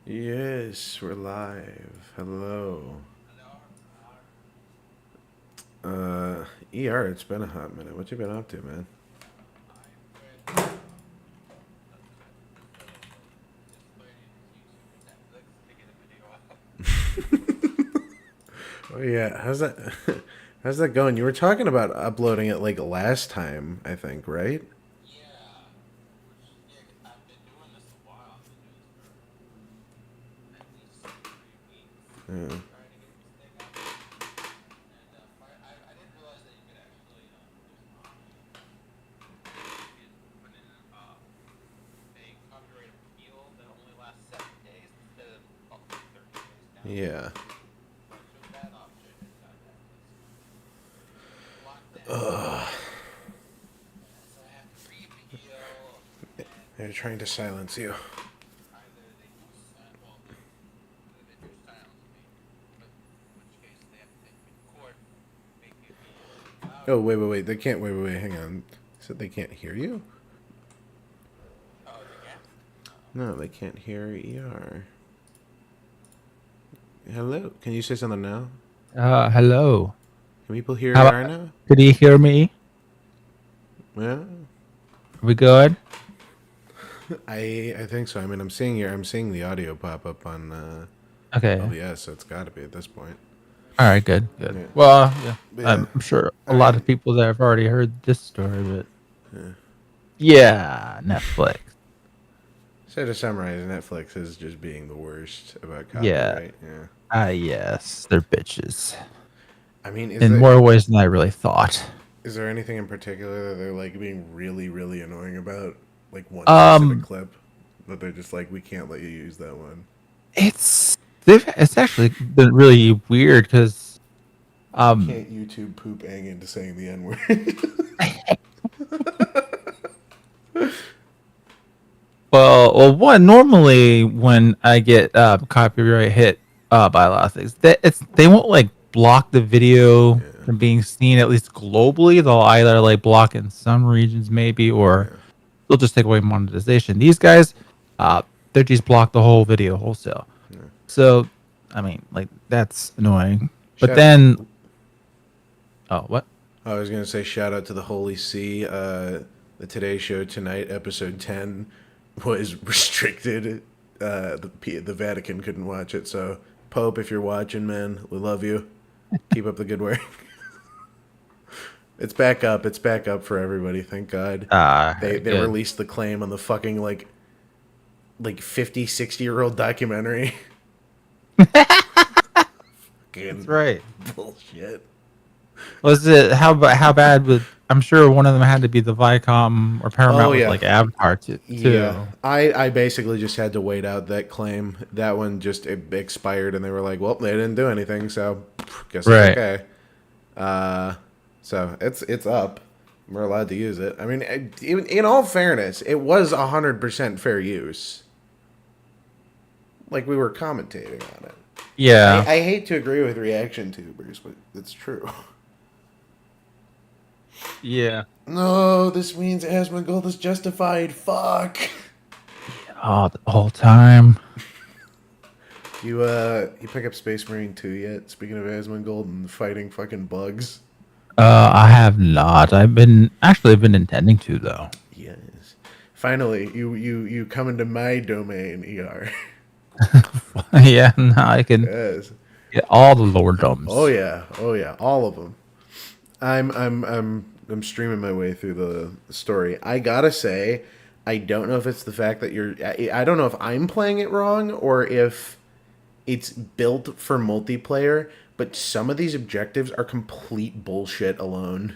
Yes, we're live. Hello. ER, it's been a hot minute. What you been up to, man? Oh yeah, how's that? How's that going? You were talking about uploading it like last time, I think, right? Yeah. Yeah. Ugh. They're trying to silence you. Oh, wait. They can't. Wait. Hang on. Said they can't hear you? No, they can't hear ER. Hello. Can you say something now? Hello. Can people hear How ER now? Could you hear me? Yeah. Are we good? I think so. I mean, I'm seeing the audio pop up on Okay. OBS, so it's got to be at this point. All right. Good. Good. Yeah. Well, yeah. Yeah. I'm sure a All lot right. of people that have already heard this story, but yeah, Netflix. So to summarize, Netflix is just being the worst about Yeah. copyright. Yeah. Yes, they're bitches I mean, in more ways than I really thought. is there anything in particular that they're like being really, really annoying about? Like one specific Um, clip that they're just like, we can't let you use that one. it's actually been really weird because um Can't YouTube poop Aang into saying the N word. one normally when I get copyright hit by a lot of things, they won't like block the video Yeah. from being seen at least globally. They'll either like block in some regions maybe, or Yeah. they'll just take away monetization. These guys, uh, they just block the whole video wholesale. Yeah. So, I mean, like that's annoying. But Shout. then, oh, what? I was gonna say shout out to the Holy See. The Today Show tonight, episode 10, was restricted. The Vatican couldn't watch it, so Pope, if you're watching, man, we love you. Keep up the good work. It's back up. It's back up for everybody. Thank God. They Good. released the claim on the fucking like 50, 60-year-old documentary. That's right. Bullshit. Was it how bad would I'm sure one of them had to be the Viacom or Oh Paramount with yeah. like Avatar Yeah, too. I basically just had to wait out that claim. That one just it expired, and they were like, "Well, they didn't do anything, so guess it's Right. okay." Uh, so it's up. We're allowed to use it. I mean, in all fairness, it was 100% fair use. Like we were commentating on it. Yeah. I hate to agree with reaction tubers, but it's true. Yeah. No, this means Asmongold is justified. Fuck. Oh, the whole time. You pick up Space Marine 2 yet? Speaking of Asmongold and fighting fucking bugs. I have not. I've been intending to though. Yes. Finally, you come into my domain, ER. Yeah, now I can Yes. get all the lordoms. Oh yeah, all of them. I'm streaming my way through the story. I gotta say, I don't know if it's the fact that I don't know if I'm playing it wrong or if it's built for multiplayer, but some of these objectives are complete bullshit alone.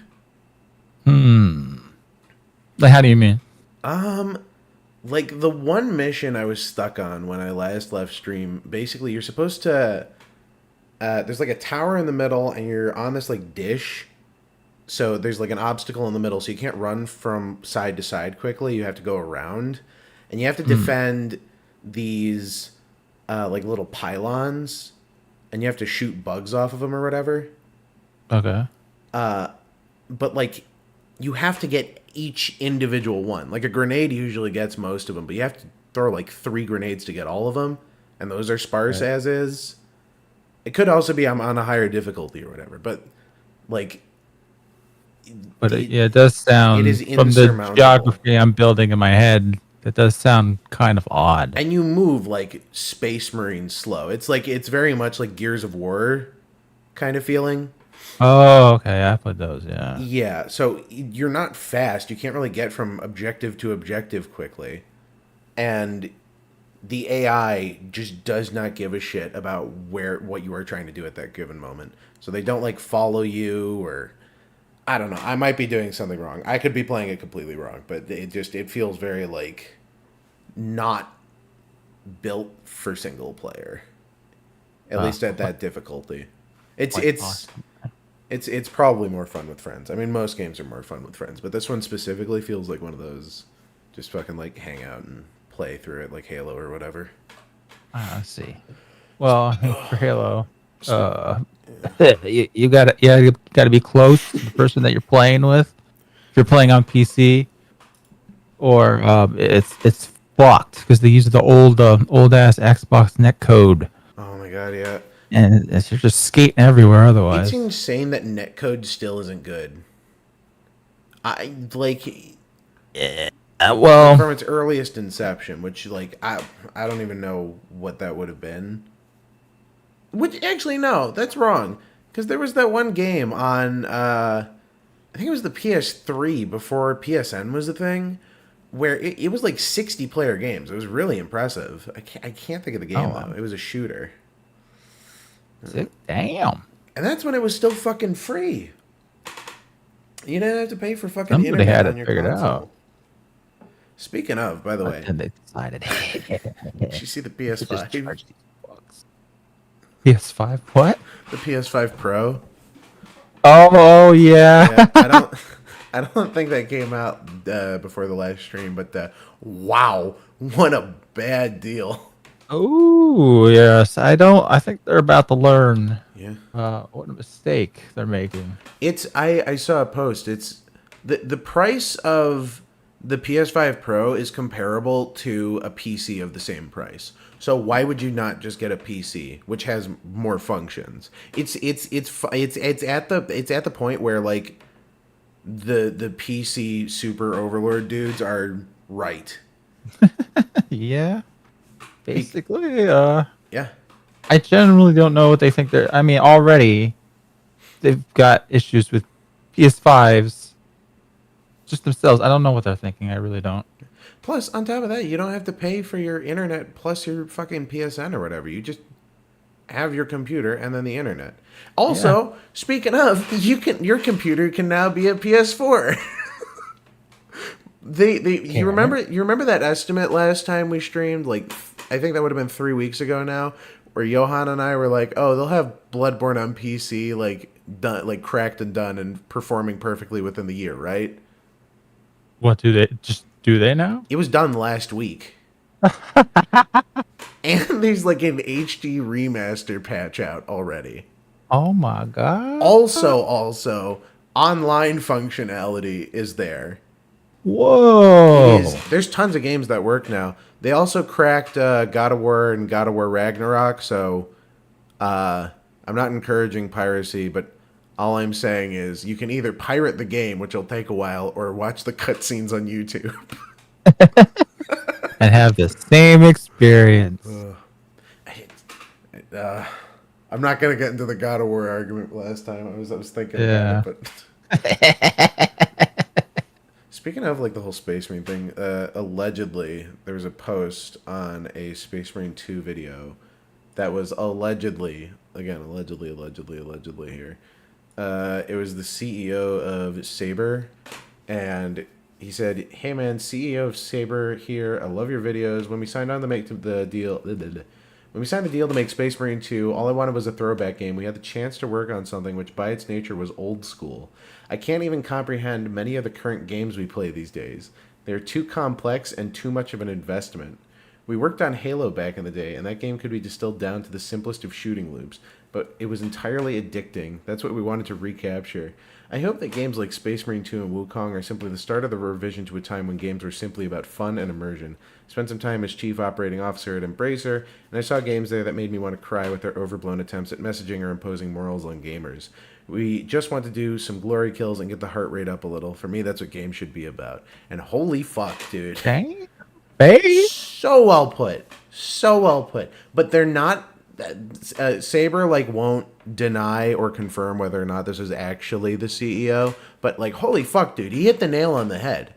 Like, how do you mean? Like the one mission I was stuck on when I last left stream, basically you're supposed to there's like a tower in the middle and you're on this like dish. So there's like an obstacle in the middle, so you can't run from side to side quickly. You have to go around. And you have to defend these like little pylons, and you have to shoot bugs off of them or whatever. Okay. But like you have to get each individual one. Like a grenade usually gets most of them, but you have to throw like 3 grenades to get all of them. and those are sparse Right. as is. It could also be I'm on a higher difficulty or whatever, but like But it, yeah, it does it is sound from the insurmountable. geography I'm building in my head. It does sound kind of odd. And you move like Space Marine slow. It's like it's very much like Gears of War kind of feeling. Oh, okay. I put those. Yeah. Yeah, so you're not fast. You can't really get from objective to objective quickly. And the AI just does not give a shit about what you are trying to do at that given moment. So they don't like follow you or I don't know. I might be doing something wrong. I could be playing it completely wrong, but it feels very like not built for single player. At least at that difficulty. It's Quite it's awesome. it's probably more fun with friends. I mean, most games are more fun with friends, but this one specifically feels like one of those just fucking like hang out and play through it like Halo or whatever. I see. Well, for Halo, Sp- uh, you gotta be close to the person that you're playing with. If you're playing on PC, or it's fucked because they use the old ass Xbox netcode, Oh my god, yeah. and you're just skating everywhere It's otherwise. insane that netcode still isn't good. I like Well, from its earliest inception, which like I don't even know what that would have been. Which actually no, that's wrong. Because there was that one game on I think it was the PS3 before PSN was a thing, where it was like 60 player games. It was really impressive. I can't think of the game oh, though. It was a shooter. damn. And that's when it was still fucking free. You didn't have to pay for fucking Somebody internet had on it your figured out, console. Speaking of, by the but way, then they decided did you see the to just PS5? charge these bucks. PS5? What? The PS5 Pro? Oh Yeah, yeah. I don't think that came out before the live stream, but wow, what a bad deal. Oh yes. I think they're about to learn Yeah, what a mistake they're making. I saw a post. It's the price of the PS5 Pro is comparable to a PC of the same price. So why would you not just get a PC which has more functions? It's at the point where like the PC super overlord dudes are right. Yeah. Be- Basically, yeah. I generally don't know what they think they're. I mean, already they've got issues with PS5s just themselves. I don't know what they're thinking. I really don't. Plus, on top of that, you don't have to pay for your internet plus your fucking PSN or whatever. You just have your computer and then the internet. Yeah. Also, speaking of, your computer can now be a PS4. Can it? You remember that estimate last time we streamed? Like, I think that would have been 3 weeks ago now, where Johan and I were like, "Oh, they'll have Bloodborne on PC, like done, like cracked and done, and performing perfectly within the year." Right? What do they now? It was done last week, and there's like an HD remaster patch out already. Oh my god! Also, online functionality is there. It is. Whoa! There's tons of games that work now. They also cracked God of War and God of War Ragnarok. So I'm not encouraging piracy, but all I'm saying is you can either pirate the game, which will take a while, or watch the cutscenes on YouTube. And have the same experience. I'm not gonna get into the God of War argument last time. I was thinking Yeah. about it, but speaking of like the whole Space Marine thing, allegedly there was a post on a Space Marine 2 video that was allegedly, again, allegedly here. It was the CEO of Saber, and he said, "Hey man, CEO of Saber here. I love your videos. When we signed on to make the deal, when we signed the deal to make Space Marine 2, all I wanted was a throwback game. We had the chance to work on something which by its nature was old school. I can't even comprehend many of the current games we play these days. They're too complex and too much of an investment. We worked on Halo back in the day, and that game could be distilled down to the simplest of shooting loops. but it was entirely addicting. That's what we wanted to recapture. I hope that games like Space Marine 2 and Wukong are simply the start of the revision to a time when games were simply about fun and immersion. I spent some time as Chief Operating Officer at Embracer, and I saw games there that made me want to cry with their overblown attempts at messaging or imposing morals on gamers. We just want to do some glory kills and get the heart rate up a little. For me, that's what games should be about. And holy fuck, dude. Okay. Hey. So well put. So well put. But they're not... Saber like won't deny or confirm whether or not this is actually the CEO, but like holy fuck, dude, he hit the nail on the head.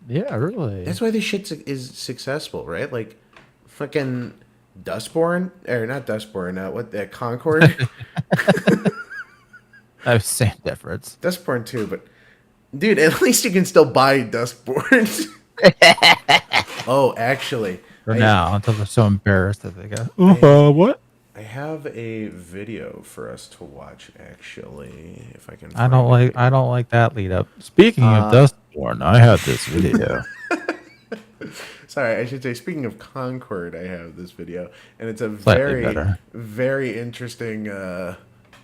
Yeah, really. That's why this shit is successful, right? Like fucking Dustborn or not Dustborn, what that Concord. I have same difference. Dustborn too, but dude, at least you can still buy Dustborn. Oh, actually, For now, until they're so embarrassed that they go, what? I have a video for us to watch. Actually, if I can. I don't like that lead up. Speaking of Dustborn, I have this video. Sorry, I should say. Speaking of Concord, I have this video, and it's a Slightly very, better. very interesting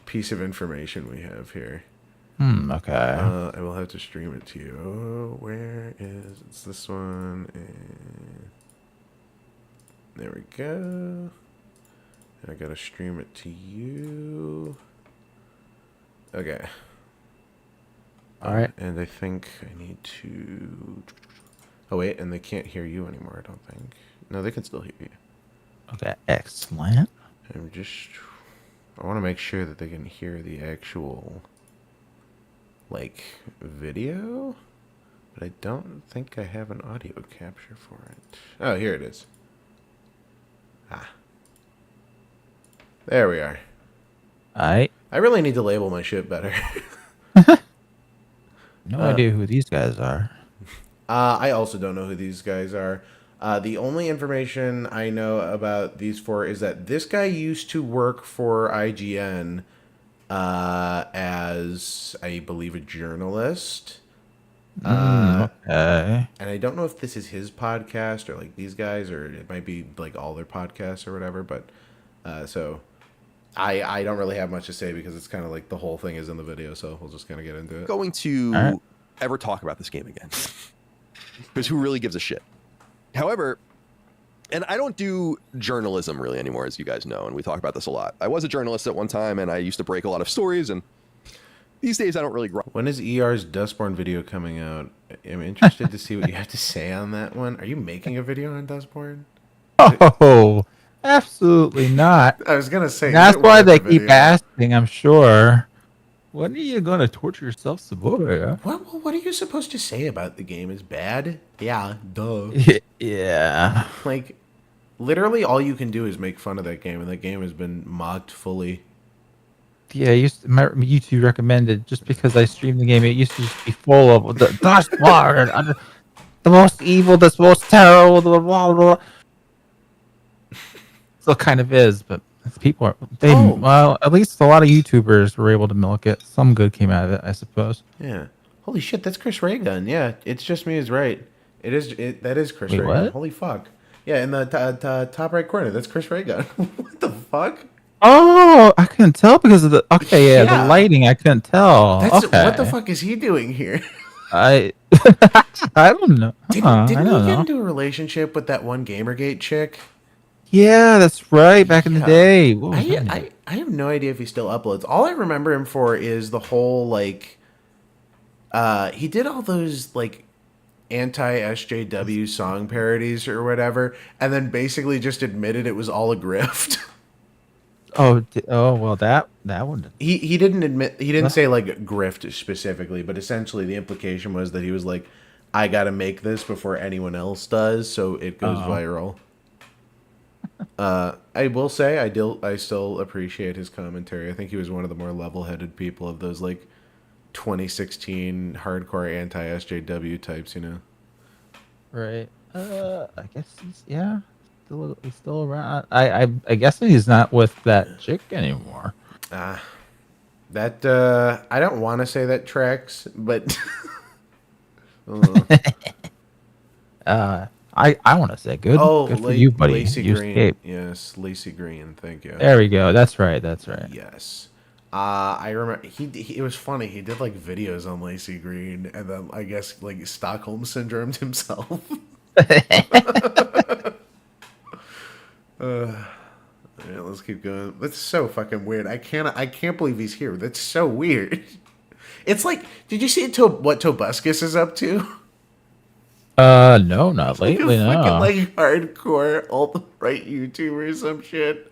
piece of information we have here. Okay. I will have to stream it to you. Where is it's this one? There we go. I gotta stream it to you. Okay. All right. And I think I need to... Oh, wait, and they can't hear you anymore, I don't think. No, they can still hear you. Okay, excellent. I want to make sure that they can hear the actual, like, video. But I don't think I have an audio capture for it. Oh, here it is. There we are. Alright. I really need to label my shit better. No idea who these guys are. I also don't know who these guys are. The only information I know about these four is that this guy used to work for IGN as, I believe, a journalist. Okay. And I don't know if this is his podcast or like these guys, or it might be like all their podcasts or whatever. But so I don't really have much to say because it's kind of like the whole thing is in the video. So we'll just kind of get into it. Going to ever talk about this game again. Because who really gives a shit? However, and I don't do journalism really anymore, as you guys know, and we talk about this a lot. I was a journalist at one time, and I used to break a lot of stories, and these days I don't really... When is ER's Dustborn video coming out? I'm interested to see what you have to say on that one. Are you making a video on Dustborn? Oh, absolutely not. I was going to say... That's why they keep asking, I'm sure. When are you going to torture yourself some more? What are you supposed to say about the game? Is bad? Yeah, duh. Yeah. Like, literally all you can do is make fun of that game, and that game has been mocked fully. Yeah, my YouTube recommended, just because I streamed the game, it used to just be full of the Dustborn, the most evil, the most terrible, blah, blah, blah. Still kind of is, but people are... Well, at least a lot of YouTubers were able to milk it. Some good came out of it, I suppose. Yeah. Holy shit, that's Chris Raygun. Yeah, It's Just Me is right. That is Chris Raygun. What? Holy fuck. Yeah, in the top right corner, that's Chris Raygun. What the fuck? Oh, I couldn't tell because of the... Okay, yeah, the lighting, I couldn't tell. What the fuck is he doing here? I don't know. Didn't he get into a relationship with that one Gamergate chick? Yeah, that's right. Back in the day. What was that name? I have no idea if he still uploads. All I remember him for is the whole, like... he did all those, like, anti-SJW song parodies or whatever, and then basically just admitted it was all a grift. Oh, well, that one. He didn't admit... He didn't say, like, grift specifically, but essentially the implication was that he was like, I gotta make this before anyone else does, so it goes viral. I will say I still appreciate his commentary. I think he was one of the more level-headed people of those like 2016 hardcore anti-SJW types, you know. Right. I guess he's still around. I guess he's not with that chick anymore. That I don't want to say that tracks, but I I want to say good. Oh, Good for you, buddy. Lacey You Green. escaped. Yes, Lacey Green. Thank you. There we go. That's right. That's right. Yes. I remember he it was funny. He did like videos on Lacey Green, and then I guess like Stockholm syndromed himself. Yeah, let's keep going. That's so fucking weird. I can't believe he's here. That's so weird. It's like, did you see what Tobuscus is up to? No, not Like a lately. fucking No. like hardcore alt-right YouTuber or some shit.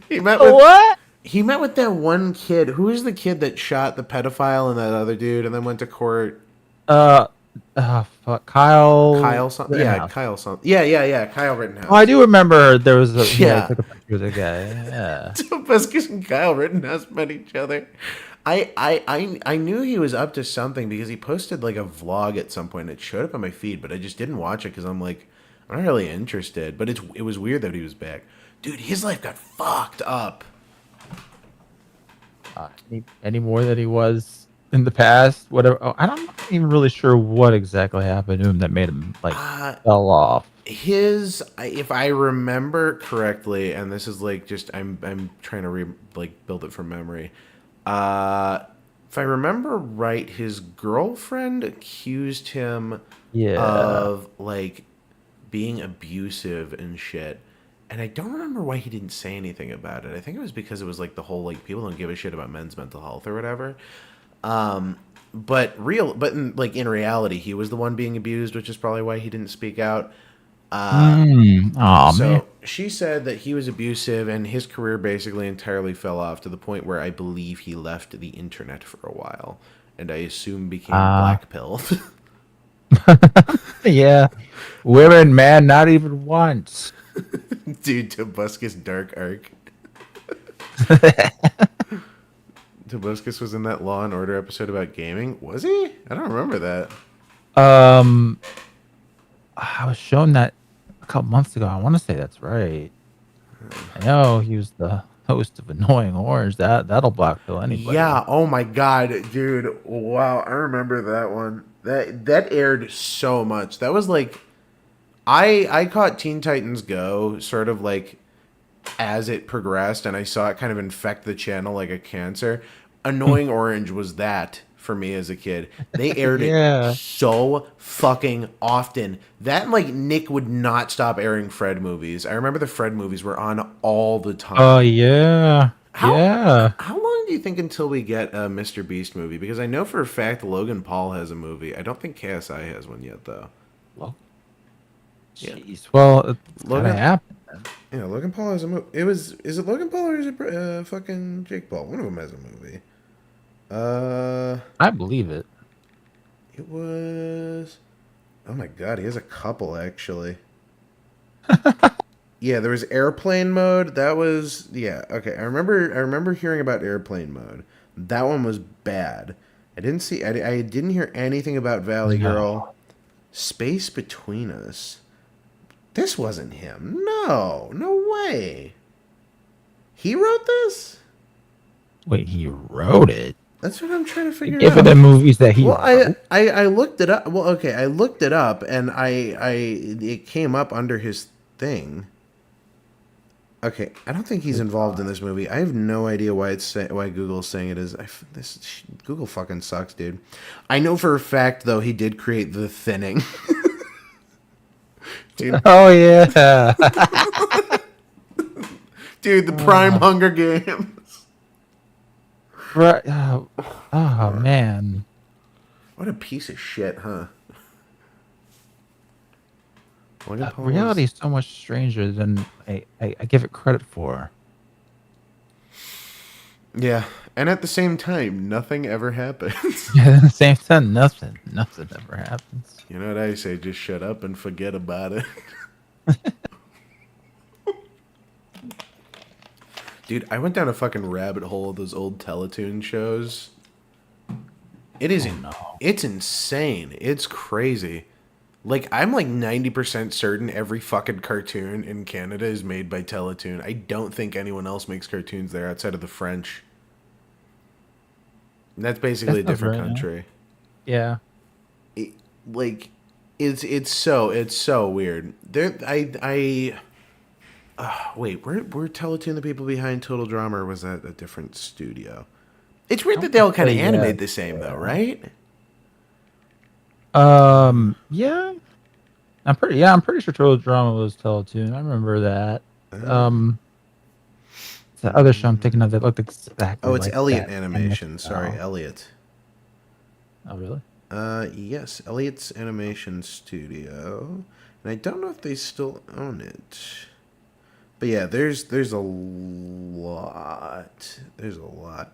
He met with What? He met with that one kid. Who is the kid that shot the pedophile and that other dude and then went to court? Fuck, Kyle. Kyle something? Yeah, Rittenhouse. Kyle something. Yeah. Kyle Rittenhouse. Oh, I do remember there was a Yeah. I took a picture with a guy. Yeah. Tobuscus and Kyle Rittenhouse met each other. I knew he was up to something because he posted like a vlog at some point. It showed up on my feed, but I just didn't watch it because I'm like, I'm not really interested. But it was weird that he was back. Dude, his life got fucked up. Any more than he was in the past? Whatever. Oh, I'm not even really sure what exactly happened to him that made him like fell off. If I remember correctly, and this is like just I'm trying to build it from memory. If I remember right, his girlfriend accused him of like being abusive and shit. And I don't remember why he didn't say anything about it. I think it was because it was like the whole like people don't give a shit about men's mental health or whatever. But in reality, he was the one being abused, which is probably why he didn't speak out. Man. She said that he was abusive and his career basically entirely fell off to the point where I believe he left the internet for a while, and I assume became blackpilled. Yeah. Women, man, not even once. Dude, Tobuscus Dark Arc. Tobuscus was in that Law and Order episode about gaming. Was he? I don't remember that. I was shown that a couple months ago. I want to say that's right. I know he was the host of Annoying Orange. That'll blackpill anybody. Yeah. Oh my god, dude. Wow, I remember that one. That aired so much. That was like, I caught Teen Titans Go sort of like as it progressed, and I saw it kind of infect the channel like a cancer. Annoying Orange was that for me as a kid. They aired Yeah. it so fucking often. That and like Nick would not stop airing Fred movies. I remember the Fred movies were on all the time. Oh yeah. Yeah. How long do you think until we get a Mr. Beast movie? Because I know for a fact Logan Paul has a movie. I don't think KSI has one yet, though. Jeez. Well, it's Logan- gonna happen. Yeah, Logan Paul has a movie. Is it Logan Paul or is it fucking Jake Paul? One of them has a movie. I believe it. It was. Oh my god, he has a couple actually. Yeah, there was airplane mode. That was okay. I remember hearing about airplane mode. That one was bad. I didn't hear anything about Valley Girl. Space Between Us. This wasn't him. No way. He wrote this? Wait, he wrote it. That's what I'm trying to figure Give out. it the movies that he Well, wrote. I looked it up. Well, okay, I looked it up, and it came up under his thing. Okay, I don't think he's involved in this movie. I have no idea why why Google's saying it is. Google fucking sucks, dude. I know for a fact though he did create The Thinning. Dude, Oh yeah. dude, the Prime Hunger Games. Right. Oh man. What a piece of shit, huh? Logan Paul Reality is so much stranger than I give it credit for. Yeah, and at the same time, nothing ever happens. At the same time, nothing ever happens. You know what I say? Just shut up and forget about it. Dude, I went down a fucking rabbit hole of those old Teletoon shows. It's insane. It's crazy. Like, I'm like 90% certain every fucking cartoon in Canada is made by Teletoon. I don't think anyone else makes cartoons there outside of the French. And that's basically a different country. Yeah. Like, It's so weird. There, wait, were Teletoon the people behind Total Drama, or was that a different studio? It's weird that they all kind of animate the same, though, right? Yeah. I'm pretty sure Total Drama was Teletoon. I remember that. The other show I'm thinking of that looked exactly Oh, it's like Elliot that. Animation. Sorry, Elliot. Oh, really? Yes, Elliot's Animation Studio, and I don't know if they still own it. But yeah, there's a lot. There's a lot.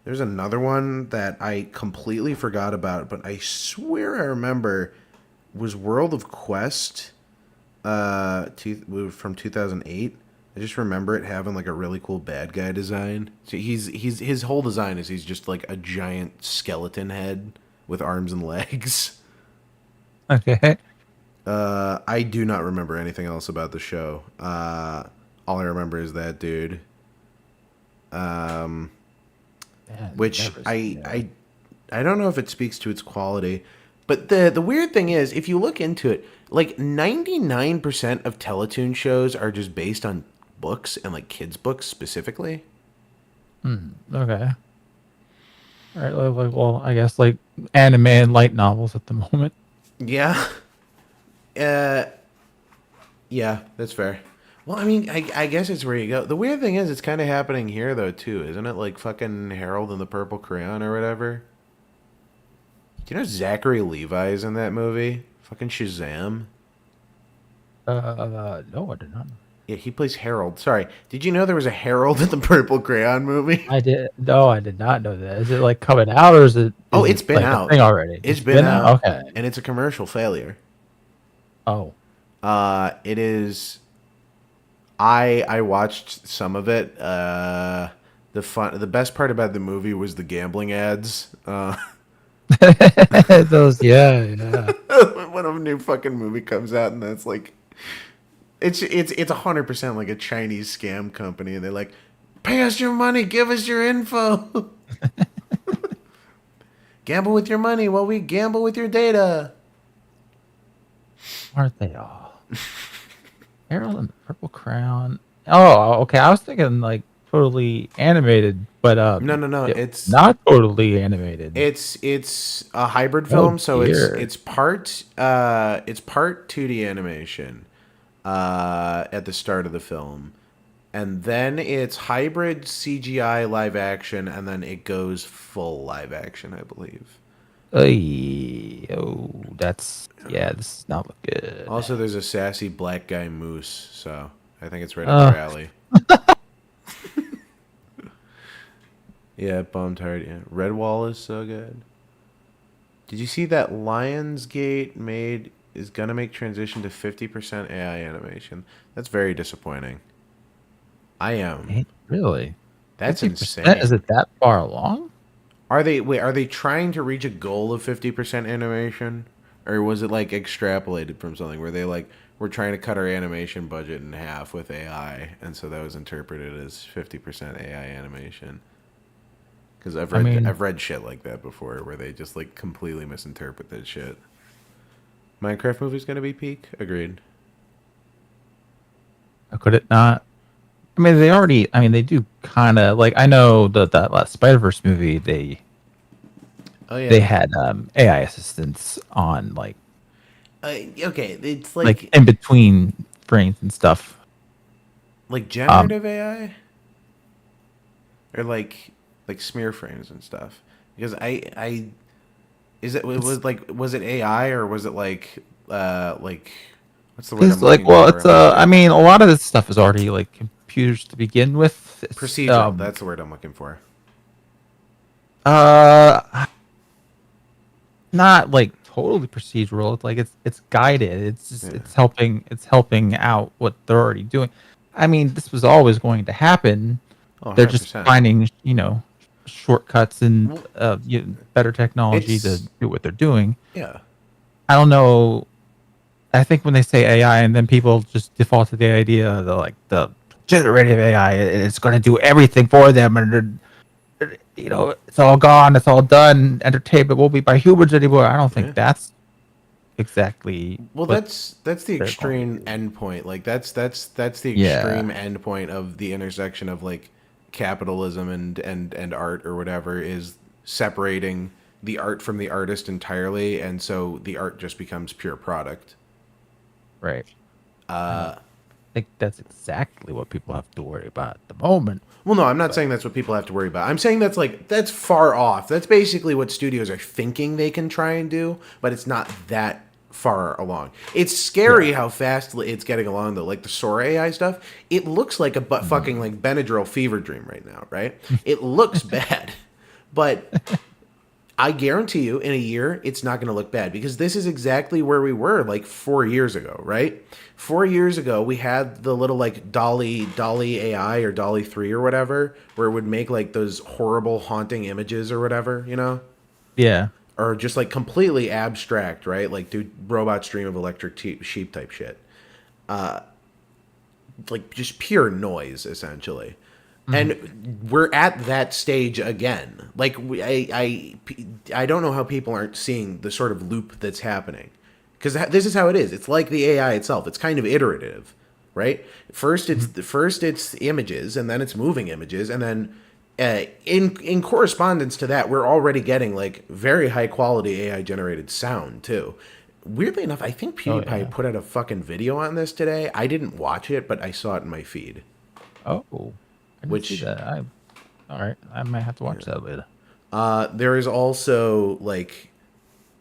There's another one that I completely forgot about, but I swear I remember was World of Quest, from 2008. I just remember it having like a really cool bad guy design. So his whole design is he's just like a giant skeleton head with arms and legs. Okay. I do not remember anything else about the show. All I remember is that dude. Which I don't know if it speaks to its quality, but the weird thing is, if you look into it, like 99% of Teletoon shows are just based on books and like kids' books specifically. Okay. All right. Well, I guess like anime and light novels at the moment. Yeah. Yeah, that's fair. Well, I mean, I guess it's where you go. The weird thing is, it's kind of happening here, though, too. Isn't it like fucking Harold and the Purple Crayon or whatever? Do you know Zachary Levi's in that movie? Fucking Shazam. No, I did not. Yeah, he plays Harold. Sorry. Did you know there was a Harold in the Purple Crayon movie? I did. No, I did not know that. Is it like coming out, or is it? It's been like out. A thing already. It's been out. Okay. And it's a commercial failure. Oh. It is. I watched some of it. The best part about the movie was the gambling ads. Those, yeah. When a new fucking movie comes out, and that's like, it's 100% like a Chinese scam company, and they're like, pay us your money, give us your info. Gamble with your money while we gamble with your data. Aren't they all? Harold and the Purple Crown. Oh, okay. I was thinking like totally animated, but no. It's not totally animated. It's a hybrid film, so dear. it's part 2D animation at the start of the film, and then it's hybrid CGI live action, and then it goes full live action, I believe. Oh, this does not look good. Also, there's a sassy black guy moose, so I think it's right up your alley. Yeah, bummed hard. Yeah, Redwall is so good. Did you see that Lionsgate is gonna make transition to 50% AI animation? That's very disappointing. I am. Really? That's 50%? insane. Is it that far along? Are they trying to reach a goal of 50% animation? Or was it like extrapolated from something where they like, we're trying to cut our animation budget in half with AI, and so that was interpreted as 50% AI animation? Because I've read shit like that before, where they just like completely misinterpret that shit. Minecraft movie's gonna be peak. Agreed. Could it not? I mean, they do kind of like, I know that last Spider-Verse movie, they had AI assistants on like okay, it's like in between frames and stuff. Like generative AI? Or like smear frames and stuff? Because was it AI, or was it like what's the word I'm looking for? It's I mean, a lot of this stuff is already like computers to begin with. Procedural, that's the word I'm looking for. Not like totally procedural. It's like it's guided. It's just it's helping out what they're already doing. I mean, this was always going to happen. Oh, they're just finding, shortcuts and better technology to do what they're doing. Yeah. I don't know. I think when they say AI, and then people just default to the idea of the generative AI, it's going to do everything for them, and it's all gone, it's all done. Entertainment won't be by humans anymore. I don't think that's exactly. Well, what that's the they're going extreme to do. endpoint. Like that's the Yeah. extreme endpoint of the intersection of like capitalism and art or whatever is separating the art from the artist entirely, and so the art just becomes pure product. Right. I don't think that's exactly what people have to worry about at the moment. Well, no, I'm not saying that's what people have to worry about. I'm saying that's far off. That's basically what studios are thinking they can try and do, but it's not that far along. It's scary how fast it's getting along though. Like the Sora AI stuff, it looks like a butt fucking like Benadryl fever dream right now, right? It looks bad, but I guarantee you in a year it's not going to look bad because this is exactly where we were like 4 years ago, right? 4 years ago we had the little like Dolly AI or Dolly 3 or whatever where it would make like those horrible haunting images or whatever, you know? Yeah. Or just like completely abstract, right? Like do robot stream of electric sheep type shit. Like just pure noise essentially. And we're at that stage again. Like I don't know how people aren't seeing the sort of loop that's happening, because this is how it is. It's like the AI itself. It's kind of iterative, right? First it's images, and then it's moving images, and then in correspondence to that, we're already getting like very high quality AI generated sound too. Weirdly enough, I think PewDiePie put out a fucking video on this today. I didn't watch it, but I saw it in my feed. Oh, I didn't see that. All right, I might have to watch that later. There is also like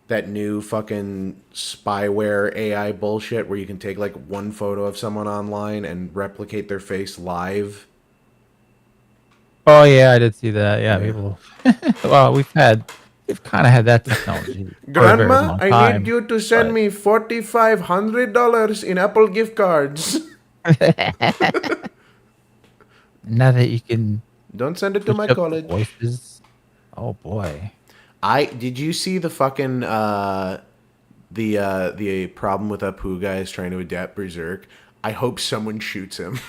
that new fucking spyware AI bullshit where you can take like one photo of someone online and replicate their face live. Oh yeah, I did see that. Yeah, people. Well, we've kind of had that technology for a very Grandma, long I time. need you to send me $4,500 in Apple gift cards. Now that you can Don't send it to my switch up the college. voices. Oh boy. Did you see the fucking the problem with Apu guy is trying to adapt Berserk? I hope someone shoots him.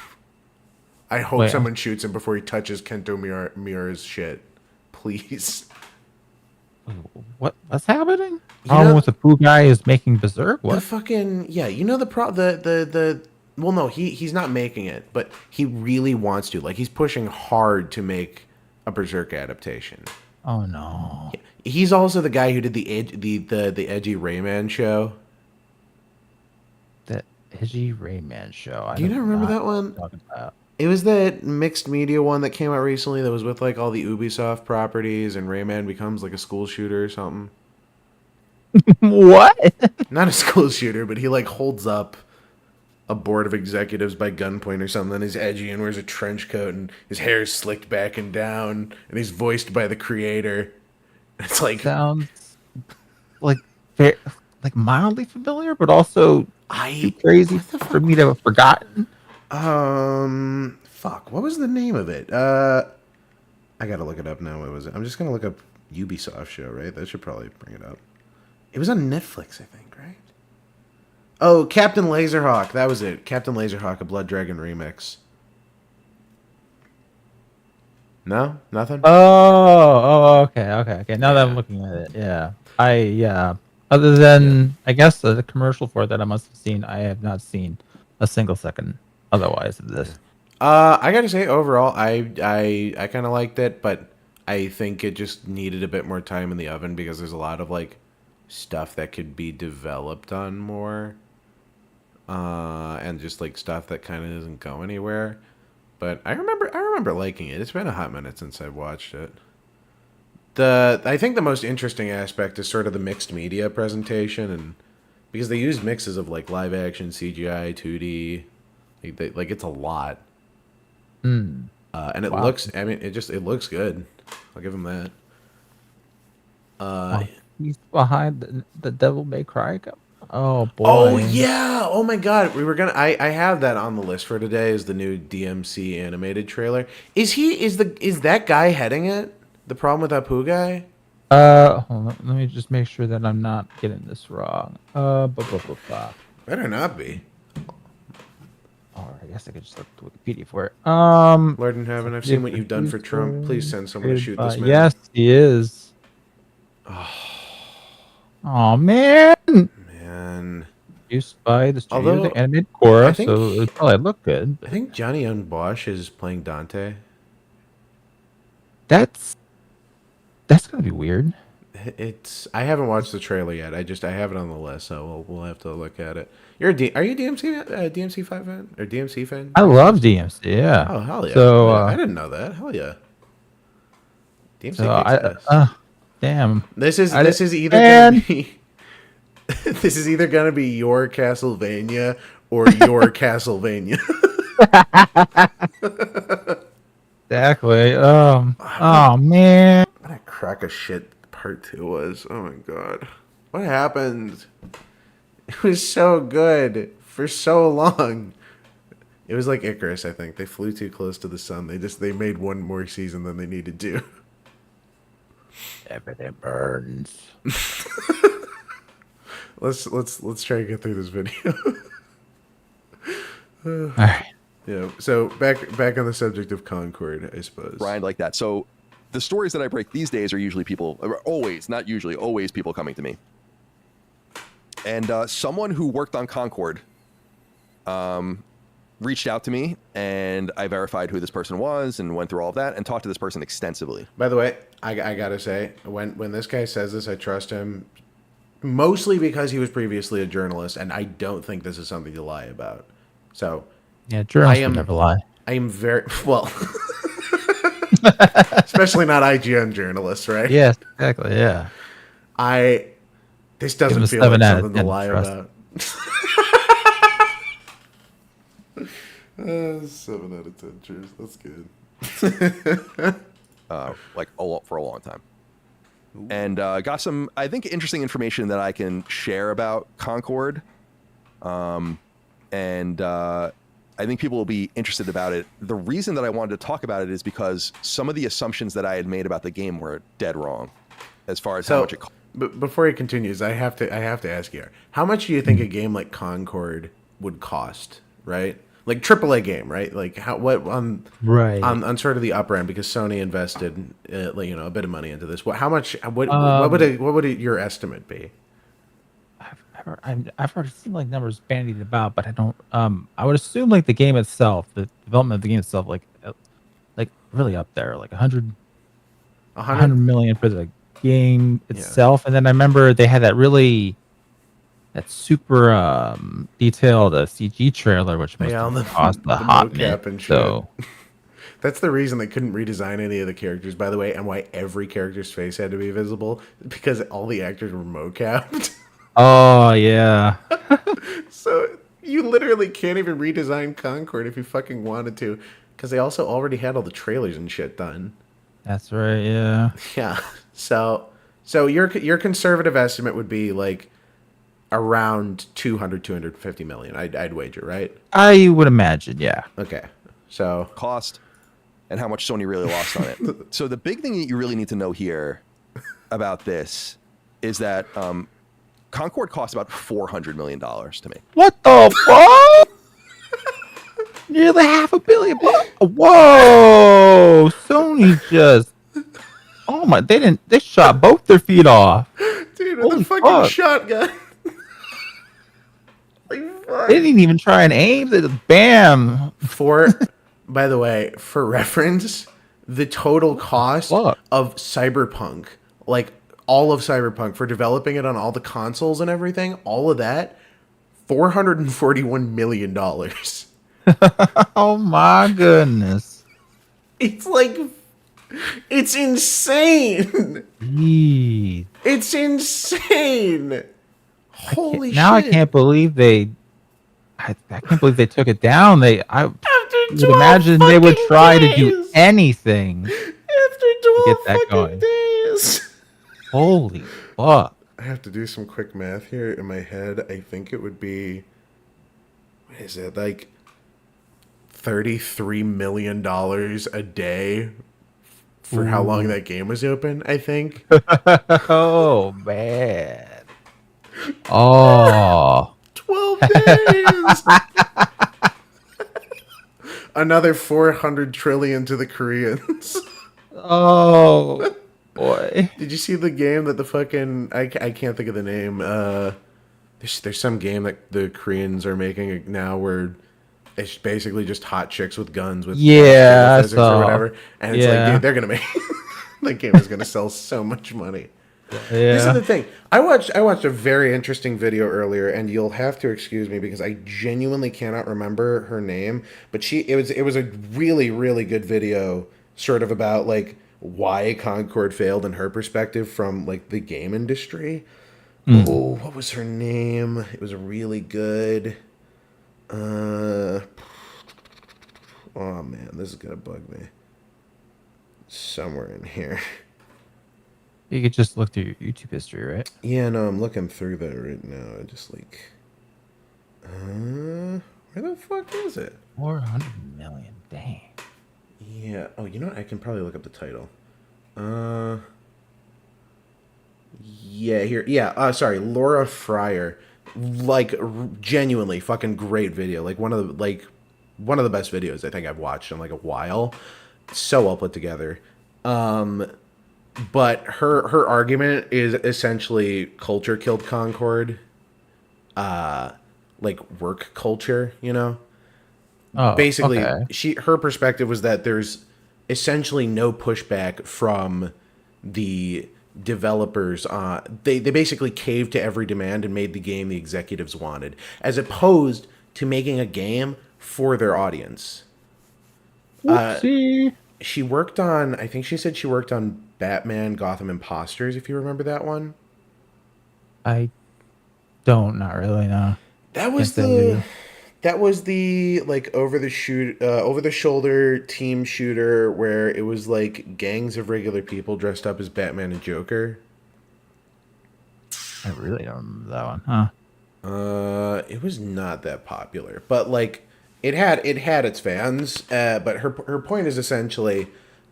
I hope someone shoots him before he touches Kento Miura's shit. Please. What's happening? You Problem know- with the poo guy is making berserk. The What? fucking you know well no, he's not making it, but he really wants to. Like he's pushing hard to make a Berserk adaptation. Oh no. He's also the guy who did the edgy Rayman show. That edgy Rayman show. Do you not remember that one? Talking about. It was that mixed media one that came out recently that was with like all the Ubisoft properties, and Rayman becomes like a school shooter or something. What? Not a school shooter, but he like holds up a board of executives by gunpoint or something. And he's edgy and wears a trench coat, and his hair is slicked back and down, and he's voiced by the creator. It's like Sounds like like mildly familiar, but also too crazy for me to have forgotten. Fuck. What was the name of it? I gotta look it up now. What was it? I'm just gonna look up Ubisoft show, right? That should probably bring it up. It was on Netflix, I think, right? Oh, Captain Laserhawk. That was it. Captain Laserhawk, a Blood Dragon remix. No? Nothing? Okay. Now that I'm looking at it, yeah. Other than I guess the commercial for it that I must have seen, I have not seen a single second otherwise of this. I gotta say, overall, I kind of liked it, but I think it just needed a bit more time in the oven because there's a lot of like stuff that could be developed on more, and just like stuff that kind of doesn't go anywhere. But I remember liking it. It's been a hot minute since I've watched it. I think the most interesting aspect is sort of the mixed media presentation, and because they use mixes of like live action, CGI, 2D, like it's a lot. And it looks, I mean, it looks good. I'll give them that. He's behind the Devil May Cry. Oh boy. Oh yeah! Oh my god! I have that on the list for today. Is the new DMC animated trailer? Is that guy heading it? The problem with Apu guy? Hold on, let me just make sure that I'm not getting this wrong. Better not be. Or I guess I could just look at Wikipedia for it. Lord in heaven, I've seen what you've done for Trump. Please send someone to shoot this man. Yes, he is. Oh man. Man. produced by the studio Although, that animated I Korra, think- so it would probably look good. I think Johnny Young Bosch is playing Dante. That's gonna be weird. It's. I haven't watched the trailer yet. I have it on the list, so we'll have to look at it. Are you a DMC5 fan or DMC fan? I love DMC. Yeah. Oh hell yeah! So I didn't know that. Hell yeah! DMC so kicks I ass. damn. This is either Man. gonna be this is either gonna be your Castlevania or your Castlevania. Exactly. Oh man. What a crack of shit part 2 was. Oh my god. What happened? It was so good for so long. It was like Icarus, I think. They flew too close to the sun. They made one more season than they needed to. Everything burns. Let's try to get through this video. All right. Yeah. So back on the subject of Concord, I suppose. Grind like that. So the stories that I break these days are usually people, always, not usually, always people coming to me. And someone who worked on Concord reached out to me, and I verified who this person was and went through all of that and talked to this person extensively. By the way, I gotta say, when this guy says this, I trust him mostly because he was previously a journalist, and I don't think this is something to lie about. So Yeah, journalists would never lie. I am very well, especially not IGN journalists, right? Yes, exactly. Yeah. This doesn't a feel like 7 out of something to 10 lie trust. about. 7 out of 10, cheers. That's good. For a long time. And got some, I think, interesting information that I can share about Concord. And I think people will be interested about it. The reason that I wanted to talk about it is because some of the assumptions that I had made about the game were dead wrong, as far as how much it cost. But before he continues, I have to ask you, how much do you think a game like Concord would cost? Right, like AAA game, right? Like what on sort of the upper end, because Sony invested a bit of money into this. What would your estimate be? I've heard seen like numbers bandied about, but I don't. I would assume like the game itself, the development of the game itself, like really up there, like 100 million for the game itself. And then I remember they had that super detailed CG trailer, which must have cost the hot mocap and shit. So that's the reason they couldn't redesign any of the characters, by the way, and why every character's face had to be visible, because all the actors were mocapped. Oh yeah. So you literally can't even redesign Concord if you fucking wanted to, because they also already had all the trailers and shit done. That's right. Yeah. Yeah. So your conservative estimate would be like around 250 million. I'd wager, right? I would imagine. Yeah. Okay. So cost and how much Sony really lost on it. So the big thing that you really need to know here about this is that Concord cost about $400 million to make. What the fuck? Nearly $500 million. Whoa! Sony just. Oh my! They shot both their feet off. Dude, with a fucking shotgun. They didn't even try and aim. They just bam. By the way, for reference, the total cost of Cyberpunk, like all of Cyberpunk, for developing it on all the consoles and everything, all of that, $441 million. Oh my goodness. It's insane. Jeez. It's insane. Holy shit. Now I can't believe I can't believe they took it down. I would imagine they would try to do anything after 12 get that fucking going. days. Holy fuck. I have to do some quick math here in my head. I think it would be, what is it, like $33 million a day for how long that game was open, I think. Oh, man. Oh. 12 days. Another 400 trillion to the Koreans. Oh, boy. Did you see the game that the fucking, I can't think of the name, There's some game that the Koreans are making now where it's basically just hot chicks with guns with Yeah, I physics or saw. whatever, and it's like, Yeah. dude, they're gonna make that game is gonna sell so much money. This is Yeah. the thing. I watched a very interesting video earlier, and you'll have to excuse me because I genuinely cannot remember her name. But it was a really really good video, sort of about like why Concord failed in her perspective from like the game industry. Oh, what was her name? It was really good. Oh man, this is gonna bug me. Somewhere in here. You could just look through your YouTube history, right? Yeah, no, I'm looking through that right now. I just like, where the fuck is it? 400 million. Dang. Yeah. Oh, you know what? I can probably look up the title. Yeah, here. Yeah. Sorry, Laura Fryer. Like, genuinely fucking great video. Like one of the best videos I think I've watched in like a while. So well put together. But her argument is essentially culture killed Concord. Like work culture, you know? Oh, Basically, okay. her perspective was that there's essentially no pushback from the developers. They basically caved to every demand and made the game the executives wanted, as opposed to making a game for their audience. Whoopsie. She worked on, I think she said she worked on Batman Gotham Imposters, if you remember that one. I don't, not really, no. That was Can't say I do. that was the like over the shoulder team shooter where it was like gangs of regular people dressed up as Batman and Joker. I really don't remember that one, huh? It was not that popular, but like it had its fans. But her point is essentially,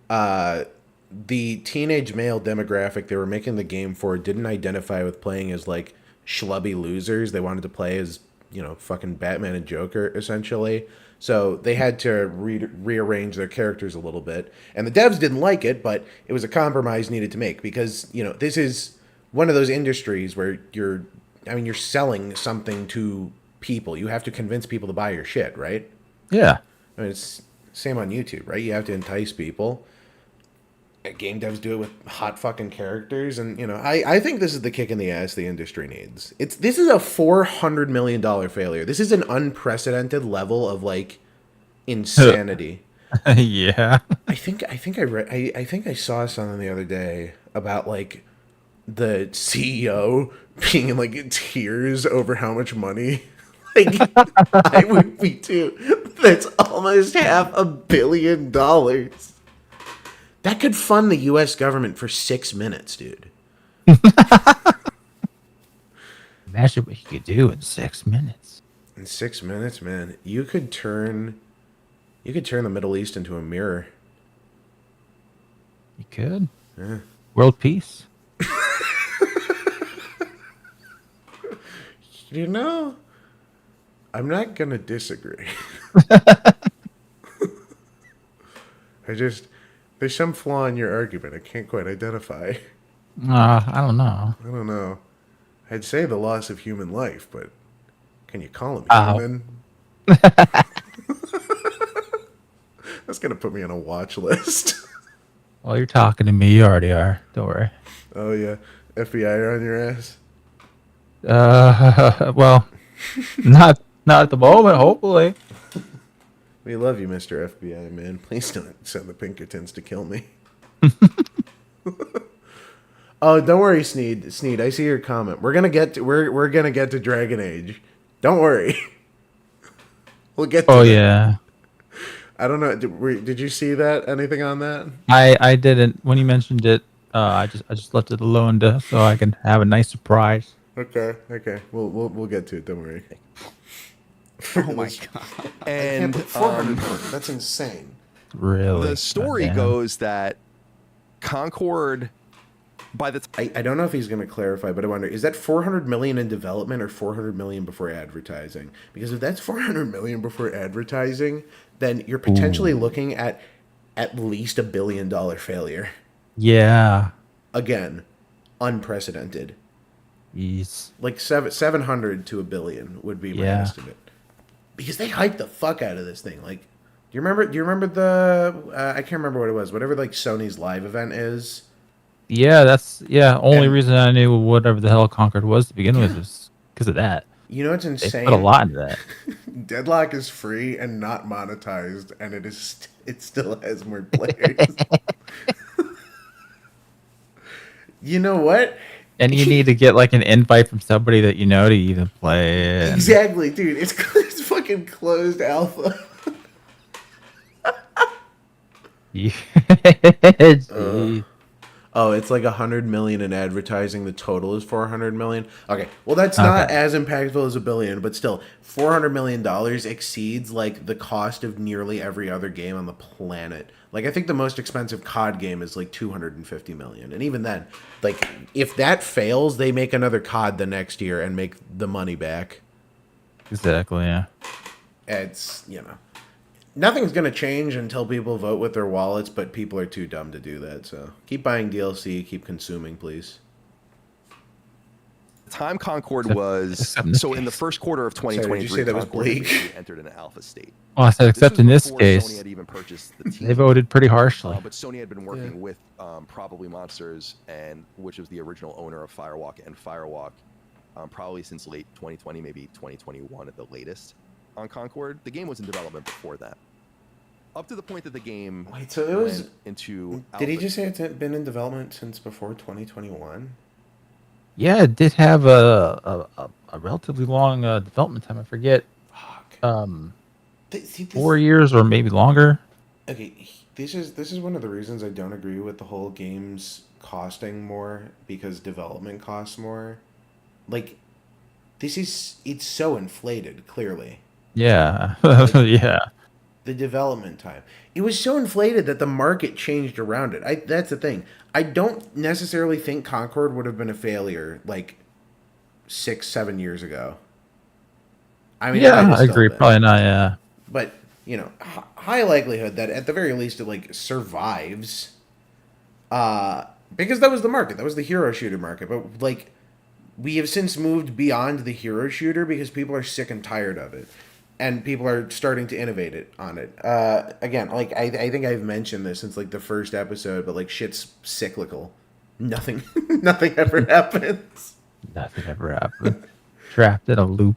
the teenage male demographic they were making the game for didn't identify with playing as like schlubby losers. They wanted to play as, you know, fucking Batman and Joker essentially. So they had to rearrange their characters a little bit, and the devs didn't like it, but it was a compromise needed to make because, you know, this is one of those industries where you're selling something to people. You have to convince people to buy your shit, right? Yeah. I mean, it's same on YouTube, right? You have to entice people. Game devs do it with hot fucking characters, and you know, I think this is the kick in the ass the industry needs. This is a $400 million failure. This is an unprecedented level of like insanity. Yeah. I think I read I think I saw something the other day about like the CEO being in like tears over how much money. Like I would be too. That's almost $500 million. That could fund the U.S. government for 6 minutes, dude. Imagine what you could do in 6 minutes. In 6 minutes, man, you could turn the Middle East into a mirror. You could. Yeah. World peace. You know, I'm not gonna disagree. There's some flaw in your argument I can't quite identify. I don't know. I don't know. I'd say the loss of human life, but can you call him Ow. human? That's gonna put me on a watch list. Well, you're talking to me. You already are. Don't worry. Oh yeah, FBI are on your ass. Well, not at the moment. Hopefully. We love you, Mr. FBI, man. Please don't send the Pinkertons to kill me. Oh, don't worry, Sneed. Sneed, I see your comment. We're gonna get to Dragon Age. Don't worry. We'll get to Oh that. yeah. I don't know. Did you see that? Anything on that? I didn't. When you mentioned it, I just left it alone so I can have a nice surprise. Okay. We'll get to it. Don't worry. Oh my god. And 400. That's insane. Really. the story Goddamn. goes that Concord, by the I don't know if he's going to clarify, but I wonder, is that 400 million in development or 400 million before advertising? Because if that's 400 million before advertising, then you're potentially looking at least $1 billion failure. Yeah. Again, unprecedented. Jeez. Like 700 to a billion would be my Yeah. estimate. Because they hyped the fuck out of this thing. Like, do you remember the I can't remember what it was. Whatever like Sony's live event is. Yeah, only And- reason I knew whatever the hell Concord was to begin with was because of that. You know what's They insane? put a lot into that. Deadlock is free and not monetized, and it still has more players. You know what? And you need to get like an invite from somebody that you know to even play it. Exactly, dude. It's fucking closed alpha. Jeez. Oh, it's like 100 million in advertising. The total is 400 million. Okay, well that's not Okay. as impactful as a billion, but still, 400 million dollars exceeds like the cost of nearly every other game on the planet. Like I think the most expensive COD game is like 250 million, and even then, like if that fails, they make another COD the next year and make the money back. Exactly, yeah. It's nothing's gonna change until people vote with their wallets, but people are too dumb to do that. So keep buying DLC, keep consuming, please. The time Concord was except in this so in the case. first quarter of 2023. Sorry, did you say that was Concord Bleak? officially entered an alpha state. Well, I said except was in this before case, Sony had even purchased the team. they voted pretty harshly. But Sony had been working with Probably Monsters, and which was the original owner of Firewalk and Firewalk, probably since late 2020, maybe 2021 at the latest. On Concord, the game was in development before that, up to the point that the game Wait, so it was went into. Did he alpha. just say it's been in development since before 2021? Yeah, it did have a relatively long development time. I forget, Fuck. 4 years or maybe longer. Okay, this is one of the reasons I don't agree with the whole games costing more because development costs more. Like, it's so inflated, clearly. Yeah, yeah. The development time. It was so inflated that the market changed around it. That's the thing. I don't necessarily think Concord would have been a failure like 6-7 years ago. I mean, it might Yeah, have I still agree. been. Probably not. Yeah. But high likelihood that at the very least it like survives, because that was the market. That was the hero shooter market. But like, we have since moved beyond the hero shooter because people are sick and tired of it, and people are starting to innovate on it. Again, like I think I've mentioned this since like the first episode, but like shit's cyclical. Nothing ever happens. Nothing ever happened. Trapped in a loop.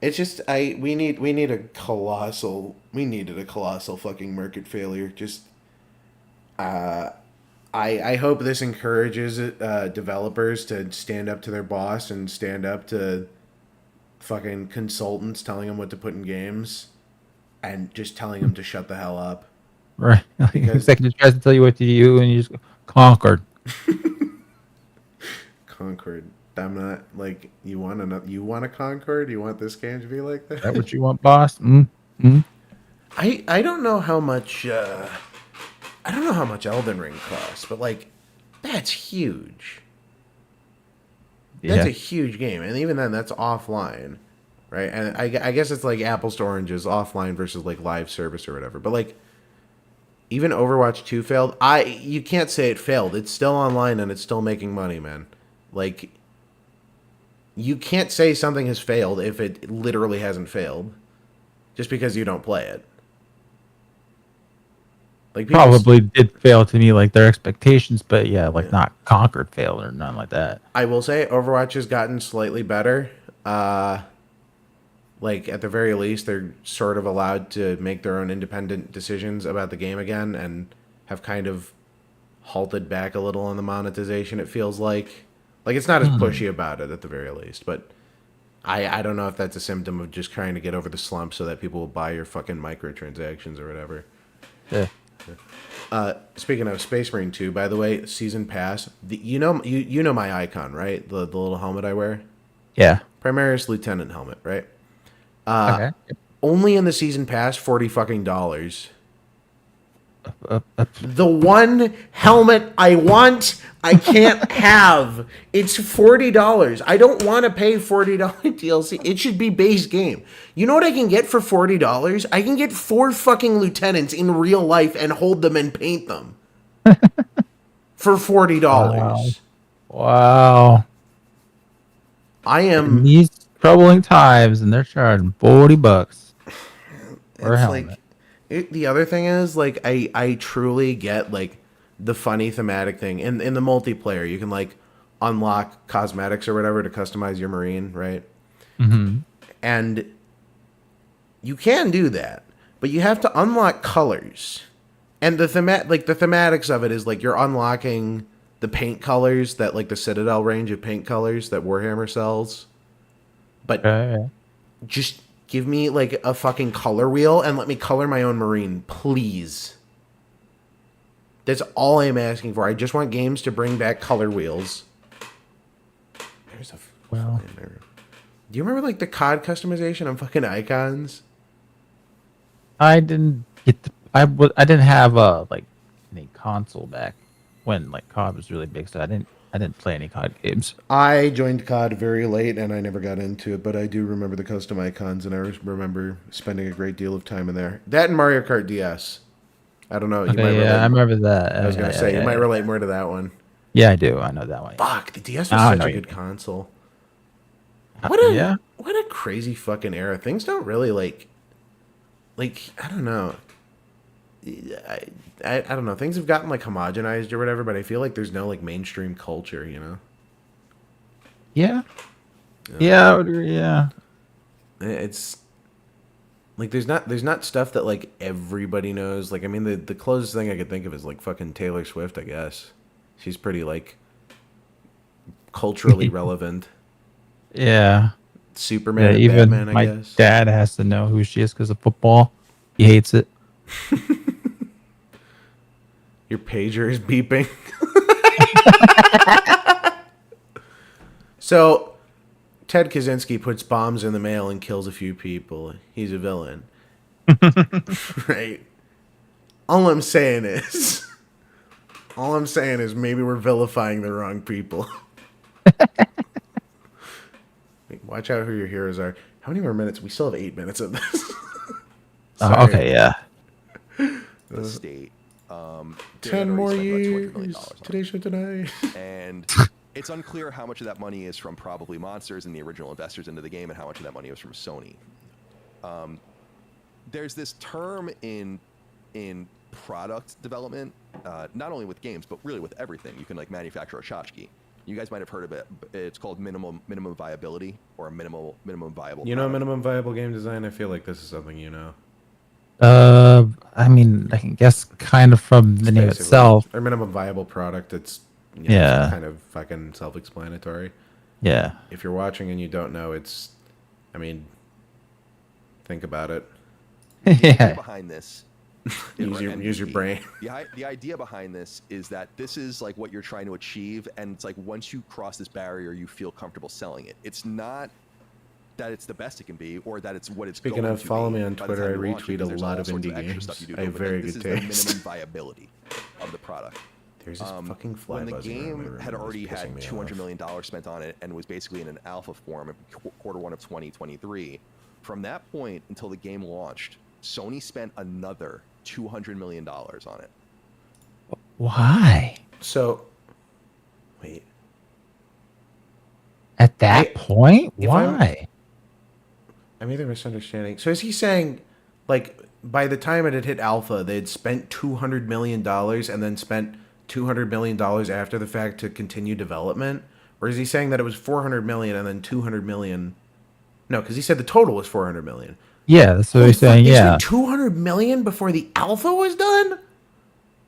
It's just we needed a colossal fucking market failure. Just I hope this encourages developers to stand up to their boss and stand up to fucking consultants telling them what to put in games and just telling them to shut the hell up. Right. Because- Executive tries to tell you what to do, and you just go, Concord. Concord. I'm not like you want a Concord? You want this game to be like that? Is that what you want, boss? I don't know how much Elden Ring costs, but like that's huge. That's Yeah. a huge game, and even then, that's offline, right? And I guess it's like apples to oranges, offline versus like live service or whatever. But like, even Overwatch 2 failed. You can't say it failed. It's still online and it's still making money, man. Like, you can't say something has failed if it literally hasn't failed, just because you don't play it. Like people Probably did fail to meet like their expectations, but yeah, like not Concord failed or nothing like that. I will say Overwatch has gotten slightly better. Like at the very least, they're sort of allowed to make their own independent decisions about the game again, and have kind of halted back a little on the monetization. It feels like it's not as pushy about it at the very least. But I don't know if that's a symptom of just trying to get over the slump so that people will buy your fucking microtransactions or whatever. Yeah. Speaking of Space Marine 2, by the way, season pass. You know my icon, right? The little helmet I wear. Yeah. Primaris Lieutenant helmet, right? Okay. Only in the season pass, $40 fucking. The one helmet I want, I can't have. It's $40. I don't want to pay $40 DLC. It should be base game. You know what I can get for $40? I can get 4 fucking lieutenants in real life and hold them and paint them for $40. Wow. I In am. these troubling times, and they're charging $40 for a It's helmet. like the other thing is like I truly get like the funny thematic thing in the multiplayer. You can like unlock cosmetics or whatever to customize your marine, right? Mm-hmm. And you can do that, but you have to unlock colors. And the thematics of it is like you're unlocking the paint colors that like the Citadel range of paint colors that Warhammer sells. But Okay. just give me like a fucking color wheel and let me color my own marine, please. That's all I'm asking for. I just want games to bring back color wheels. There's a Well. Do you remember like the COD customization on fucking icons? I didn't get. I didn't have like any console back when like COD was really big, so I didn't play any COD games. I joined COD very late and I never got into it, but I do remember the custom icons and I remember spending a great deal of time in there. That and Mario Kart DS. I don't know. You might Okay, relate. yeah, I remember that. I was gonna say you might relate more to that one. Yeah, I do. I know that one. Fuck, the DS was I such know a you good mean. console. Yeah. What a crazy fucking era. Things don't really like I don't know. I don't know. Things have gotten like homogenized or whatever, but I feel like there's no like mainstream culture, you know. Yeah. Yeah, I would agree. Yeah. It's like there's not stuff that like everybody knows. Like I mean the closest thing I could think of is like fucking Taylor Swift, I guess. She's pretty like culturally relevant. Yeah. Superman Yeah, and even Batman, I my guess. dad has to know who she is because of football. He hates it. Your pager is beeping. So, Ted Kaczynski puts bombs in the mail and kills a few people. He's a villain. Right? All I'm saying is maybe we're vilifying the wrong people. Watch out who your heroes are. How many more minutes? We still have 8 minutes of this. Sorry. Okay, yeah. The state. They 10 had more already spent about $200 million years. on it. Today show tonight. And it's unclear how much of that money is from probably monsters and the original investors into the game, and how much of that money was from Sony. There's this term in product development, not only with games but really with everything. You can like manufacture a tchotchke. You guys might have heard of it. It's called minimum viability, or a minimum viable. You know, product. minimum viable game design. I feel like this is something you know. I mean, I can guess kind of from the name Basically, itself. or minimum viable product. It's you know, Yeah. it's kind of fucking self-explanatory. Yeah. If you're watching and you don't know, I mean, think about it. The idea Yeah. behind this. Use your MVP. brain. The idea behind this is that this is like what you're trying to achieve, and it's like once you cross this barrier, you feel comfortable selling it. It's not that it's the best it can be, or that it's what it's Speaking going of, to follow be me on by the Twitter. I time you launch it, retweet a because there's lot all of sorts indie extra games. stuff you do I to have it, but very this good is the taste. minimum viability of the product. There's this fucking fly When the buzzing around my game room had and it's already had pissing me $200 off. million spent on it and was basically in an alpha form in Q1 of 2023, from that point until the game launched, Sony spent another $200 million on it. Why? So, wait. At that point? if I'm- Why? I'm either misunderstanding. So is he saying, like, by the time it had hit alpha, they had spent $200 million and then spent $200 million after the fact to continue development? Or is he saying that it was $400 million and then $200 million? No, because he said the total was $400 million. Yeah, that's what Holy he's fuck, saying. they Yeah. spent $200 million before the alpha was done?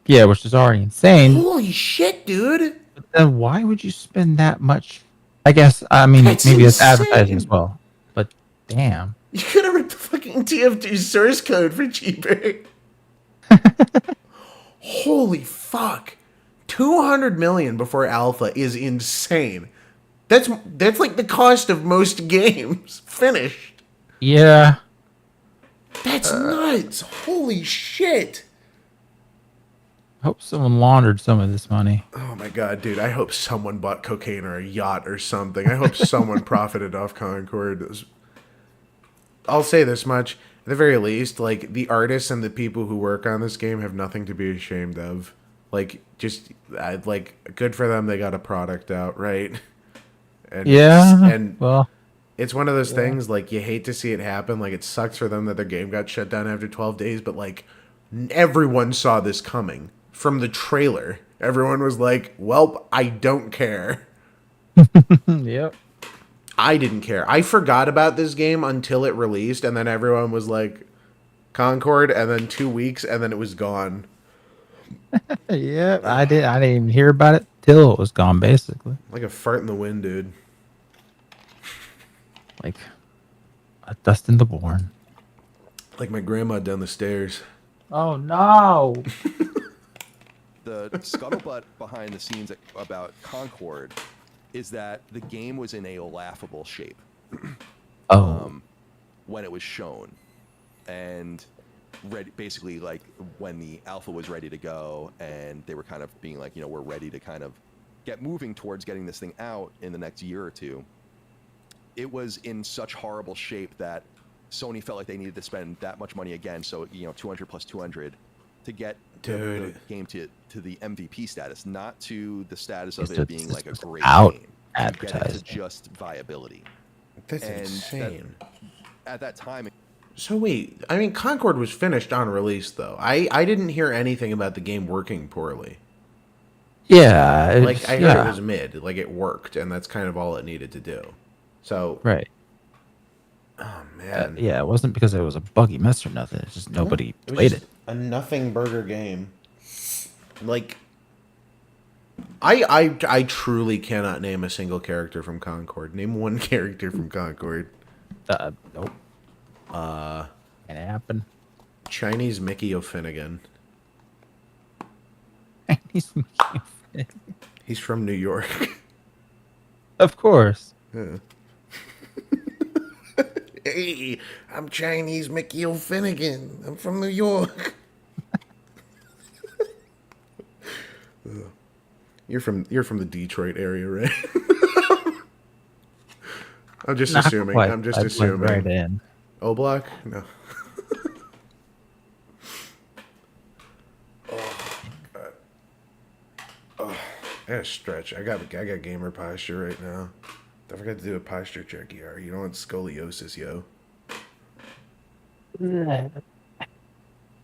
Yeah, which is already insane. Holy shit, dude. But then why would you spend that much? I guess, I mean, That's maybe it's advertising as insane. well. But damn. You could have ripped the fucking TF2 source code for cheaper. Holy fuck. 200 million before alpha is insane. That's like the cost of most games finished. Yeah. That's nuts. Holy shit. I hope someone laundered some of this money. Oh my god, dude. I hope someone bought cocaine or a yacht or something. I hope someone profited off Concord. I'll say this much. At the very least, like, the artists and the people who work on this game have nothing to be ashamed of. Like, just, like, good for them, they got a product out, right? And Yeah. and Well, it's one of those things, like, you hate to see it happen. Like, it sucks for them that their game got shut down after 12 days, but, like, everyone saw this coming. From the trailer, everyone was like, well, I don't care. yep. I didn't care. I forgot about this game until it released, and then everyone was like, Concord, and then 2 weeks, and then it was gone. Yep. I didn't even hear about it till it was gone, basically. Like a fart in the wind, dude. Like a dust in the born. Like my grandma down the stairs. Oh no. The scuttlebutt behind the scenes about Concord is that the game was in a laughable shape when it was shown, and basically like when the alpha was ready to go, and they were kind of being like, we're ready to kind of get moving towards getting this thing out in the next year or two. It was in such horrible shape that Sony felt like they needed to spend that much money again. So 200 plus 200 to get the game to the MVP status, not to the status of it being like a great game. Advertising. Get it to just viability. That's insane. At that time. So wait, I mean, Concord was finished on release, though. I didn't hear anything about the game working poorly. Yeah. Like, I heard it was mid. Like, it worked, and that's kind of all it needed to do. So. Right. Oh, man. Yeah, it wasn't because it was a buggy mess or nothing. It's just nobody played it. A nothing burger game. Like, I truly cannot name a single character from Concord. Name one character from Concord. Nope. Can it happen? Chinese Mickey O'Finnegan. He's from New York. Of course. Yeah. Hey, I'm Chinese Mickey O'Finnegan. I'm from New York. You're from the Detroit area, right? I'm just assuming. I'm just assuming. Right in. O Block? No. Oh God. Oh, I gotta stretch. I got gamer posture right now. I forgot to do a posture check here. You don't want scoliosis, yo. All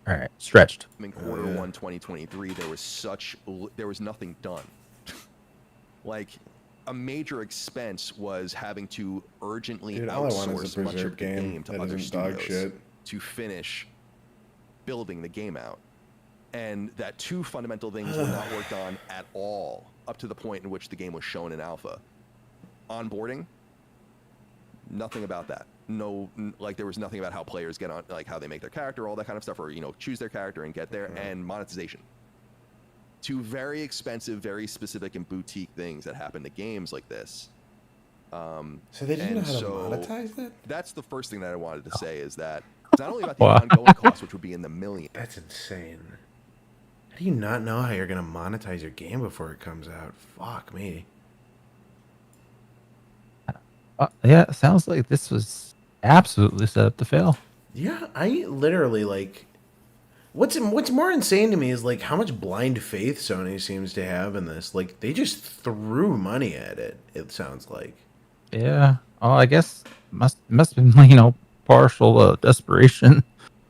right, stretched. In quarter 1, 2023, there was nothing done. Like, a major expense was having to urgently outsource much of the game to other studios to finish building the game out. And that two fundamental things were not worked on at all up to the point in which the game was shown in alpha. Onboarding, nothing about that. No, like, there was nothing about how players get on, like how they make their character, all that kind of stuff, or choose their character and get there. And monetization. Two very expensive, very specific and boutique things that happen to games like this. So they didn't know how to monetize that? That's the first thing that I wanted to say, is that it's not only about the ongoing costs, which would be in the millions. That's insane. How do you not know how you're going to monetize your game before it comes out? Fuck me. Yeah, it sounds like this was absolutely set up to fail. Yeah, I literally, like, what's more insane to me is, like, how much blind faith Sony seems to have in this. Like, they just threw money at it, it sounds like. Yeah. Oh, I guess must have been, partial desperation.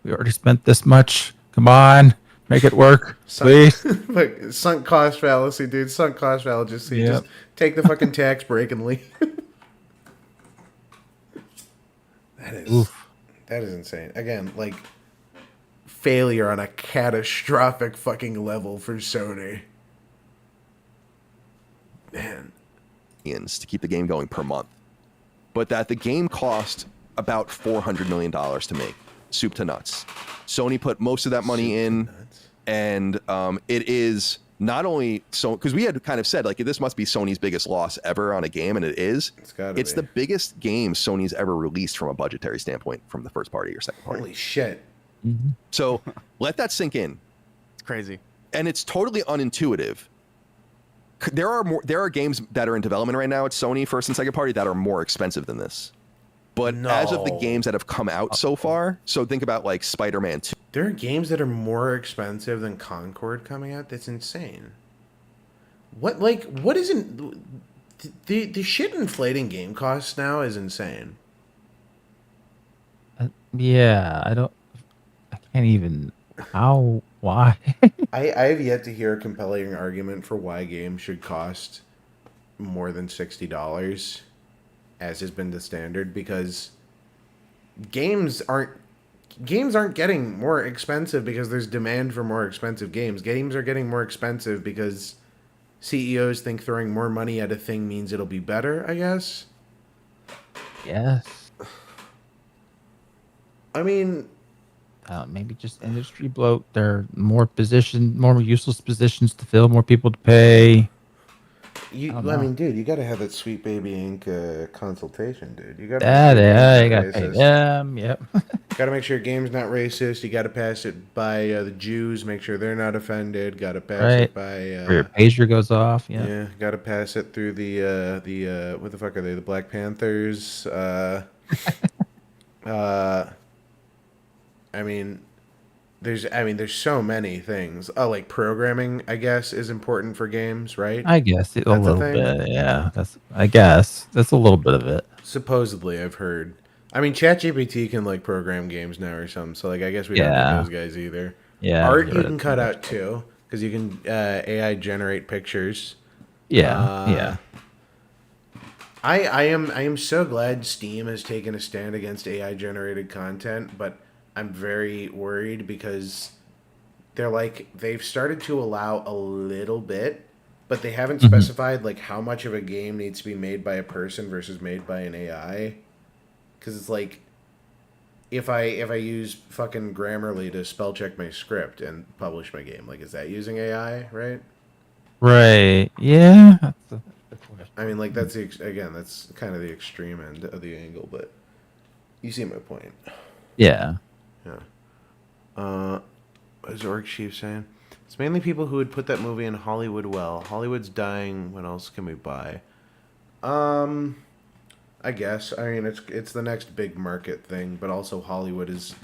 We already spent this much. Come on, make it work, please. Like, sunk cost fallacy, dude. Sunk cost fallacy. Just take the fucking tax break and leave. That is insane. Again, like, failure on a catastrophic fucking level for Sony. Man. To keep the game going per month. But that the game cost about $400 million to make. Soup to nuts. Sony put most of that money in, and it is not only so, because we had kind of said, like, this must be Sony's biggest loss ever on a game, and it is. It's the biggest game Sony's ever released from a budgetary standpoint, from the first party or second party. Holy shit. Mm-hmm. So let that sink in. It's crazy. And it's totally unintuitive. There are games that are in development right now at Sony first and second party that are more expensive than this. But as of the games that have come out so far, so think about like Spider-Man 2. There are games that are more expensive than Concord coming out? That's insane. What isn't... The shit inflating game costs now is insane. Yeah, I can't even. How? Why? I have yet to hear a compelling argument for why games should cost more than $60, as has been the standard, because games aren't getting more expensive because there's demand for more expensive games. Games are getting more expensive because CEOs think throwing more money at a thing means it'll be better, I guess. Yes. I mean, Maybe just industry bloat. There are more useless positions to fill, more people to pay. I mean, dude, you gotta have that Sweet Baby Inc. Consultation, dude. You gotta make Yeah, sure your yeah, game's you not gotta pay racist. them. Yep. Gotta make sure your game's not racist. You gotta pass it by the Jews, make sure they're not offended. Gotta pass Right. it by Or your pager goes off. Yeah. yeah, gotta pass it through the what the fuck are they? The Black Panthers. I mean, there's so many things. Oh, like programming, I guess, is important for games, right? I guess a That's a little thing? bit. Yeah. I guess that's a little bit of it. Supposedly, I've heard. I mean, ChatGPT can like program games now or something. So like, I guess we don't need Yeah. those guys either. Yeah. Art get you rid can of cut that. out too, because you can AI generate pictures. Yeah. Yeah. I am so glad Steam has taken a stand against AI generated content, but I'm very worried because they've started to allow a little bit, but they haven't Mhm. specified like how much of a game needs to be made by a person versus made by an AI. Because it's like if I use fucking Grammarly to spell check my script and publish my game, like is that using AI, right? Right. Yeah. That's a question. I mean, like that's that's kind of the extreme end of the angle, but you see my point. Yeah. Yeah. What is Orc Chief saying? It's mainly people who would put that movie in Hollywood well. Hollywood's dying. What else can we buy? I guess. I mean, it's the next big market thing, but also Hollywood is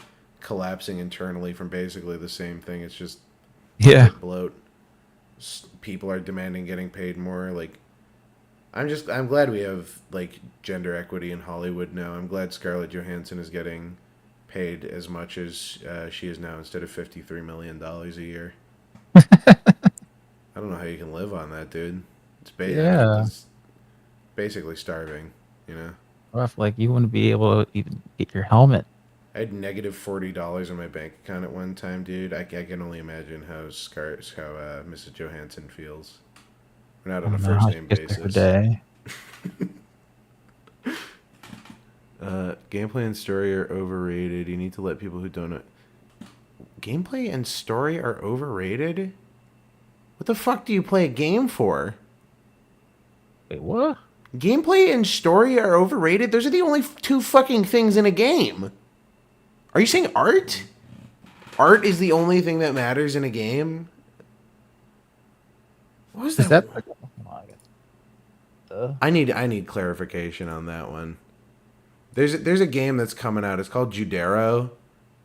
collapsing internally from basically the same thing. It's just Yeah. bloat. People are demanding getting paid more. Like, I'm glad we have like gender equity in Hollywood now. I'm glad Scarlett Johansson is getting paid as much as she is now instead of $53 million a year. I don't know how you can live on that, dude. Yeah. It's basically starving, you know. Rough. Like you wouldn't be able to even get your helmet. I had negative $40 in my bank account at one time, dude. I can only imagine how Mrs. Johansson feels. We're not on a I don't know how first she name gets there per basis. day. Gameplay and story are overrated. You need to let people who don't know. Gameplay and story are overrated? What the fuck do you play a game for? Wait, what? Gameplay and story are overrated? Those are the only two fucking things in a game. Are you saying art? Art is the only thing that matters in a game? What was that? Is that? Oh, I need clarification on that one. There's a game that's coming out. It's called Judero,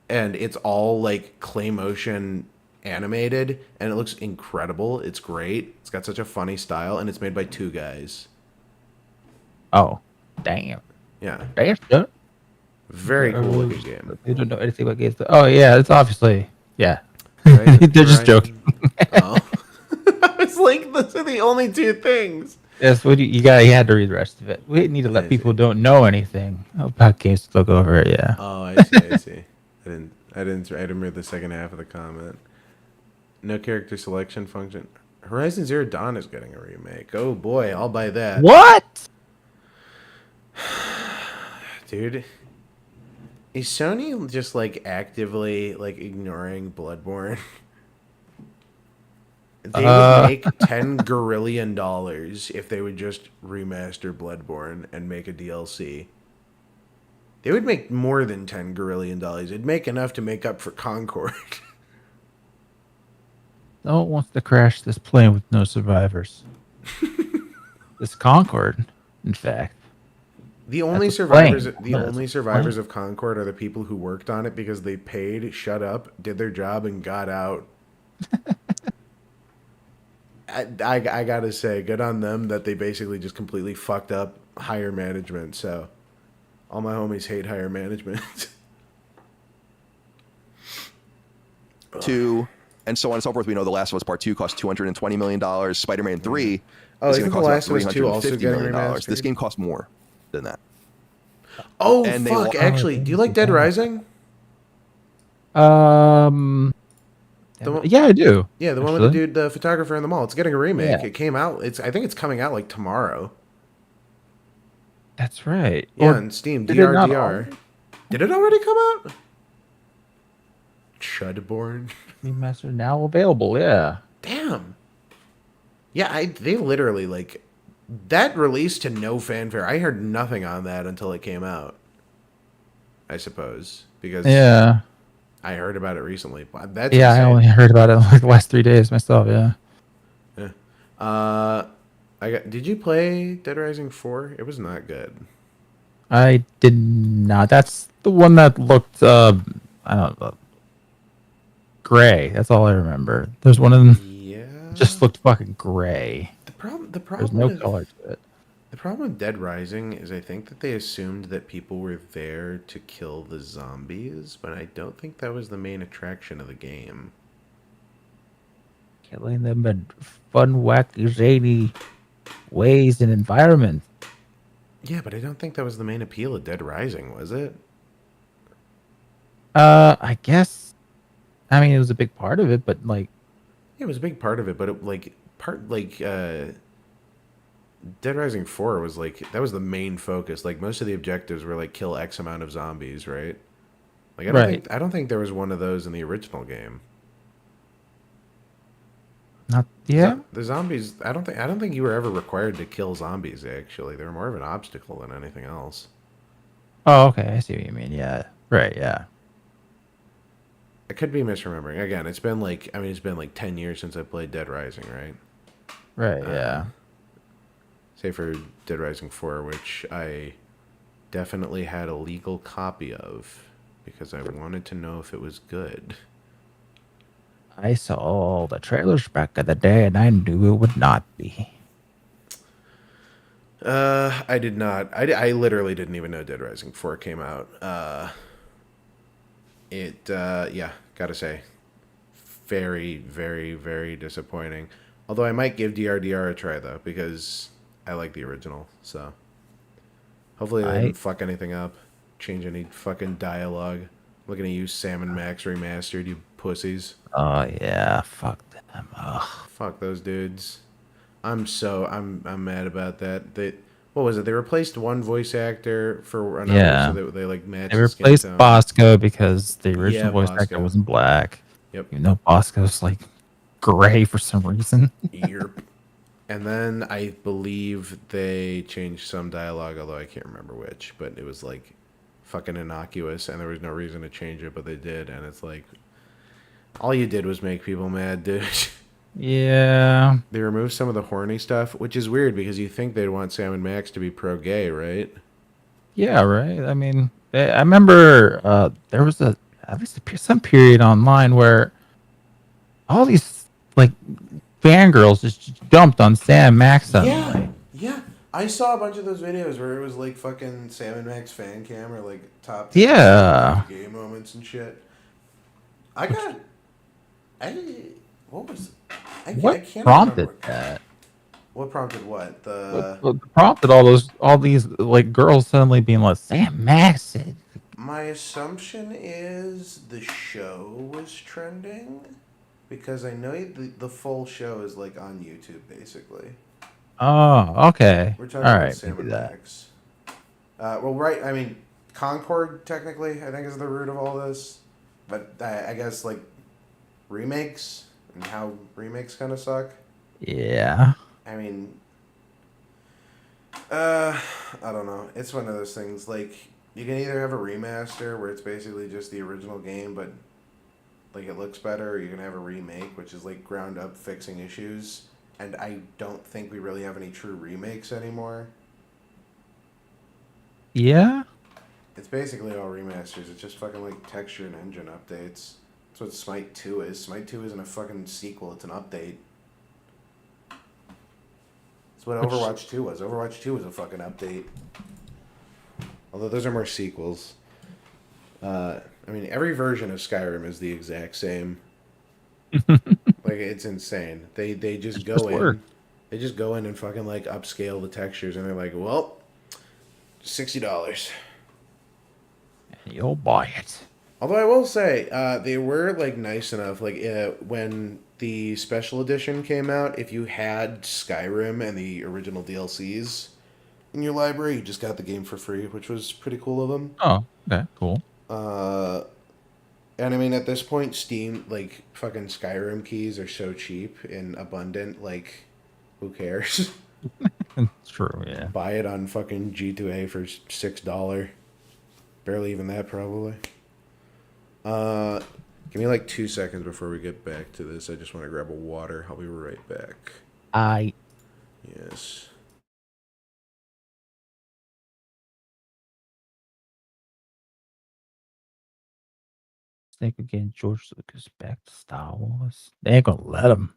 and it's all like clay motion animated, and it looks incredible. It's great. It's got such a funny style, and it's made by two guys. Oh, damn. Yeah, Damn. Shit. very cool looking game. They don't know anything about games. Oh yeah, it's obviously yeah. Right? They're just joking. Oh, I was like, those are the only two things. Yes, what you had to read the rest of it. We need to let people who don't know anything about games to look over it. Yeah. Oh, I see. I didn't read the second half of the comment. No character selection function. Horizon Zero Dawn is getting a remake. Oh boy, I'll buy that. What? Dude. Is Sony just like actively like ignoring Bloodborne? They would make $10 gorillion if they would just remaster Bloodborne and make a DLC. They would make more than $10 gorillion. It'd make enough to make up for Concord. No one wants to crash this plane with no survivors. This Concord, in fact. The only That's a survivors, plane. the No, only that's a survivors plane. of Concord are the people who worked on it because they paid, shut up, did their job, and got out. I gotta say, good on them that they basically just completely fucked up higher management. So all my homies hate higher management. 2, and so on and so forth. We know The Last of Us Part 2 cost $220 million. Spider-Man 3 Oh, is isn't going The to cost Last about of Us 2 also $350 getting million. remastered? This game costs more than that. Oh And they fuck! lo- Actually, do you like Dead Rising? Um, The one- yeah, I do. Yeah, the one with the dude, the photographer in the mall. It's getting a remake. Yeah. It came out. I think it's coming out like tomorrow. That's right. Yeah, Or on Steam. did it not DR. already? Did it already come out? Chudborn. Remaster now available. Yeah. Damn. Yeah, they literally like that released to no fanfare. I heard nothing on that until it came out. I suppose because Yeah. I heard about it recently. That's Yeah, I insane. only heard about it like the last 3 days myself. Yeah. Did you play Dead Rising 4? It was not good. I did not. That's the one that looked. I don't know. Gray. That's all I remember. There's one of them Yeah. just looked fucking gray. The problem There's no color to it. The problem with Dead Rising is I think that they assumed that people were there to kill the zombies, but I don't think that was the main attraction of the game. Killing them in fun, wacky, zany ways and environments. Yeah, but I don't think that was the main appeal of Dead Rising, was it? I guess. I mean, it was a big part of it, but like, Yeah, it was a big part of it, but Dead Rising 4 was like that was the main focus. Like most of the objectives were like kill X amount of zombies, right? Like I don't think there was one of those in the original game. not yeah. The zombies, I don't think you were ever required to kill zombies actually. They were more of an obstacle than anything else. Oh, okay. I see what you mean. Yeah. Right. Yeah. I could be misremembering. Again, it's been like 10 years since I played Dead Rising, right? Right. Yeah. Say for Dead Rising 4, which I definitely had a legal copy of because I wanted to know if it was good. I saw all the trailers back in the day, and I knew it would not be. I did not. I literally didn't even know Dead Rising 4 came out. Yeah, gotta say, very, very, very disappointing. Although I might give DRDR a try, though, because I like the original, so. Hopefully they didn't fuck anything up, change any fucking dialogue. I'm looking at you, Sam and Max Remastered, you pussies. Oh yeah, fuck them. Ugh. Fuck those dudes. I'm mad about that. What was it? They replaced one voice actor for another, Yeah. so they like matched They the skin replaced tone. Bosco because the original Yeah, voice actor Bosco. wasn't black. Yep. You know, Bosco's like gray for some reason. Yerp. And then I believe they changed some dialogue, although I can't remember which, but it was like fucking innocuous and there was no reason to change it, but they did, and it's like all you did was make people mad, dude. Yeah. They removed some of the horny stuff, which is weird because you think they'd want Sam and Max to be pro-gay, right? Yeah, right. I mean, I remember there was at least some period online where all these like fangirls just dumped on Sam Max suddenly. Yeah. I saw a bunch of those videos where it was like fucking Sam and Max fan cam or like top Yeah. gay moments and shit. What was I What can't prompted remember. that? What prompted what? What prompted all these like girls suddenly being like Sam Max said. My assumption is the show was trending because I know the full show is like on YouTube basically. Oh, okay. We're talking All about right, Sam maybe and that. Max. Well, right. I mean, Concord technically, I think, is the root of all this. But I guess like remakes and how remakes kind of suck. Yeah. I mean, I don't know. It's one of those things. Like you can either have a remaster where it's basically just the original game, but like it looks better, or you can have a remake, which is like ground up fixing issues. And I don't think we really have any true remakes anymore. Yeah. It's basically all remasters. It's just fucking like texture and engine updates. That's what Smite 2 is. Smite 2 isn't a fucking sequel, it's an update. That's what Overwatch 2 was. Overwatch 2 was a fucking update. Although those are more sequels. I mean, every version of Skyrim is the exact same. Like, it's insane. They just go in. Work. They just go in and fucking like upscale the textures, and they're like, well, $60. And you'll buy it. Although I will say, they were like nice enough. Like when the special edition came out, if you had Skyrim and the original DLCs in your library, you just got the game for free, which was pretty cool of them. Oh, okay, cool. And I mean, at this point, Steam, like, fucking Skyrim keys are so cheap and abundant, like, who cares? True, yeah. Buy it on fucking G2A for $6. Barely even that, probably. Give me like 2 seconds before we get back to this. I just want to grab a water. I'll be right back. Yes. Snake again, George Lucas back to Star Wars. They ain't gonna let him.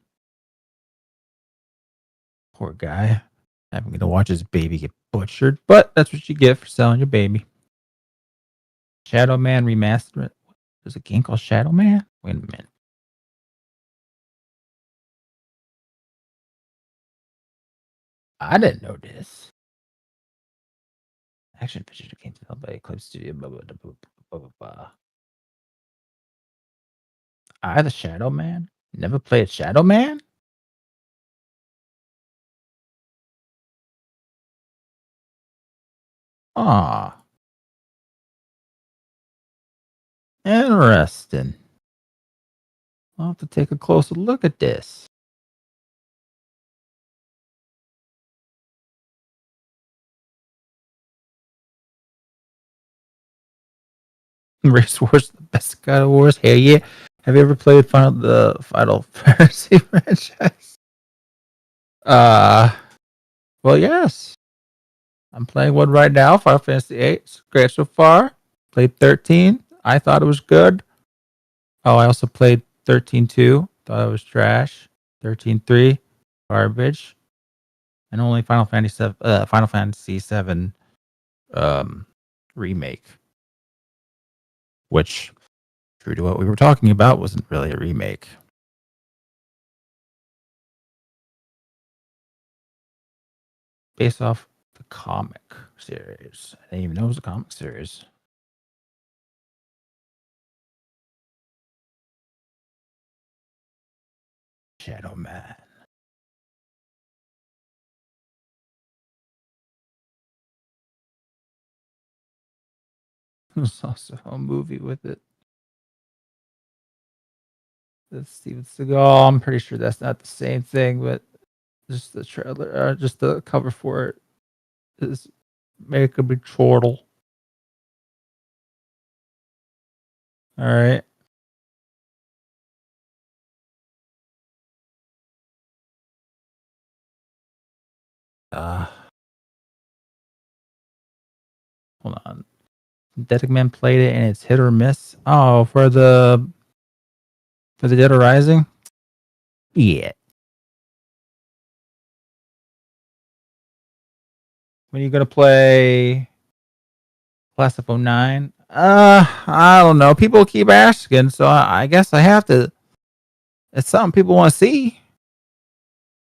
Poor guy. Having to watch his baby get butchered, but that's what you get for selling your baby. Shadow Man remastered. There's a game called Shadow Man? Wait a minute. I didn't know this. Action adventure game developed by Eclipse Studio. Blah, blah, blah, blah, blah, blah. I, the Shadow Man? Never played Shadow Man? Ah. Interesting. I'll have to take a closer look at this. Race Wars, the best God of Wars. Hell yeah. Have you ever played the Final Fantasy franchise? Well, yes. I'm playing one right now, Final Fantasy 8. It's great so far. Played 13. I thought it was good. Oh, I also played 13.2. Thought it was trash. 13.3, garbage. And only Final Fantasy 7 remake. Which, true to what we were talking about, wasn't really a remake. Based off the comic series. I didn't even know it was a comic series. Shadow Man. There's also a movie with it. That's Steven Seagal. I'm pretty sure that's not the same thing, but just the trailer, just the cover for it is make a big chortle. All right. Hold on. Deadman played it and it's hit or miss. Oh, for the Dead Rising? Yeah. When are you gonna play Class of 09? I don't know. People keep asking, so I guess I have to. It's something people want to see.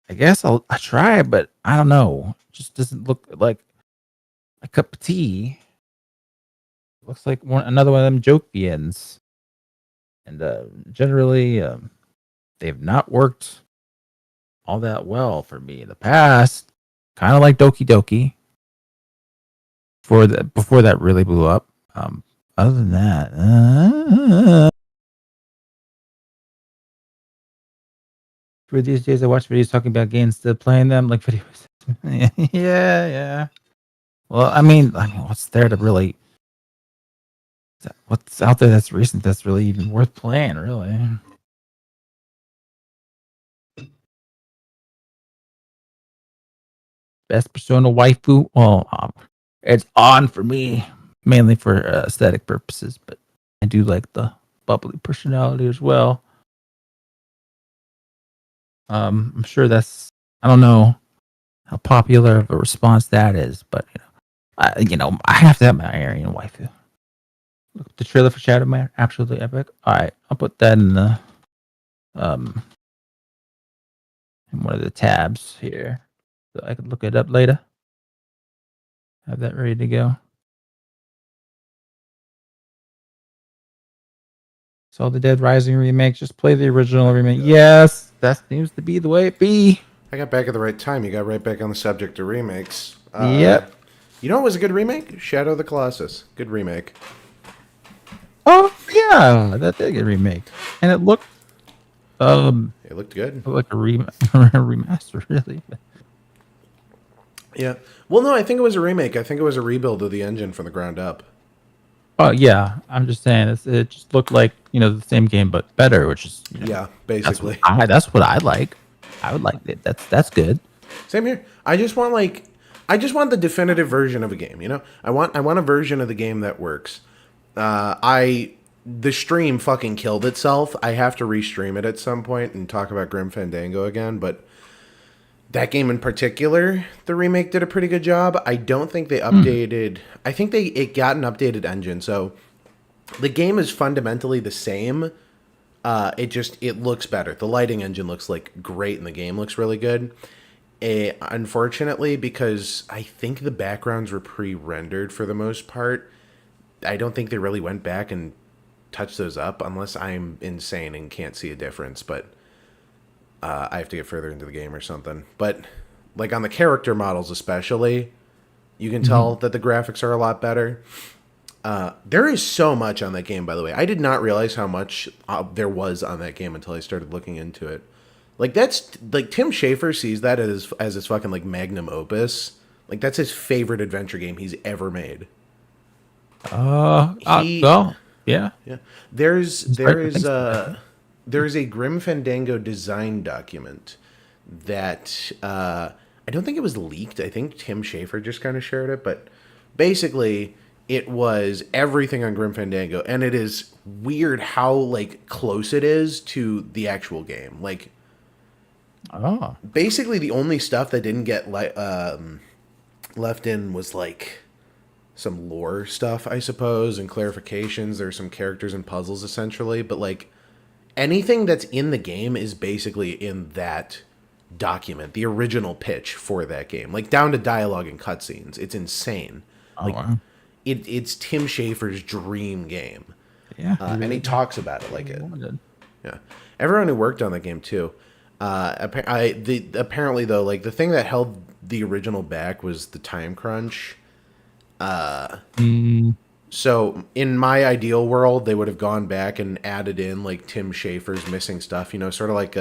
I guess I try, but I don't know. It just doesn't look like a cup of tea. Looks like another one of them joke ends. And generally, they've not worked all that well for me in the past. Kind of like Doki Doki. Before that really blew up. Other than that, for these days, I watch videos talking about games instead of playing them, like videos. yeah. Well, I mean, what's there to really? What's out there that's recent that's really even worth playing? Really. Best Persona waifu? Well, it's on for me, mainly for aesthetic purposes, but I do like the bubbly personality as well. I'm sure that's, I don't know. how popular of a response that is, but I have to have my Aryan waifu. Look at the trailer for Shadow Man, absolutely epic. All right, I'll put that in the in one of the tabs here, so I can look it up later. Have that ready to go. So the Dead Rising remake, just play the original remake. Yes, that seems to be the way it be. I got back at the right time. You got right back on the subject of remakes. Yep. You know what was a good remake? Shadow of the Colossus. Good remake. Oh yeah, that did get remake, and it looked It looked good. like a remaster, really. Yeah. Well, no, I think it was a remake. I think it was a rebuild of the engine from the ground up. Oh yeah, I'm just saying it just looked like the same game but better, which is Yeah, basically. that's what I like. I would like it. That's good. Same here. I just want the definitive version of a game. I want a version of the game that works. The stream fucking killed itself. I have to restream it at some point and talk about Grim Fandango again, but that game in particular, the remake did a pretty good job. I don't think they updated. I think it got an updated engine, so the game is fundamentally the same. It looks better. The lighting engine looks like great, and the game looks really good. Unfortunately, because I think the backgrounds were pre-rendered for the most part, I don't think they really went back and touched those up, unless I'm insane and can't see a difference. But I have to get further into the game or something. But like on the character models especially, you can tell that the graphics are a lot better. There is so much on that game, by the way. I did not realize how much there was on that game until I started looking into it. Like that's like Tim Schafer sees that as his fucking like magnum opus. Like that's his favorite adventure game he's ever made. Well, yeah. Yeah. There is a Grim Fandango design document that I don't think it was leaked. I think Tim Schafer just kind of shared it, but basically it was everything on Grim Fandango, and it is weird how like close it is to the actual game. Like, basically the only stuff that didn't get left in was like some lore stuff, I suppose, and clarifications. There's some characters and puzzles essentially, but like anything that's in the game is basically in that document, the original pitch for that game, like down to dialogue and cutscenes. It's insane. Wow. It's Tim Schafer's dream game. Yeah, and he talks about it like it. Yeah, everyone who worked on the game too. Apparently though, like the thing that held the original back was the time crunch. So in my ideal world, they would have gone back and added in like Tim Schafer's missing stuff. Sort of like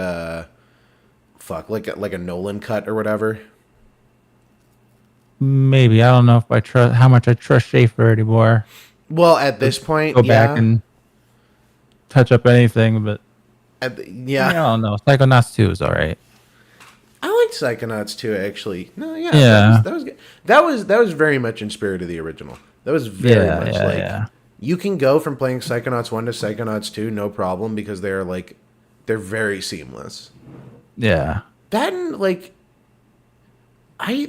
like a Nolan cut or whatever. Maybe. I don't know if I trust how much I trust Schafer anymore. Well, at this point, Go back and touch up anything, but yeah, I don't know. Psychonauts 2 is all right. I liked Psychonauts 2 actually. No, Yeah. that was good. That was very much in spirit of the original. That was very much you can go from playing Psychonauts 1 to Psychonauts 2 no problem, because they're very seamless. Yeah. That and I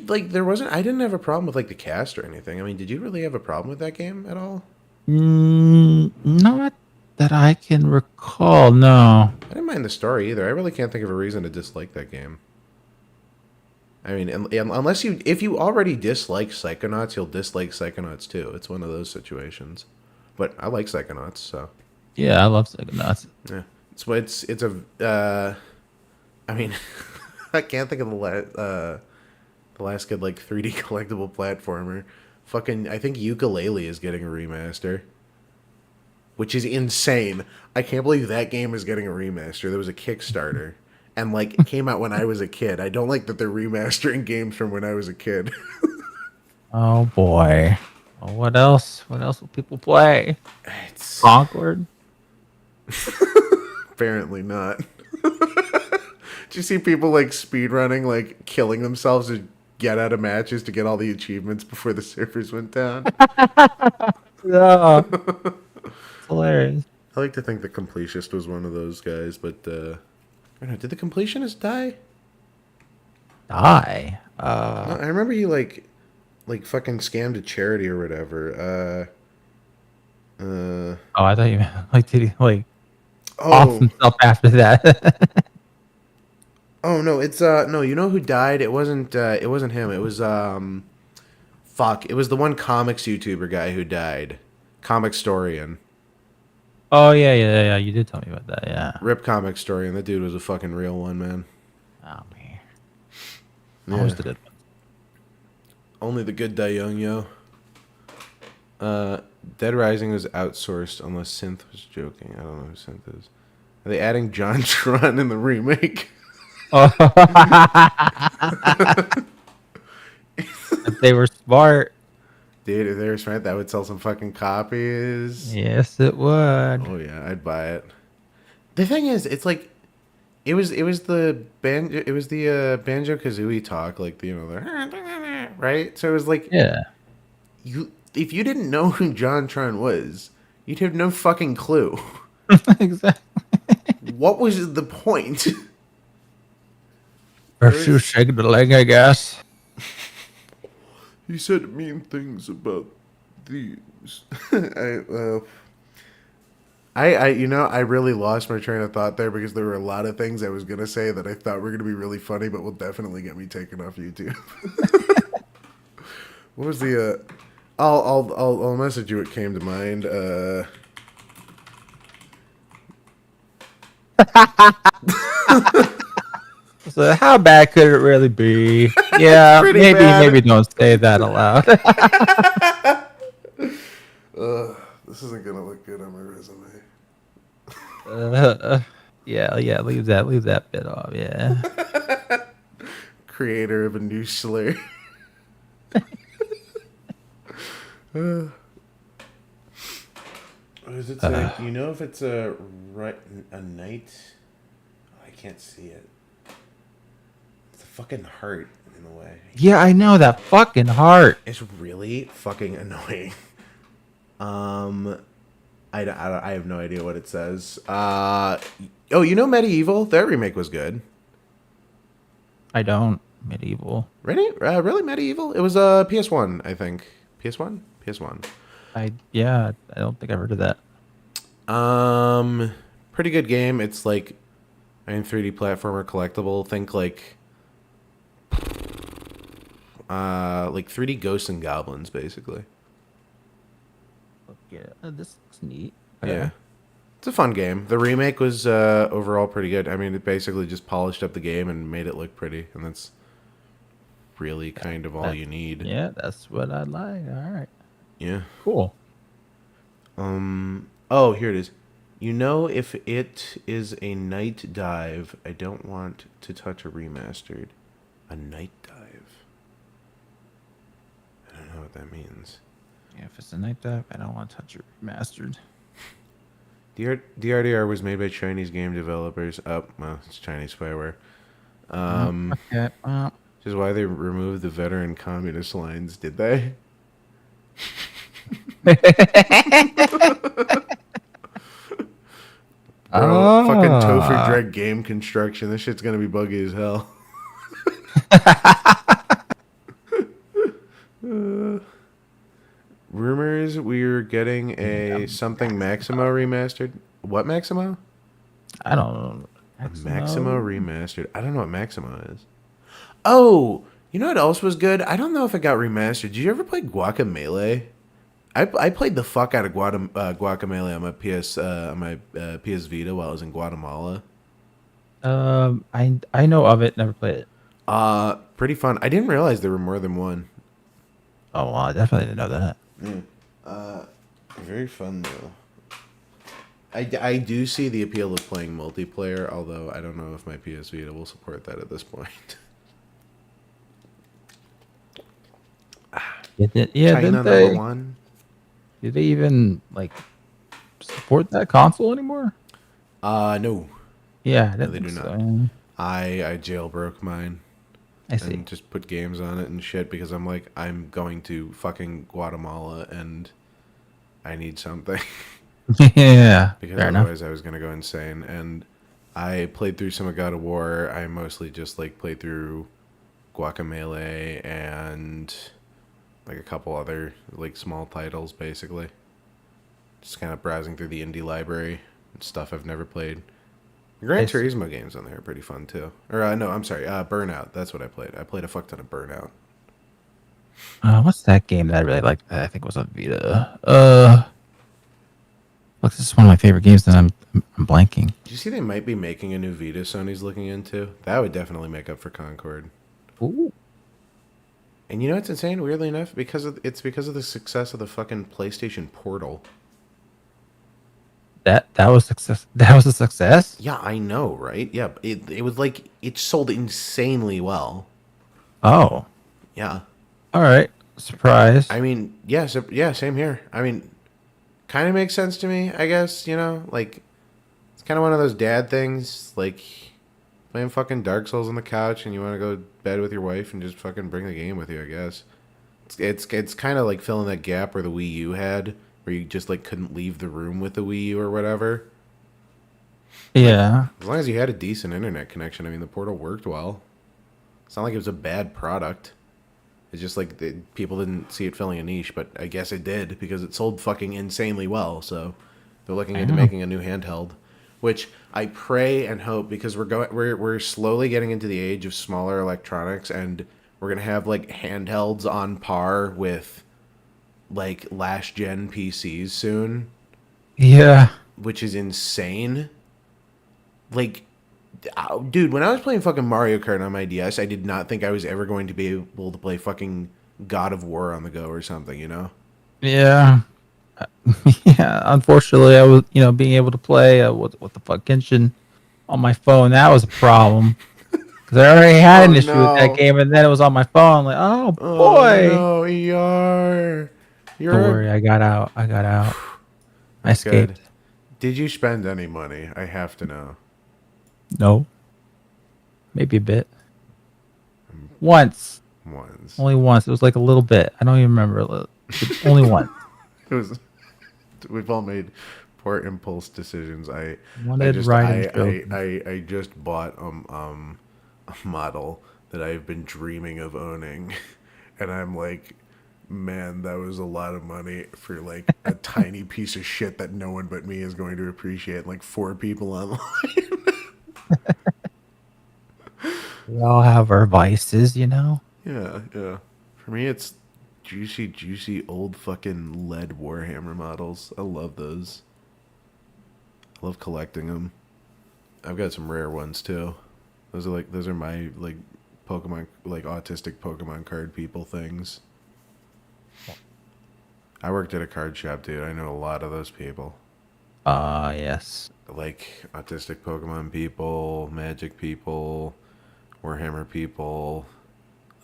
didn't have a problem with like the cast or anything. I mean, did you really have a problem with that game at all? Not that I can recall, no. I didn't mind the story either. I really can't think of a reason to dislike that game. I mean, unless if you already dislike Psychonauts, you'll dislike Psychonauts 2. It's one of those situations. But I like Psychonauts, so. Yeah, I love Psychonauts. Yeah. It's a I mean, I can't think of the last good like 3D collectible platformer. Fucking, I think Yooka-Laylee is getting a remaster, which is insane. I can't believe that game is getting a remaster. There was a Kickstarter, and like it came out when I was a kid. I don't like that they're remastering games from when I was a kid. Oh boy. Well, what else? What else will people play? It's Concord? apparently not. Did you see people like speedrunning, like killing themselves to get out of matches to get all the achievements before the servers went down? Yeah. It's hilarious. I like to think the Completist was one of those guys, but I don't know, did the Completionist die? Die. No, I remember he like fucking scammed a charity or whatever. Oh, I thought you meant, like, did he like off Oh, himself after that? oh no, it's no, you know who died? It wasn't him. It was fuck. It was the one comics YouTuber guy who died. Comic Storian. Oh yeah. You did tell me about that. Yeah. Rip Comic Storian. That dude was a fucking real one, man. Oh man. Yeah. Always the good one. Only the good die young, yo. Dead Rising was outsourced unless Synth was joking. I don't know who Synth is. Are they adding JonTron in the remake? Oh. If they were smart. Dude, if they were smart, that would sell some fucking copies. Yes, it would. Oh yeah, I'd buy it. The thing is, it's like it was the Banjo Kazooie talk, like the right. So it was like Yeah. if you didn't know who JonTron was, you'd have no fucking clue. Exactly. What was the point? First you shake the leg, I guess. He said mean things about these. I really lost my train of thought there because there were a lot of things I was gonna say that I thought were gonna be really funny, but will definitely get me taken off YouTube. What was the? I'll message you what came to mind. So how bad could it really be? Yeah, Pretty maybe bad. maybe don't say that aloud. This isn't gonna look good on my resume. Yeah, leave that bit off. Yeah. Creator of a new slur. What does it say? You know if it's a knight? Oh, I can't see it. It's a fucking heart in a way. Yeah, I know that fucking heart. It's really fucking annoying. I have no idea what it says. Oh, you know Medieval? That remake was good. I don't. Medieval. Really? Really Medieval? It was PS1, I think. PS1? PS1. I don't think I've heard of that. Pretty good game. It's like 3D platformer collectible. Think like 3D Ghosts and Goblins, basically. Yeah, this looks neat. Yeah. It's a fun game. The remake was overall pretty good. I mean, it basically just polished up the game and made it look pretty, and that's really kind of all you need. Yeah, that's what I'd like. All right. Yeah. Cool. Oh, here it is. You know, if it is a night dive, I don't want to touch a remastered. A night dive. I don't know what that means. Yeah, if it's a night dive, I don't want to touch it remastered. DRDR was made by Chinese game developers. Oh, well, it's Chinese spyware. Okay. Which is why they removed the veteran communist lines, did they? Bro, fucking Topher Dread game construction. This shit's gonna be buggy as hell. Rumors we're getting a something Maximo remastered. What Maximo? I don't know. Maximo remastered. I don't know what Maximo is. Oh, you know what else was good? I don't know if it got remastered. Did you ever play Guacamelee? I played the fuck out of Guacamelee on my PS Vita while I was in Guatemala. I know of it. Never played it. Pretty fun. I didn't realize there were more than one. Oh, well, I definitely didn't know that. Very fun though. I do see the appeal of playing multiplayer, although I don't know if my PS Vita will support that at this point. Yeah, China didn't number they? one. Did they even like support that console anymore? No. Yeah, No, they do not. So. I jailbroke mine. I see. And just put games on it and shit because I'm like, I'm going to fucking Guatemala and I need something. Yeah, Because fair otherwise enough. I was going to go insane. And I played through some of God of War. I mostly just like played through Guacamelee, and like a couple other like small titles, basically. Just kind of browsing through the indie library and stuff I've never played. The Gran Turismo games on there are pretty fun too. Or no, I'm sorry, Burnout. That's what I played. I played a fuck ton of Burnout. What's that game that I really liked? I think it was on Vita. Look, this is one of my favorite games, and I'm blanking. Did you see they might be making a new Vita Sony's looking into? That would definitely make up for Concord. Ooh. And you know what's insane? Weirdly enough, because of the success of the fucking PlayStation Portal. That was success. That was a success. Yeah, I know, right? Yeah, it was like it sold insanely well. Oh, Yeah. all right. Surprise. I mean, yeah, same here. I mean, kind of makes sense to me, I guess, you know? Like, it's kind of one of those dad things, like, playing fucking Dark Souls on the couch and you want to go to bed with your wife and just fucking bring the game with you, I guess. It's kind of like filling that gap where the Wii U had, where you just, like, couldn't leave the room with the Wii U or whatever. Yeah. Like, as long as you had a decent internet connection, I mean, the Portal worked well. It's not like it was a bad product. It's just like people didn't see it filling a niche, but I guess it did because it sold fucking insanely well. So they're looking into making a new handheld, which I pray and hope, because we're slowly getting into the age of smaller electronics, and we're gonna have like handhelds on par with like last gen PCs soon, Yeah. which is insane. Like, dude, when I was playing fucking Mario Kart on my DS, I did not think I was ever going to be able to play fucking God of War on the go or something, you know? Yeah. Yeah. Unfortunately, I was, being able to play what the fuck Genshin on my phone. That was a problem because I already had an issue with that game, and then it was on my phone. Like, oh boy. Oh, no, ER. Don't worry, I got out. I escaped. Good. Did you spend any money? I have to know. No. Maybe a bit. Once. Only once. It was like a little bit. I don't even remember. Only once. It was. We've all made poor impulse decisions. I just bought a model that I've been dreaming of owning, and I'm like, man, that was a lot of money for like a tiny piece of shit that no one but me is going to appreciate. Like 4 people online. We all have our vices, you know? Yeah. For me, it's juicy old fucking lead Warhammer models. I love those. I love collecting them. I've got some rare ones too. Those are my like Pokemon, like autistic Pokemon card people things. I worked at a card shop, dude. I know a lot of those people. Yes. Like autistic Pokemon people, Magic people, Warhammer people.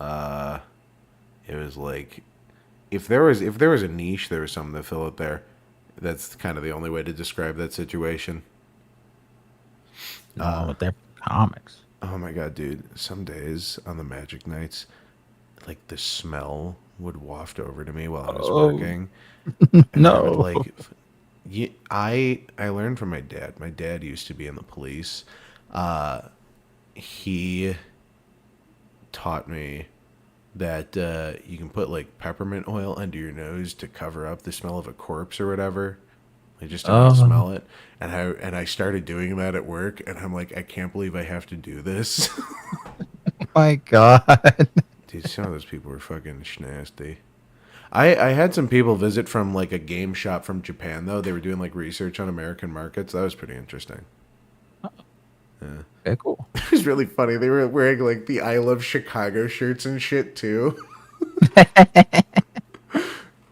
It was like if there was a niche, there was something to fill it there. That's kind of the only way to describe that situation. With their comics. Oh my god, dude! Some days on the Magic nights, like the smell would waft over to me while I was working. No. I learned from my dad. My dad used to be in the police. He taught me that you can put like peppermint oil under your nose to cover up the smell of a corpse or whatever. I just don't smell it. And I started doing that at work, and I'm like, I can't believe I have to do this. Oh my god. Dude, some of those people were fucking nasty. I had some people visit from like a game shop from Japan though. They were doing like research on American markets. That was pretty interesting. Yeah. Okay, cool. It was really funny. They were wearing like the I Love Chicago shirts and shit too.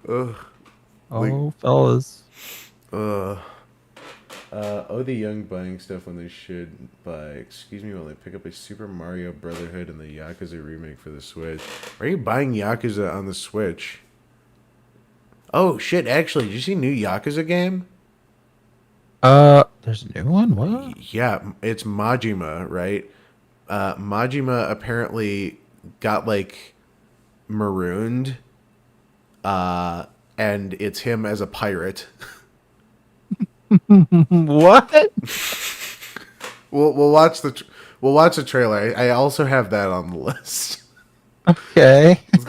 Ugh. Oh, fellas. The young buying stuff when they should buy. Excuse me while they pick up a Super Mario Brotherhood and the Yakuza remake for the Switch. Are you buying Yakuza on the Switch? Oh shit! Actually, did you see new Yakuza game? There's a new one. What? Yeah, it's Majima, right? Majima apparently got like marooned. And it's him as a pirate. What? We'll watch the trailer. I also have that on the list. Okay. Let's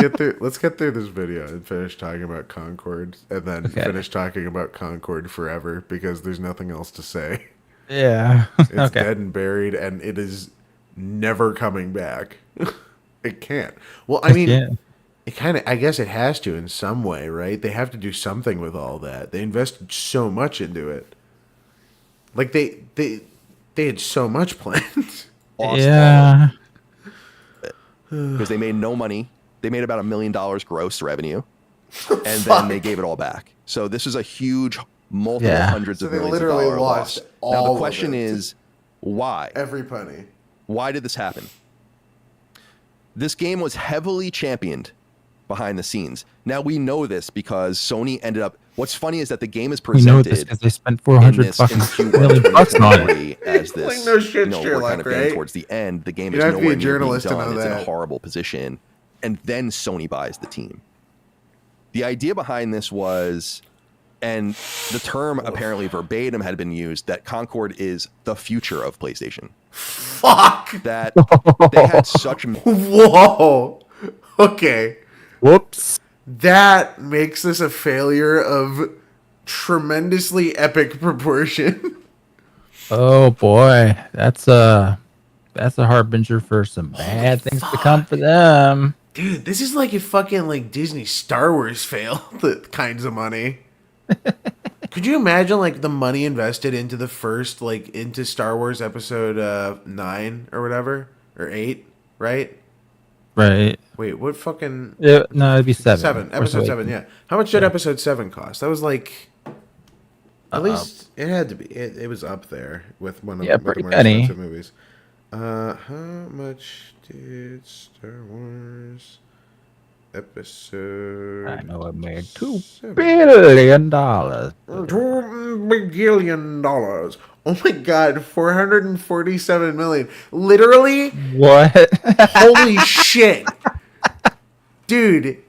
get through this video and finish talking about Concord, and then Okay. finish talking about Concord forever because there's nothing else to say. Yeah. It's Okay. dead and buried, and it is never coming back. It can't. Well, I mean, Yeah. it kind of. I guess it has to in some way, right? They have to do something with all that. They invested so much into it. Like they had so much planned. Yeah. Because they made no money. They made about $1 million gross revenue, and then they gave it all back. So this is a huge, multiple hundreds So of they millions of literally dollar lost loss. all Now the of question it. is, why? Every penny. Why did this happen? This game was heavily championed behind the scenes. Now we know this because Sony ended up. What's funny is that the game is We know this presented because they spent in 400 this in fucking Q1 million bucks on it. 2023 as this. Like, no shit, we're Sherlock, kind of getting right? towards the end. The game You is have to be nowhere a near being journalist to done. know It's in a that. horrible position, and then Sony buys the team. The idea behind this was, and the term apparently verbatim had been used, that Concord is the future of PlayStation. Fuck. That they had such Whoa. Okay. Whoops. That makes this a failure of tremendously epic proportion. Oh boy, that's a harbinger for some bad things to come for them. Dude, this is like if fucking like Disney Star Wars failed the kinds of money. Could you imagine like the money invested into the first like into Star Wars episode 9 or whatever or 8, right? Right. Wait, what fucking Yeah, no, it'd be 7. Episode 7, yeah. How much did episode 7 cost? That was like at Uh-oh. least it had to be. It was up there with one of Yeah, the pretty more penny. expensive movies. How much did Star Wars episode? I know it made $2 7? billion. $2 billion. Oh my god, 447 million. Literally, What? holy shit. Dude,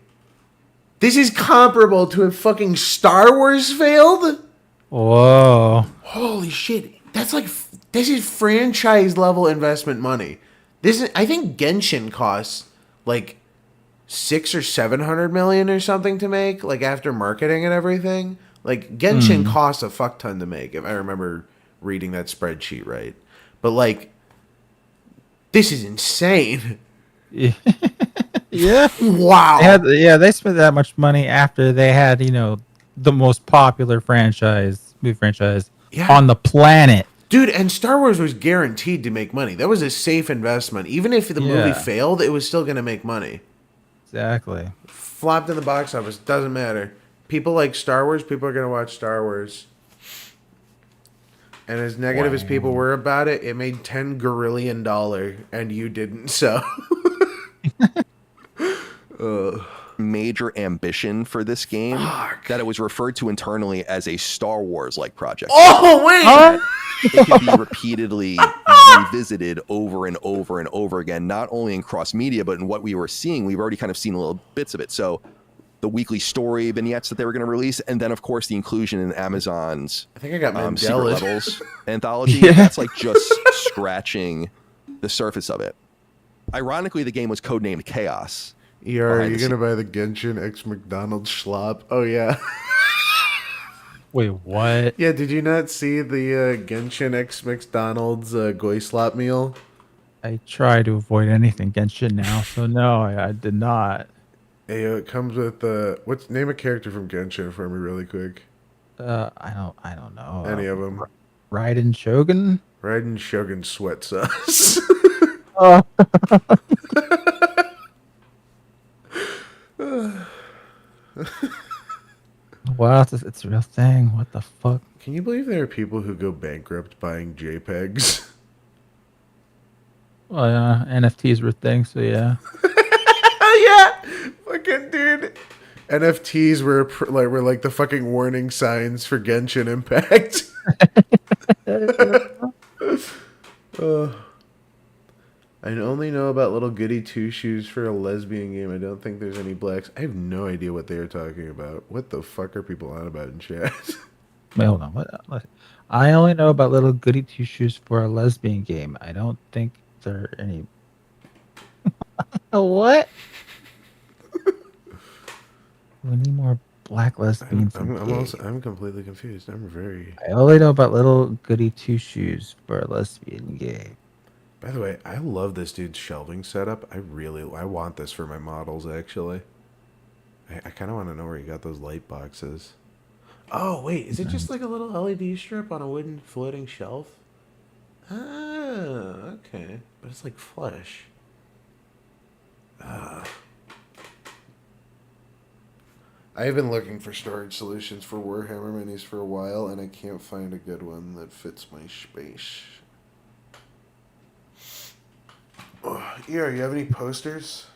this is comparable to if fucking Star Wars failed? Whoa. Holy shit. This is franchise level investment money. I think Genshin costs like 600 or 700 million or something to make, like after marketing and everything. Like Genshin costs a fuck ton to make, if I remember reading that spreadsheet right. But like, this is insane. Yeah. Wow. They spent that much money after they had, the most popular movie franchise on the planet. Dude, and Star Wars was guaranteed to make money. That was a safe investment. Even if the movie failed, it was still going to make money. Exactly. Flopped in the box office, doesn't matter. People like Star Wars, people are going to watch Star Wars. And as negative as people were about it, it made $10 gorillion, and you didn't, so. major ambition for this game that it was referred to internally as a Star Wars-like project. Oh, wait! It can be repeatedly revisited over and over and over again, not only in cross-media, but in what we were seeing. We've already kind of seen little bits of it. So the weekly story vignettes that they were going to release, and then, of course, the inclusion in Amazon's I think I got Secret Mandela. Levels anthology. That's like just scratching the surface of it. Ironically, the game was codenamed Chaos. Are you the going to buy the Genshin X McDonald's schlop? Oh, yeah. Wait, what? Yeah, did you not see the Genshin X McDonald's Goy Slop meal? I try to avoid anything Genshin now, so no, I did not. Hey, it comes with name a character from Genshin for me really quick. I don't know. Any of them. Raiden Shogun? Raiden Shogun sweat sauce. Wow, it's a real thing. What the fuck? Can you believe there are people who go bankrupt buying JPEGs? Well, yeah, NFTs were a thing, so yeah. Yeah, fucking dude. NFTs were like the fucking warning signs for Genshin Impact. I only know about little goody two shoes for a lesbian game. I don't think there's any blacks. I have no idea what they are talking about. What the fuck are people on about in chat? Wait, hold on. What? I only know about little goody two shoes for a lesbian game. I don't think there are any. What? We need more black lesbians. I'm completely confused. I'm very. I only know about little goody two shoes for a lesbian gay. By the way, I love this dude's shelving setup. I want this for my models. Actually, I kind of want to know where he got those light boxes. Oh wait, is it just like a little LED strip on a wooden floating shelf? Ah, okay, but it's like flesh. I've been looking for storage solutions for Warhammer minis for a while, and I can't find a good one that fits my space. Oh, yeah, you have any posters?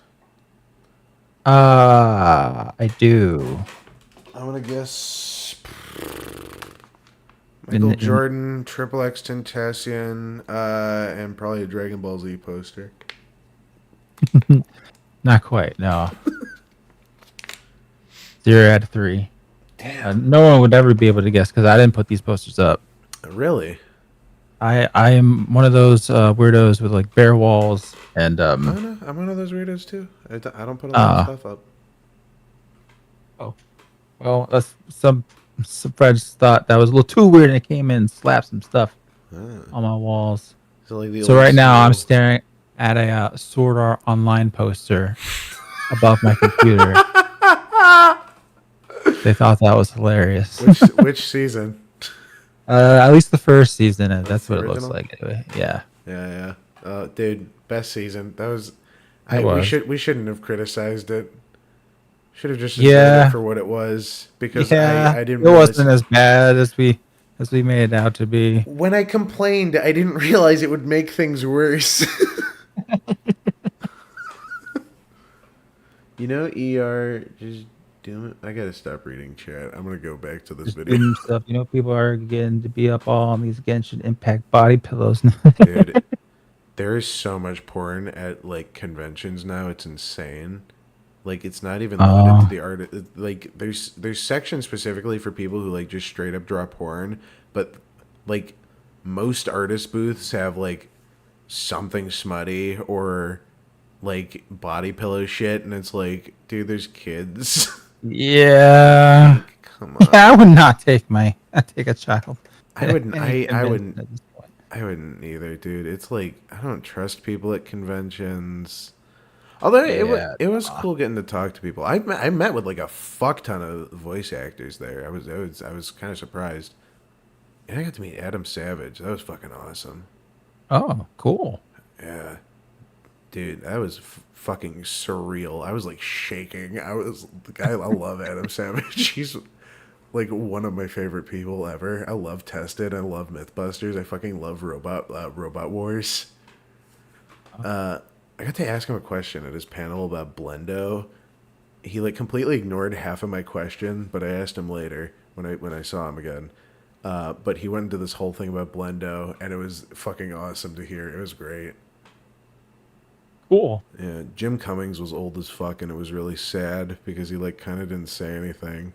I do. I'm gonna guess Michael Jordan, Triple X Tentacion, and probably a Dragon Ball Z poster. Not quite, no. 0 out of 3. Damn. No one would ever be able to guess because I didn't put these posters up. Really? I am one of those weirdos with like bare walls and Oh, no, I'm one of those weirdos too. I don't put a lot of stuff up. Oh, well, that's some friends thought that was a little too weird, and it came in and slapped some stuff on my walls. So, like the So right now I'm staring at a Sword Art Online poster above my computer. They thought that was hilarious. Which season? At least the first season, and that's what it looks original? like anyway. Yeah. Yeah. Dude, best season. That was. We shouldn't have criticized it. Should have just accepted it for what it was because I didn't. It wasn't as bad as we made it out to be. When I complained, I didn't realize it would make things worse. You know, just doing it. I gotta stop reading chat. I'm gonna go back to this video. Doing stuff. You know, people are getting to be up all on these Genshin Impact body pillows. Dude, there is so much porn at like conventions now. It's insane. Like it's not even limited to the art. Like there's sections specifically for people who like just straight up draw porn, but like most artist booths have like something smutty or like body pillow shit, and it's like, dude, there's kids. Yeah. Like, come on. Yeah, I would not take a child. I wouldn't. Any I convention wouldn't. at this point. I wouldn't either, dude. It's like I don't trust people at conventions. Although it was cool getting to talk to people. I met with like a fuck ton of voice actors there. I was kind of surprised, and I got to meet Adam Savage. That was fucking awesome. Oh, cool. Yeah, dude, that was fucking surreal. I was like shaking. I love Adam Savage. He's like one of my favorite people ever. I love Tested. I love Mythbusters. I fucking love Robot Wars. I got to ask him a question at his panel about Blendo. He like completely ignored half of my question, but I asked him later when I saw him again. But he went into this whole thing about Blendo, and it was fucking awesome to hear. It was great. Cool. Yeah, Jim Cummings was old as fuck, and it was really sad because he like kind of didn't say anything.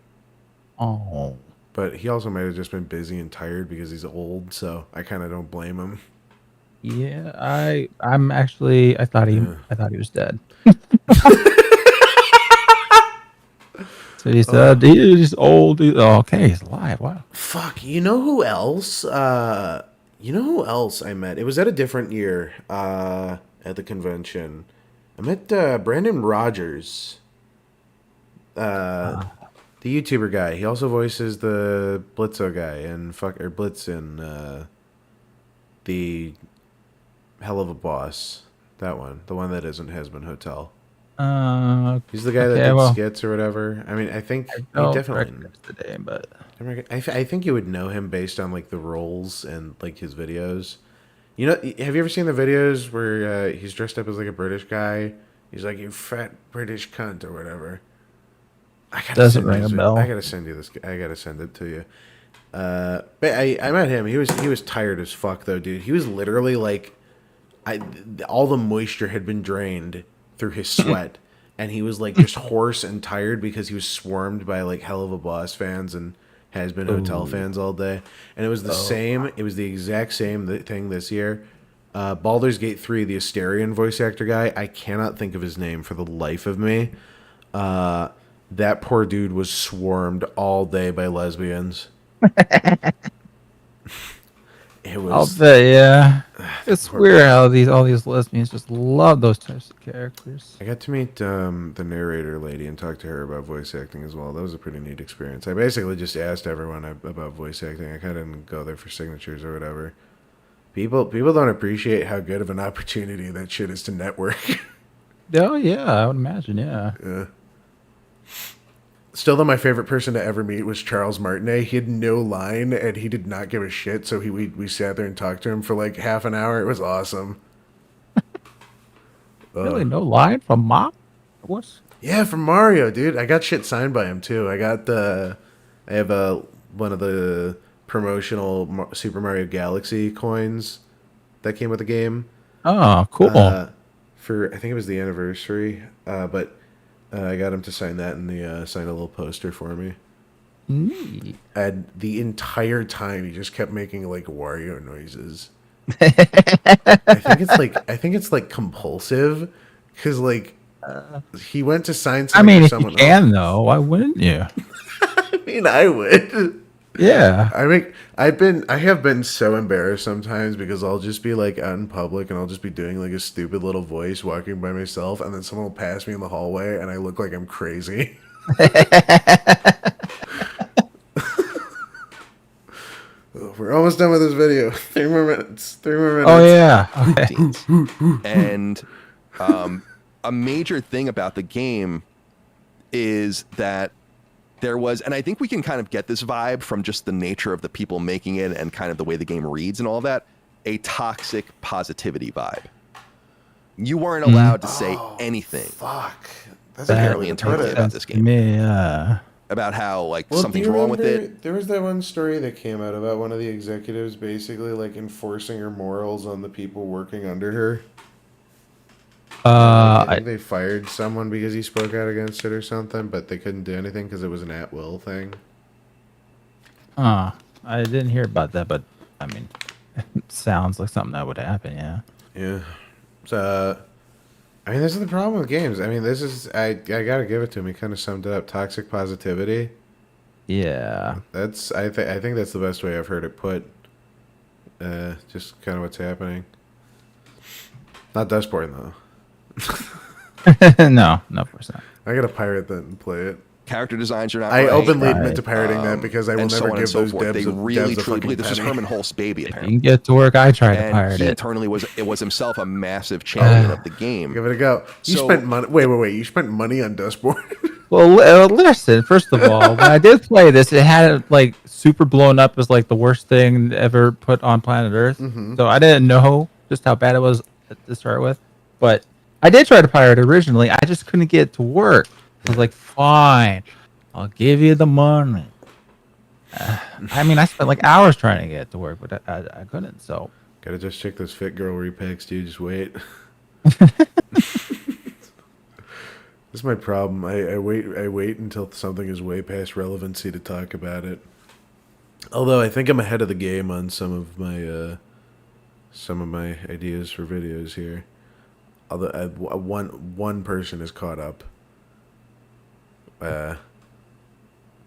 Oh. But he also might have just been busy and tired because he's old, so I kind of don't blame him. Yeah, I thought he was dead. So he said he's old. Oh, okay, he's alive. Wow. Fuck, you know who else? I met? It was at a different year at the convention. I met Brandon Rogers, the YouTuber guy. He also voices the Blitzo guy and Blitz in the Hell of a Boss. That one, the one that isn't Hasbin Hotel. He's the guy that did skits or whatever. I mean, I think you definitely today, but I think you would know him based on like the roles and like his videos. You know, have you ever seen the videos where he's dressed up as like a British guy? He's like, "You fat British cunt" or whatever. Doesn't ring a bell. I gotta send you this. I gotta send it to you. But I met him. He was tired as fuck though, dude. He was literally like, all the moisture had been drained through his sweat, and he was like just hoarse and tired because he was swarmed by like Hell of a Boss fans and Has Been Hotel fans all day. And it was the same. It was the exact same thing this year. Baldur's Gate 3, the Asterion voice actor guy, I cannot think of his name for the life of me. That poor dude was swarmed all day by lesbians. It I'll was bet, yeah. It's poor weird how all these lesbians just love those types of characters. I got to meet the narrator lady and talk to her about voice acting as well. That was a pretty neat experience. I basically just asked everyone about voice acting. I kind of didn't go there for signatures or whatever. People don't appreciate how good of an opportunity that shit is to network. Oh yeah, I would imagine, yeah. Yeah. Still, though, my favorite person to ever meet was Charles Martinet. He had no line, and he did not give a shit. So we sat there and talked to him for like half an hour. It was awesome. Really, no line from Mop? What? Yeah, from Mario, dude. I got shit signed by him too. I have one of the promotional Super Mario Galaxy coins that came with the game. Oh, cool. For I think it was the anniversary, but I got him to sign that and sign a little poster for me. Neat. And the entire time, he just kept making like Wario noises. I think it's like compulsive, because like he went to sign I something mean, for if you someone can, else. though, why wouldn't you? I mean, I would. Yeah. I have been so embarrassed sometimes because I'll just be like out in public and I'll just be doing like a stupid little voice walking by myself, and then someone will pass me in the hallway and I look like I'm crazy. Oh, we're almost done with this video. 3 more minutes. 3 more minutes. Oh, yeah. Okay. And a major thing about the game is that there was, and I think we can kind of get this vibe from just the nature of the people making it and kind of the way the game reads and all that, a toxic positivity vibe. You weren't allowed to say anything Fuck. That's apparently internally about this game. Me, yeah. About how like Well, something's do you wrong with remember- it. There was that one story that came out about one of the executives basically like enforcing her morals on the people working under her. I think they fired someone because he spoke out against it or something, but they couldn't do anything because it was an at-will thing. I didn't hear about that, but I mean, it sounds like something that would happen, yeah. Yeah. So, I mean, this is the problem with games. I mean, this is, I gotta give it to him. He kind of summed it up. Toxic positivity. Yeah. That's, I think that's the best way I've heard it put. Just kind of what's happening. Not Dustborn, though. No, of course not. I gotta pirate that and play it. Character designs are not I right. openly Right. admit to pirating that because I will and so never on give and so those forth. devs They a, really devs a truly fucking believe this was penny. Herman Holst's baby, If you apparently. can get to work, I tried to And pirate he it. internally was himself a massive champion of the game. Give it a go. You So- spent money. Wait. You spent money on Dustborn? Well, listen. First of all, when I did play this, it had it like super blown up as like the worst thing ever put on planet Earth. So I didn't know just how bad it was to start with. But I did try to pirate it originally. I just couldn't get it to work. I was like, fine, I'll give you the money. I mean, I spent like hours trying to get it to work, but I couldn't. So Gotta just check those Fit Girl repacks, dude. Just wait. This is my problem. I wait until something is way past relevancy to talk about it. Although I think I'm ahead of the game on some of my ideas for videos here. Although one person is caught up.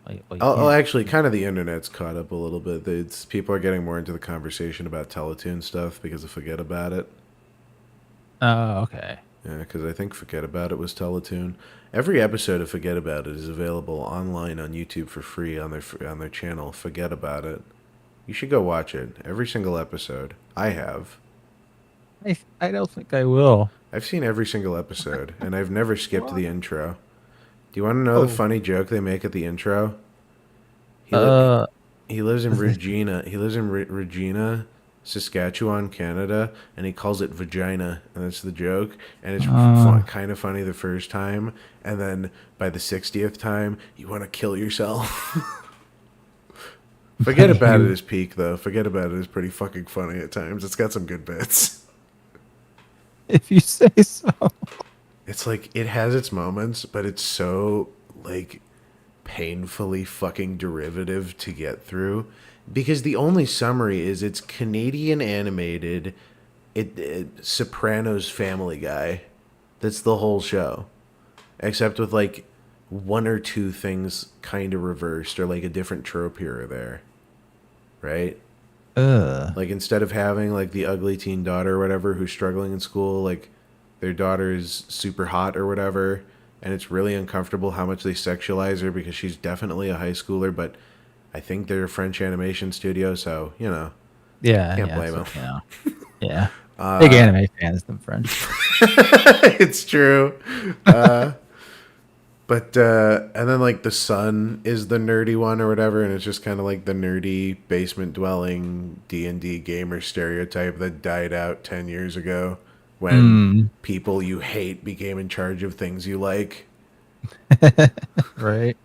Actually, kind of the internet's caught up a little bit. People are getting more into the conversation about Teletoon stuff because of Forget About It. oh, okay. Yeah, because I think Forget About It was Teletoon. Every episode of Forget About It is available online on YouTube for free on their channel, Forget About It. You should go watch it. Every single episode. I have. I don't think I will. I've seen every single episode, and I've never skipped the intro. Do you want to know the funny joke they make at the intro? He lives in Regina. He lives in Regina, Saskatchewan, Canada, and he calls it vagina, and that's the joke. And it's kind of funny the first time, and then by the 60th time, you want to kill yourself. Forget About It is peak, though. Forget About It is pretty fucking funny at times. It's got some good bits. If you say so. It's like, it has its moments, but it's so, like, painfully fucking derivative to get through. Because the only summary is it's Canadian animated, Sopranos Family Guy. That's the whole show, except with like one or two things kind of reversed, or like a different trope here or there, right? Like instead of having like the ugly teen daughter or whatever who's struggling in school, like their daughter is super hot or whatever, and it's really uncomfortable how much they sexualize her because she's definitely a high schooler, but I think they're a French animation studio, so you know, can't blame them. You know, yeah, big anime fans, them French. It's true. But and then like the son is the nerdy one or whatever, and it's just kind of like the nerdy basement dwelling D&D gamer stereotype that died out 10 years ago when people you hate became in charge of things you like. Right.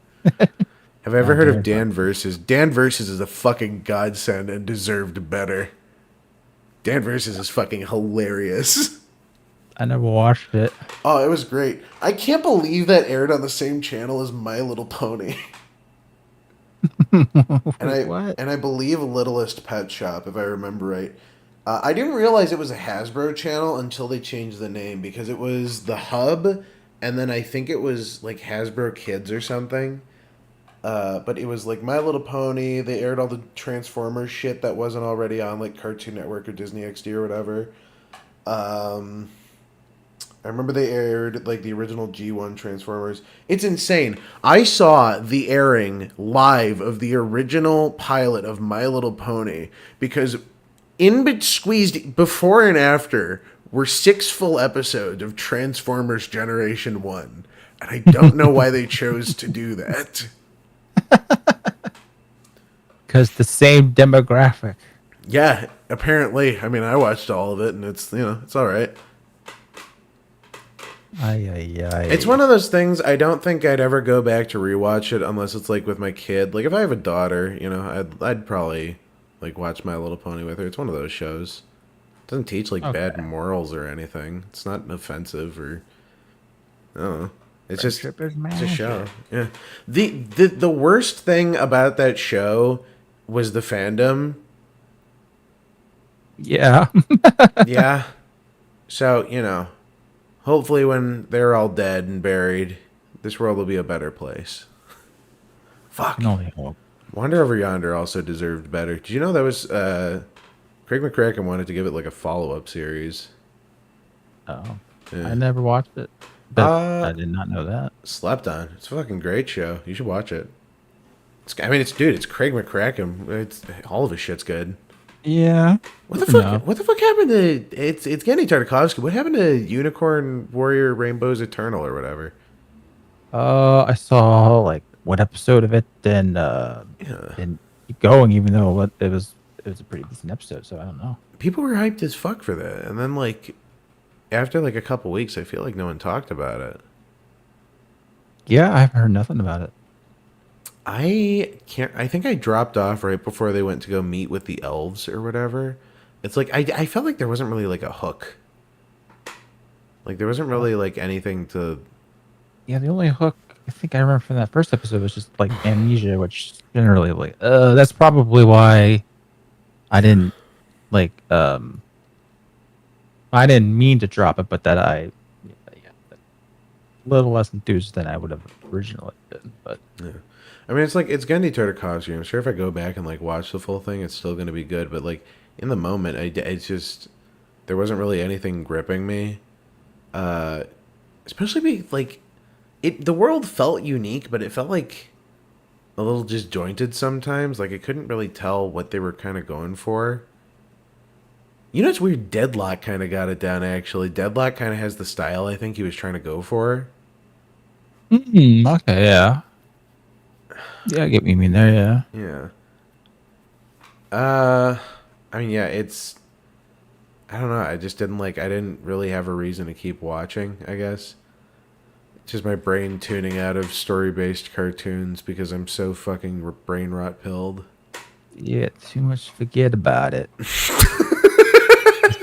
Have I ever heard of Dan Versus? Dan Versus is a fucking godsend and deserved better. Dan Versus is fucking hilarious. I never watched it. Oh, it was great. I can't believe that aired on the same channel as My Little Pony. And I believe Littlest Pet Shop, if I remember right. I didn't realize it was a Hasbro channel until they changed the name, because it was The Hub, and then I think it was like Hasbro Kids or something. But it was like My Little Pony. They aired all the Transformers shit that wasn't already on like Cartoon Network or Disney XD or whatever. I remember they aired like the original G1 Transformers. It's insane. I saw the airing live of the original pilot of My Little Pony, because squeezed before and after were 6 full episodes of Transformers Generation 1. And I don't know why they chose to do that. Because the same demographic. Yeah, apparently. I mean, I watched all of it, and it's, you know, it's all right. It's one of those things I don't think I'd ever go back to rewatch it unless it's like with my kid. Like if I have a daughter, you know, I'd probably like watch My Little Pony with her. It's one of those shows. It doesn't teach like bad morals or anything. It's not offensive or I don't know. It's just it's a show. Yeah. The worst thing about that show was the fandom. Yeah. Yeah. So, you know, hopefully when they're all dead and buried, this world will be a better place. Fuck. I can only hope. Wander Over Yonder also deserved better. Did you know that was Craig McCracken wanted to give it like a follow-up series? Oh. Yeah. I never watched it. But I did not know that. Slept on. It's a fucking great show. You should watch it. It's Craig McCracken. All of his shit's good. Yeah. What the fuck happened to it's Gianni Tartakovsky? What happened to Unicorn Warrior Rainbows Eternal or whatever? I saw like one episode of it, then and keep going, even though it was a pretty decent episode, so I don't know. People were hyped as fuck for that, and then like after like a couple weeks, I feel like no one talked about it. Yeah, I haven't heard nothing about it. I think I dropped off right before they went to go meet with the elves or whatever. It's like I felt like there wasn't really like a hook. Like there wasn't really like anything to. Yeah, the only hook I think I remember from that first episode was just like amnesia, which generally like that's probably why I didn't like I didn't mean to drop it, but that a little less enthused than I would have originally been. But yeah. I mean, it's like it's Gianni Tartakovsky. I'm sure if I go back and like watch the full thing, it's still going to be good. But like in the moment, it's just there wasn't really anything gripping me. Especially like the world felt unique, but it felt like a little disjointed sometimes. Like I couldn't really tell what they were kind of going for. You know, it's weird. Deadlock kind of got it down. Actually, Deadlock kind of has the style I think he was trying to go for. Okay, yeah. Yeah, I get what you mean there, yeah. Yeah. I mean, yeah, it's... I don't know, I just didn't I didn't really have a reason to keep watching, I guess. It's just my brain tuning out of story-based cartoons because I'm so fucking brain rot-pilled. Yeah, too much forget about it.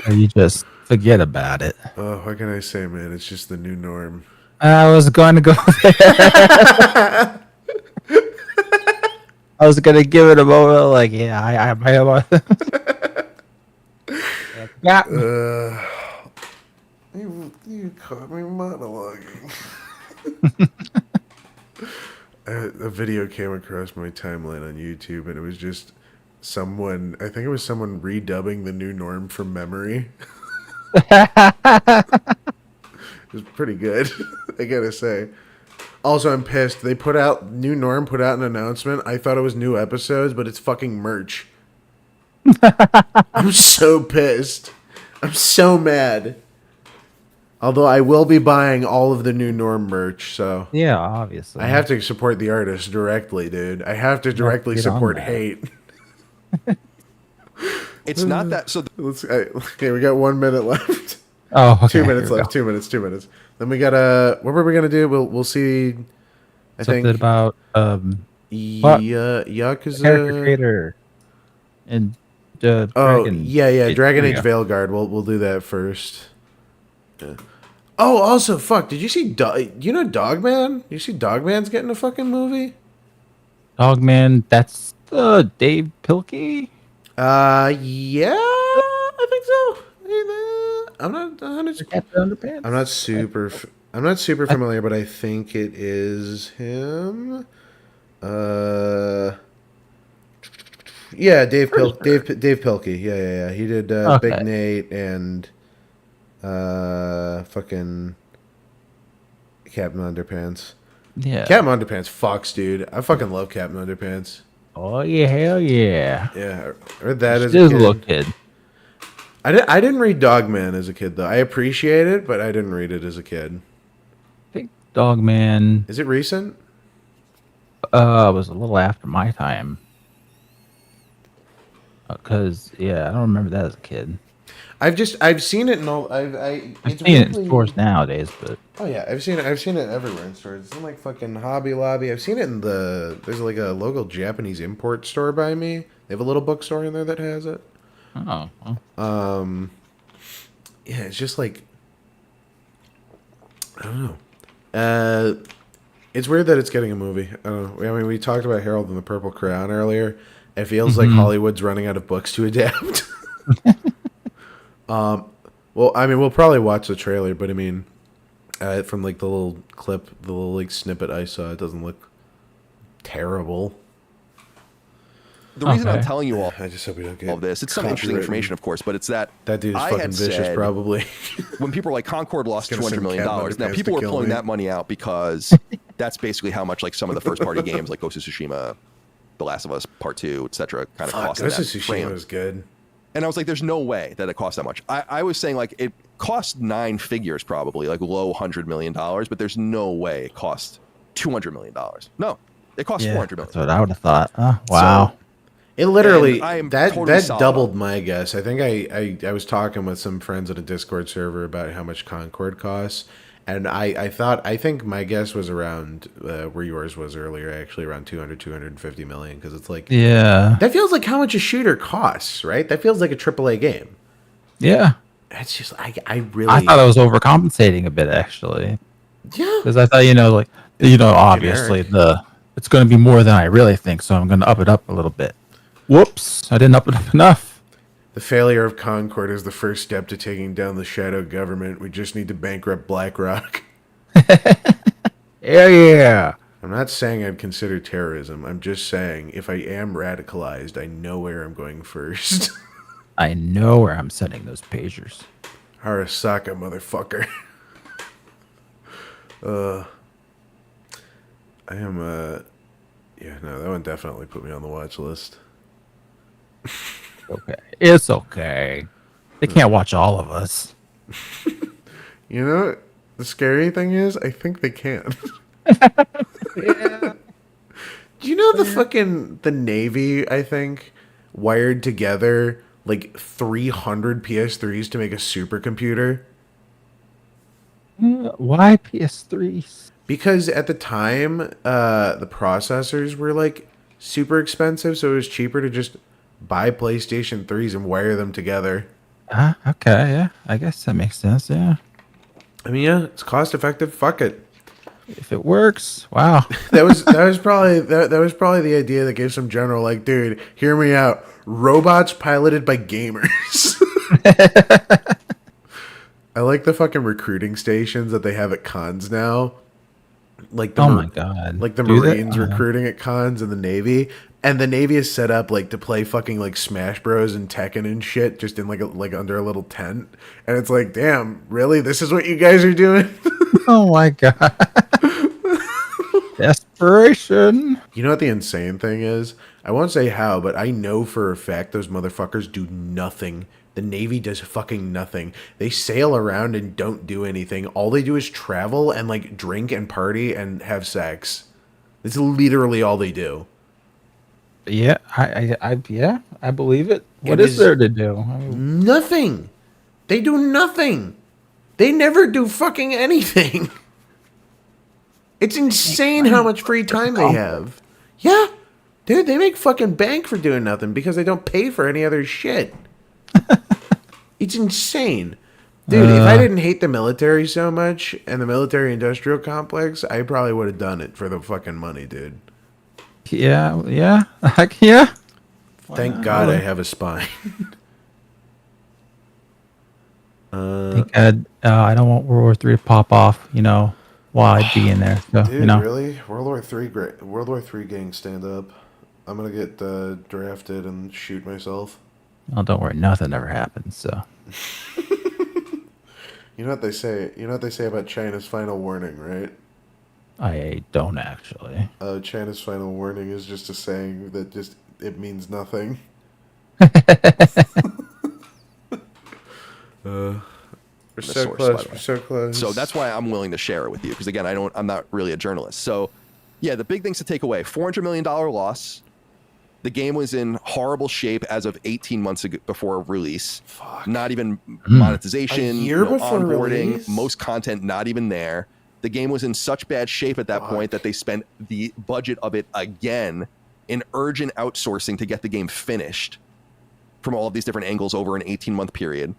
You just forget about it. Oh, what can I say, man? It's just the new norm. I was going to go there. I was going to give it a moment like, yeah, I might have. Got me. You caught me monologuing. A video came across my timeline on YouTube, and it was just someone. I think it was someone redubbing the new norm from memory. It was pretty good, I gotta say. Also, I'm pissed. They put out new norm, put out an announcement. I thought it was new episodes, but it's fucking merch. I'm so pissed. I'm so mad. Although I will be buying all of the new norm merch, so Yeah, obviously. I have to support the artist directly, dude. I have to directly get on support that. hate. It's not that. So Okay, we got 1 minute left. Oh, okay. 2 minutes here we left. go. 2 minutes. Then we got what were we gonna do? We'll see. I Something think about Yakuza. character creator and Oh Dragon. yeah, Dragon There Age you go. Veilguard. We'll do that first. Yeah. Oh, also, fuck! Did you see? You know Dogman? You see Dogman's getting a fucking movie? Dogman. That's Dave Pilkey. Yeah, I think so. I'm not. Captain Underpants. I'm not super familiar, but I think it is him. Yeah, Dave Pilkey. Yeah. He did Okay. Big Nate and fucking Captain Underpants. Yeah. Captain Underpants fucks, dude. I fucking love Captain Underpants. Oh yeah, hell yeah. Yeah, I read that as Still a kid. little kid. I didn't read Dogman as a kid though. I appreciate it, but I didn't read it as a kid. I think Dogman Is it recent? was a little after my time. Cause yeah, I don't remember that as a kid. I've seen it in all. I've it's seen it in weirdly- stores nowadays, but Oh yeah, I've seen it everywhere in stores. It's in like fucking Hobby Lobby. I've seen it in there's like a local Japanese import store by me. They have a little bookstore in there that has it. oh, well, Yeah, it's just like I don't know. It's weird that it's getting a movie. I don't know. I mean, we talked about Harold and the Purple Crayon earlier. It feels like Hollywood's running out of books to adapt. Well, I mean, we'll probably watch the trailer, but I mean, from like the little clip, the little like snippet I saw, it doesn't look terrible. the reason I'm Okay. telling you all I just hope we don't get of this, it's some interesting copywritten. information, of course, but it's that That dude is I fucking had vicious, said probably. when people were like Concord lost Gonna $200 send million. Captain Now Underpants people to were kill pulling me. that money out because that's basically how much like some of the first party games like Ghost of Tsushima, The Last of Us Part 2, etc. kind of Fuck, cost. Ghost of that Tsushima frame. was good. And I was like, there's no way that it costs that much. I was saying like it cost 9 figures probably, like low $100 million, but there's no way it cost $200 million. No, it cost yeah, $400 million. that's what I would have thought. Oh, wow. It literally And I am that totally that solid doubled on my guess. I think I was talking with some friends at a Discord server about how much Concord costs, and I think my guess was around where yours was earlier, actually around 250 million, because it's like Yeah. that feels like how much a shooter costs, right? That feels like a AAA game. Yeah. It's just I really I thought I was overcompensating a bit actually, yeah. because I thought obviously it's going to be more than I really think, so I'm going to up it up a little bit. Whoops! I didn't up it up enough. The failure of Concord is the first step to taking down the shadow government. We just need to bankrupt BlackRock. Yeah, yeah. I'm not saying I'd consider terrorism. I'm just saying if I am radicalized, I know where I'm going first. I know where I'm sending those pagers. Arasaka, motherfucker. I am, yeah, no, that one definitely put me on the watch list. Okay, it's okay. They can't watch all of us. You know, the scary thing is, I think they can. Yeah. Do you know the Navy, I think, wired together like 300 PS3s to make a supercomputer? Why PS3s? Because at the time, the processors were like super expensive, so it was cheaper to just buy PlayStation 3s and wire them together. Okay, yeah. I guess that makes sense, yeah. I mean, yeah, it's cost effective. Fuck it. If it works, wow. That was probably the idea that gave some general like, dude, hear me out. Robots piloted by gamers. I like the fucking recruiting stations that they have at cons now. Like the Oh my god! like the Do they? Marines recruiting at cons and the Navy. And the Navy is set up like to play fucking like Smash Bros and Tekken and shit, just in like under a little tent. And it's like, damn, really? This is what you guys are doing? Oh my god! Desperation. You know what the insane thing is? I won't say how, but I know for a fact those motherfuckers do nothing. The Navy does fucking nothing. They sail around and don't do anything. All they do is travel and like drink and party and have sex. It's literally all they do. Yeah, I believe it. What It is is- there to do? I mean, Nothing. They do nothing. They never do fucking anything. It's insane how much free time they have. Yeah. Dude, they make fucking bank for doing nothing because they don't pay for any other shit. It's insane. Dude, if I didn't hate the military so much and the military industrial complex, I probably would have done it for the fucking money, dude. yeah. Heck yeah. Thank God I have a spine. Thank God, I don't want World War III to pop off. You know, while I'd be in there. So Dude, you know, really? World War III gang stand up. I'm gonna get drafted and shoot myself. oh, don't worry, nothing ever happens. So You know what they say? You know what they say about China's final warning, right? I don't actually. China's final warning is just a saying that just it means nothing. We're so source, close. by the We're way. so close. So that's why I'm willing to share it with you, because again, I'm not really a journalist. So yeah, the big things to take away: $400 million loss. The game was in horrible shape as of 18 months ago, before release. Fuck. Not even monetization, A year no before onboarding, release? most content not even there. The game was in such bad shape at that point that they spent the budget of it again in urgent outsourcing to get the game finished from all of these different angles over an 18-month period.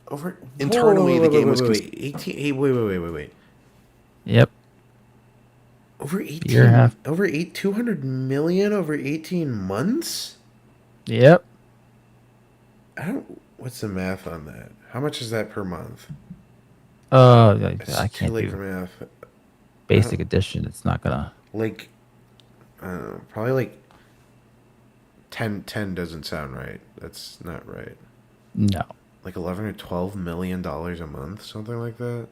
Over Internally, the game was 18. Wait. Yep. Over 18. Year and a half. Over 200 million over 18 months. Yep. I don't. What's the math on that? How much is that per month? It's I It's too can't late do for math. basic addition. It's not gonna. Like, probably like 10 doesn't sound right. That's not right. No. Like 11 or 12 million dollars a month, something like that.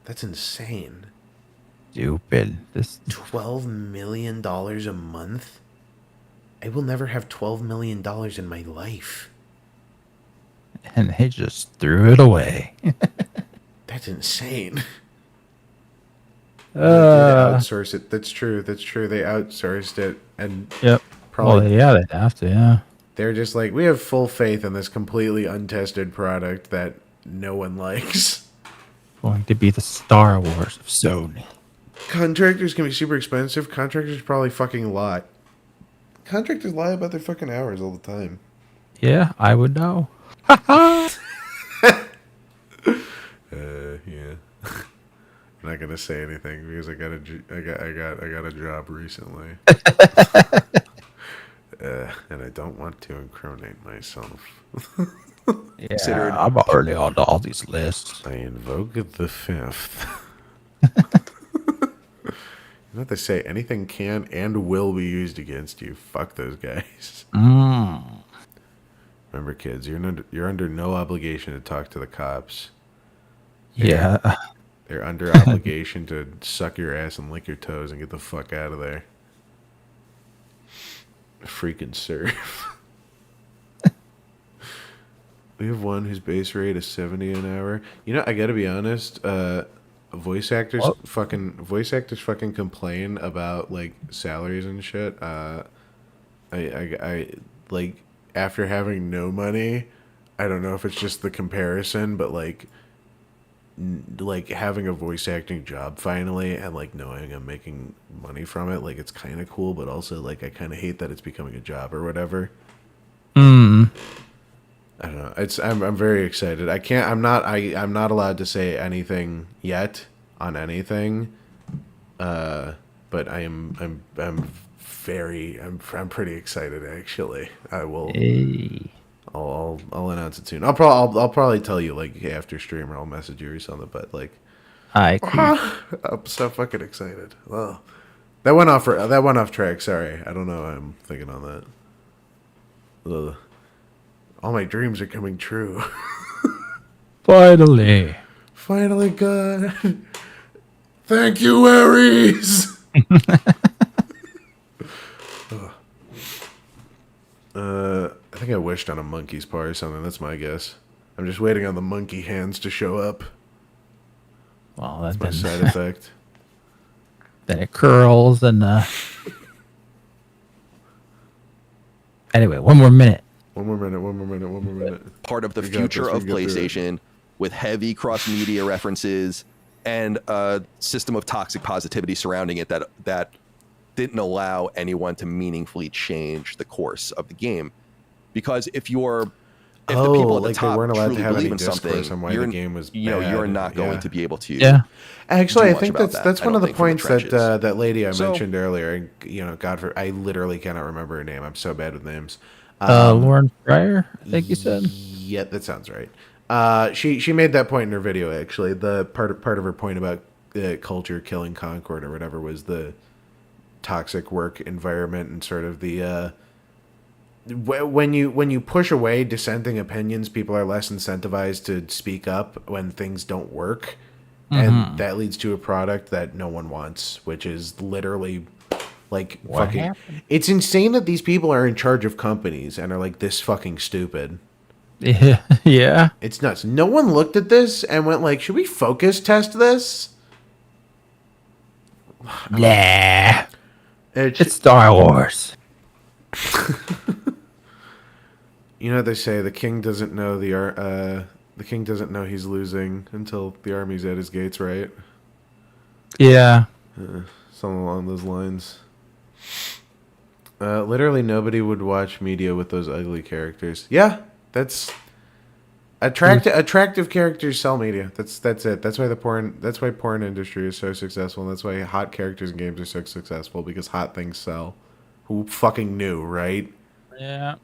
That's insane. Stupid. This. $12 million a month? I will never have $12 million in my life. And they just threw it away. That's insane. They Uh, outsource it. That's true. They outsourced it. And yep. probably Well, yeah, they'd have to. Yeah. they're just like, we have full faith in this completely untested product that no one likes. Going to be the Star Wars of Sony. Contractors can be super expensive. Contractors probably fucking lie. Contractors lie about their fucking hours all the time. Yeah, I would know. Yeah. I'm not gonna say anything because I got a job recently. And I don't want to incriminate myself. Yeah, Considered- I'm already on all these lists. I invoke the fifth. You know what they say? Anything can and will be used against you. Fuck those guys. Remember, kids, you're under no obligation to talk to the cops. Yeah. They're under obligation to suck your ass and lick your toes and get the fuck out of there. Freaking serve. We have one whose base rate is 70 an hour. You know, I gotta be honest. Voice actors fucking complain about like salaries and shit. I like after having no money. I don't know if it's just the comparison, but like having a voice acting job finally and like knowing I'm making money from it, like it's kind of cool, but also like I kind of hate that it's becoming a job or whatever. I don't know. I'm very excited. I'm not allowed to say anything yet on anything. But I'm pretty excited actually. I will Hey. I'll announce it soon. I'll probably tell you like after stream, or I'll message you or something. But like, I I'm so fucking excited. Well, that went off track. Sorry, I don't know why I'm thinking on that. Ugh. All my dreams are coming true. finally. Finally, God. Thank you, Ares. I think I wished on a monkey's paw or something. That's my guess. I'm just waiting on the monkey hands to show up. Well, That's my side effect. Then it curls and. Anyway, one more minute. One more minute. Part of the We got future this, we of got through it. PlayStation with heavy cross-media references and a system of toxic positivity surrounding it that didn't allow anyone to meaningfully change the course of the game. Because if the people at the like they top weren't allowed to truly have believe any in discourse something, on why you're, the game was you're not going yeah. to be able to Yeah. Actually, do I much think about that's that, one I of the don't think, from the points that trenches. that lady I So- mentioned earlier. And, God, I literally cannot remember her name. I'm so bad with names. Lauren Fryer, I think you said. Yeah, that sounds right. She made that point in her video. Actually, the part of her point about culture killing Concord or whatever was the toxic work environment and sort of the when you push away dissenting opinions, people are less incentivized to speak up when things don't work, and that leads to a product that no one wants, which is literally like What fucking. happened? It's insane that these people are in charge of companies and are like this fucking stupid. Yeah. Yeah. It's nuts. No one looked at this and went like, should we focus test this? Nah. It's, It's Star Wars. you know what they say, the king doesn't know the king doesn't know he's losing until the army's at his gates, right? Yeah. Something along those lines. Literally nobody would watch media with those ugly characters. Yeah, that's attractive characters sell media. That's it. That's why porn industry is so successful. And that's why hot characters in games are so successful, because hot things sell. Who fucking knew, right? Yeah.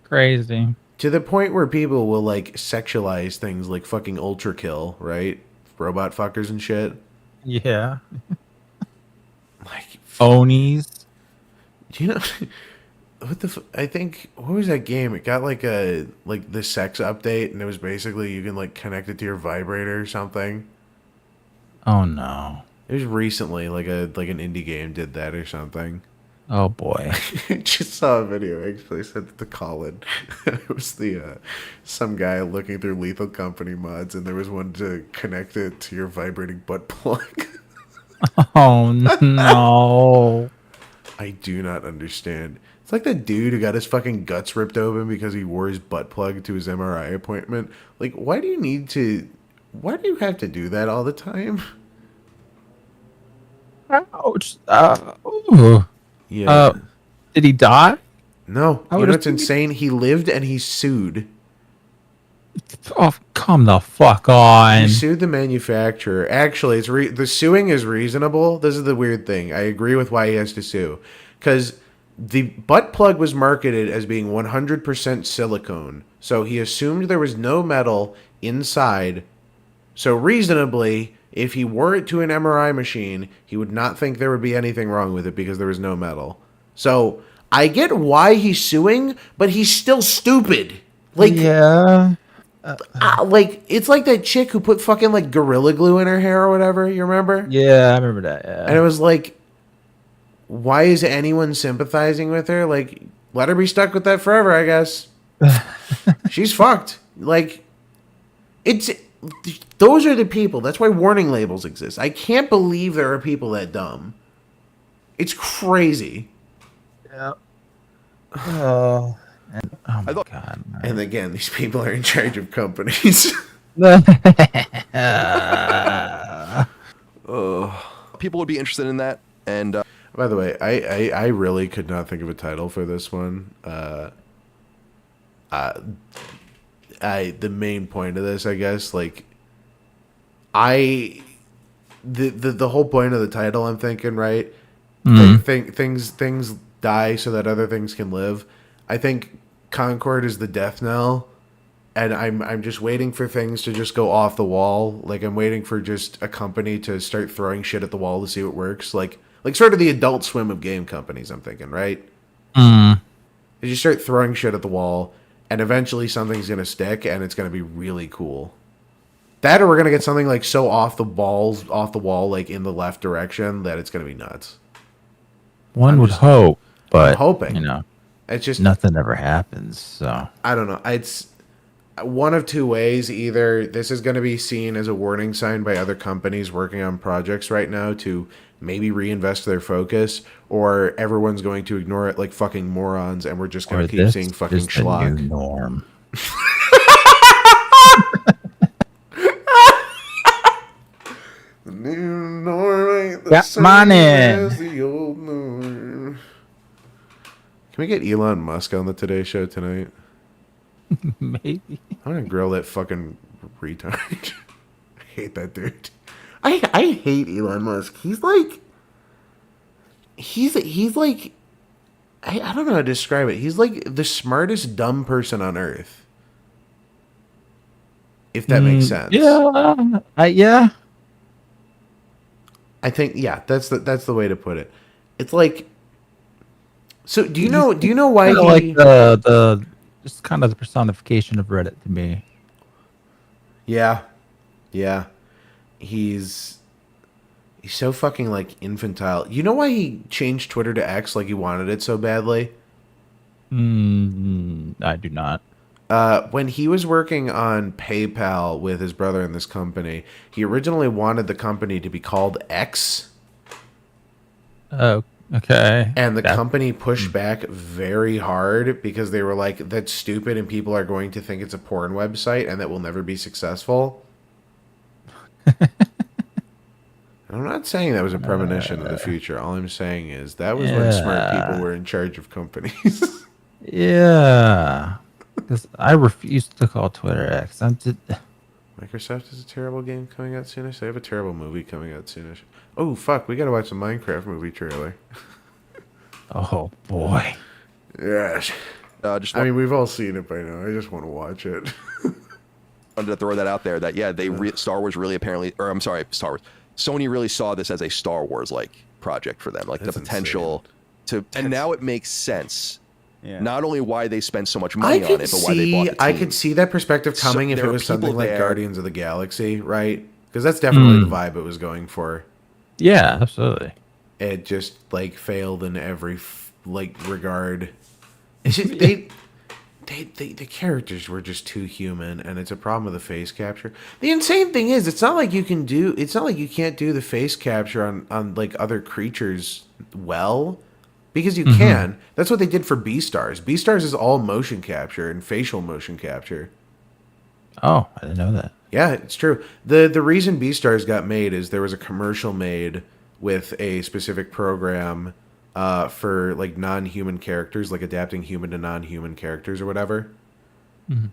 Crazy. To the point where people will like sexualize things like fucking ultra kill, right? Robot fuckers and shit. Yeah. Like, Onies. do you know I think, what was that game? It got like the sex update, and it was basically you can like connect it to your vibrator or something. Oh no. It was recently, like an indie game did that or something. Oh boy. I just saw a video, actually. I sent it to Colin. It was some guy looking through Lethal Company mods, and there was one to connect it to your vibrating butt plug. Oh no. I do not understand. It's like that dude who got his fucking guts ripped open because he wore his butt plug to his MRI appointment. Like, why do you have to do that all the time? Ouch. Ooh. Yeah. Did he die? No. I You know would've what's insane? He lived and he sued. Oh, come the fuck on. He sued the manufacturer. Actually, the suing is reasonable. This is the weird thing. I agree with why he has to sue. Because the butt plug was marketed as being 100% silicone. So he assumed there was no metal inside. So reasonably, if he wore it to an MRI machine, he would not think there would be anything wrong with it because there was no metal. So I get why he's suing, but he's still stupid. Like, Yeah. like it's like that chick who put fucking like Gorilla Glue in her hair or whatever. You remember? Yeah, I remember that. Yeah. And it was like, why is anyone sympathizing with her? Like, let her be stuck with that forever, I guess. She's fucked. Like, those are the people. That's why warning labels exist. I can't believe there are people that dumb. It's crazy. Yeah. Oh. Oh my thought- god. And again, these people are in charge of companies. People would be interested in that, and By the way, I really could not think of a title for this one. The main point of this, I guess, like, the whole point of the title, I'm thinking, right? Things die so that other things can live. I think Concord is the death knell, and I'm just waiting for things to just go off the wall. Like, I'm waiting for just a company to start throwing shit at the wall to see what works. Like sort of the Adult Swim of game companies, I'm thinking, right? Mm. You start throwing shit at the wall, and eventually something's gonna stick, and it's gonna be really cool. That, or we're gonna get something like so off the wall, like in the left direction, that it's gonna be nuts. One I'm would just- hope, but I'm hoping. you know, It's just nothing ever happens. So I don't know. It's one of two ways. Either this is going to be seen as a warning sign by other companies working on projects right now to maybe reinvest their focus, or everyone's going to ignore it like fucking morons, and we're just going or to keep this seeing fucking is the new schlock. norm. The new norm ain't the Got same money. as the old norm. Can we get Elon Musk on the Today Show tonight? Maybe. I'm gonna grill that fucking retard. I hate that dude. I hate Elon Musk. He's like I don't know how to describe it. He's like the smartest dumb person on earth. If that makes sense. Yeah. Yeah. I think that's the way to put it. It's like, so do you know why Kinda he like the just kind of the personification of Reddit to me. Yeah. He's so fucking like infantile. You know why he changed Twitter to X like he wanted it so badly? I do not. When he was working on PayPal with his brother in this company, he originally wanted the company to be called X, Oh, okay. and the company pushed back very hard because they were like, "That's stupid, and people are going to think it's a porn website, and that will never be successful." I'm not saying that was a premonition of the future. All I'm saying is that was when smart people were in charge of companies. Yeah. Because I refuse to call Twitter X. Microsoft has a terrible game coming out soonish. They have a terrible movie coming out soonish. Oh, fuck. We gotta watch the Minecraft movie trailer. Oh, boy. Yes. Just I mean, we've all seen it by now. I just want to watch it. wanted to throw that out there. That Star Wars really apparently, or I'm sorry, Star Wars. Sony really saw this as a Star Wars like project for them, like That's the potential to. And now it makes sense. Yeah. Not only why they spend so much money on it, but why they bought the team. I could see that perspective coming if there it are was something people like there- Guardians of the Galaxy, right? Because that's definitely the vibe it was going for. Yeah, absolutely. It just like failed in every regard. It's just, the characters were just too human, and it's a problem with the face capture. The insane thing is, it's not like you can't do the face capture on like other creatures well, because you can. That's what they did for Beastars. Beastars is all motion capture and facial motion capture. Oh, I didn't know that. Yeah, it's true. The reason Beastars got made is there was a commercial made with a specific program for like non-human characters, like adapting human to non-human characters or whatever. And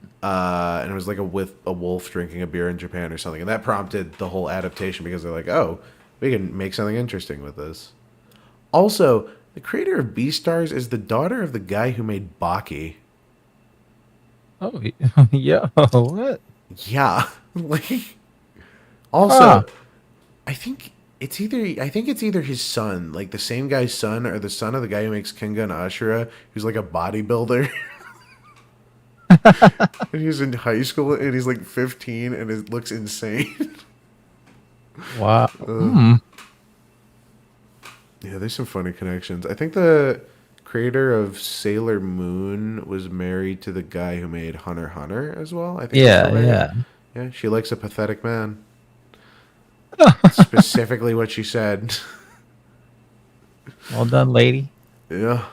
it was like with a wolf drinking a beer in Japan or something, and that prompted the whole adaptation because they're like, oh, we can make something interesting with this. Also, the creator of Beastars is the daughter of the guy who made Baki. Oh, yeah. What? Yeah, like. Also, I think it's either his son, like the same guy's son, or the son of the guy who makes Kengan Ashura, who's like a bodybuilder. And he's in high school, and he's like 15, and it looks insane. Wow. Yeah, there's some funny connections. I think the creator of Sailor Moon was married to the guy who made Hunter x Hunter as well. I think. that's Yeah, right. Yeah, she likes a pathetic man. Specifically what she said. Well done, lady. Yeah.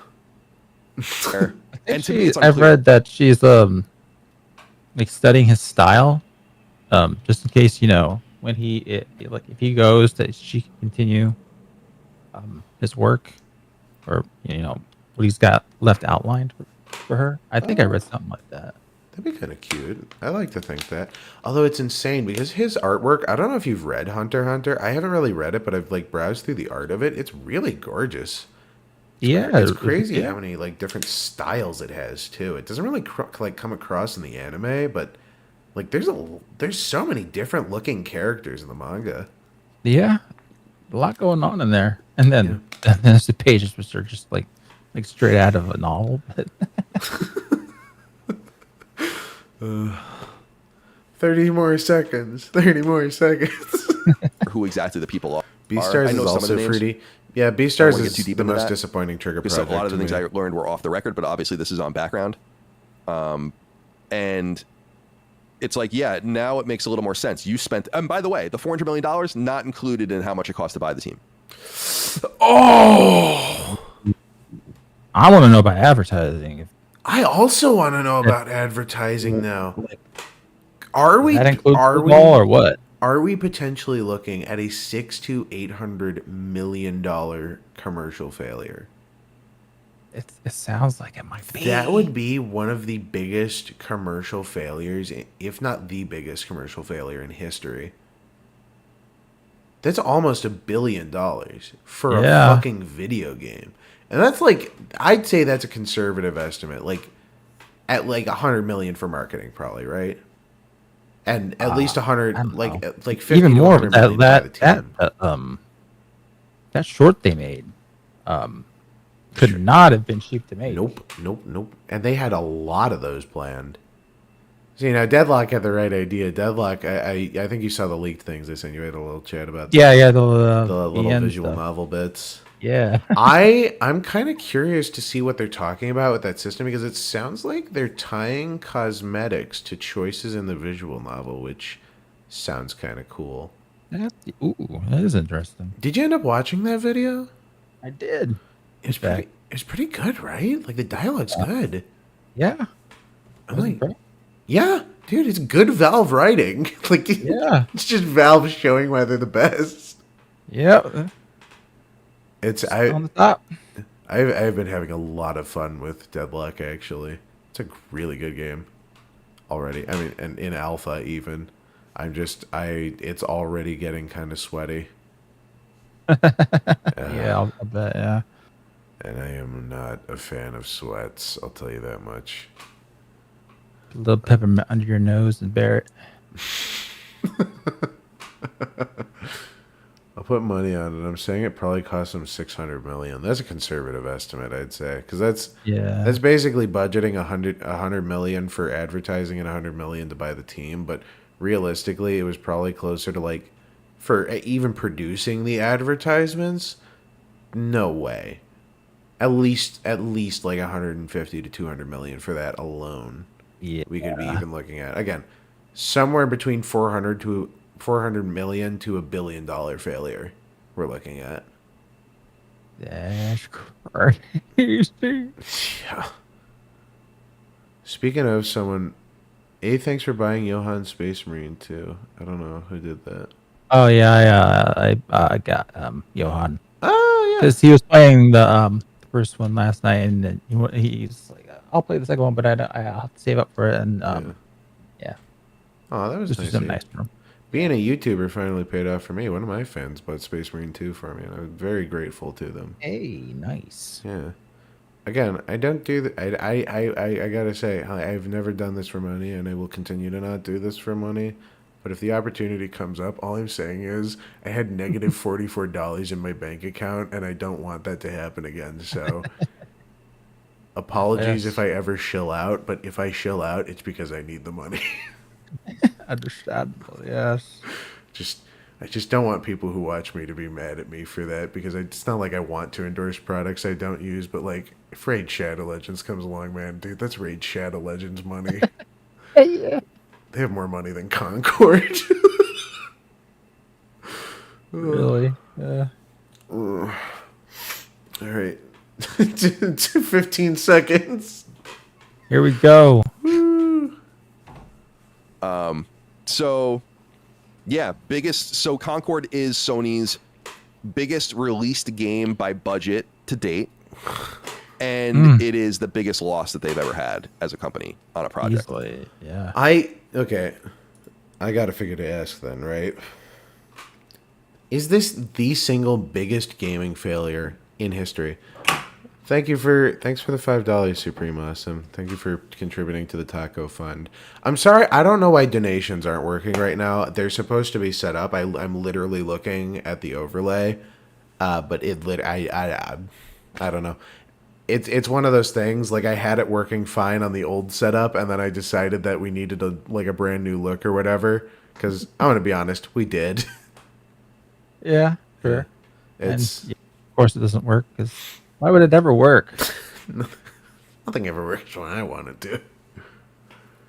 And to me, it's I've unclear. read that she's like studying his style, just in case when if he goes that she can continue his work, or what he's got left outlined for her. I think I read something like that. That'd be kind of cute. I like to think that. Although it's insane because his artwork, I don't know if you've read Hunter x Hunter. I haven't really read it, but I've like browsed through the art of it. It's really gorgeous. Yeah, It's crazy yeah. how many like different styles it has too. It doesn't really like come across in the anime, but like there's so many different looking characters in the manga. Yeah, a lot going on in there. And Yeah. then there's the pages which are just like straight out of a novel. But 30 more seconds. 30 more seconds. Who exactly the people are. Beastars I is know some of also the names. pretty. Yeah, I don't Beastars wanna get is too deep the into most that, disappointing trigger because project. a lot of the to things me. I learned were off the record, but obviously this is on background. And it's like, yeah, now it makes a little more sense. You spent, and by the way, the $400 million not included in how much it cost to buy the team. Oh, I want to know about advertising. I also want to know about advertising now. Are we? That includes Are football we? or what? Are we potentially looking at a $600 to $800 million commercial failure? It sounds like it might be. That would be one of the biggest commercial failures, if not the biggest commercial failure in history. That's almost $1 billion for a Yeah. fucking video game. And that's like, I'd say that's a conservative estimate. Like, at like 100 million for marketing, probably, right? And at least 100, I don't like know. 50 Even to more. 100 million by the team. That short they made, could not have been cheap to make. Nope. And they had a lot of those planned. So, Deadlock had the right idea. Deadlock, I think you saw the leaked things I sent you. We had a little chat about Yeah, the the little end visual stuff. novel bits. Yeah. I'm kind of curious to see what they're talking about with that system, because it sounds like they're tying cosmetics to choices in the visual novel, which sounds kind of cool. That is interesting. Did you end up watching that video? I did. It's pretty good, right? Like the dialogue's good. Yeah. I'm like, yeah, dude, it's good Valve writing. Like, Yeah. it's just Valve showing why they're the best. Yeah. It's On the top. I've been having a lot of fun with Deadlock, actually. It's a really good game already. I mean, and in alpha even. It's already getting kind of sweaty. Yeah, I'll bet. Yeah. And I am not a fan of sweats, I'll tell you that much. A little peppermint under your nose and bear it. I'll put money on it. I'm saying it probably cost them $600 million. That's a conservative estimate, I'd say, because that's basically budgeting $100 million for advertising and $100 million to buy the team. But realistically, it was probably closer to like, for even producing the advertisements, no way. At least like 150 to 200 million for that alone. Yeah. We could be even looking at, again, somewhere between 400 million to $1 billion failure we're looking at. That's crazy. Yeah. Speaking of someone, thanks for buying Johann Space Marine too. I don't know who did that. Oh yeah, I got Johan, Oh yeah. because he was playing the first one last night, and then he's like, I'll play the second one, but I'll have to save up for it, and yeah. Oh, that was This nice. was something nice for him. Being a YouTuber finally paid off for me. One of my fans bought Space Marine 2 for me, and I'm very grateful to them. Hey, nice. Yeah. Again, I don't do the. I gotta say, I've never done this for money, and I will continue to not do this for money. But if the opportunity comes up, all I'm saying is I had negative $44 in my bank account, and I don't want that to happen again. So, apologies if I ever shill out. But if I shill out, it's because I need the money. Understandable, yes. I just don't want people who watch me to be mad at me for that, because it's not like I want to endorse products I don't use, but like if Raid Shadow Legends comes along, man, dude, that's Raid Shadow Legends money. Yeah. They have more money than Concord. Really? Yeah. All right. 15 seconds. Here we go. So, yeah, so Concord is Sony's biggest released game by budget to date, and it is the biggest loss that they've ever had as a company on a project. Easily, yeah. Okay. I got to figure to ask then, right? Is this the single biggest gaming failure in history? Thanks for the $5, Supreme Awesome. Thank you for contributing to the taco fund. I'm sorry, I don't know why donations aren't working right now. They're supposed to be set up. I'm literally looking at the overlay, but I don't know. It's one of those things. Like, I had it working fine on the old setup, and then I decided that we needed a brand new look or whatever. Because I'm gonna be honest, we did. Yeah, sure. It's And, yeah, of course, it doesn't work because why would it ever work? nothing ever works when I want it to.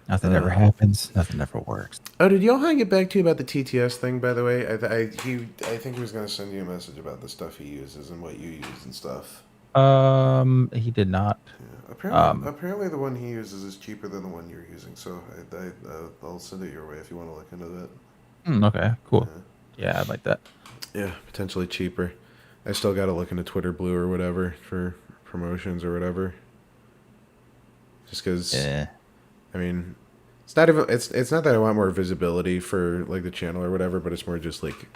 Nothing ever happens. Nothing ever works. Oh, did Johan get back to you about the TTS thing? By the way, I think he was gonna send you a message about the stuff he uses and what you use and stuff. He did not. Yeah. Apparently the one he uses is cheaper than the one you're using, so I'll send it your way if you want to look into that. Okay, cool. Yeah, I'd like that. Yeah, potentially cheaper. I still got to look into Twitter Blue or whatever for promotions or whatever. Just because, I mean, it's not even it's not that I want more visibility for like the channel or whatever, but it's more just like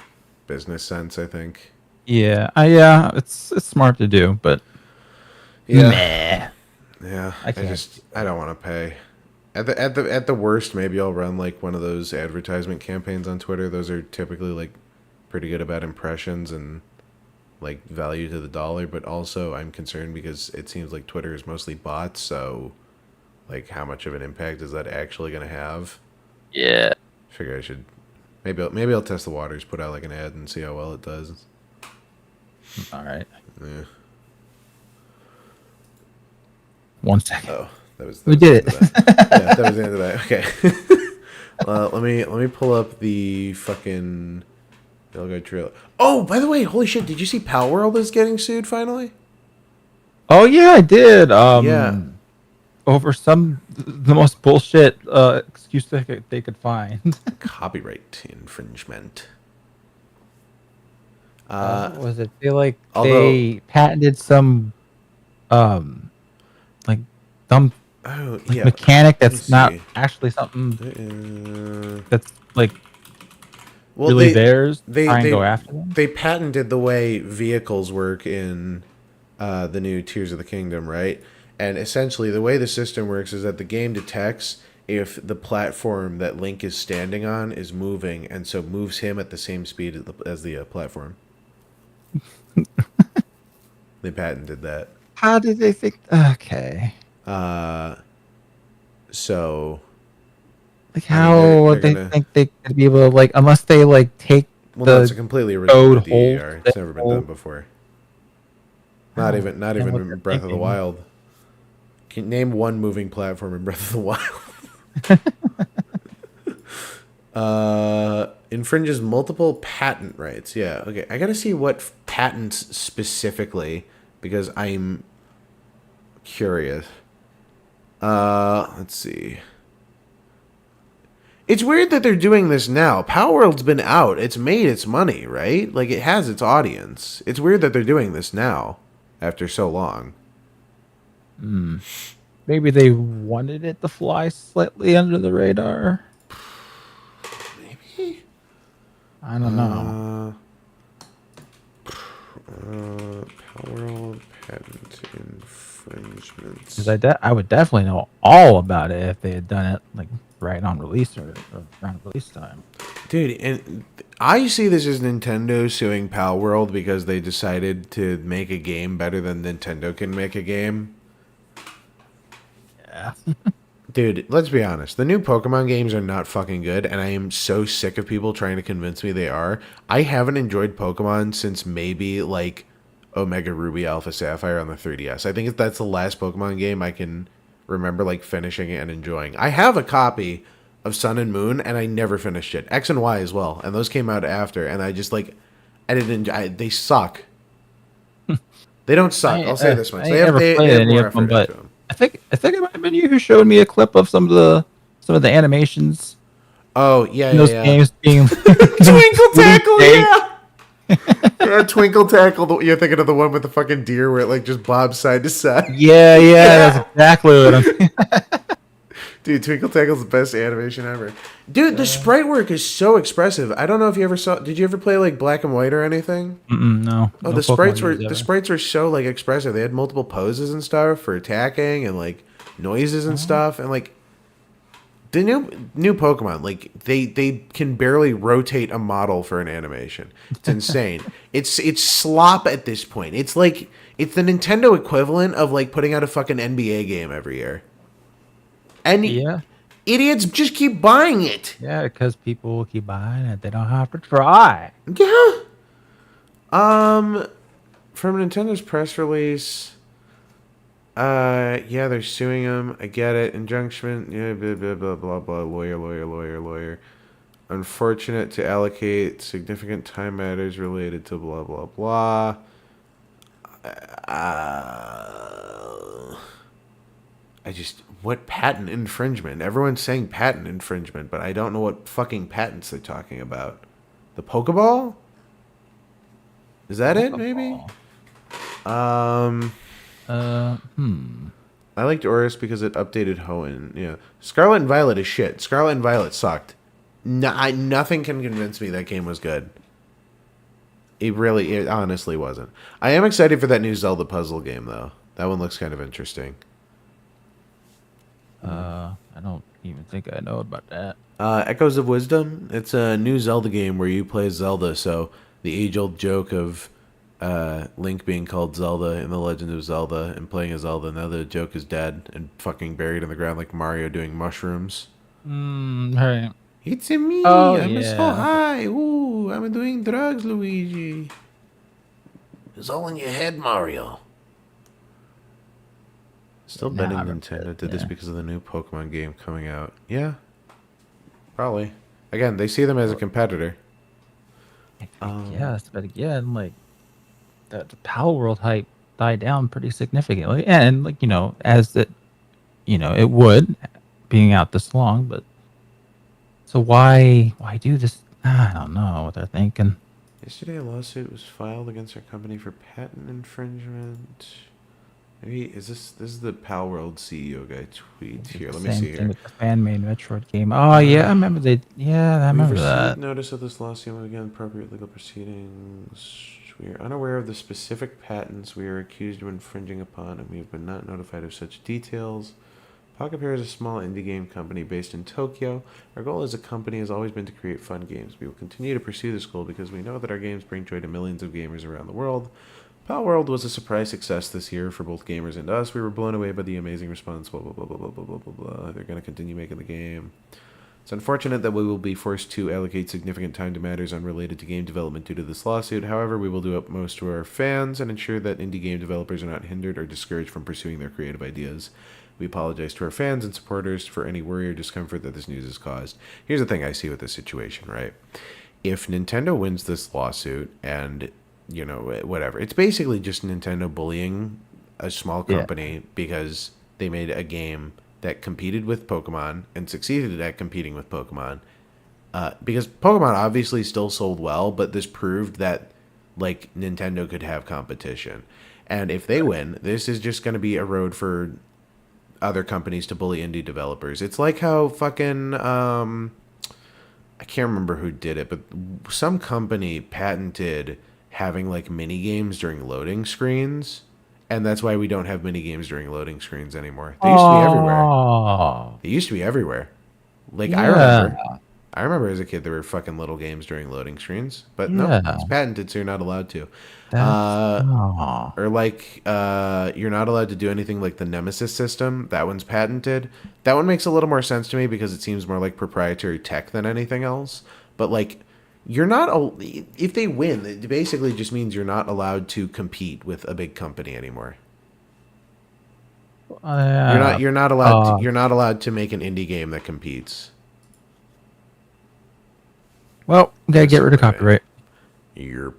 business sense, I think. Yeah, it's smart to do, but yeah, yeah. I don't want to pay. At the worst, maybe I'll run like one of those advertisement campaigns on Twitter. Those are typically like pretty good about impressions and like value to the dollar, but also I'm concerned because it seems like Twitter is mostly bots, so like how much of an impact is that actually going to have? Yeah. I figure I should maybe I'll test the waters, put out like an ad and see how well it does. All right. Yeah. 1 second. Oh, we did it. Yeah, that was the end of that. Okay. Let me pull up the fucking Illustrated trailer. Oh, by the way, holy shit! Did you see Pal World is getting sued finally? Oh yeah, I did. Yeah. Over the most bullshit excuse they could find. Copyright infringement. What was it? They patented some like dumb mechanic that's not actually something that's like really theirs. They go after them. They patented the way vehicles work in the new Tears of the Kingdom, right? And essentially the way the system works is that the game detects if the platform that Link is standing on is moving, and so moves him at the same speed as the platform. They patented that. How did they think? Okay. So. Like, how would they think they could be able to, like, unless they, like, take that's a completely original DER. It's never been done before. Not even Breath of the Wild. Can you name one moving platform in Breath of the Wild? Infringes multiple patent rights. Yeah, okay. I gotta see what patents specifically, because I'm curious. Let's see. It's weird that they're doing this now. Power World's been out. It's made its money, right? Like, it has its audience. It's weird that they're doing this now, after so long. Maybe they wanted it to fly slightly under the radar. Maybe? I don't know. Power World patent infringements. Because I would definitely know all about it if they had done it, like, right on release or around release time. Dude, and I see this as Nintendo suing Pal World because they decided to make a game better than Nintendo can make a game. Yeah. Dude, let's be honest. The new Pokemon games are not fucking good, and I am so sick of people trying to convince me they are. I haven't enjoyed Pokemon since maybe, like, Omega Ruby Alpha Sapphire on the 3DS. I think that's the last Pokemon game I can remember, like, finishing and enjoying. I have a copy of Sun and Moon, and I never finished it. X and Y as well, and those came out after, and I just, like, they suck. They don't suck, I'll say this much. They have more effort into them. I think it might have been you who showed me a clip of some of the animations. Oh yeah, those games being Twinkle Tackle, yeah. Yeah, Twinkle Tackle. You're thinking of the one with the fucking deer where it like just bobs side to side. Yeah, that's exactly what I'm. Dude, Twinkle Tackle's the best animation ever. Dude, the sprite work is so expressive. I don't know if you ever saw. Did you ever play like Black and White or anything? No. Oh, No the sprites Pokemon were games ever. so like expressive. They had multiple poses and stuff for attacking and like noises and stuff. And like the new Pokemon, like they can barely rotate a model for an animation. It's insane. it's slop at this point. It's like it's the Nintendo equivalent of like putting out a fucking NBA game every year. And Yeah. idiots just keep buying it. Yeah, because people will keep buying it. They don't have to try. Yeah. From Nintendo's press release, yeah, they're suing him. I get it. Injunction, yeah, blah, blah, blah, blah, blah. Lawyer. Unfortunate to allocate significant time matters related to blah, blah, blah. What patent infringement? Everyone's saying patent infringement, but I don't know what fucking patents they're talking about. The Pokeball? Is that it, maybe? I liked Oris because it updated Hoenn. Yeah. Scarlet and Violet is shit. Scarlet and Violet sucked. Nothing can convince me that game was good. It honestly wasn't. I am excited for that new Zelda puzzle game, though. That one looks kind of interesting. I don't even think I know about that. Echoes of Wisdom. It's a new Zelda game where you play Zelda. So the age-old joke of Link being called Zelda in The Legend of Zelda and playing as Zelda. Now the joke is dead and fucking buried in the ground like Mario doing mushrooms. Right. It's me. Oh, I'm yeah. so high. Ooh, I'm doing drugs, Luigi. It's all in your head, Mario. Still betting Nintendo did this because of the new Pokemon game coming out. Yeah. Probably. Again, they see them as a competitor. Yes, but again, like the Power World hype died down pretty significantly, and like as it, it would, being out this long. But so why do this? I don't know what they're thinking. Yesterday, a lawsuit was filed against our company for patent infringement. Maybe this is the Pal World CEO guy tweet here. Let me see here. With the fan-made Metroid game. Oh yeah, I remember I remember We've that. received notice of this lawsuit and begun appropriate legal proceedings. We are unaware of the specific patents we are accused of infringing upon, and we have been not notified of such details. Pocket Pair is a small indie game company based in Tokyo. Our goal as a company has always been to create fun games. We will continue to pursue this goal because we know that our games bring joy to millions of gamers around the world. Pal World was a surprise success this year for both gamers and us. We were blown away by the amazing response. Blah, blah, blah, blah, blah, blah, blah, blah, blah. They're going to continue making the game. It's unfortunate that we will be forced to allocate significant time to matters unrelated to game development due to this lawsuit. However, we will do utmost to our fans and ensure that indie game developers are not hindered or discouraged from pursuing their creative ideas. We apologize to our fans and supporters for any worry or discomfort that this news has caused. Here's the thing I see with this situation, right? If Nintendo wins this lawsuit and whatever. It's basically just Nintendo bullying a small company because they made a game that competed with Pokemon and succeeded at competing with Pokemon. Because Pokemon obviously still sold well, but this proved that like Nintendo could have competition. And if they win, this is just going to be a road for other companies to bully indie developers. It's like how fucking I can't remember who did it, but some company patented having like mini games during loading screens, and that's why we don't have mini games during loading screens anymore. They used to be everywhere. They used to be everywhere. Like I remember as a kid there were fucking little games during loading screens, but no, it's patented, so you're not allowed to. Or like you're not allowed to do anything like the Nemesis system. That one's patented. That one makes a little more sense to me because it seems more like proprietary tech than anything else. But like you're not, if they win, it basically just means you're not allowed to compete with a big company anymore. You're not allowed to make an indie game that competes. Well, we gotta get rid of copyright. Yerp.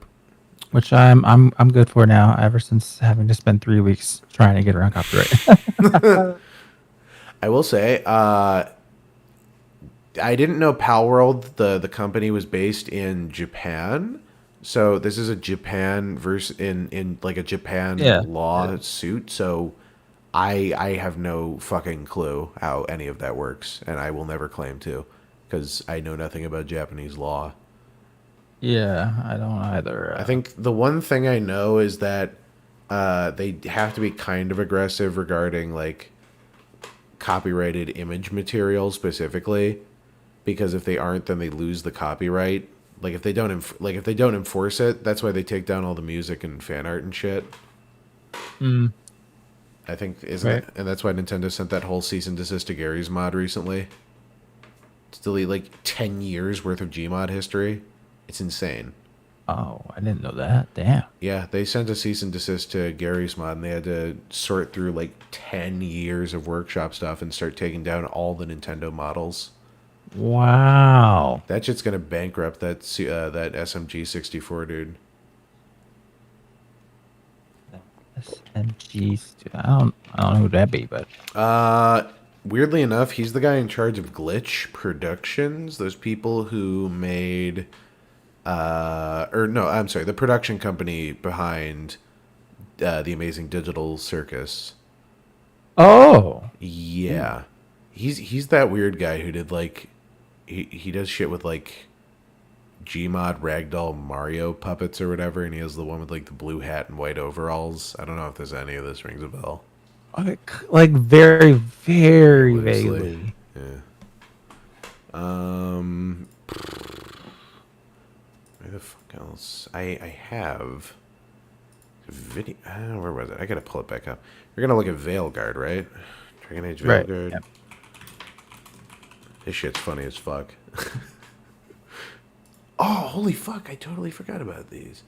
Which I'm good for now, ever since having to spend 3 weeks trying to get around copyright. I will say, I didn't know Pal World, the company, was based in Japan. So this is a Japan in like a Japan law suit. So I have no fucking clue how any of that works, and I will never claim to, because I know nothing about Japanese law. Yeah, I don't either. I think the one thing I know is that they have to be kind of aggressive regarding like copyrighted image material specifically, because if they aren't, then they lose the copyright. Like if they don't if they don't enforce it, that's why they take down all the music and fan art and shit. Mm, I think isn't right. it? And that's why Nintendo sent that whole cease and desist to Gary's mod recently. To delete like 10 years worth of Gmod history. It's insane. Oh, I didn't know that. Damn. Yeah, they sent a cease and desist to Gary's mod, and they had to sort through like 10 years of workshop stuff and start taking down all the Nintendo models. Wow. That shit's gonna bankrupt that that SMG 64 dude. SMGs. I don't know who that'd be, but Weirdly enough, he's the guy in charge of Glitch Productions. Those people who made, or no, I'm sorry, the production company behind the Amazing Digital Circus. oh, Yeah, he's that weird guy who did like, he does shit with like Gmod Ragdoll Mario puppets or whatever, and he has the one with like the blue hat and white overalls. I don't know if there's any of this rings a bell. like very, very Loosely. vaguely. Yeah. Where the fuck else? I have a video. I don't know, where was it? I gotta pull it back up. You're gonna look at Veilguard, right? Dragon Age Right. Veilguard. Yep. This shit's funny as fuck. Oh, holy fuck! I totally forgot about these.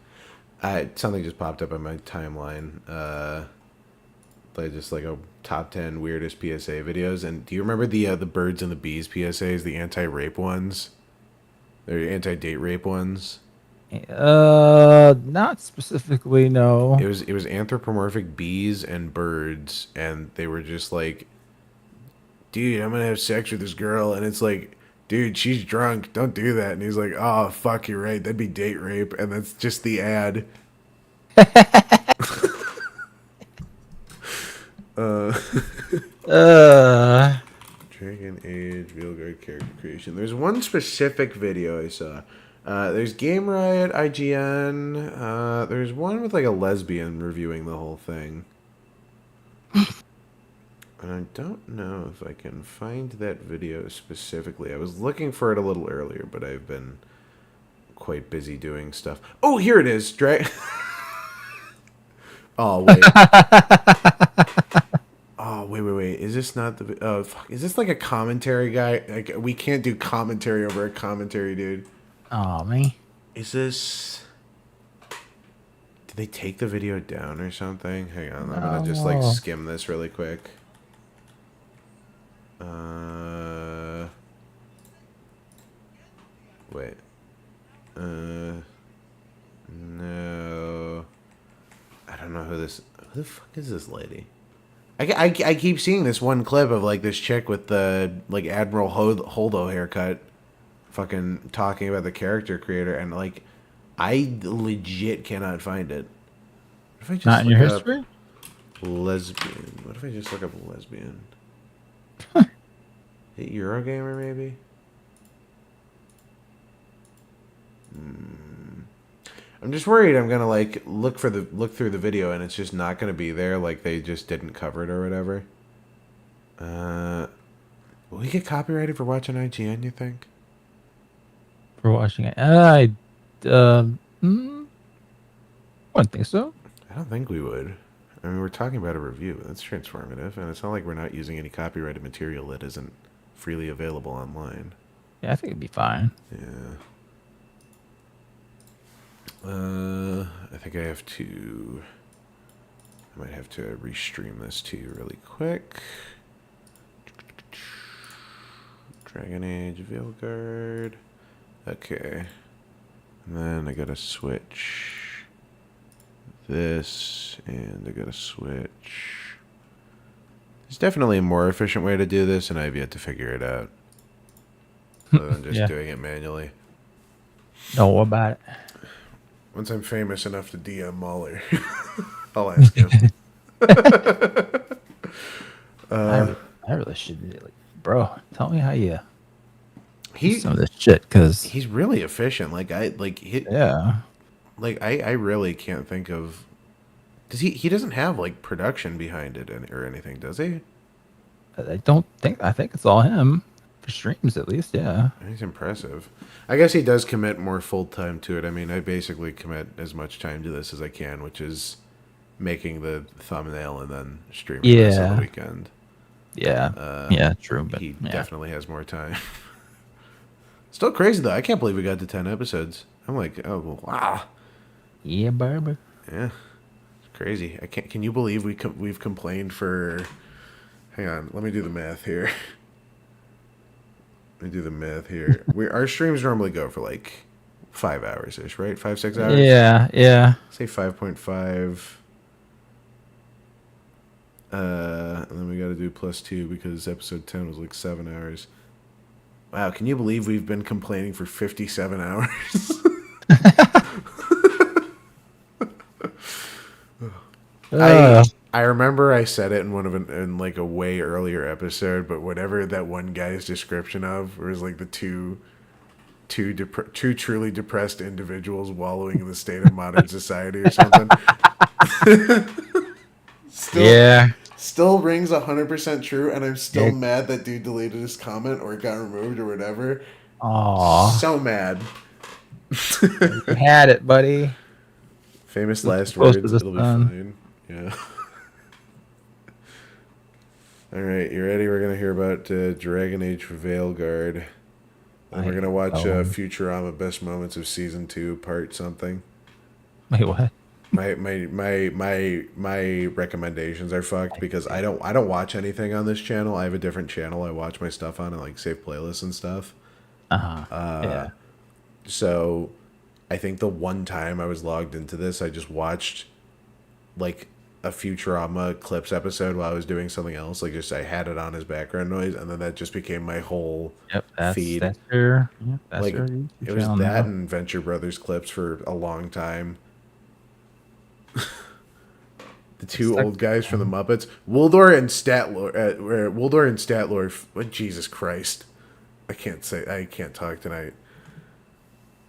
Something just popped up on my timeline. Like just like a top 10 weirdest PSA videos. And do you remember the birds and the bees PSAs, the anti-rape ones? They're anti-date rape ones. Not specifically. No. It was anthropomorphic bees and birds, and they were just like, dude, I'm gonna have sex with this girl, and it's like, dude, she's drunk, don't do that. And he's like, oh fuck, you're right, that'd be date rape, and that's just the ad. Dragon Age Veilguard character creation. There's one specific video I saw. There's Game Riot, IGN. There's one with like a lesbian reviewing the whole thing. And I don't know if I can find that video specifically. I was looking for it a little earlier, but I've been quite busy doing stuff. Oh, here it is. Oh, wait. Oh, wait. Is this not the... Oh, fuck. Is this like a commentary guy? Like, we can't do commentary over a commentary, dude. Oh, me. Is this... Did they take the video down or something? Hang on, I'm gonna just like skim this really quick. Wait. No. I don't know who the fuck is this lady? I keep seeing this one clip of like this chick with the like Admiral Holdo haircut fucking talking about the character creator, and like I legit cannot find it. What if I just Not in your look up history? lesbian? What if I just look up lesbian? Hit Eurogamer maybe? I'm just worried I'm gonna like look through the video and it's just not gonna be there, like they just didn't cover it or whatever. Will we get copyrighted for watching IGN, you think? For watching it? I wouldn't think so. I don't think we would. I mean, we're talking about a review. That's transformative, and it's not like we're not using any copyrighted material that isn't freely available online. Yeah, I think it'd be fine. Yeah. I think I have to... I might have to restream this to you really quick. Dragon Age Veilguard. Okay. And then I gotta switch this, and I gotta switch... There's definitely a more efficient way to do this, and I've yet to figure it out. Other than just doing it manually. Know about it. Once I'm famous enough to DM Mahler, I'll ask him. this shit. Like, bro, tell me how you do He some of this shit, because he's really efficient. yeah, I really can't think of. Does he doesn't have like production behind it or anything, does he? I think it's all him for streams at least. Yeah. He's impressive. I guess he does commit more full time to it. I mean, I basically commit as much time to this as I can, which is making the thumbnail and then streaming this on the weekend. Yeah. Yeah. True. But He yeah. definitely has more time. Still crazy though. I can't believe we got to 10 episodes. I'm like, oh wow. Yeah, barber. Yeah, it's crazy. I can't. Can you believe we've complained for? Hang on, let me do the math here. Our streams normally go for like 5 hours ish, right? 5-6 hours. Yeah. Yeah. Say 5.5. And then we got to do +2 because episode 10 was like 7 hours. Wow, can you believe we've been complaining for 57 hours? I remember I said it in like a way earlier episode, but whatever that one guy's description of was like the two truly depressed individuals wallowing in the state of modern society or something. Still rings 100% true, and I'm still mad that dude deleted his comment or it got removed or whatever. Aw. So mad. You had it, buddy. Famous last words. It'll be sun. fine. Yeah. All right, you ready? We're gonna hear about Dragon Age Veilguard, and we're gonna watch Futurama Best Moments of Season 2, Part something. Wait, what? My recommendations are fucked because I don't watch anything on this channel. I have a different channel I watch my stuff on and like save playlists and stuff. Yeah. So I think the one time I was logged into this, I just watched like a Futurama clips episode while I was doing something else. Like just I had it on as background noise, and then that just became my whole feed. That's your it was that and Venture Brothers clips for a long time. The two old guys from the Muppets, Wildor and Statlord. Jesus Christ, I can't talk tonight.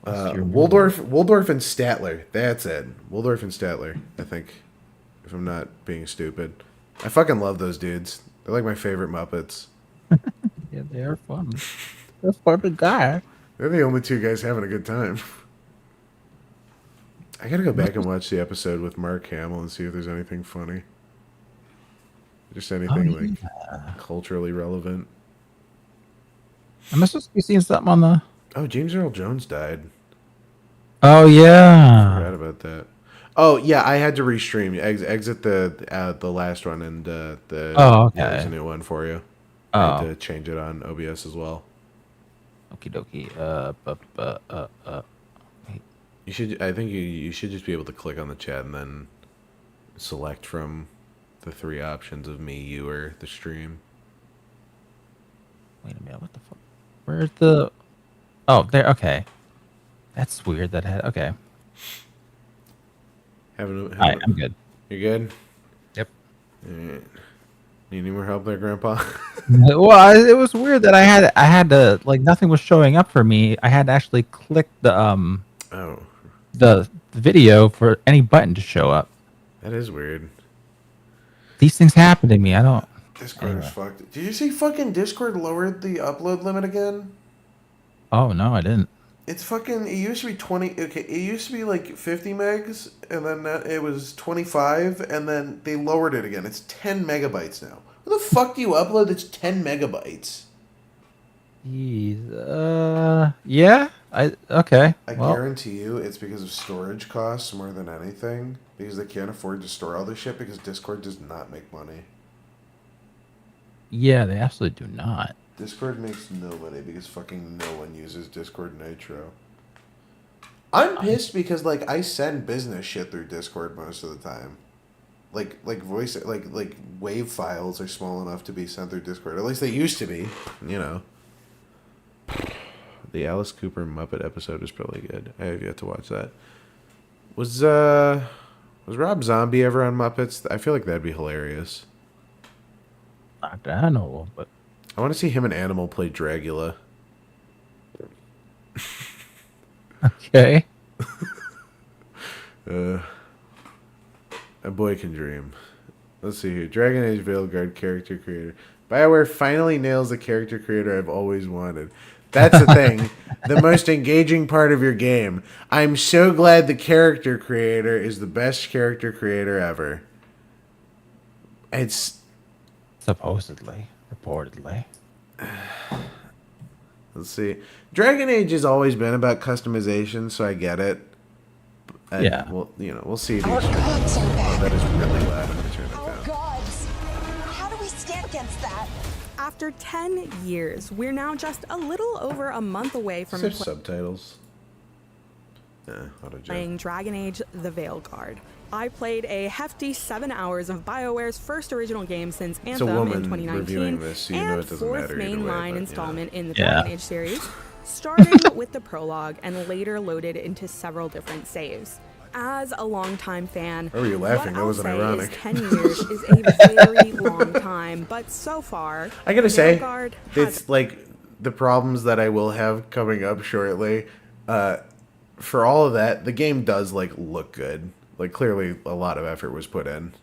Waldorf and Statler. That's it. Waldorf and Statler, I think. If I'm not being stupid. I fucking love those dudes. They're like my favorite Muppets. Yeah, they are fun. They're fun guy. They're the only two guys having a good time. I gotta go back and watch the episode with Mark Hamill and see if there's anything funny. Just anything culturally relevant. Am I supposed to be seeing something on the... Oh, James Earl Jones died. Oh, yeah. I forgot about that. Oh, yeah, I had to restream. Exit the last one, and Oh, okay. there's a new one for you. I had to change it on OBS as well. Okie dokie. You should. I think you should just be able to click on the chat and then select from the three options of me, you, or the stream. Wait a minute. What the fuck? Where's the... Oh, there. Okay. That's weird. That had... Okay. I'm good. You're good? Yep. All right. Need any more help there, Grandpa? Well, it was weird that I had to, like, nothing was showing up for me. I had to actually click the the video for any button to show up. That is weird. These things happen to me. I don't... Discord is fucked. Did you see fucking Discord lowered the upload limit again? Oh, no, I didn't. It's fucking... It used to be 20... Okay, it used to be like 50 megs, and then it was 25, and then they lowered it again. It's 10 megabytes now. What the fuck do you upload that's 10 megabytes? Jeez. Yeah? Okay. I guarantee you it's because of storage costs more than anything. Because they can't afford to store all this shit because Discord does not make money. Yeah, they absolutely do not. Discord makes no money because fucking no one uses Discord Nitro. I'm pissed because like I send business shit through Discord most of the time. Like voice like wave files are small enough to be sent through Discord. At least they used to be, you know. The Alice Cooper Muppet episode is probably good. I have yet to watch that. Was Rob Zombie ever on Muppets? I feel like that'd be hilarious. Matragrano, but I want to see him and Animal play Dragula. okay. A boy can dream. Let's see here. Dragon Age Veilguard character creator. BioWare finally nails the character creator I've always wanted. That's the thing. The most engaging part of your game. I'm so glad the character creator is the best character creator ever. It's... Supposedly. Reportedly. Let's see. Dragon Age has always been about customization, so I get it. Yeah. Well, you know, we'll see. Our gods are back. That is really loud. I'm going to turn it Our down. gods. How do we stand against that? After 10 years, we're now just a little over a month away from There's subtitles. playing Dragon Age The Veilguard. I played a hefty 7 hours of BioWare's first original game since a Anthem woman in reviewing 2019, this, so you know and it doesn't fourth matter either way, mainline but, installment in the Yeah. Dragon Age series, starting with the prologue and later loaded into several different saves. As a longtime fan, Why were you laughing? what That I'll wasn't say ironic. is 10 years is a very long time, but so far, I gotta say, Veilguard has it's like the problems that I will have coming up shortly. For all of that, the game does like look good. Like clearly, a lot of effort was put in.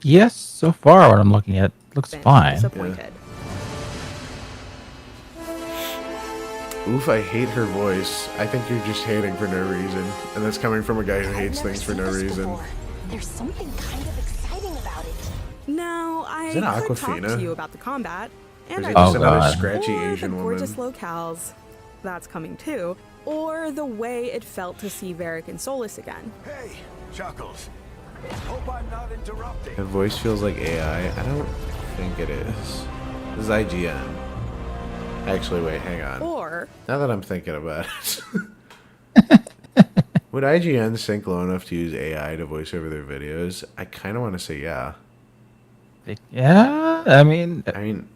Yes, so far what I'm looking at looks been fine. disappointed. Oof, I hate her voice. I think you're just hating for no reason, and that's coming from a guy who hates I've never things for seen no this reason. before. There's something kind of exciting about it. Now, I Is it could talk Aquafina? to you about the combat, Or and is I it Oh, just another God. scratchy or Asian the woman? gorgeous locales, that's coming too, or the way it felt to see Varric and Solus again. Hey, Chuckles. Hope I'm not interrupting. That voice feels like AI. I don't think it is. This is IGN. Actually, wait, hang on. Or Now that I'm thinking about it. Would IGN sync low enough to use AI to voice over their videos? I kind of want to say yeah. Yeah, I mean, I mean,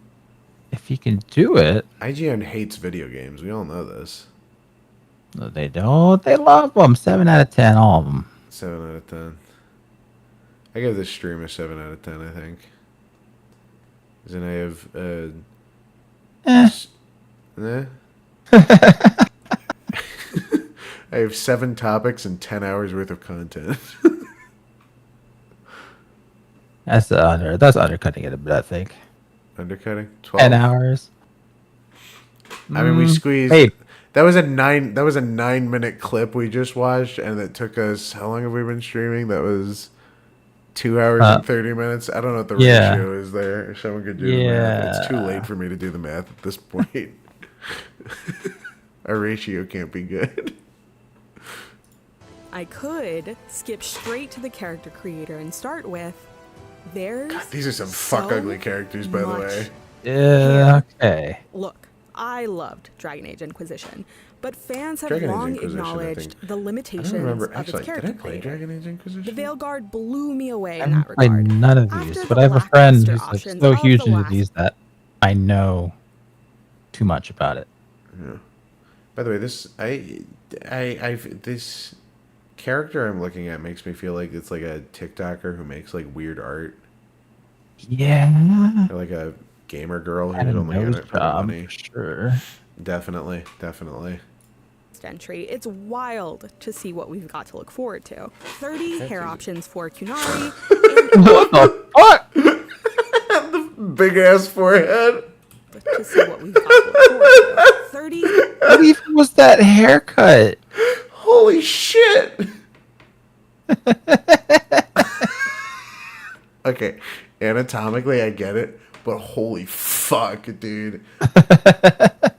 if you can do it, IGN hates video games. We all know this. no, they don't. They love them. 7 out of 10, all of them. 7 out of 10. I give this stream a 7 out of 10, I think. Because then I have, I have 7 topics and 10 hours worth of content. That's undercutting it a bit, I think. Undercutting? 12. 10 hours. I mean, we squeezed. Hey, That was a 9-minute clip we just watched, and it took us. How long have we been streaming? That was 2 hours and 30 minutes. I don't know what the yeah. ratio is there. If someone could do the math. It's too late for me to do the math at this point. Our ratio can't be good. I could skip straight to the character creator and start with there's These are some fuck so ugly characters, by the much way. yeah, okay. Look, I loved Dragon Age Inquisition, but fans have Dragon Age long Inquisition, I acknowledged think. the I limitations don't remember. of Actually, its did character I play creator. Dragon Age Inquisition? The Veilguard blew me away I in haven't that played regard. none of After these, the but I have a friend lackluster who's like options so of huge the into last- these that I know too much about it. By the way, this character I'm looking at makes me feel like it's like a TikToker who makes like weird art, Yeah. or like a gamer girl And who's a only in nose it for the job, money. for sure. Definitely. entry, it's wild to see what we've got to look forward to. 30 hair options for Kunari, What the fuck? Big ass forehead. to see what we've got to look forward to. 30 What even was that haircut? Holy shit. Okay, anatomically I get it, but holy fuck, dude.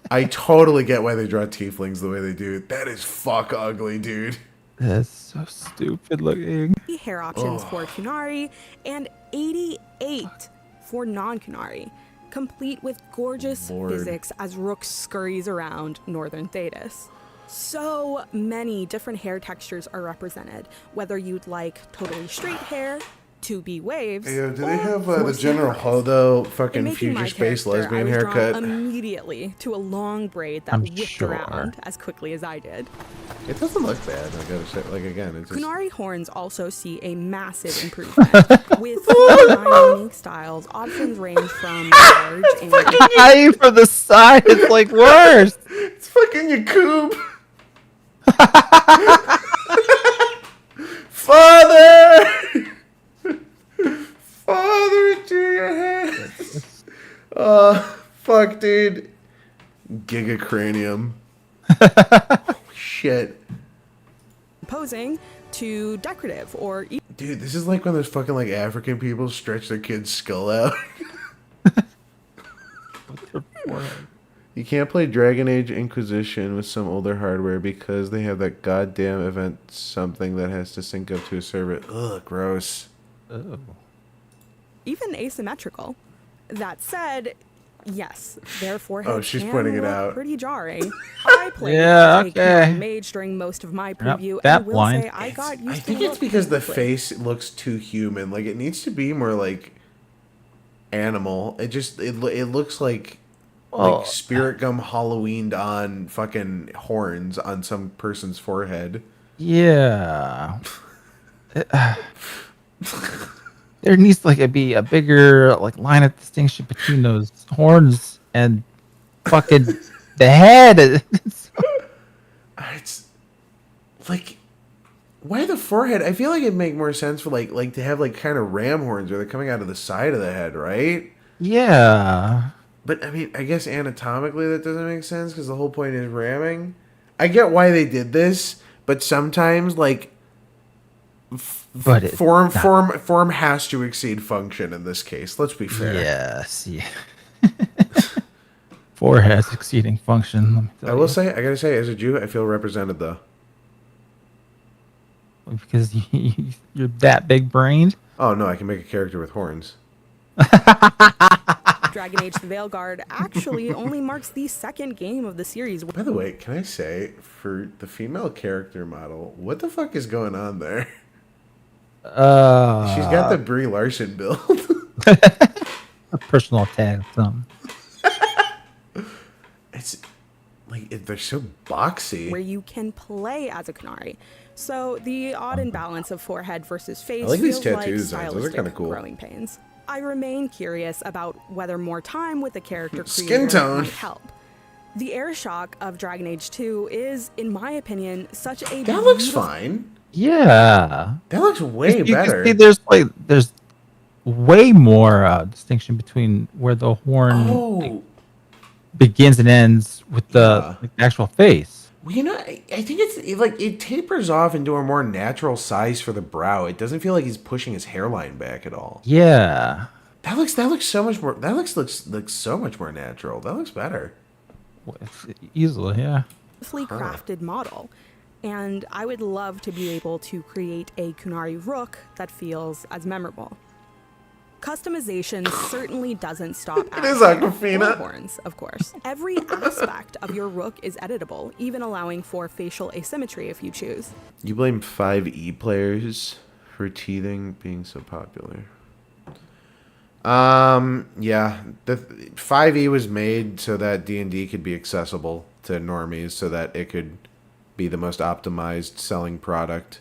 I totally get why they draw tieflings the way they do. That is fuck ugly, dude. That's so stupid looking. hair options for Kunari, and 88 for non-Kunari, complete with gorgeous Lord. physics as Rook scurries around Northern Thetis. So many different hair textures are represented, whether you'd like totally straight hair, to be waves. Hey, do they or have the forced General memories. Hodo In fucking making my future space character, lesbian I was drawn haircut? immediately to a long braid that I'm whipped sure. around as quickly as I did. It doesn't look bad. I gotta say, like again, it's just Kunari horns also see a massive improvement, with 49 unique styles. Options range from large and Eye from the side, it's like worse. it's fucking Yakub. Father, Father, to your hands. Fuck, dude. Giga cranium. Holy shit. posing to decorative or Dude, this is like when those fucking like African people stretch their kid's skull out. You can't play Dragon Age Inquisition with some older hardware because they have that goddamn event something that has to sync up to a server. Ugh, gross. Oh. even asymmetrical. That said, yes, their forehead she's can pointing it look out. pretty jarring. I played Yeah, a okay. mage during most of my preview, that and will blind. say I got used I to think the it's look because the quickly. face looks too human. Like it needs to be more like animal. It looks like Well, like spirit gum Halloweened on fucking horns on some person's forehead. Yeah. There needs to like be a bigger like line of distinction between those horns and fucking the head. It's like why the forehead? I feel like it'd make more sense for like to have like kind of ram horns where they're coming out of the side of the head, right? Yeah. But I mean, I guess anatomically that doesn't make sense because the whole point is ramming. I get why they did this, but sometimes like But it's form has to exceed function in this case. Let's be fair. Yes. Yeah. Forehead exceeding function. Let me tell I will say, I gotta say, as a Jew, I feel represented though. because you're that big brained. Oh no, I can make a character with horns. Dragon Age the Veilguard actually only marks the second game of the series. By the way, can I say, for the female character model, what the fuck is going on there? She's got the Brie Larson build. A personal attack or something. It's like they're so boxy. Where you can play as a Kunari. So the odd imbalance of forehead versus face I like these feels tattoo like designs. Those are stylistic kinda cool. growing pains. I remain curious about whether more time with the character Skin creator tone. might help. The air shock of Dragon Age 2 is, in my opinion, such a That looks beautiful- fine. Yeah. That looks way You better. can see there's way more distinction between where the horn Oh, begins and ends with the like, actual face. well, you know, I think it tapers off into a more natural size for the brow. It doesn't feel like he's pushing his hairline back at all. Yeah. That looks so much more. That looks so much more natural. That looks better. Easily, yeah. beautifully crafted model. And I would love to be able to create a Kunari Rook that feels as memorable. Customization certainly doesn't stop at is Aquafina. or horns, of course. Every aspect of your Rook is editable, even allowing for facial asymmetry if you choose. You blame 5e players for teething being so popular. Yeah, the 5e was made so that D&D could be accessible to normies, so that it could be the most optimized selling product.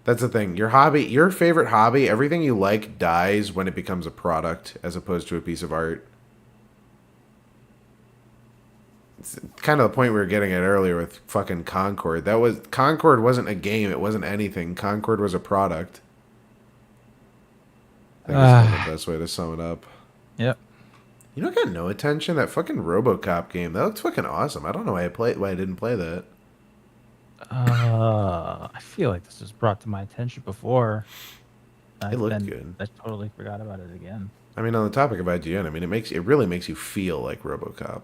That's the thing. Your favorite hobby, everything you like dies when it becomes a product as opposed to a piece of art. It's kind of the point we were getting at earlier with fucking Concord. Concord wasn't a game, it wasn't anything. Concord was a product. I guess that's the best way to sum it up. Yep. You know what got no attention? That fucking RoboCop game. That looks fucking awesome. I don't know why I didn't play that. I feel like this was brought to my attention before. It looked good. I totally forgot about it again. I mean, on the topic of IGN, I mean, it really makes you feel like RoboCop.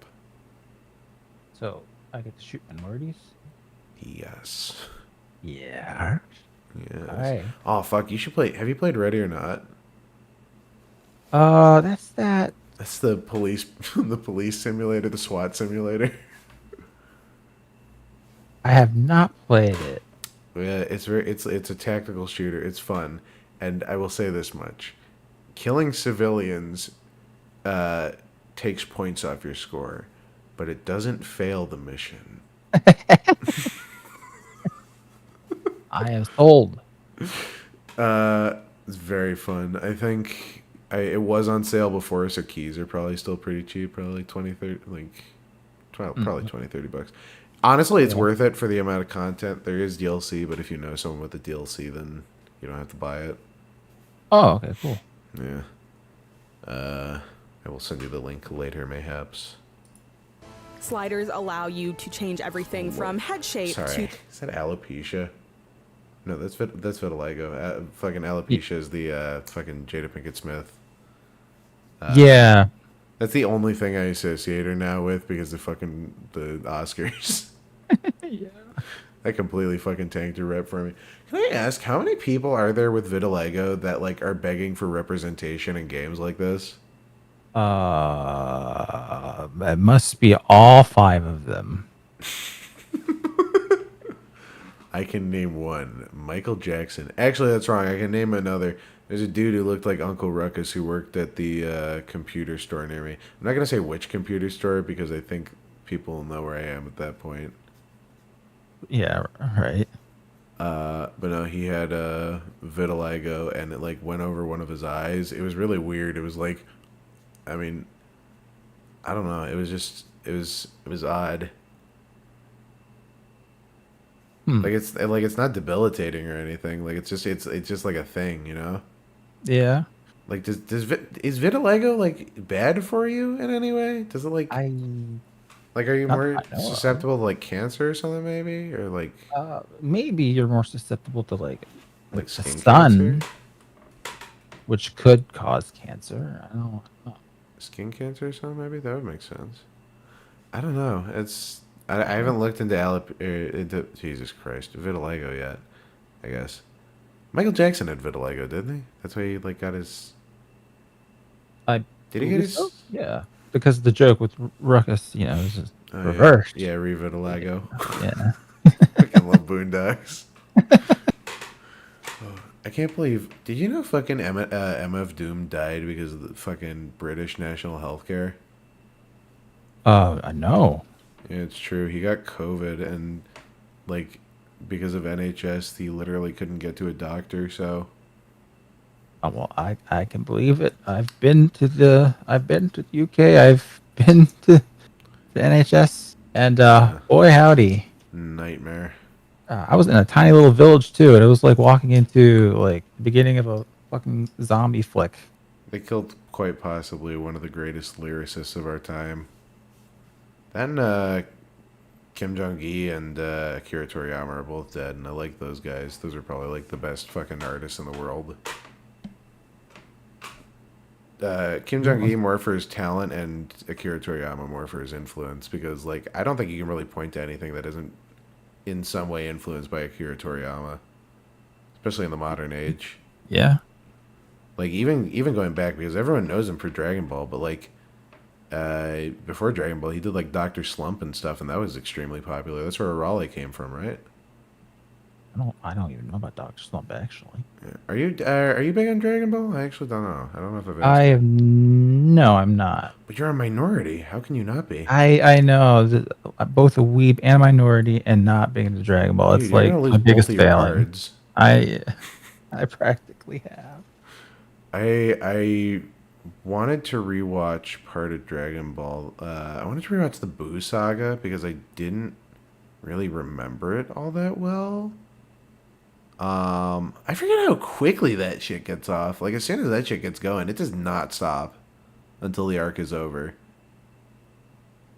So I get to shoot minorities. Yes. Yeah. Yes. Alright. Oh fuck! You should play. Have you played Ready or Not? That's that. That's the police, the police simulator, the SWAT simulator. I have not played it. Yeah, it's a tactical shooter. It's fun. and I will say this much: killing civilians takes points off your score, but it doesn't fail the mission. I am sold. It's very fun. I think it was on sale before, so keys are probably still pretty cheap. Probably like 20, 30, like, probably 20, 30 bucks. Honestly, it's worth it for the amount of content. There is DLC, but if you know someone with the DLC, then you don't have to buy it. Oh, okay, cool. Yeah. I will send you the link later, mayhaps. Sliders allow you to change everything from head shape Sorry, to is that alopecia? No, that's vitiligo. Fucking alopecia is the fucking Jada Pinkett Smith. Yeah. That's the only thing I associate her now with because the Oscars. Yeah. That completely fucking tanked her rep for me. Can I ask how many people are there with vitiligo that like are begging for representation in games like this? It must be all 5 of them. I can name one. Michael Jackson. Actually, that's wrong. I can name another. There's a dude who looked like Uncle Ruckus who worked at the computer store near me. I'm not going to say which computer store because I think people will know where I am at that point. Yeah, right. But no, he had vitiligo and it like went over one of his eyes. It was really weird. It was like, I mean, I don't know. It was just, it was odd. Like it's not debilitating or anything. Like it's just like a thing, you know? Yeah. Like is vitiligo like bad for you in any way? Does it like like are you Not more that I know of. susceptible to like cancer or something maybe, or like Maybe you're more susceptible to like the skin sun, cancer? which could cause cancer. I don't know. Skin cancer or something maybe? That would make sense. I don't know. I haven't looked into Jesus Christ vitiligo yet. I guess Michael Jackson had vitiligo, didn't he? That's why he like got his. Did he get believe his? so. Yeah, because the joke with Ruckus, is just Oh, reversed. Yeah, re-vitiligo. Yeah. Fucking love Boondocks. Oh, I can't believe. Did you know fucking MF Doom died because of the fucking British National Healthcare? I know. Yeah, it's true. He got COVID and like because of NHS, he literally couldn't get to a doctor. So Oh, well, I can believe it. I've been to the UK. I've been to the NHS, and boy howdy, nightmare. I was in a tiny little village too, and it was like walking into like the beginning of a fucking zombie flick. They killed quite possibly one of the greatest lyricists of our time. Then Kim Jong-gi and Akira Toriyama are both dead, and I like those guys. Those are probably like the best fucking artists in the world. Kim Jong-gi more for his talent, and Akira Toriyama more for his influence. Because like I don't think you can really point to anything that isn't in some way influenced by Akira Toriyama, especially in the modern age. Yeah. Like even going back, because everyone knows him for Dragon Ball, but like before Dragon Ball, he did like Dr. Slump and stuff, and that was extremely popular. That's where Arale came from, right? I don't even know about Dr. Slump actually. Yeah. Are you big on Dragon Ball? I actually don't know. I don't know if I've asked. No, I'm not. But you're a minority. How can you not be? I know that both a weeb and a minority, and not being into Dragon Ball. Dude, It's you're like gonna lose my both biggest of your failing. cards. I practically have. I wanted to rewatch part of Dragon Ball. I wanted to rewatch the Buu saga because I didn't really remember it all that well. I forget how quickly that shit gets off. Like as soon as that shit gets going, it does not stop until the arc is over.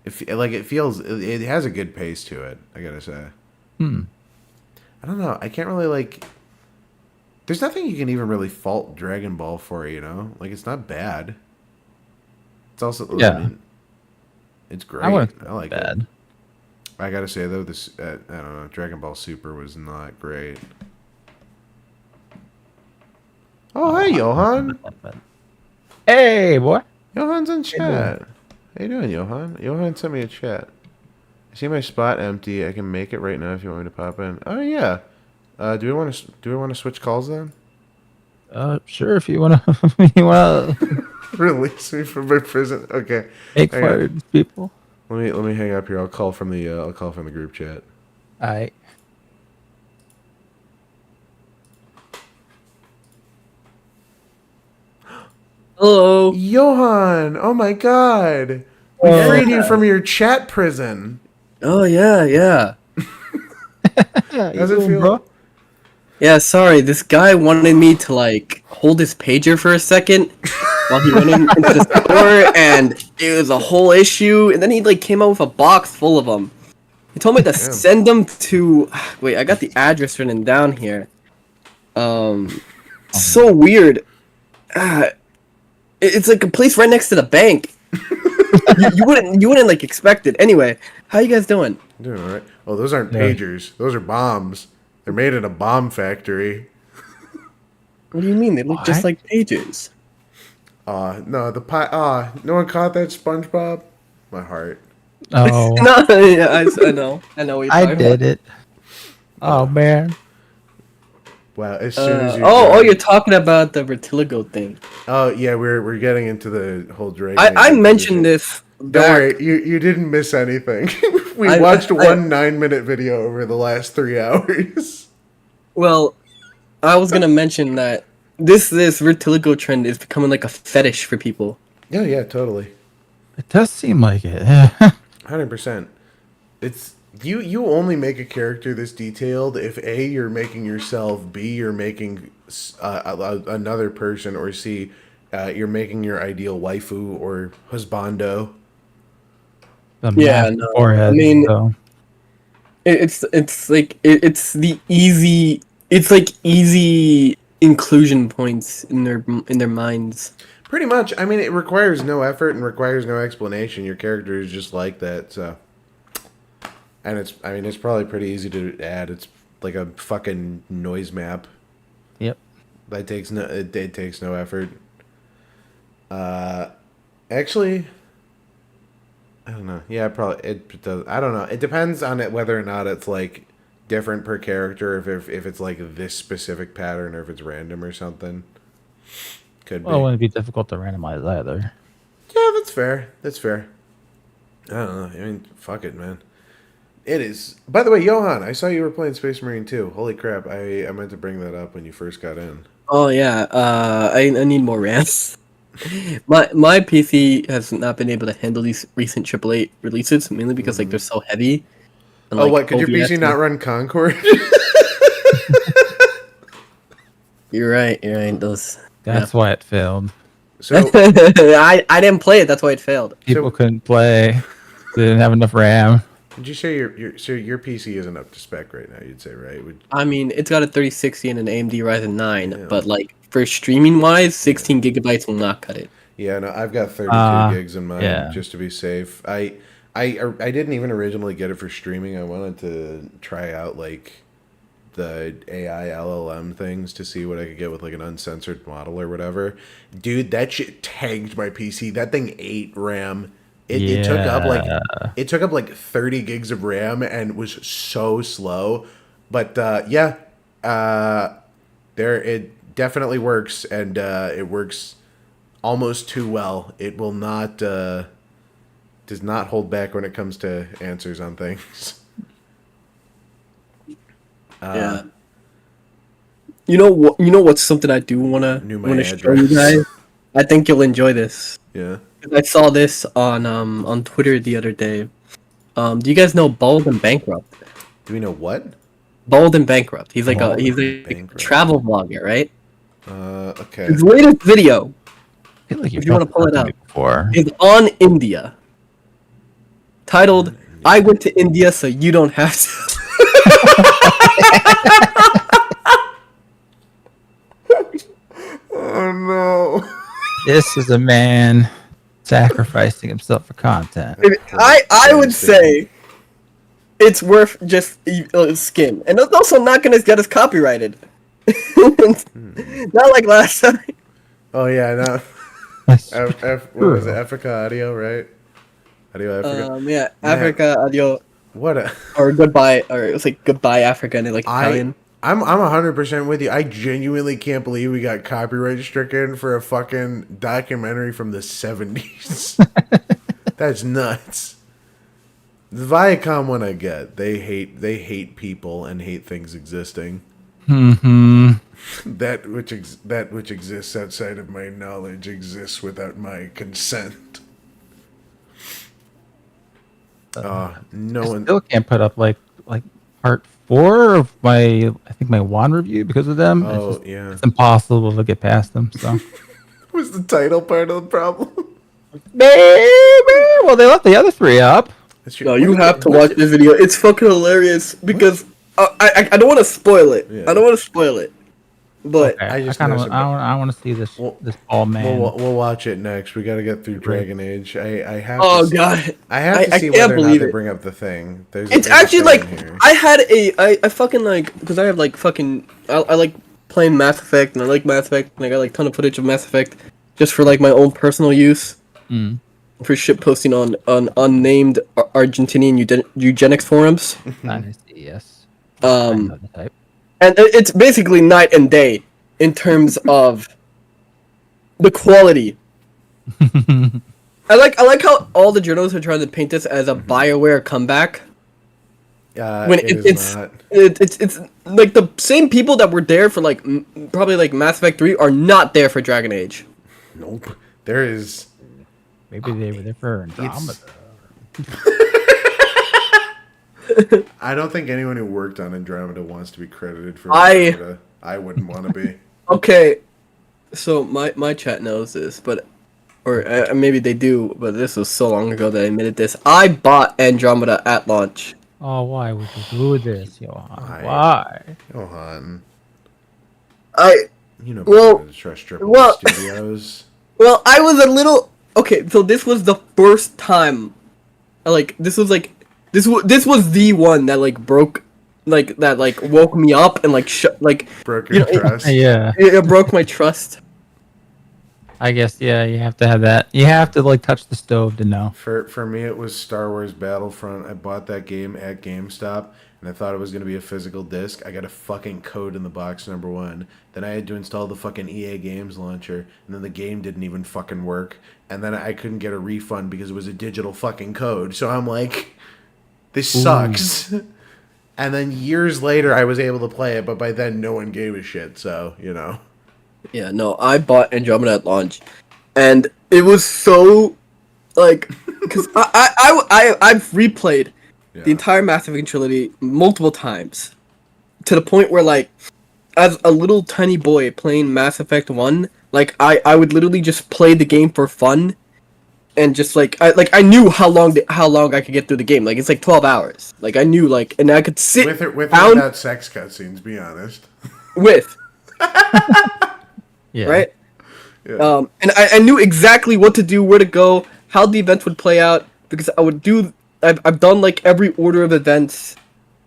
It has a good pace to it, I gotta say. I don't know. I can't really like. There's nothing you can even really fault Dragon Ball for, you know? Like, it's not bad. It's also, Yeah. I mean, it's great. I wouldn't I like bad. it. I gotta say, though, I don't know, Dragon Ball Super was not great. Oh, hey, Johan. Hey, boy. Johan's in chat. How you doing, Johan? Johan sent me a chat. I see my spot empty. I can make it right now if you want me to pop in. Oh, yeah. Do we want to switch calls then? Sure, if you wanna, you wanna Release me from my prison. Okay. make Hang on. fun of people. Let me hang up here. I'll call from the group chat. I. Hello. Johan, oh my god. We freed you from your chat prison. Oh yeah. How's it feel? Bro? Yeah, sorry. This guy wanted me to like hold his pager for a second while he went into the store, and it was a whole issue. And then he like came out with a box full of them. He told me to send them to. Wait, I got the address written down here. So weird. It's like a place right next to the bank. you wouldn't like expect it. Anyway, how you guys doing? Doing all right. Oh, those aren't pagers. Those are bombs. They're made in a bomb factory. What do you mean? They look just like pages. No, no one caught that, SpongeBob? My heart. Oh, No, yeah, I know. What you're I talking did about. it. Oh man. Wow, as soon as you you're talking about the vertigo thing. Oh yeah, we're getting into the whole Drake. I mentioned this. Don't Back. worry, you didn't miss anything. We I- watched I- one 9-minute video over the last 3 hours. Well, I was gonna mention that this vertigo trend is becoming like a fetish for people. Yeah, totally. It does seem like it. 100%. It's you only make a character this detailed if A, you're making yourself, B, you're making another person, or C, you're making your ideal waifu or husbando. The Yeah, massive no, forehead, I mean- so. It's like it's the easy. It's like easy inclusion points in their minds. Pretty much. I mean, it requires no effort and requires no explanation. Your character is just like that, so. And it's probably pretty easy to add. It's like a fucking noise map. Yep. That takes it takes no effort. Actually, I don't know. Yeah, probably it does. I don't know. It depends on it whether or not it's like different per character. If it's like this specific pattern, or if it's random or something. Could be. Well, it wouldn't be difficult to randomize either. Yeah, that's fair. That's fair. I don't know. I mean, fuck it, man. It is. By the way, Johan, I saw you were playing Space Marine 2. Holy crap! I meant to bring that up when you first got in. Oh yeah, I need more RAM. My PC has not been able to handle these recent AAA releases, mainly because like they're so heavy. And, Oh, like, what? Could your OBS PC not run Concord? You're right. Those. That's why it failed. So, I didn't play it. That's why it failed. People couldn't play. They didn't have enough RAM. did you say your PC isn't up to spec right now? You'd say, right? I mean, it's got a 3060 and an AMD Ryzen 9, but like for streaming wise, 16 gigabytes will not cut it. Yeah, no, I've got 32 gigs in mine yeah. just to be safe. I didn't even originally get it for streaming. I wanted to try out like the AI LLM things to see what I could get with like an uncensored model or whatever. Dude, that shit tagged my PC. That thing ate RAM. It took up like 30 gigs of RAM and was so slow. But it definitely works, and it works almost too well. It will not does not hold back when it comes to answers on things. Yeah. You know what? You know what's something I do wanna show you guys. I think you'll enjoy this. Yeah. I saw this on Twitter the other day. Do you guys know Bald and Bankrupt? Do we know what? Bald and Bankrupt. He's like Bald a and Bankrupt. travel vlogger, right? Okay. His latest video, I feel like if you want to pull it up, before. is on India. Titled, "I went to India so you don't have to." Oh no. This is a man sacrificing himself for content. I would say it's worth just skim, and it's also not gonna get us copyrighted. Not like last time. Oh yeah, no. What was it? Africa Audio, right? Audio Africa. Yeah, Africa, adios, What a or goodbye, or it was like goodbye Africa, and like Italian. I'm 100% with you. I genuinely can't believe we got copyright stricken for a fucking documentary from the 70s. That's nuts. The Viacom one I get. They hate people and hate things existing. Mm-hmm. That which exists outside of my knowledge exists without my consent. No one Still can't put up like part 4 of my WAN review because of them. Oh, It's impossible to get past them. So was the title part of the problem. well, they left the other 3 up. No, you have to watch this video. It's fucking hilarious because I don't want to spoil it. Yeah. I don't want to spoil it, but Okay. I just I know want to see this bald man. We'll watch it next. We got to get through Dragon Age. I have. oh to see, god, I have to I see can't whether or not believe they it. bring up the thing. It's there's actually a like thing here. I had I fucking like because I have like fucking I like playing Mass Effect and I like Mass Effect and I got like ton of footage of Mass Effect just for like my own personal use. For shit posting on unnamed Argentinian eugenics forums. I see, yes. I Um, know the type. and it's basically night and day in terms of the quality. I like how all the journalists are trying to paint this as a BioWare comeback. When it's not. it's like the same people that were there for like probably like Mass Effect 3 are not there for Dragon Age. Nope. There is. Maybe they were there for Andromeda. I don't think anyone who worked on Andromeda wants to be credited for I- Andromeda. I wouldn't want to be. Okay, so my chat knows this, but or maybe they do, but this was so long ago that I admitted this. I bought Andromeda at launch. Oh, why would you do this, Johan? Why? Why? Johan. I You know Well- better to trust Triple well- Studios. Well, I was a little okay. So this was the first time, like this was the one that like broke, like that like woke me up and like Broke your trust. Yeah, it broke my trust. I guess, yeah, you have to have that. You have to, like, touch the stove to know. For me, it was Star Wars Battlefront. I bought that game at GameStop, and I thought it was going to be a physical disc. I got a fucking code in the box, number one. Then I had to install the fucking EA Games launcher, and then the game didn't even fucking work. And then I couldn't get a refund because it was a digital fucking code. So I'm like, this sucks. And then years later, I was able to play it, but by then, no one gave a shit. So, you know. Yeah, no, I bought Andromeda at launch, and it was so, like, because I've replayed the entire Mass Effect trilogy multiple times, to the point where, like, as a little tiny boy playing Mass Effect 1, like, I would literally just play the game for fun, and just, like, I knew how long I could get through the game, like, it's, like, 12 hours, like, I knew, like, and I could sit With or down without sex cutscenes, be honest. with. Yeah. Right? Yeah. And I knew exactly what to do, where to go, how the events would play out, because I've done, like, every order of events,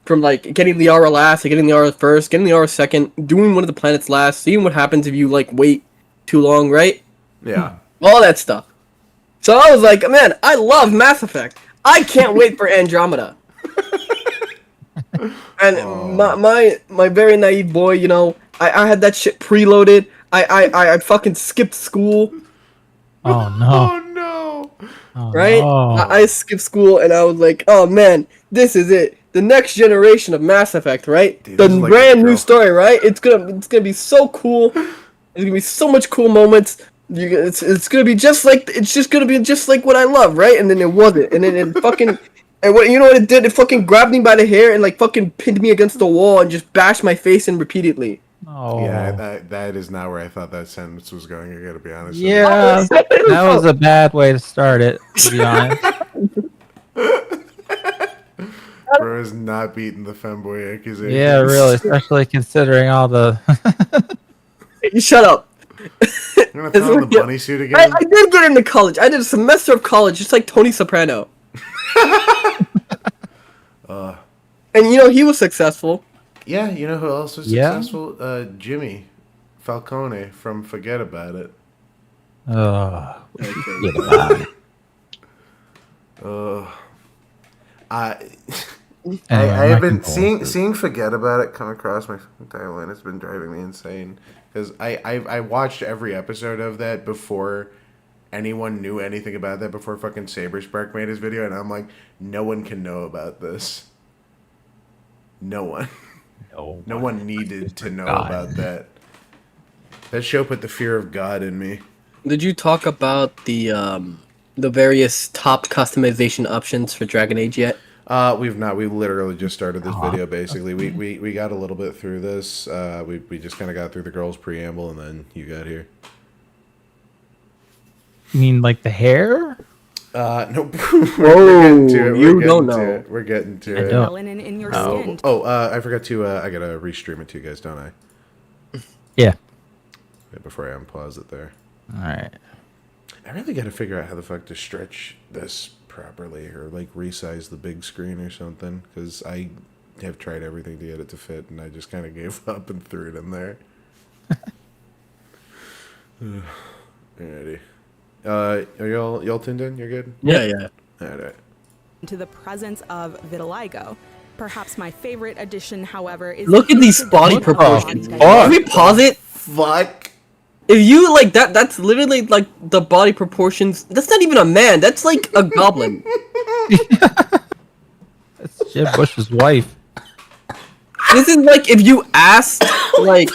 from, like, getting the aura last, to getting the aura first, getting the aura second, doing one of the planets last, seeing what happens if you, like, wait too long, right? Yeah. All that stuff. So I was like, man, I love Mass Effect. I can't wait for Andromeda. And my very naive boy, you know, I had that shit preloaded. I fucking skipped school, Oh, no. Oh, no. Oh, right? no. I skipped school and I was like, oh man, this is it. The next generation of Mass Effect, right? Dude, The this is like brand a new girl. story, right? It's gonna be so cool. There's gonna be so much cool moments. It's gonna be just like what I love, right? And then it wasn't, and then it fucking. And what you know what it did? It fucking grabbed me by the hair and like fucking pinned me against the wall and just bashed my face in repeatedly. Oh. Yeah, that is not where I thought that sentence was going. I gotta be honest. with Yeah, that was a bad way to start it, to be honest. you. Bro is not beating the femboy accusation. Yeah, really, especially considering all the... You shut up. I'm gonna throw on the bunny suit I again. did get into college. I did a semester of college, just like Tony Soprano. And you know he was successful. Yeah, you know who else was Yeah? successful? Jimmy Falcone from Forget About It. Oh, forget about it. I Anyway, I my have been condolences. seeing Forget About It come across my timeline. It's been driving me insane because I watched every episode of that before anyone knew anything about that, before fucking Saberspark made his video, and I'm like, no one can know about this. No one. No one needed to know God. about that. That show put the fear of God in me. Did you talk about the various top customization options for Dragon Age yet? We've not. We literally just started this video. Basically, we got a little bit through this. We just kind of got through the girls' preamble, and then you got here. You mean like the hair? Nope. Whoa, you don't know. We're getting to I it. don't. Melanin in your skin. I forgot to. I gotta restream it to you guys, don't I? Yeah. Yeah, before I unpause it there. All right. I really gotta figure out how the fuck to stretch this properly, or like resize the big screen or something, because I have tried everything to get it to fit, and I just kind of gave up and threw it in there. Alrighty. Are y'all tuned in? You're good? Yeah. Alright. Into the presence of vitiligo. Perhaps my favorite addition, however, is Look at these body integration of proportions. body Can we pause it? Fuck. If you like that's literally like the body proportions. That's not even a man. That's like a goblin. That's Jeb Bush's wife. This is like if you asked like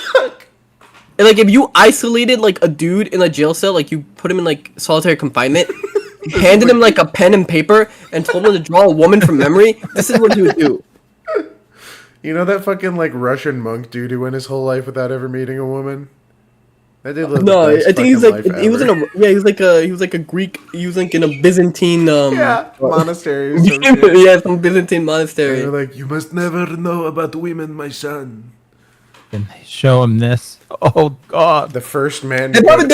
if you isolated like a dude in a jail cell, like you put him in like solitary confinement, handed him like a pen and paper, and told him to draw a woman from memory. This is what he would do. You know that fucking like Russian monk dude who went his whole life without ever meeting a woman? That dude lived No, the best I think he's like fucking he was in life a he was like a Greek. He was like in a Byzantine ever. Monastery or some shit. yeah, some Byzantine monastery. They're like, you must never know about women, my son. And they show him this. Oh God. The first man. He probably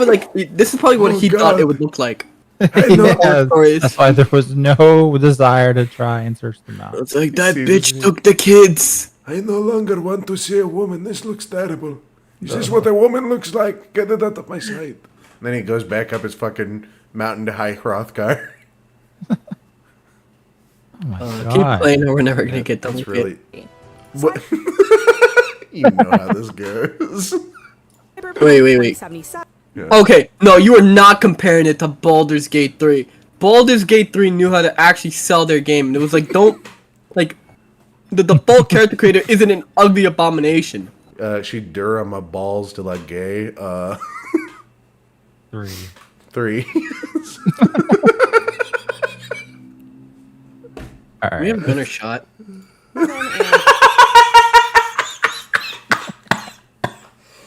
like this is probably what Oh, he thought God. it would look like. I know. Yeah, stories. that's why there was no desire to try and search them out. It's like that See, bitch this- took the kids. I no longer want to see a woman. This looks terrible. Is this what a woman looks like? Get it out of my sight. And then he goes back up his fucking mountain to high Hrothgar. Oh my Keep God. playing, or we're never gonna get done That's with really. it. What? You know how this goes. Wait. 2077. Okay, no, you are not comparing it to Baldur's Gate 3. Baldur's Gate 3 knew how to actually sell their game, and it was like, don't like the default character creator isn't an ugly abomination. She dura my balls till I gay. 3. 3. All We right. have Gunnar shot.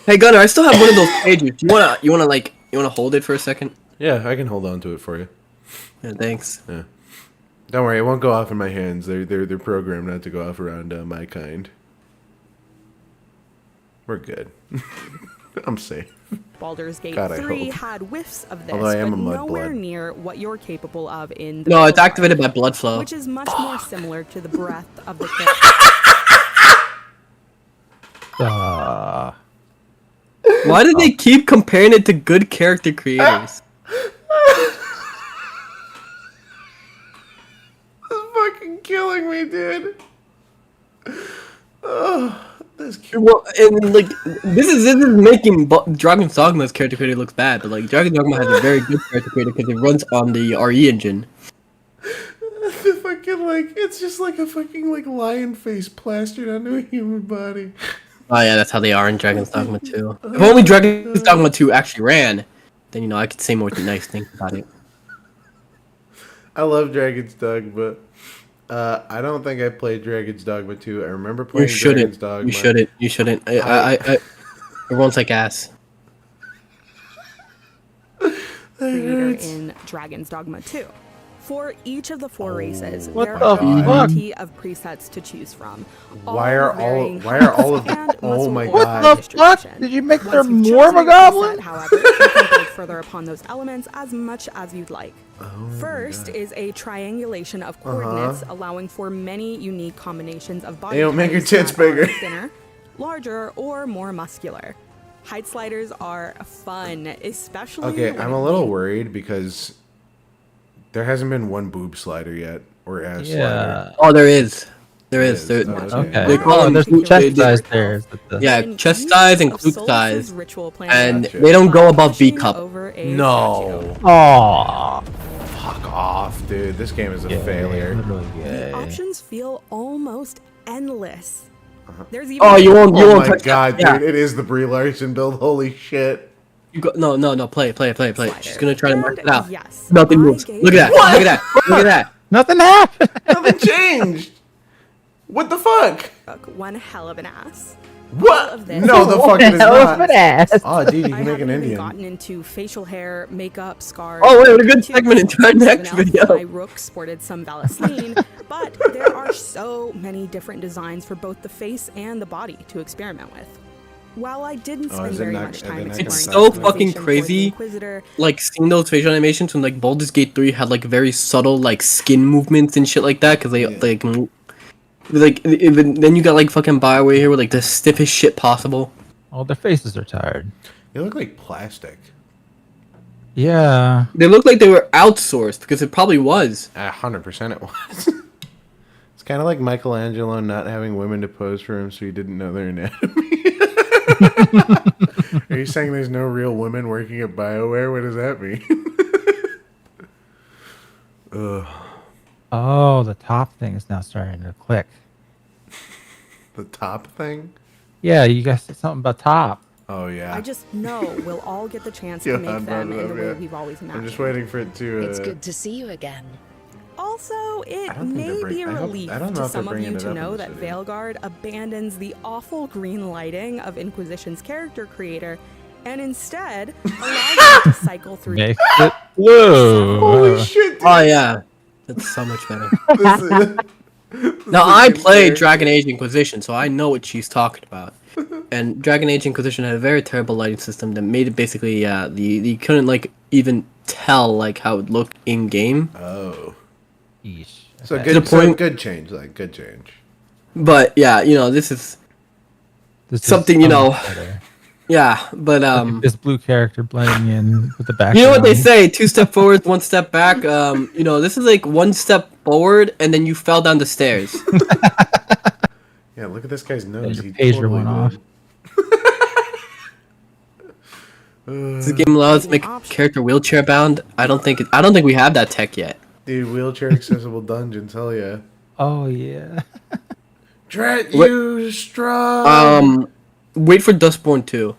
Hey Gunnar, I still have one of those pages. You wanna hold it for a second? Yeah, I can hold on to it for you. Yeah, thanks. Don't worry, it won't go off in my hands. They're programmed not to go off around my kind. We're good. I'm safe. Baldur's Gate God, I 3 hope. had whiffs of this, Although I am but a nowhere mudblood. near what you're capable of in the No, it's Overwatch, activated by blood flow. which is much more similar to the breadth of the Why do they keep comparing it to good character creators? This is fucking killing me, dude. Oh, this Well, and like this is making Dragon's Dogma's character creator looks bad, but like Dragon's Dogma has a very good character creator because it runs on the RE engine. the fucking like it's just like a fucking like lion face plastered onto a human body. Oh yeah, that's how they are in Dragon's Dogma 2. If only Dragon's Dogma 2 actually ran, then I could say more nice things about it. I love Dragon's Dogma. I don't think I played Dragon's Dogma 2. I remember playing You Dragon's shouldn't. Dogma. You shouldn't. I everyone's like ass. creator in Dragon's Dogma 2. For each of the 4 races, What there the are a fuck? variety of presets to choose from. Why are with varying all of the and oh my muscle god. What the fuck? distribution. Did you make Once there you've more of a chosen your goblin? preset, however, you can build further upon those elements as much as you'd like. First is a triangulation of coordinates, allowing for many unique combinations of body They don't make your types tits that are bigger. thinner, larger, or more muscular. Height sliders are fun, especially Okay, when I'm it a little means worried because there hasn't been one boob slider yet. or ass slider? Yeah. Oh, there is. There It is. is. There, Oh, Okay. They call Oh, them there's glute- chest they- size there. Is that the- Yeah, And chest use size and of glute Solus's size. ritual planet And Gotcha. they don't go by above B pushing cup. over a statue. No. Aw. Fuck off, dude. This game is a Gay, failure. literally The gay. options feel almost endless. There's even Oh, you won't Oh my touch that. god, Yeah. dude. It is the Brie Larson build. Holy shit. You go, no, play. She's gonna try to mark it out. Yes, Nothing I moves. gave Look at that. you- Look at that. Look at that. Nothing happened. Nothing changed. What the fuck? One hell of an ass. What? of this. No, the fuck it is not. ass. Oh, dude, you I can make haven't an even Indian. gotten into facial hair, makeup, scars. Oh, wait, what a good tattoos. segment into our next Someone else, video. My rook sported some Vaseline, but there are so many different designs for both the face and the body to experiment with. While I didn't Oh, spend is it very not- much are time they not exploring gonna It's stop so that? fucking customization for the crazy. Inquisitor, Like seeing those facial animations when like Baldur's Gate 3 had like very subtle like skin movements and shit like that because they even then you got like fucking Bioware here with like the stiffest shit possible. Oh, their faces are tired. They look like plastic. Yeah. They look like they were outsourced because it probably was. 100% it was. It's kind of like Michelangelo not having women to pose for him so he didn't know their anatomy. Are you saying there's no real women working at BioWare? What does that mean? Ugh. Oh, the top thing is now starting to click. The top thing? Yeah, you guys said something about top. Oh, yeah. I just know we'll all get the chance Yeah, to make I'd them brought it in the up, way yeah. we've always imagined. I'm just waiting for it to... It's good to see you again. Also, it I don't think may they're be a bring- I hope- relief I don't know to if they're some of bringing you it to up in know this that video. Veilguard abandons the awful green lighting of Inquisition's character creator and instead allows you to cycle through. Makes it blue. Holy shit, dude. Oh yeah, that's so much better. This is- Now is a I good played character. Dragon Age Inquisition, so I know what she's talking about. And Dragon Age Inquisition had a very terrible lighting system that made it basically you couldn't like even tell like how it looked in game. Oh. Yeesh. So Okay. good, To the point- good change, like, good change. But yeah, you know this is This is something, you so know, much better. yeah. But Look at this blue character blending in with the background. you know what they say: 2 step forward, 1 step back. You know this is like 1 step forward and then you fell down the stairs. Yeah, look at this guy's nose. your He pager totally went off. did. This game allows us to make a character wheelchair bound. I don't think we have that tech yet. Dude, wheelchair accessible dungeons, hell yeah. Oh yeah. Drat What- you strong. Wait for Dustborn 2.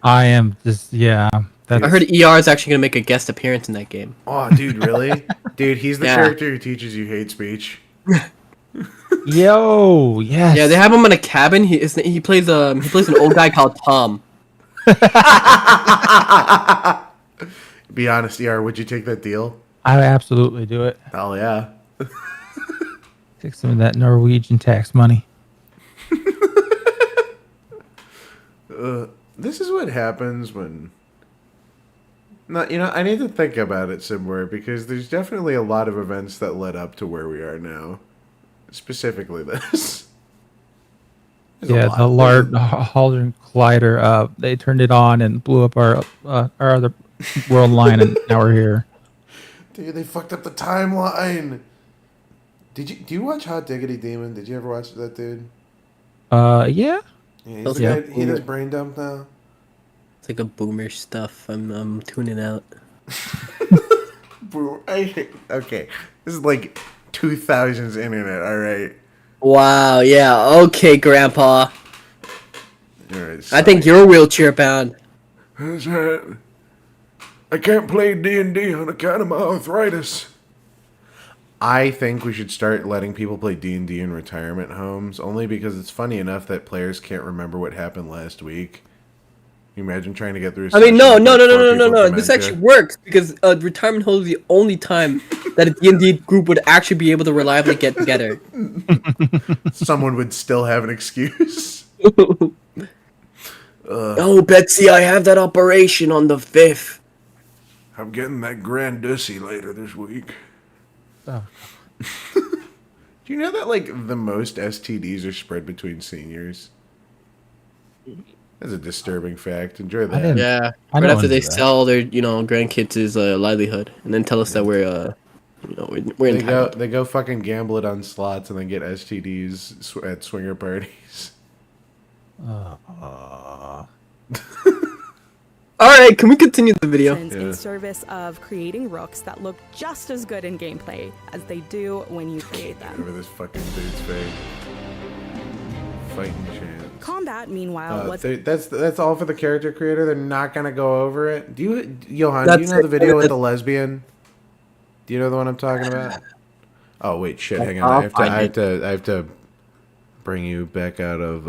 I am just That's I heard ER is actually gonna make a guest appearance in that game. Oh, dude, really? Dude, he's the Yeah. character who teaches you hate speech. Yo, yes. Yeah, they have him in a cabin. He plays an old guy called Tom. Be honest, ER, would you take that deal? I would absolutely do it. Hell yeah. Take some of that Norwegian tax money. This is what happens when... No, you know, I need to think about it somewhere because there's definitely a lot of events that led up to where we are now. Specifically this. There's a Yeah, lot. the large Hadron Collider. They turned it on and blew up our other world line, and now we're here. Dude, they fucked up the timeline. Do you watch Hot Diggity Demon? Did you ever watch that dude? Yeah. Yeah, he's the Yeah. guy, he does brain dump now. It's like a boomer stuff. I'm tuning out. Bro, okay, this is like 2000s internet. All right. Wow. Yeah. Okay, Grandpa. All right. I think you're wheelchair bound. That's right. I can't play D&D on account of my arthritis. I think we should start letting people play D&D in retirement homes, only because it's funny enough that players can't remember what happened last week. Can you imagine trying to get through a I mean, no. session with, like, 4 people with This dementia? actually works because retirement home is the only time that a D&D group would actually be able to reliably get together. Someone would still have an excuse. Oh, Betsy, I have that operation on the 5th. I'm getting that Grand Dussy later this week. Oh. Do you know that, like, the most STDs are spread between seniors? That's a disturbing fact. Enjoy that. didn't- Yeah. I Right know after they that. sell their, grandkids' livelihood, and then tell us that we're You know, we're entitled. They go fucking gamble it on slots and then get STDs at swinger parties. All right, can we continue the video? In service of creating rooks that look just as good in gameplay as they do when you create them. Over this fucking dude's face. Fighting chance. Combat, meanwhile, was that's all for the character creator. They're not gonna go over it. Johan? Do you That's know the video with it. the lesbian? Do you know the one I'm talking about? Oh wait, shit. Hang on. I have to bring you back out of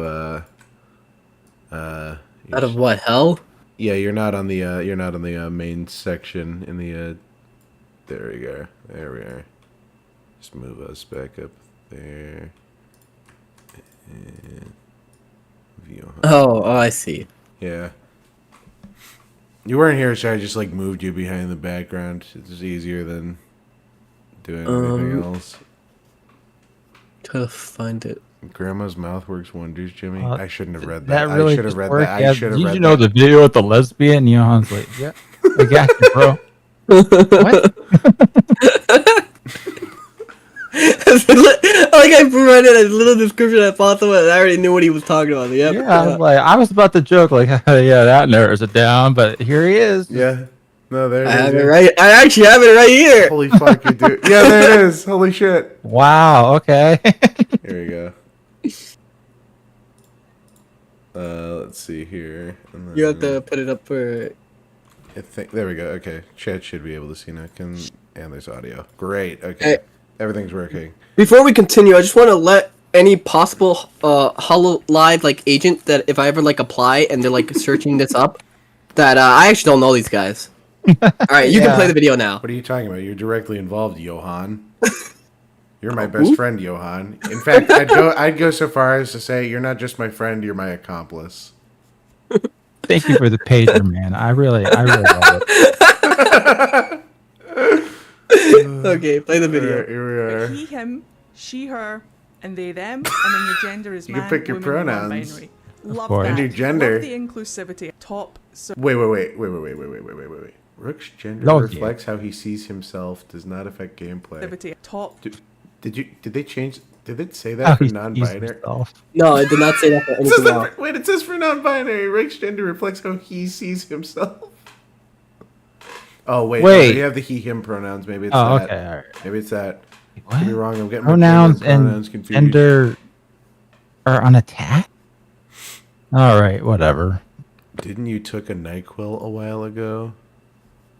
Out of what, hell? Yeah, you're not on the main section in the there we go. There we are. Just move us back up there. And view. Oh, I see. Yeah. You weren't here, so I just like moved you behind the background. It's easier than doing anything else. Try to find it. Grandma's mouth works wonders, Jimmy. I shouldn't have read That that. really I should have just read worked. that. Yeah, I should have did read you know that. the video with the lesbian? Johan's like, yeah, I got you, bro. What? Like I provided a little description I thought and I already knew what he was talking about. Yep. Yeah, I was about to joke, like, yeah, that narrows it down, but here he is. Yeah. No, there it I is. have it right. I actually have it right here. Holy fuck, you do. Yeah, there it is. Holy shit. Wow. Okay. Here we go. Let's see here. And then You have to put it up for. I think there we go. Okay, chat should be able to see now. And there's audio. Great. Okay, Hey. everything's working. Before we continue, I just want to let any possible Hollow Live like agent that if I ever like apply and they're like searching this up, that I actually don't know these guys. All right, you can play the video now. What are you talking about? You're directly involved, Johan. You're my best friend, Johan. In fact, I'd go so far as to say you're not just my friend, you're my accomplice. Thank you for the pager, man. I really love it. Okay, play the video. Here we are. He, him, she, her, and they, them, and then your gender is You man, can pick your woman, pronouns. non-binary. Love course. that. And your gender. Love the inclusivity. Top. Wait. Rook's gender Oh, yeah. reflects how he sees himself, does not affect gameplay. Top. Did they change? Did it say that for He's non-binary? himself. No, it did not say that for It says anything that else. wait, it says for non-binary. Rook's gender reflects how he sees himself. Oh wait, Wait. no, you have the he/him pronouns. Maybe it's Oh, that. okay. All right. Maybe it's that. What? Could be wrong. I'm getting Pronouns my pronouns and confused. gender are on attack? All right, whatever. Didn't you took a NyQuil a while ago?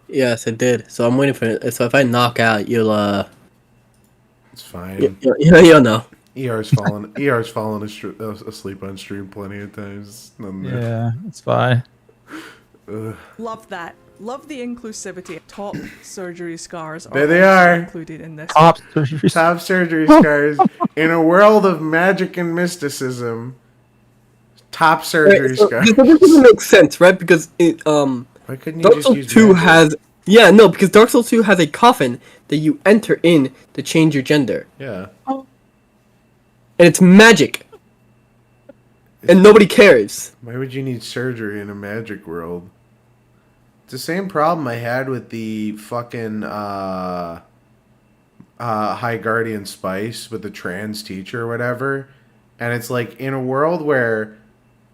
Yes, it did. So I'm waiting for it. So if I knock out, you'll It's fine. you'll know. ER's fallen asleep on stream plenty of times. Nothing there. Yeah, it's fine. Love that. Love the inclusivity. Top surgery scars There they also are. included in this. Top surgery. Top surgery scars in a world of magic and mysticism. Top surgery Right, so scars. this doesn't make sense, right? Because Why couldn't you Dark just Souls use 2 magic? has because Dark Souls 2 has a coffin that you enter in to change your gender, Yeah. and it's magic, and nobody cares. Why would you need surgery in a magic world? It's the same problem I had with the fucking High Guardian Spice with the trans teacher or whatever. And it's like in a world where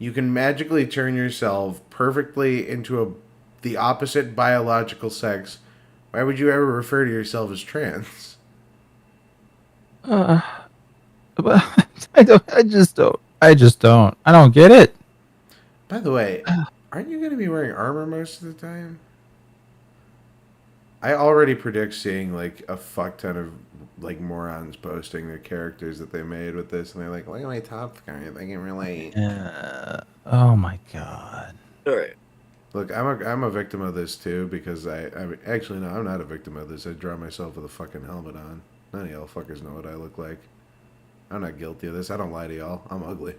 you can magically turn yourself perfectly into the opposite biological sex, why would you ever refer to yourself as trans? But I just don't. I don't get it. By the way, aren't you going to be wearing armor most of the time? I already predict seeing like a fuck ton of like morons posting their characters that they made with this, and they're like, "Look at my top guy. I can relate." Oh my god. All right. Look, I'm a victim of this too because I actually no, I'm not a victim of this. I draw myself with a fucking helmet on. None of y'all fuckers know what I look like. I'm not guilty of this. I don't lie to y'all. I'm ugly.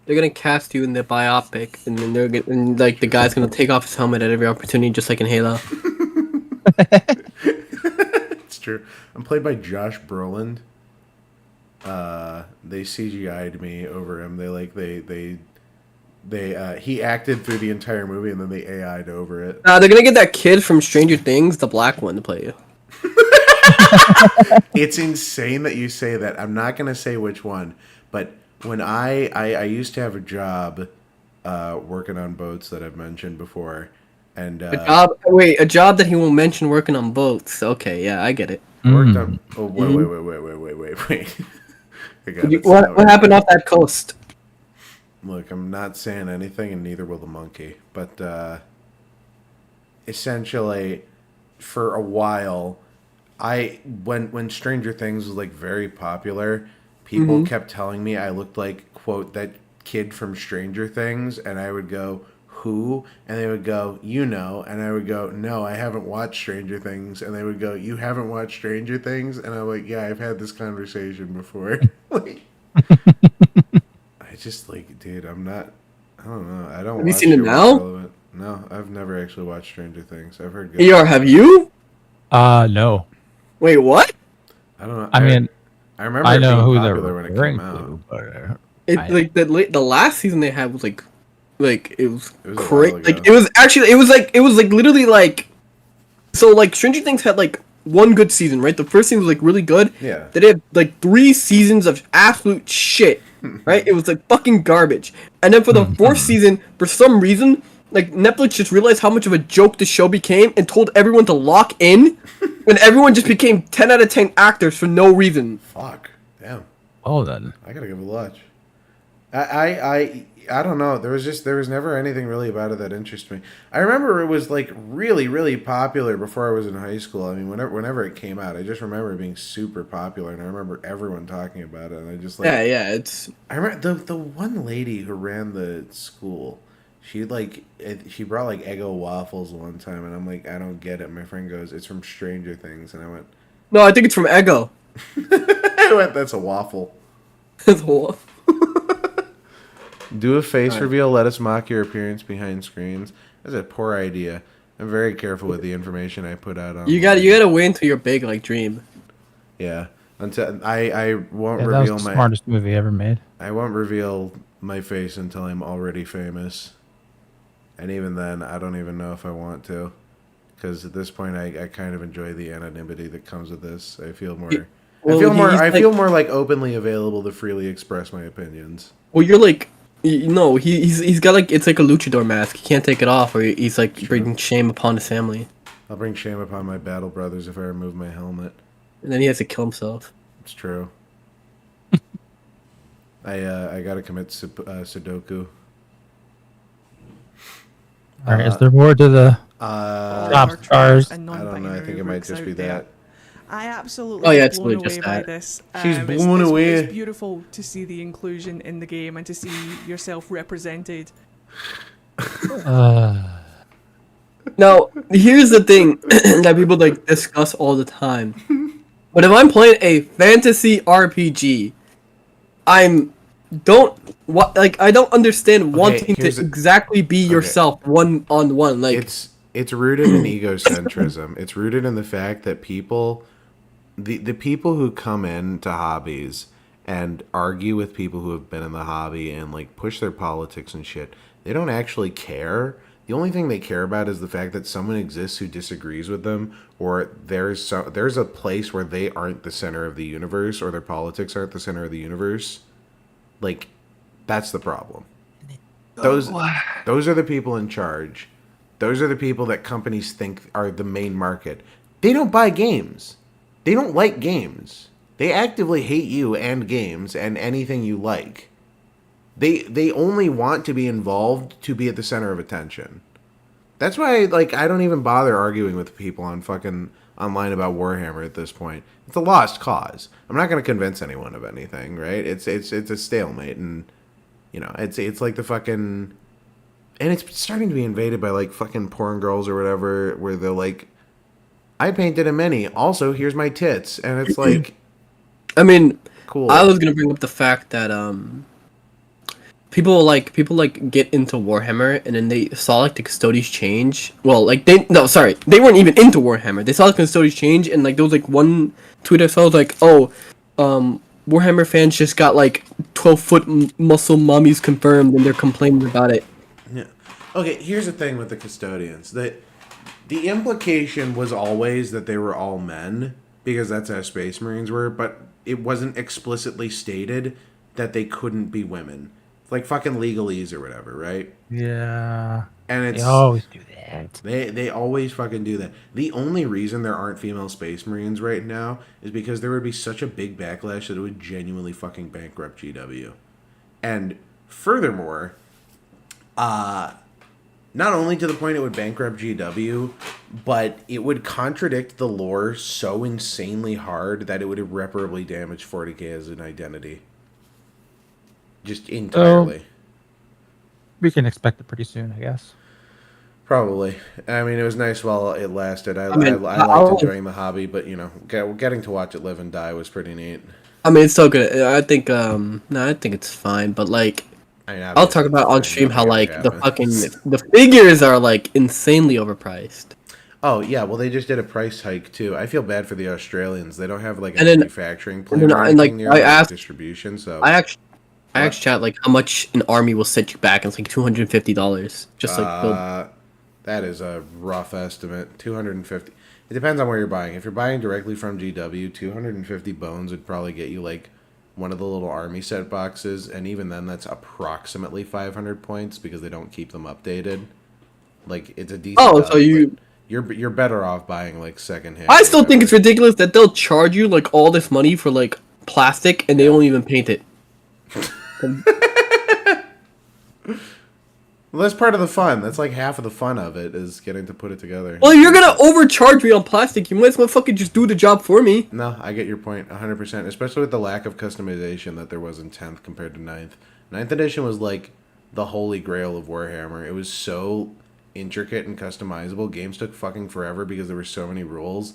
They're gonna cast you in the biopic, and then like the guy's gonna take off his helmet at every opportunity, just like in Halo. It's true. I'm played by Josh Brolin. They CGI'd me over him. He acted through the entire movie and then they AI'd over it. They're gonna get that kid from Stranger Things, the black one, to play you. It's insane that you say that. I'm not gonna say which one, but when I used to have a job working on boats that I've mentioned before, and a job that he won't mention working on boats. Okay, yeah, I get it. I worked on. Oh wait. I got it. What happened off that coast? Look, I'm not saying anything, and neither will the monkey. But essentially, for a while, when Stranger Things was like very popular, people kept telling me I looked like, quote, that kid from Stranger Things, and I would go, who? And they would go, you know, and I would go, no, I haven't watched Stranger Things, and they would go, you haven't watched Stranger Things? And I'm like, yeah, I've had this conversation before. Like, I just like, dude, I don't know, I don't. Have you seen it now? Relevant. No, I've never actually watched Stranger Things. I've heard. ER, have you? No. Wait, what? I don't know. I mean, I remember. I know who they're popular when it referring came out. to, but Like the last season they had was like it was a crazy. while ago. Like it was literally like, so like Stranger Things had like one good season, right? The first season was like really good. Yeah. Then they had like 3 seasons of absolute shit, right? It was like fucking garbage. And then for the 4th season, for some reason, like Netflix just realized how much of a joke the show became and told everyone to lock in, and everyone just became 10 out of 10 actors for no reason. Fuck. Damn. oh, then I gotta give it a watch. I don't know. There was never anything really about it that interested me. I remember it was like really, really popular before I was in high school. I mean, whenever it came out, I just remember it being super popular, and I remember everyone talking about it. And I just like, Yeah, it's. I remember the one lady who ran the school. She brought like Eggo waffles one time, and I'm like, I don't get it. My friend goes, it's from Stranger Things, and I went, No, I think it's from Eggo. I went, that's a waffle. It's a waffle. Do a face reveal. Let us mock your appearance behind screens. That's a poor idea. I'm very careful with the information I put out on. You gotta wait until you're big like Dream. Yeah. Until I won't that reveal was the my smartest movie ever made. I won't reveal my face until I'm already famous. And even then, I don't even know if I want to, because at this point, I kind of enjoy the anonymity that comes with this. I feel more. I feel more like openly available to freely express my opinions. Well, you're like. No, he's got like, it's like a luchador mask. He can't take it off, or he's like bringing shame upon his family. I'll bring shame upon my battle brothers if I remove my helmet. And then he has to kill himself. It's true. I gotta commit Sudoku. All right, is there more to the top stars? I don't know. I think it might just be that. I absolutely Oh, yeah, was it's blown literally away just by that. this. She's blown away. It's beautiful to see the inclusion in the game and to see yourself represented. Now, here's the thing that people like discuss all the time. But if I'm playing a fantasy RPG, I don't understand wanting to exactly be yourself one-on-one. Like it's rooted in egocentrism. It's rooted in the fact that people, the people who come into hobbies and argue with people who have been in the hobby and like push their politics and shit, they don't actually care. The only thing they care about is the fact that someone exists who disagrees with them, or there's a place where they aren't the center of the universe, or their politics aren't the center of the universe. Like, that's the problem. Those are the people in charge. Those are the people that companies think are the main market. They don't buy games. They don't like games. They actively hate you and games and anything you like. They only want to be involved to be at the center of attention. That's why, like, I don't even bother arguing with people on fucking online about Warhammer at this point. It's a lost cause. I'm not going to convince anyone of anything, right? It's a stalemate, and you know, it's like the fucking, and it's starting to be invaded by like fucking porn girls or whatever, where they're like, I painted a mini. Also, here's my tits, and it's like, I mean, cool. I was gonna bring up the fact that people get into Warhammer, and then they saw like the custodies change. Well, like they weren't even into Warhammer. They saw the custodies change, and like there was like one tweet I saw was like, Warhammer fans just got like 12-foot muscle mummies confirmed, and they're complaining about it. Yeah. Okay, here's the thing with the custodians. The implication was always that they were all men, because that's how Space Marines were, but it wasn't explicitly stated that they couldn't be women. Like fucking legalese or whatever, right? Yeah. And They it's always do that. they always fucking do that. The only reason there aren't female Space Marines right now is because there would be such a big backlash that it would genuinely fucking bankrupt GW. And furthermore, not only to the point it would bankrupt GW, but it would contradict the lore so insanely hard that it would irreparably damage 40k as an identity. Just entirely. We can expect it pretty soon, I guess. Probably. I mean, it was nice while it lasted. I mean, liked enjoying the hobby, but, you know, getting to watch it live and die was pretty neat. I mean, it's so good. I think I think it's fine, but like I mean, I'll talk about on stream how like the happens. fucking the figures are like insanely overpriced. Oh, yeah, well, they just did a price hike, too. I feel bad for the Australians. They don't have, like, a And then- manufacturing plant and then or I- like, anything near I like, asked- distribution, so... I asked chat like how much an army will set you back, and it's like $250. Just like build. That is a rough estimate. 250. It depends on where you're buying. If you're buying directly from GW, 250 bones would probably get you, like, one of the little army set boxes, and even then, that's approximately 500 points, because they don't keep them updated. Like, it's a decent... Oh, so value, but You're better off buying, like, secondhand. I still think it's ridiculous that they'll charge you like all this money for like plastic and they won't even paint it. Well, that's part of the fun. That's like half of the fun of it, is getting to put it together. Well, if you're gonna overcharge me on plastic, you might as well fucking just do the job for me. No, I get your point 100%, especially with the lack of customization that there was in 10th compared to 9th. 9th edition was like the holy grail of Warhammer. It was so intricate and customizable. Games took fucking forever because there were so many rules.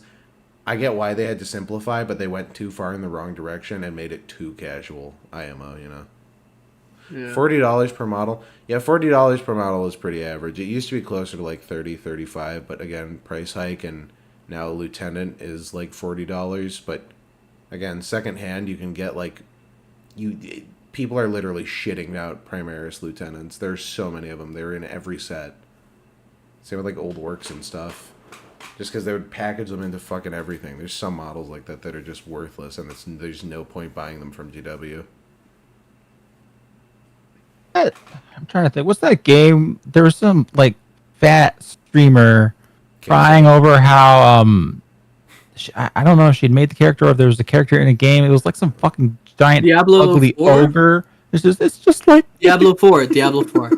I get why they had to simplify, but they went too far in the wrong direction and made it too casual. IMO, you know. Yeah. $40 per model. Yeah, $40 per model is pretty average. It used to be closer to like 30, 35, but again, price hike, and now a lieutenant is like $40. But again, secondhand, you can get like people are literally shitting out Primaris lieutenants. There's so many of them. They're in every set. Same with like old works and stuff. Just because they would package them into fucking everything. There's some models like that that are just worthless, and there's no point buying them from GW. I'm trying to think. What's that game? There was some like fat streamer crying over how I don't know if she'd made the character or if there was a character in a game. It was like some fucking giant Diablo ugly 4? ogre. It's just like Diablo 4.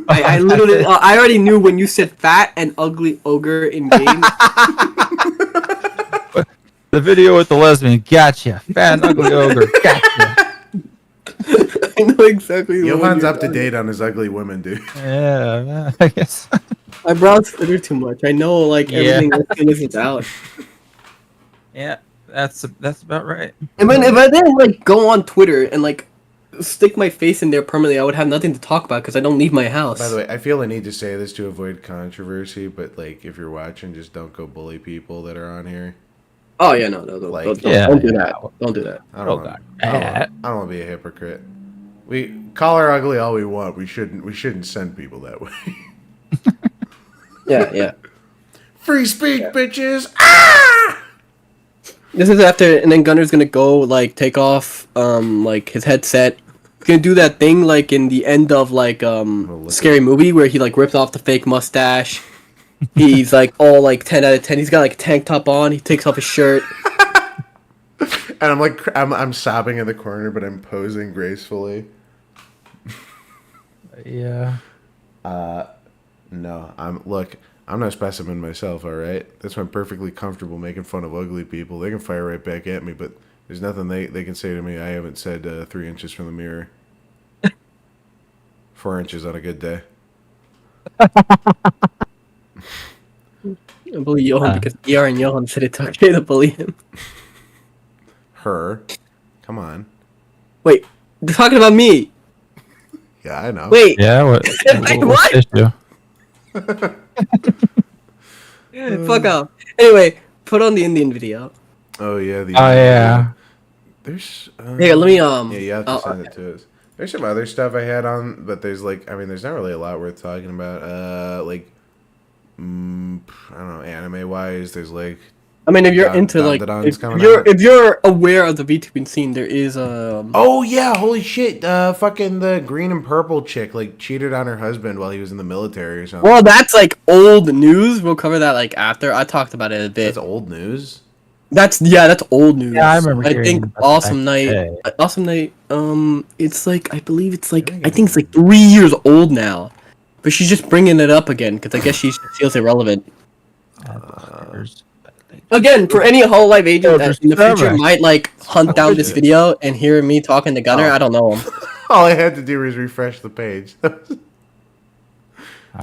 I literally I already knew when you said fat and ugly ogre in game. the video with the lesbian. Gotcha. Fat and ugly ogre. Gotcha. I know exactly. The one Johan's you're up to talking date on his ugly women, dude. Yeah, I guess. I browse Twitter too much. I know like everything is out. Yeah, that's about right. And then if I didn't like go on Twitter and like stick my face in there permanently, I would have nothing to talk about because I don't leave my house. By the way, I feel I need to say this to avoid controversy, but like if you're watching, just don't go bully people that are on here. Oh yeah, no, don't do that. Don't do that. I don't want to be a hypocrite. We call her ugly all we want. We shouldn't send people that way. Yeah. Free speech, bitches! Ah! This is after, and then Gunnar's gonna go like take off like his headset. He's gonna do that thing like in the end of like Scary Movie where he like rips off the fake mustache. He's like all like 10 out of 10. He's got like a tank top on. He takes off his shirt. And I'm like, I'm sobbing in the corner, but I'm posing gracefully. Yeah. No, I'm no specimen myself, all right? That's why I'm perfectly comfortable making fun of ugly people. They can fire right back at me, but there's nothing they can say to me I haven't said 3 inches from the mirror. 4 inches on a good day. I bully Johan because ER and Johan said it's okay to bully him. Her. Come on. Wait, they're talking about me. Yeah, I know. Wait. Yeah. What issue? Fuck off. Anyway, put on the Indian video. Oh yeah. Yeah. There's. Here, let me Yeah, you have to send it to us. There's some other stuff I had on, but there's like, I mean, there's not really a lot worth talking about. I don't know, anime wise, there's like I mean, if you're Don- into Don- like, the Don's if coming you're out. if you're aware of the VTubing scene, there is Oh yeah, holy shit! Fucking the green and purple chick like cheated on her husband while he was in the military or something. Well, that's like old news. We'll cover that like after. I talked about it a bit. That's old news. That's old news. Yeah, I remember I hearing think about that Awesome back in the Night. day. Awesome Night. It's like I believe it's like I think it's like 3 years old now, but she's just bringing it up again because I guess she feels irrelevant. Again, for any Hololive agent that in the future might like hunt down this video and hear me talking to Gunnar, I don't know him. All I had to do was refresh the page. All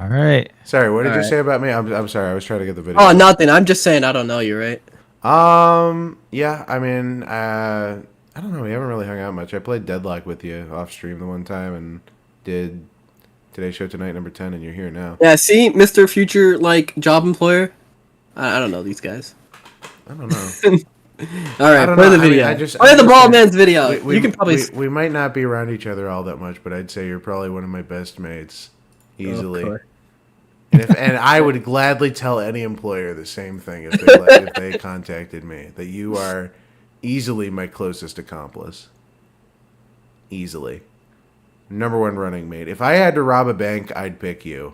right. Sorry, what did you Alright. say about me? I'm sorry, I was trying to get the video. Oh, nothing. I'm just saying I don't know you, right? Yeah, I mean, I don't know. We haven't really hung out much. I played Deadlock with you off stream the one time and did Today's Show Tonight number 10, and you're here now. Yeah. See, Mr. Future like job employer. I don't know these guys. I don't know. All I right, don't play know. the I mean, video. I just- Play I the just- bald man's video. We You can probably. we might not be around each other all that much, but I'd say you're probably one of my best mates, easily. course. And I would gladly tell any employer the same thing if they contacted me, that you are easily my closest accomplice. Easily. Number one running mate. If I had to rob a bank, I'd pick you.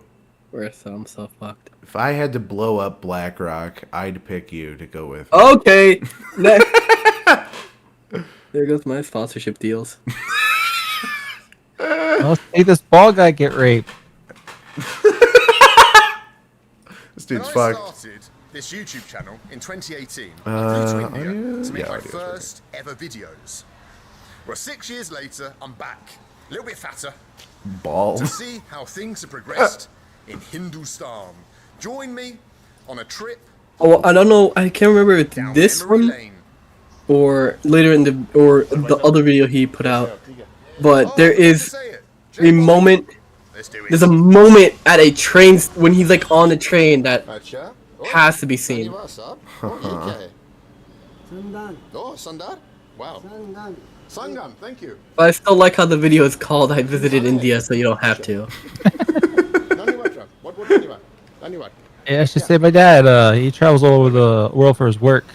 I'm so fucked. If I had to blow up BlackRock, I'd pick you to go with me. Okay. Next. There goes my sponsorship deals. Let's see this ball guy get raped. This dude's When I fucked. started this YouTube channel in 2018, I Uh, flew to India audio? to make Yeah, my audio's right. first ever videos. Well, 6 years later, I'm back, a little bit fatter, Ball. to see how things have progressed in Hindustan. Join me on a trip Oh, I don't know. I can't remember if down this memory one lane. or later in the other video he put out. But Oh, there I forgot to is say it. a James, moment. let's do it. There's a moment at a train when he's like on the train that has to be seen. Oh, Sundar? Wow. Sangan, thank you. But I still like how the video is called "I visited India," so you don't have to. Yeah, I should say my dad. He travels all over the world for his work.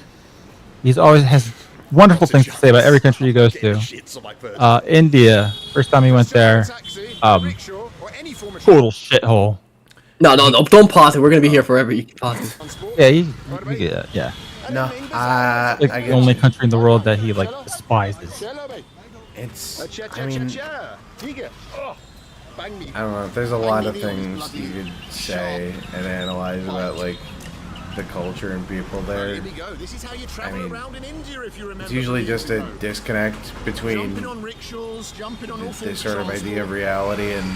He's always has wonderful things to say about every country he goes to. India. First time he went there, total shithole. No, don't pause it. We're gonna be here forever. You can pause it. Yeah, you get it. Yeah. No, Like I the get only you. country in the world that he like despises. It's, I mean, I don't know. There's a lot of things you could say and analyze about like the culture and people there. This is how you travel I mean, around in India if you remember. It's usually the just a info. disconnect between Jumping on rickshaws, jumping on all this forms sort of transport. idea of reality and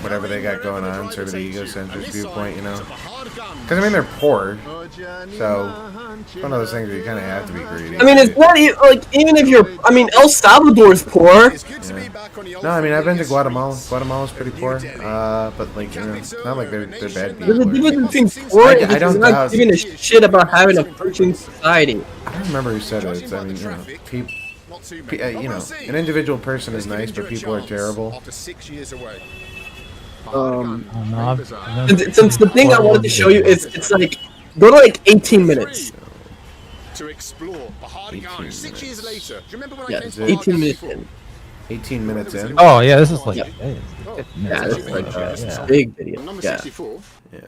whatever they got going Wherever the on, sort of driver the takes you. egocentric And this viewpoint, you side, know? it's a hard gun. Because I mean, they're poor, Oh, Gianni, so my it's one of those things where you kind of have to be greedy. I mean, it's not like even if you're. I mean, El Salvador's poor. It's good to be back on the old No, I mean, I've been to familiar Guatemala. streets. Guatemala's pretty poor, but like, you know, it's not like they're bad There's a people. difference between poor I and just don't not doubt- giving a shit about having a functioning society. I don't remember who said it. It's, I mean, you know, people. Not too Pe- many. you know, We'll see. an individual person is Let's nice, give but India a people are chance terrible. After 6 years away. Since the thing I wanted to show you is, it's like go to like 18 minutes. To explore Bahari 6 years later. Do you remember when Yeah, I came it's to 18 minutes before? in. 18 minutes in. Oh yeah, this is like. Yeah. Hey, Yeah, this is like a Yeah. big video. Number Yeah. 64. Yeah.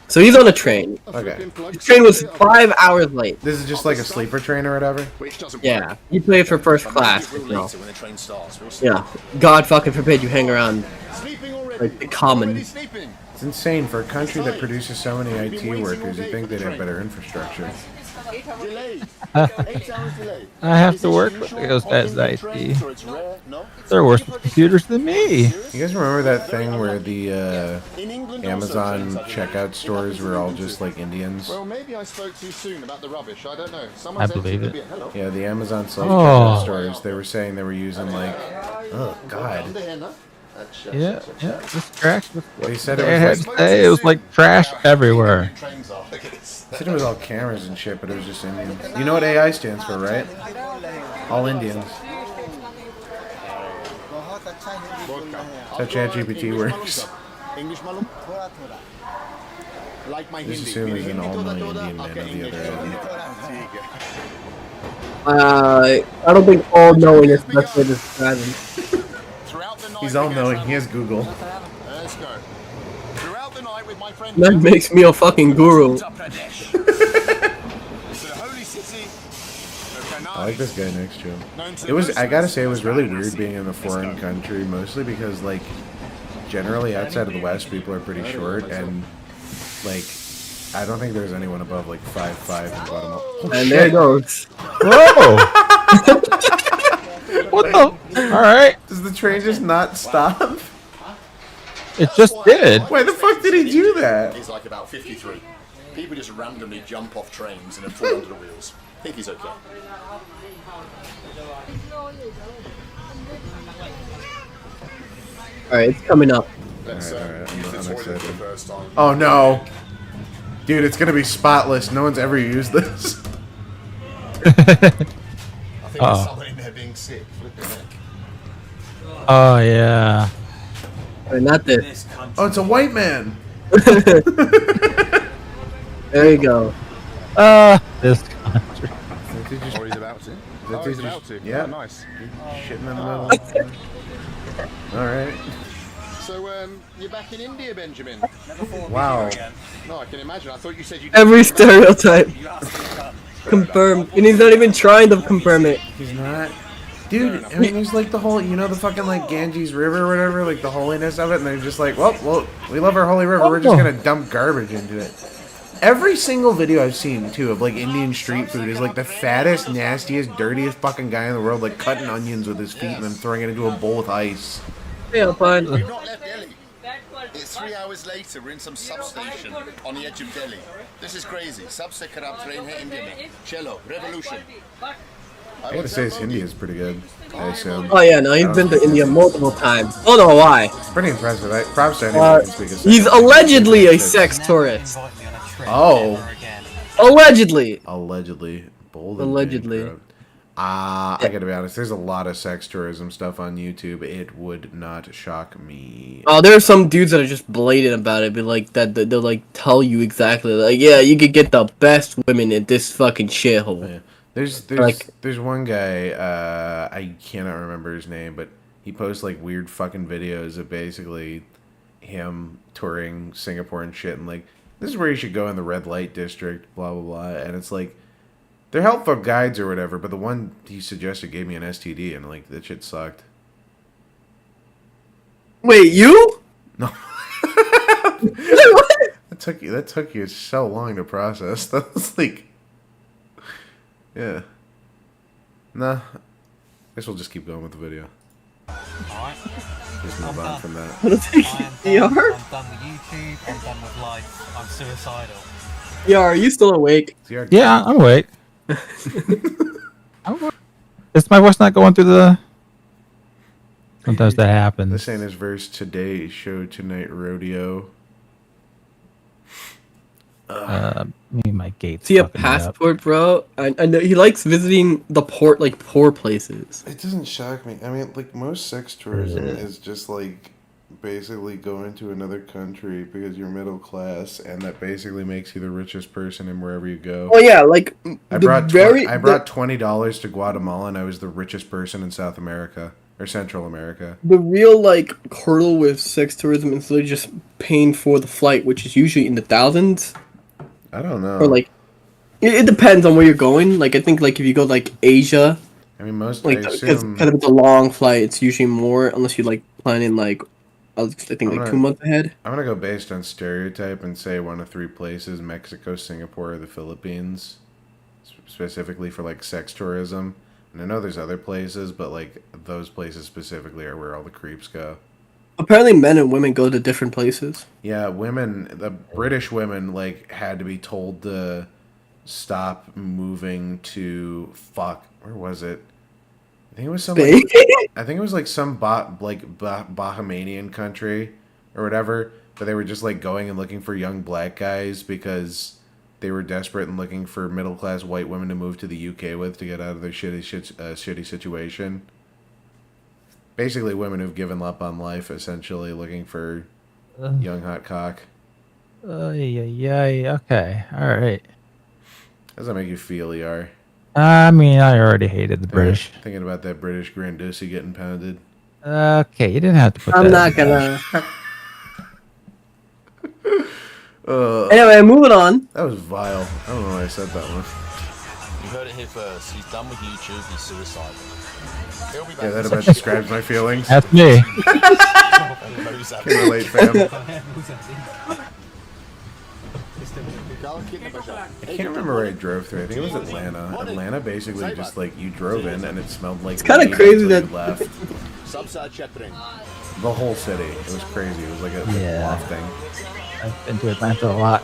So he's on a train. Okay. The train was 5 hours late. This is just like a sleeper train or whatever. Which doesn't Yeah, work. you play for first class. Real You know. later when the train starts. We'll see. Yeah. God fucking forbid you hang around. Sleeping already. Like the common. Already sleeping. It's insane for a country that produces so many IT workers. You'd think they'd have better infrastructure. Delayed. 8 hours delayed. I have to work with those guys at IT. They're worse with computers than me. You guys remember that thing where the In England Amazon also, checkout stores were all just like Indians? Well, maybe I spoke too soon about the rubbish. I don't know. I Someone believe it. Hello. Yeah, the Amazon self-checkout Oh. stores. They were saying they were using like, oh god, Yeah, this trash. they said They had it to was like, say it was like trash everywhere. Trains are. Look at this. they said it was all cameras and shit, but it was just Indians. You know what AI stands for, right? All Indians. That's how ChatGPT works. English malum? Like my Just Hindi. assume there's an Hindi to all-knowing the Indian man okay, on the English other to end. I don't think all knowing is the best way to describe him. Throughout the night, He's we're all gonna knowing. travel- He has Google. Let's go. Throughout the night with my friend That Jeff, makes me a fucking guru. to the holy city of I like this guy next to him. known to It was, most I gotta of say, it was us really as weird being in a Let's foreign go. country, mostly because, like, generally outside of the West, people are pretty short, and, like, I don't think there's anyone above, like, 5'5" in Guatemala. Oh, And there it goes. Whoa! What the? All right. Does the train just not stop? It just did. Why the fuck did he do that? He's like about 53. People just randomly jump off trains and then fall under the wheels. I think he's okay. Alright, it's coming up. Let's Alright, use the I'm toilet for excited. the first time. Oh no. Dude, it's gonna be spotless. No one's ever used this. I think there's someone in there being sick. Flipping heck. Oh yeah. Alright, not this. Oh, it's a white man. There you go. This country. Or he's about to. Oh, he's about to. Yeah. Oh, nice. Shitting in the middle. Alright. So, you're back in India, Benjamin? Wow. No, I can imagine. I thought you said you Every stereotype. Confirmed. And he's not even trying to confirm it. He's not. Dude, I mean, there's like the whole, you know, the fucking like Ganges River or whatever, like the holiness of it, and they're just like, well, we love our holy river, we're just gonna dump garbage into it. Every single video I've seen, too, of like Indian street food is like the fattest, nastiest, dirtiest fucking guy in the world, like cutting onions with his feet and then throwing it into a bowl with ice. Yeah, fine. We've not left Delhi. It's 3 hours later. We're in some substation on the edge of Delhi. This is crazy. Sabse kharab train hai India mein. Chalo, revolution. I gotta say, his Hindi is pretty good, I assume. Oh yeah, no, he's been to India multiple times. Don't know why. It's pretty impressive. Props to anyone who can speak a second He's language. allegedly a sex tourist. Oh. Allegedly. Allegedly. Bold Allegedly. and I gotta be honest, there's a lot of sex tourism stuff on YouTube. It would not shock me. Oh, there are some dudes that are just blatant about it, but like that they'll like tell you exactly, like, yeah, you could get the best women in this fucking shithole. Yeah. There's one guy, I cannot remember his name, but he posts like weird fucking videos of basically him touring Singapore and shit, and like, this is where you should go in the red light district, blah blah blah, and it's like, they're helpful guides or whatever, but the one he suggested gave me an STD, and like, that shit sucked. Wait, you? No. That took you so long to process. That was like, yeah. Nah. Guess we'll just keep going with the video. Just move on from that. What is it? DR? I'm done with YouTube, I'm done with life, I'm suicidal. Yeah, are you still awake? Yeah, I'm awake. Is my voice not going through the? Sometimes that happens. This ain't his verse today. Show tonight rodeo. Maybe my gate's Is he a fucking me up. passport, bro? I know he likes visiting the port, like poor places. It doesn't shock me. I mean, like, most sex tourism is just like basically going to another country because you're middle class, and that basically makes you the richest person in wherever you go. Oh yeah, like I brought $20 to Guatemala, and I was the richest person in South America or Central America. the real like hurdle with sex tourism is literally just paying for the flight, which is usually in the thousands. I don't know. Or like, it depends on where you're going. Like I think like if you go like Asia, I mean, most like I because assume. kind of it's a long flight, it's usually more unless you like planning like I think like 2 months ahead. I'm gonna go based on stereotype and say one of 3 places: Mexico, Singapore, or the Philippines, specifically for like sex tourism. And I know there's other places, but like those places specifically are where all the creeps go. Apparently, men and women go to different places. Yeah, women, the British women, like, had to be told to stop moving to, where was it? I think it was some, like, I think it was like some Bahamian country or whatever, but they were just like going and looking for young black guys because they were desperate and looking for middle-class white women to move to the UK with to get out of their shitty situation. Basically, women who've given up on life, essentially, looking for young hot cock. Yeah. Okay. All right. How does that make you feel, ER? I mean, I already hated the British. Thinking about that British Grandusi getting pounded. Okay, you didn't have to put I'm that. not gonna. Anyway, moving on. That was vile. I don't know why I said that one. You heard it here first. He's done with YouTube. He's suicidal. He'll be back. Yeah, that about describes my feelings. That's me. Can relate, fam. I can't remember where I drove through. I think it was Atlanta. Atlanta basically just like you drove in and it smelled like. It's kind of crazy that. Left. The whole city. It was crazy. It was like a loft thing. I've been to Atlanta a lot.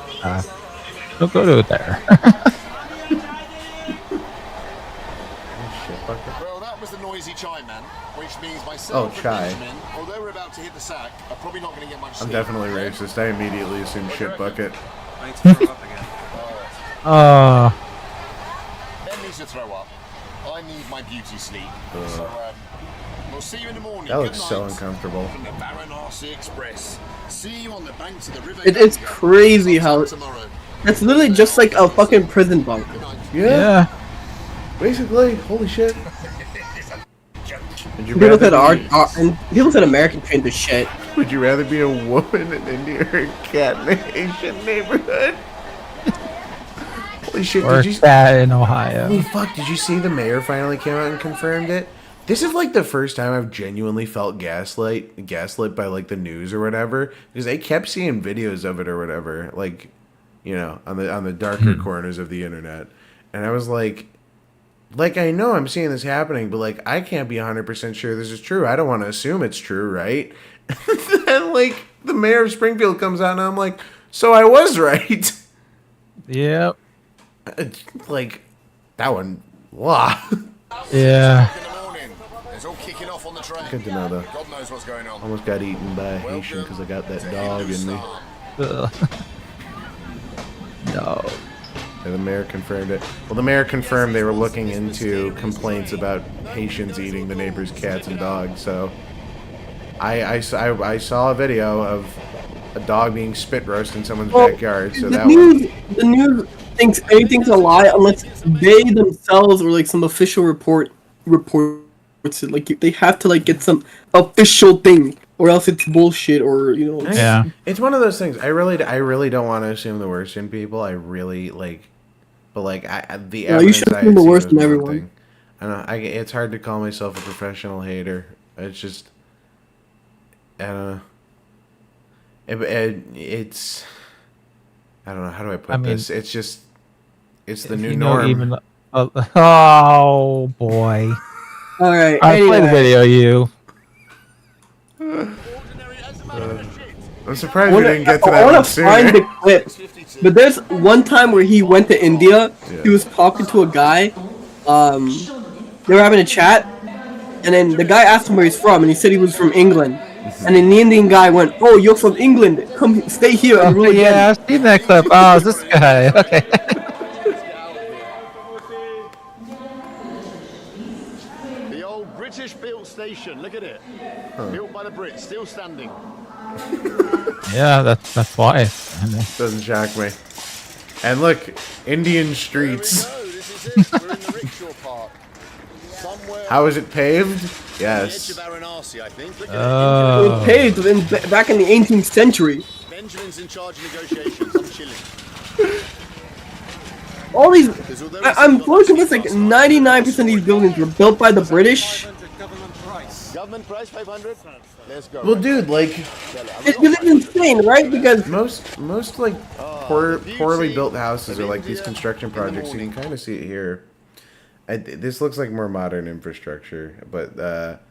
Don't go to it there. Well, that was the noisy chime man, which means myself and Benjamin, although we're about to hit the sack, are probably not going to get much sleep. I'm definitely racist. I immediately assumed shit bucket. I need to throw up again. Ben needs to throw up. I need my beauty sleep. So, we'll see you in the morning. That looks so uncomfortable. From the Varanasi Express. See you on the banks of the river. It's crazy how it's literally just like a fucking prison bunk. Yeah. Basically, holy shit. People said and people said American trained the shit. Would you rather be a woman in India or a cat in an Asian neighborhood? Holy shit! Or did you? that in Ohio. Holy fuck! Did you see the mayor finally came out and confirmed it? This is like the first time I've genuinely felt gaslit by like the news or whatever, because I kept seeing videos of it or whatever, like, you know, on the darker corners of the internet, and I was like, I know I'm seeing this happening, but like I can't be 100% sure this is true. I don't want to assume it's true, right? Then like the mayor of Springfield comes out and I'm like, so I was right. Yep. Like that one. Wow. Yeah. It's all kicking off on the train. Good to know though. God knows what's going on. Almost got eaten by a Haitian because I got that dog in me. No. Yeah, the mayor confirmed it. Well, the mayor confirmed they were looking into complaints about Haitians eating the neighbors' cats and dogs. So, I saw a video of a dog being spit roast in someone's backyard. So the news thinks anything's a lie unless they themselves or like some official reports it. Like they have to like get some official thing, or else it's bullshit. Or you know. Yeah. It's one of those things. I really don't want to assume the worst in people. I really like. But like the evidence you should assume the worst in everyone. I don't know. It's hard to call myself a professional hater. It's just, I don't know. It's, I don't know. How do I put this? It's just, it's the new norm. Oh boy. All right. I'll play the video. You. I'm surprised we didn't get to that. I want to find the clip. But there's one time where he went to India. He was talking to a guy. They were having a chat, and then the guy asked him where he's from, and he said he was from England. And then the Indian guy went, "Oh, you're from England. Come, stay here and rule again." Yeah, I've seen that clip. Oh, it's this guy. Okay. The old British-built station. Look at it. Built by the Brits, still standing. Yeah, that's why. Doesn't shock me. And look, Indian streets. How is it paved? Yes. It was paved back in the 18th century. Benjamin's in charge of negotiations. I'm chilling. All these, I'm fully convinced like 99% of these buildings were built by the British. Government price 500. Let's go. Well, dude, like, it's insane, right? Because most like poorly built houses are like these construction projects. You can kind of see it here. This looks like more modern infrastructure, but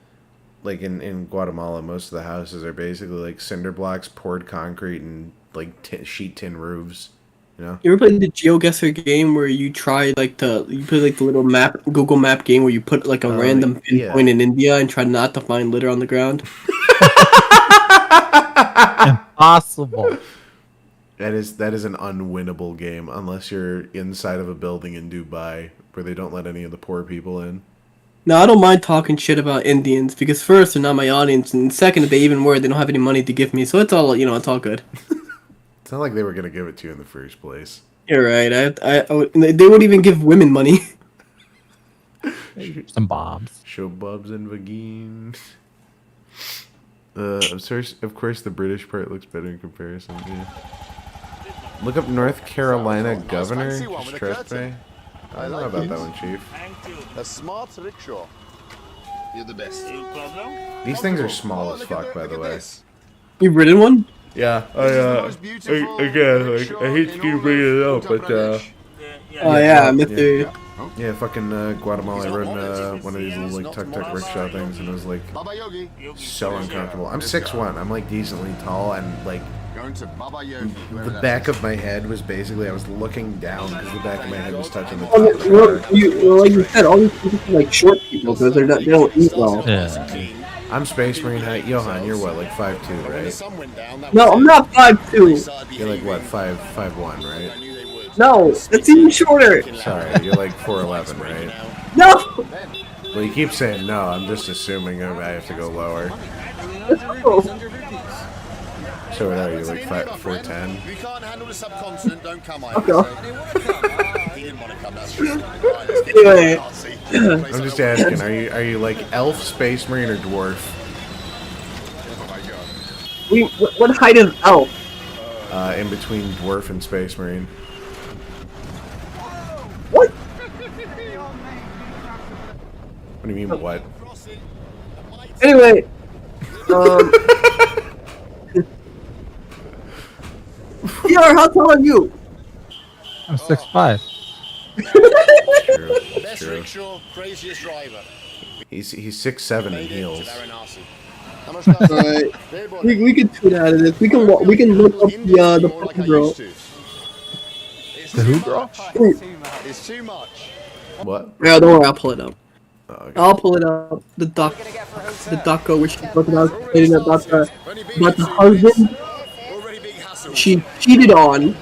like in Guatemala, most of the houses are basically like cinder blocks, poured concrete, and like sheet tin roofs. You know? You ever played the GeoGuessr game where you try like the little map Google Map game where you put like a random pinpoint in India and try not to find litter on the ground? Impossible. That is an unwinnable game unless you're inside of a building in Dubai where they don't let any of the poor people in. No, I don't mind talking shit about Indians because first, they're not my audience, and second, if they even were, they don't have any money to give me, so it's all, you know, it's all good. It's not like they were gonna give it to you in the first place. You're right. They wouldn't even give women money. Some bombs. Show bubs and vagines. Of course, the British part looks better in comparison. Yeah. Look up North Carolina governor. Just trust me. I don't know about that one, Chief. A smart rickshaw. You're the best. These things are small as fuck, by the way. You've ridden one? Yeah, I hate to keep bringing it up, but Oh yeah, Mr. yeah, fucking Guatemala. I rode in one of these little like tuk-tuk rickshaw things, and it was like so uncomfortable. I'm 6'1". I'm like decently tall, and like the back of my head was basically I was looking down because the back of my head was touching the top. Like you said, all these people are like short people because they don't eat well. Yeah. I'm Space Marine height. Johan, you're what, like 5'2", right? No, I'm not 5'2". You're like what, 5'1", right? No, that's even shorter. Sorry, you're like 4'11", right? No. Well, you keep saying no. I'm just assuming I have to go lower. So what are you, like 4'10"? We can't handle the subcontinent, don't come Okay. He didn't want to come, that's true. Anyway. I'm just asking, are you like elf, space marine, or dwarf? What height is elf? In between dwarf and space marine. What? What do you mean, what? Anyway. PR, how tall are you? I'm 6'5". True. Best rickshaw, craziest driver. He's 6'7" in heels. Alright. We can tweet out of this. We can look up the fucking girl. The who girl? It's too much. What? Yeah, don't worry, I'll pull it up. Oh, okay. I'll pull it up. The doco which she's talking about the husband she cheated on.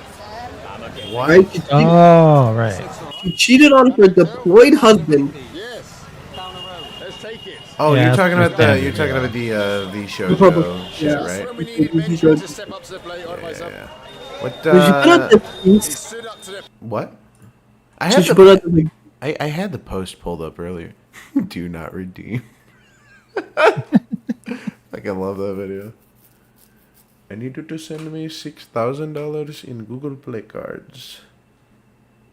What? Right? Oh, right. She cheated on her deployed husband. Yes. Let's take it. Oh, Yeah, you're talking that's about the shoujo shit, Yeah. right? We need adventure to step up to the plate, otherwise Yeah. What? Did she put out the piece? stood up to the What? I She had should put out the I had the post pulled up earlier. Do not redeem. Like I love that video. I need you to send me $6,000 in Google Play cards.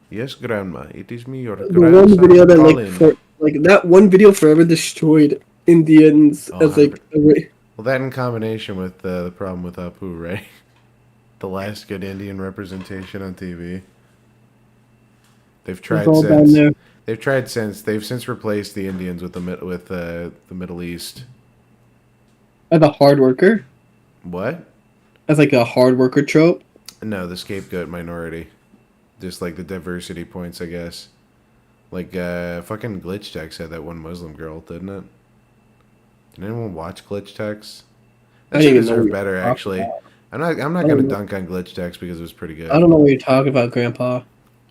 Yes, Grandma, it is me, your one grandson, video that Colin. that one video forever destroyed Indians Oh, as like a Well, that in combination with the problem with Apu, right? The last good Indian representation on TV. They've tried all down since. there. They've tried since. They've since replaced the Indians with the Middle East. As a hard worker, What? as like a hard worker trope. No, the scapegoat minority. Just like the diversity points, I guess. Like fucking Glitch Text had that one Muslim girl, didn't it? Did anyone watch Glitch Text? That I should didn't even know deserve what better, you're talking actually. about. I'm not don't gonna know. dunk on Glitch Text because it was pretty good. I don't know what you're talking about, Grandpa.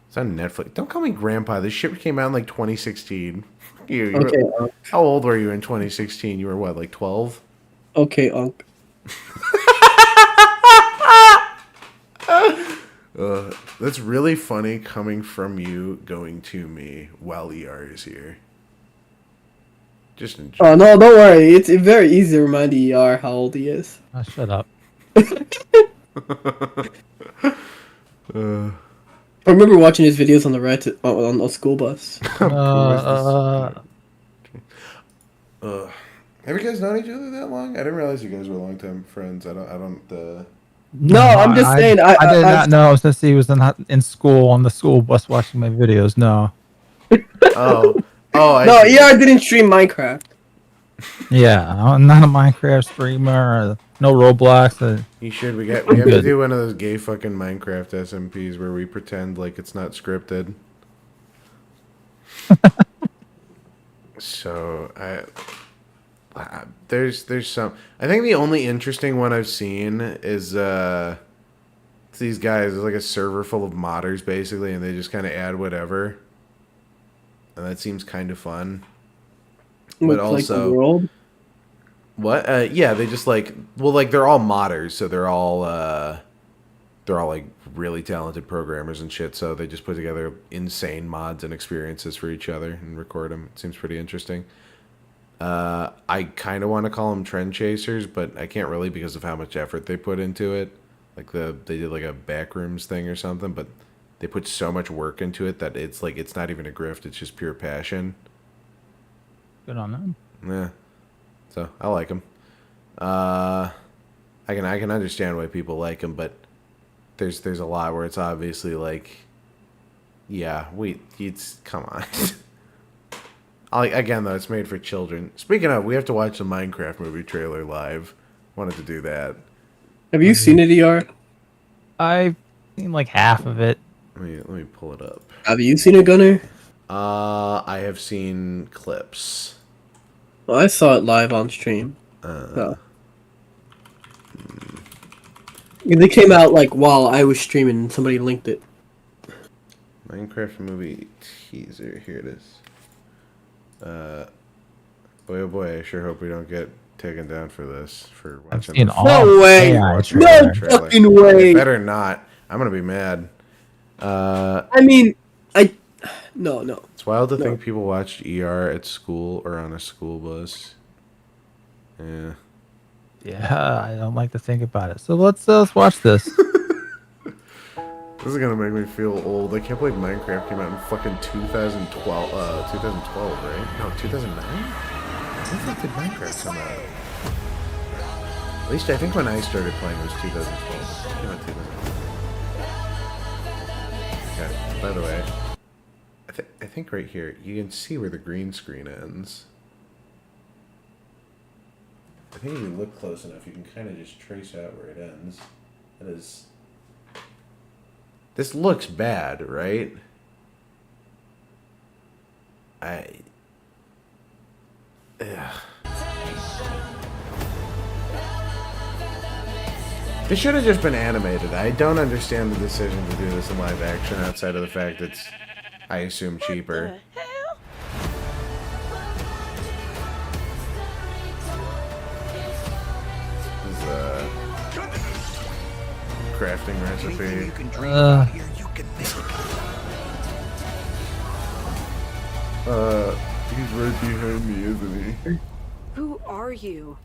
It's on Netflix. Don't call me grandpa. This shit came out in like 2016. You were- Okay, how old were you in 2016? You were what, like 12? okay, Unc. That's really funny coming from you going to me while ER is here. Just enjoy. Oh no, don't worry. It's very easy to remind ER how old he is. Oh, shut up. I remember watching his videos on the ride on a school bus. Have you guys known each other that long? I didn't realize you guys were long-time friends. I don't. No, I'm just saying. I did not know since he was in school on the school bus watching my videos. No. Oh, I No, see. ER didn't stream Minecraft. Yeah, I'm not a Minecraft streamer. No Roblox. You should. We have to do one of those gay fucking Minecraft SMPs where we pretend like it's not scripted. So there's some. I think the only interesting one I've seen is it's these guys. There's like a server full of modders basically, and they just kind of add whatever, and that seems kind of fun. But Looks also, like the world. what? Yeah, they just like they're all modders, so they're all they're all like really talented programmers and shit, so they just put together insane mods and experiences for each other and record them. It seems pretty interesting. I kind of want to call them trend chasers, but I can't really because of how much effort they put into it. Like they did like a backrooms thing or something, but they put so much work into it that it's like it's not even a grift, it's just pure passion. Good on them. Yeah. So I like them. I can understand why people like them, but there's a lot where it's obviously like, yeah, it's come on. Again though, it's made for children. Speaking of, we have to watch the Minecraft movie trailer live. Wanted to do that. Have you seen it, ER? I've seen like half of it. Let me pull it up. Have you seen it, Gunnar? I have seen clips. Well, I saw it live on stream. So. They came out like while I was streaming and somebody linked it. Minecraft movie teaser. Here it is. Boy oh boy, I sure hope we don't get taken down for this, for watching seen the all No way! AI No trailer. fucking way! It better not. I'm gonna be mad. I mean, no. It's wild to think people watched ER at school or on a school bus. Yeah. Yeah, I don't like to think about it. So let's watch this. This is gonna make me feel old. I can't believe Minecraft came out in fucking 2012. 2012, right? No, 2009. When the fuck did Minecraft come out? At least I think when I started playing it was 2012. It came out 2009. Okay. By the way, I think right here you can see where the green screen ends. I think if you look close enough, you can kind of just trace out where it ends. It is. This looks bad, right? This should have just been animated. I don't understand the decision to do this in live action outside of the fact it's, I assume, cheaper. This is a crafting recipe. He's right behind me, isn't he? Who are you?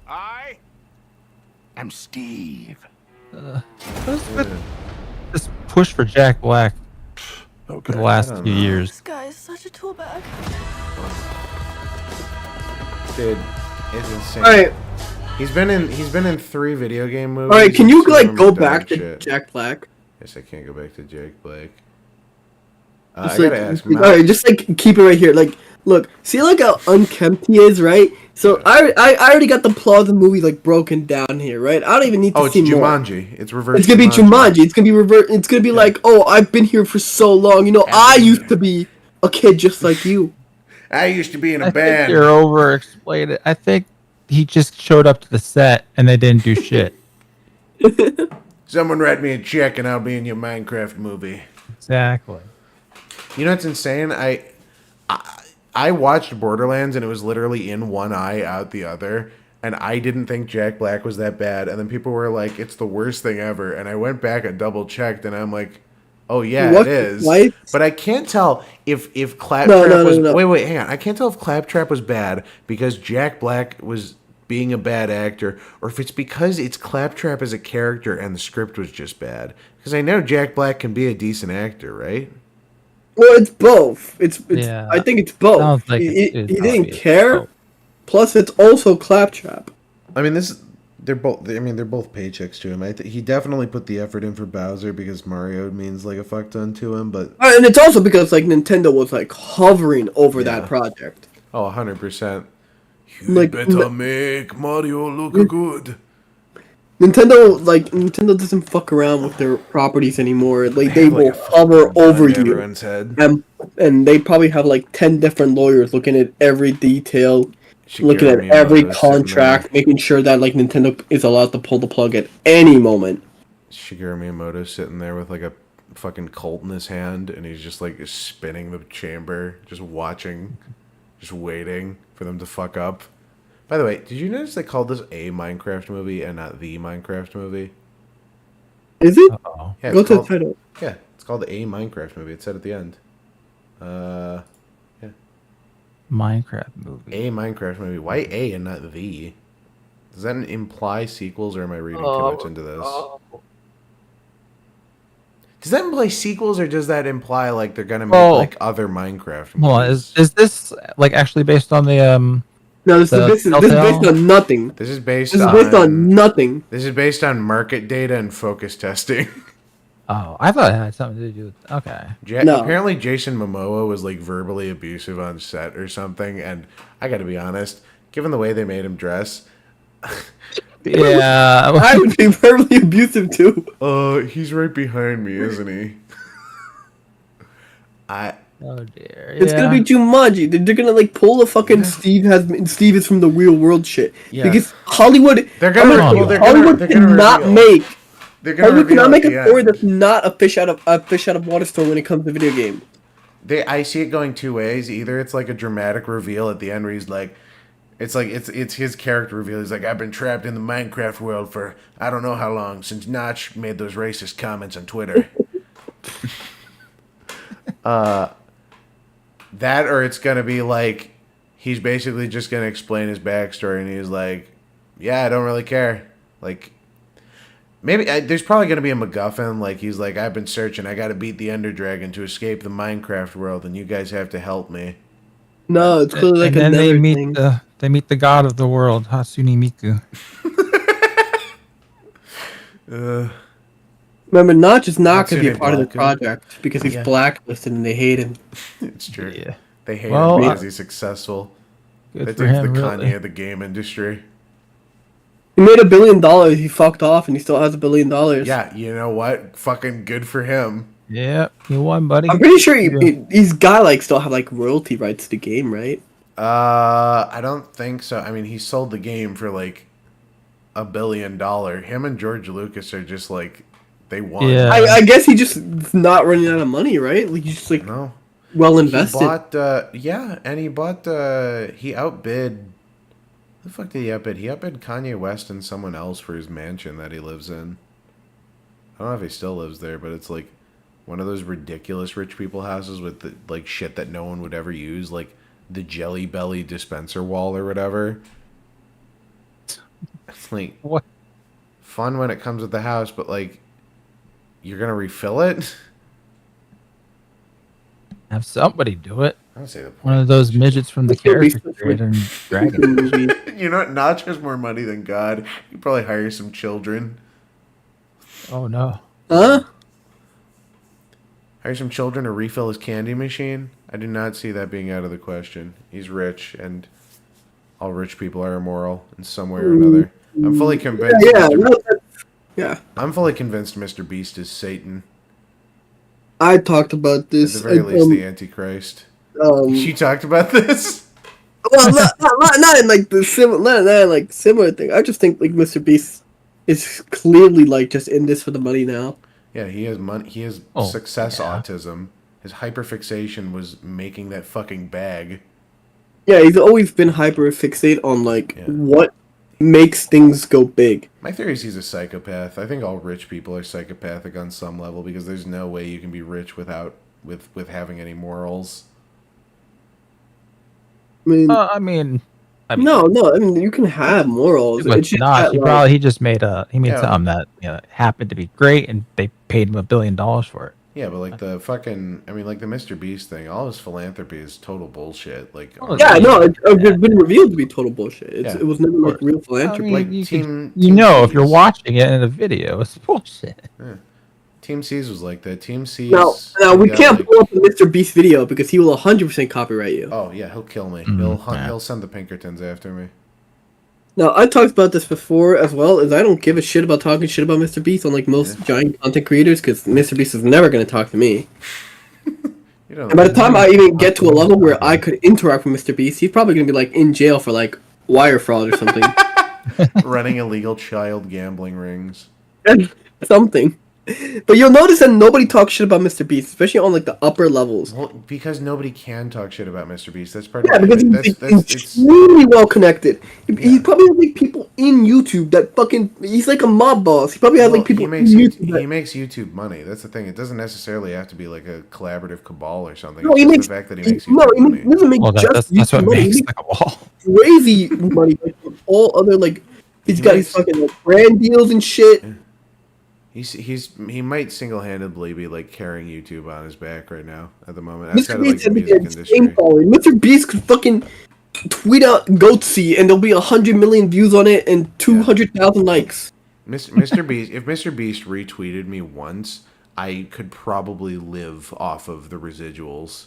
I am Steve. This push for Jack Black Okay. for the last few years. This guy is such a tool bag. Dude, it's insane. Alright. He's been in 3 video game movies. Alright, can you Two of like them go are dog back to shit. Jack Black? Yes, I can't go back to Jack Black. Just, I like, gotta ask. alright, just like keep it right here. Like, look, see like how unkempt he is, right? So I already got the plot of the movie like broken down here, right? I don't even need to it's see more. Jumanji. It's reverse. It's gonna be Jumanji. It's gonna be revert. It's gonna be like, oh, I've been here for so long. You know, I used to be a kid just like you. I used to be in a I band. think you're over explaining it. I think he just showed up to the set and they didn't do shit. Someone write me a check and I'll be in your Minecraft movie. Exactly. You know what's insane? I watched Borderlands and it was literally in one eye, out the other. And I didn't think Jack Black was that bad. And then people were like, it's the worst thing ever. And I went back and double checked and I'm like, oh yeah, What? it is. What? But I can't tell if Claptrap was... No. Wait, hang on. I can't tell if Claptrap was bad because Jack Black was being a bad actor, or if it's because it's Claptrap as a character and the script was just bad. Because I know Jack Black can be a decent actor, right? Well, it's both. It's Yeah. I think it's both. Sounds like he it's didn't obvious. care. Oh. Plus, it's also Claptrap. I mean, they're both paychecks to him. He definitely put the effort in for Bowser because Mario means like a fuck ton to him, but... And it's also because like Nintendo was like hovering over that project. Oh, 100%. You Like, better make Mario look good. Nintendo doesn't fuck around with their properties anymore. Like they have, like, will a hover fucking over gun to you. everyone's head. And they probably have like 10 different lawyers looking at every detail, looking at Shigeru every Miyamoto's sitting contract, making sure that like Nintendo is allowed to pull the plug at any moment. Shigeru Miyamoto sitting there with like a fucking Colt in his hand, and he's just like spinning the chamber, just watching, just waiting for them to fuck up. By the way, did you notice they called this a Minecraft movie and not the Minecraft movie? Is it? Uh-oh. Yeah, Go it's to the called, title. yeah, it's called A Minecraft Movie. It said at the end. Yeah. Minecraft movie. A Minecraft Movie. Why A and not the? Does that imply sequels, or am I reading too much into this? Does that imply sequels, or does that imply like they're gonna make like other Minecraft movies? Hold on, is this like actually based on the No, this is based on nothing. This is based on nothing. This is based on market data and focus testing. Oh, I thought it had something to do with. Okay. No. Apparently, Jason Momoa was like verbally abusive on set or something, and I got to be honest, given the way they made him dress, Yeah. I would be verbally abusive too. He's right behind me, isn't he? Oh dear. It's gonna be too much. They're gonna like pull a fucking Steve is from the real world shit. Yeah. Because Hollywood, Hollywood cannot make. Hollywood cannot make a story that's not a fish out of water story when it comes to video game. I see it going two ways. Either it's like a dramatic reveal at the end where he's like, it's his character reveal. He's like, I've been trapped in the Minecraft world for I don't know how long since Notch made those racist comments on Twitter. That, or it's gonna be like he's basically just gonna explain his backstory, and he's like, yeah, I don't really care. Like, maybe there's probably gonna be a MacGuffin. Like, he's like, I've been searching. I gotta beat the Ender Dragon to escape the Minecraft world, and you guys have to help me. No, it's clearly like and then another they meet the god of the world, Hatsune Miku. Remember, Notch is not going to be a Hatsune part of the Miku. project because he's blacklisted and they hate him. It's true. Yeah. They hate Well, him because he's successful. Good They for think him, the really. Kanye of the game industry. He made $1 billion. He fucked off, and he still has $1 billion. Yeah, you know what? Fucking good for him. Yeah, you won, buddy. I'm pretty sure he's got like still have like royalty rights to the game, right? I don't think so. I mean, he sold the game for like $1 billion. Him and George Lucas are just like, they won. Yeah. I guess he just not running out of money, right? Like he's just like No. well invested. He bought, he outbid. The fuck did he outbid? He outbid Kanye West and someone else for his mansion that he lives in. I don't know if he still lives there, but it's like one of those ridiculous rich people houses with the, like shit that no one would ever use, like the Jelly Belly dispenser wall or whatever. It's like What? fun when it comes with the house, but like you're gonna refill it. Have somebody do it. I don't say the point. One of those midgets from the character creator and Dragon. You know what? Notch has more money than God. You probably hire some children. Oh no. Huh? Hire some children to refill his candy machine? I do not see that being out of the question. He's rich, and all rich people are immoral in some way or another. I'm fully convinced. Yeah. I'm fully convinced Mr. Beast is Satan. I talked about At this. the very least, the Antichrist. You talked about this? Well, not in like the similar thing. I just think like Mr. Beast is clearly like just in this for the money now. Yeah, he has money. He has success autism. His hyperfixation was making that fucking bag. Yeah, he's always been hyper fixate on like what makes things go big. My theory is he's a psychopath. I think all rich people are psychopathic on some level because there's no way you can be rich without with having any morals. I mean, no. I mean, you can have morals. But It's just not. that, He just made something that happened to be great, and they paid him $1 billion for it. Yeah, but like the fucking, I mean, like the Mr. Beast thing, all his philanthropy is total bullshit. Like, it's been revealed to be total bullshit. It was never like real philanthropy. like if you're watching it in a video, it's bullshit. Yeah. Team C's was like that. Team C's. Now we can't pull up a Mr. Beast video because he will 100% copyright you. Oh yeah, he'll kill me. He'll send the Pinkertons after me. Now I talked about this before as well. Is I don't give a shit about talking shit about Mr. Beast on like most giant content creators because Mr. Beast is never going to talk to me. And by the time I even get to a level where I could interact with Mr. Beast, he's probably going to be like in jail for like wire fraud or something. Running illegal child gambling rings. Something. But you'll notice that nobody talks shit about Mr. Beast, especially on like the upper levels. Well, because nobody can talk shit about Mr. Beast. That's part Yeah, of because it. he's extremely well connected. He probably has like people in YouTube that fucking. He's like a mob boss. He probably has like people in YouTube. He makes YouTube money. That's the thing. It doesn't necessarily have to be like a collaborative cabal or something. No, it's he just makes. the fact that he makes YouTube He money. doesn't make Well, just that's what YouTube money. makes He like a wall. makes crazy money. Like all other like. He's got his fucking like brand deals and shit. He might single-handedly be like carrying YouTube on his back right now at the moment. Outside Mr. of like Beast the has music an industry. insane following. Mr. Beast could fucking tweet out Goatsy and there'll be 100 million views on it and 200,000 likes. Mr. Beast, if Mr. Beast retweeted me once, I could probably live off of the residuals.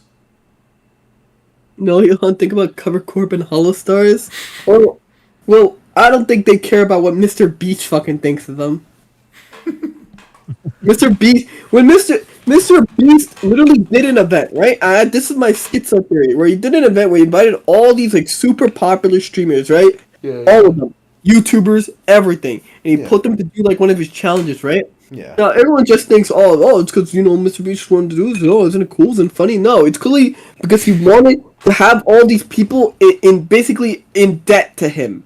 No, you don't think about Cover Corp and Holostars? Well, I don't think they care about what Mr. Beast fucking thinks of them. Mr. Beast, when Mr. Beast literally did an event, right? This is my schizo theory, where he did an event where he invited all these like super popular streamers, right? Yeah. All of them, YouTubers, everything, and he put them to do like one of his challenges, right? Yeah. Now everyone just thinks, oh, it's because Mr. Beast wanted to do this. Oh, isn't it cool and funny? No, it's clearly because he wanted to have all these people basically in debt to him.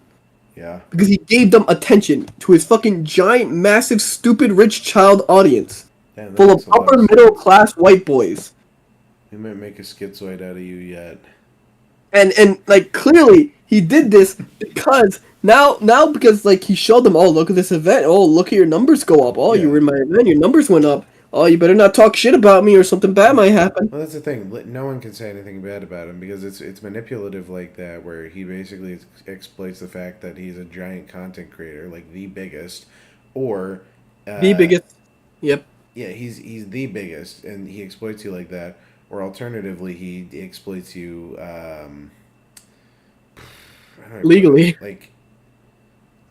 Yeah. Because he gave them attention to his fucking giant, massive, stupid, rich child audience. Damn, Full of upper middle class white boys. He might make a schizoid out of you yet. And like clearly he did this because now because like he showed them, oh, look at this event, oh, look at your numbers go up, oh, you were in my event, your numbers went up, oh, you better not talk shit about me or something bad might happen. Well, that's the thing. No one can say anything bad about him because it's manipulative like that, where he basically exploits the fact that he's a giant content creator, like the biggest, or the biggest. Yep. Yeah, he's the biggest, and he exploits you like that. Or alternatively, he exploits you legally. Like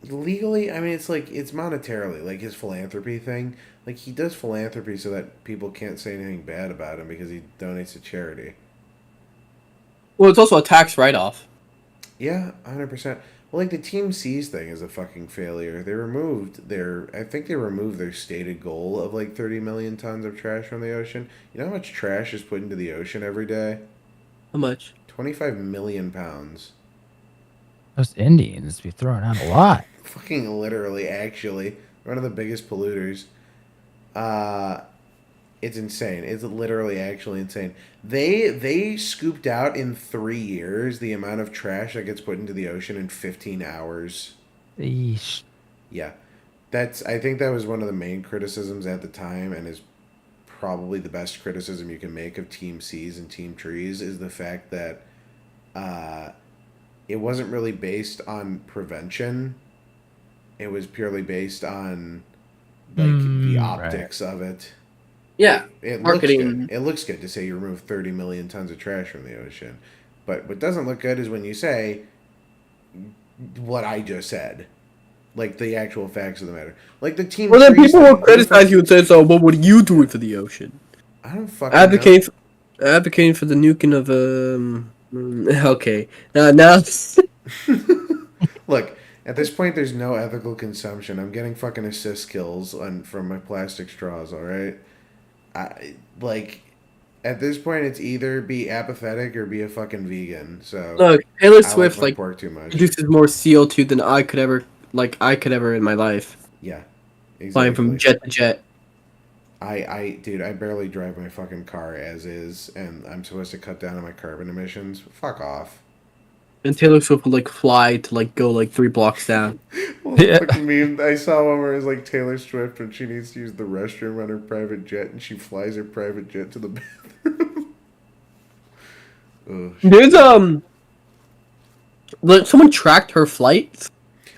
legally, I mean, it's like it's monetarily, like his philanthropy thing. Like he does philanthropy so that people can't say anything bad about him because he donates to charity. Well, it's also a tax write-off. Yeah, 100%. Well, like the Team C's thing is a fucking failure. I think they removed their stated goal of like 30 million tons of trash from the ocean. You know how much trash is put into the ocean every day? How much? 25 million pounds. Those Indians be throwing out a lot. Fucking literally, actually. One of the biggest polluters. It's insane. It's literally actually insane. They scooped out in 3 years the amount of trash that gets put into the ocean in 15 hours. Eesh. Yeah. I think that was one of the main criticisms at the time, and is probably the best criticism you can make of Team C's and Team Trees, is the fact that it wasn't really based on prevention. It was purely based on like the optics of it. Yeah, it marketing. Looks good. It looks good to say you remove 30 million tons of trash from the ocean. But what doesn't look good is when you say what I just said. Like the actual facts of the matter. Like the Team Well, then Trees people thing. will criticize you and say, so, what are you doing for the ocean? I don't fucking Advocating for the nuking of, okay. Now... Look, at this point, there's no ethical consumption. I'm getting fucking assist kills from my plastic straws, alright? At this point, it's either be apathetic or be a fucking vegan. So Look, Taylor Swift, like pork too much. produces more CO2 than I could ever in my life. Yeah. Exactly. Flying from jet to jet. Dude, I barely drive my fucking car as is, and I'm supposed to cut down on my carbon emissions. Fuck off. And Taylor Swift would fly to go 3 blocks down. Fucking meme. I saw one where it's like Taylor Swift when she needs to use the restroom on her private jet, and she flies her private jet to the bathroom. There's someone tracked her flights,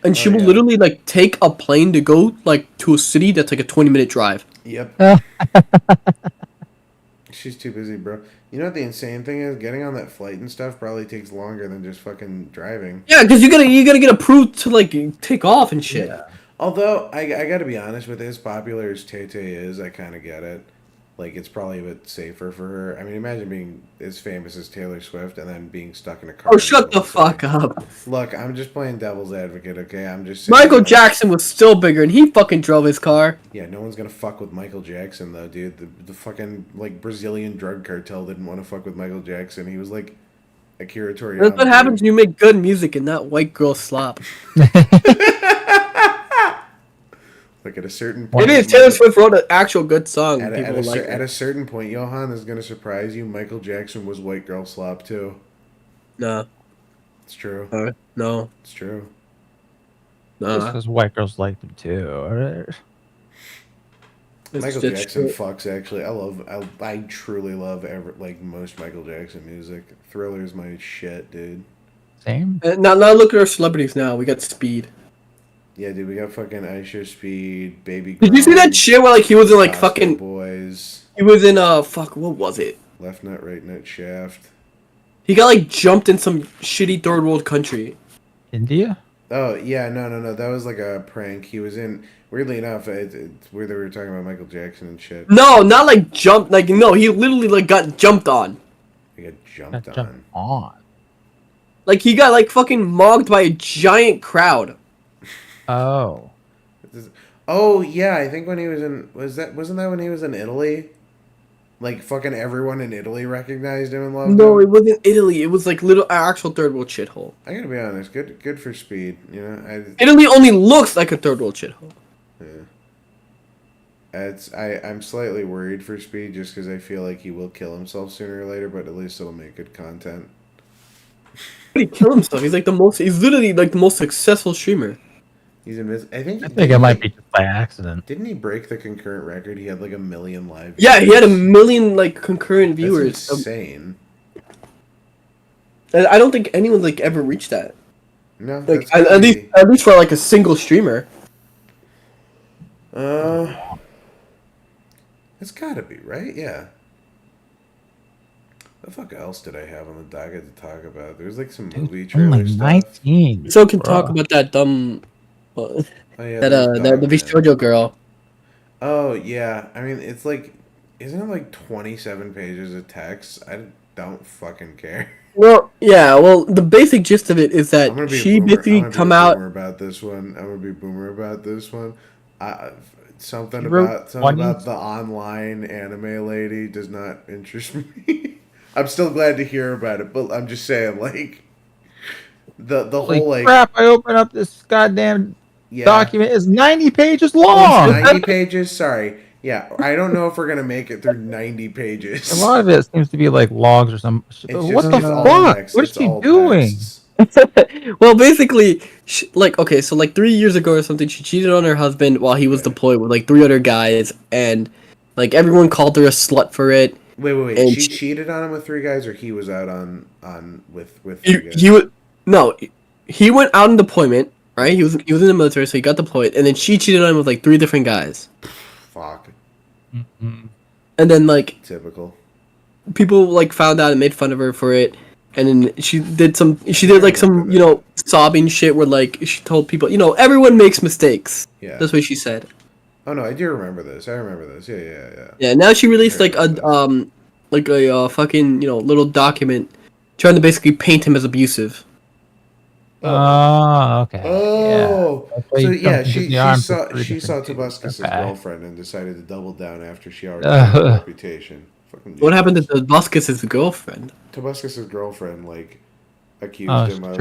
and she will literally take a plane to go to a city that's a 20-minute drive. Yep. She's too busy, bro. You know what the insane thing is? Getting on that flight and stuff probably takes longer than just fucking driving. Yeah, because you gotta get approved to take off and shit. Yeah. Although I gotta be honest, with as popular as Tay Tay is, I kind of get it. Like, it's probably a bit safer for her. I mean, imagine being as famous as Taylor Swift and then being stuck in a car. Oh, shut the fuck up. Look, I'm just playing devil's advocate, okay? I'm just saying, Michael like, Jackson was still bigger, and he fucking drove his car. Yeah, no one's gonna fuck with Michael Jackson, though, dude. The fucking, like, Brazilian drug cartel didn't want to fuck with Michael Jackson. He was, like, Akira Toriyama. That's what happens when you make good music and not white girl slop. Like, at a certain point... It is. Taylor Swift wrote an actual good song. At People a certain point, Johan, is gonna surprise you. Michael Jackson was white girl slop, too. No. It's true. No. It's true. No. Because white girls like them too. Alright. Michael Jackson fucks, actually. I truly love most Michael Jackson music. Thriller's my shit, dude. Same. Now look at our celebrities now. We got Speed. Yeah, dude, we got fucking Aisha Speed, Baby. Did you see that shit where like he was in like Gospel fucking Boys? He was in fuck, what was it? Left Nut, Right Nut, Shaft. He got like jumped in some shitty third world country. India? Oh yeah, no, that was like a prank. He was in. Weirdly enough, it's where they were talking about Michael Jackson and shit. No, not like jumped. Like no, he literally like got jumped on. He got jumped on. Like he got like fucking mogged by a giant crowd. Oh. Oh yeah, I think when he was in wasn't that when he was in Italy? Like fucking everyone in Italy recognized him and loved him. No, it wasn't Italy. It was like little actual third world shithole. I gotta be honest, good for Speed. You know, Italy only looks like a third world shithole. Yeah. I'm slightly worried for Speed just because I feel like he will kill himself sooner or later, but at least it'll make good content. He killed himself. He's like he's literally like the most successful streamer. He's I think it might be just by accident. Didn't he break the concurrent record? He had like 1 million live viewers. Yeah, he had 1 million like concurrent viewers. That's insane. I don't think anyone's like ever reached that. No, like at least for like a single streamer. It's gotta be, right? Yeah. What the fuck else did I have on the docket to talk about? There's like some movie trailer stuff. 19. So can talk about that dumb, the Vishojo girl. Oh yeah, I mean it's like, isn't it like 27 pages of text? I don't fucking care. Well, yeah. Well, the basic gist of it is that she basically come out. I'm gonna be boomer about this one. Something about the online anime lady does not interest me. I'm still glad to hear about it, but I'm just saying, like, the whole like crap. I open up this goddamn document. It's 90 pages long. 90 pages. Sorry. Yeah, I don't know if we're gonna make it through 90 pages. A lot of it seems to be like logs or some. What the fuck? What is she doing? Well, basically, okay, so like 3 years ago or something, she cheated on her husband while he was deployed with like 3 other guys, and like everyone called her a slut for it. Wait. And she cheated on him with 3 guys, or he was out with 3 guys? He went out on deployment, right? He was in the military, so he got deployed, and then she cheated on him with like 3 different guys. Fuck. Mm-hmm. And then like typical people like found out and made fun of her for it. And then she did like some, you know, sobbing shit where like she told people, you know, everyone makes mistakes. Yeah. That's what she said. Oh no, I do remember this. I remember this. Yeah. Yeah, now she released like a fucking, you know, little document trying to basically paint him as abusive. Oh, okay. Oh. Yeah. So yeah, she saw Tobuscus' girlfriend and decided to double down after she already had a reputation. What happened to Tobuscus' girlfriend? Tobuscus' girlfriend like accused him of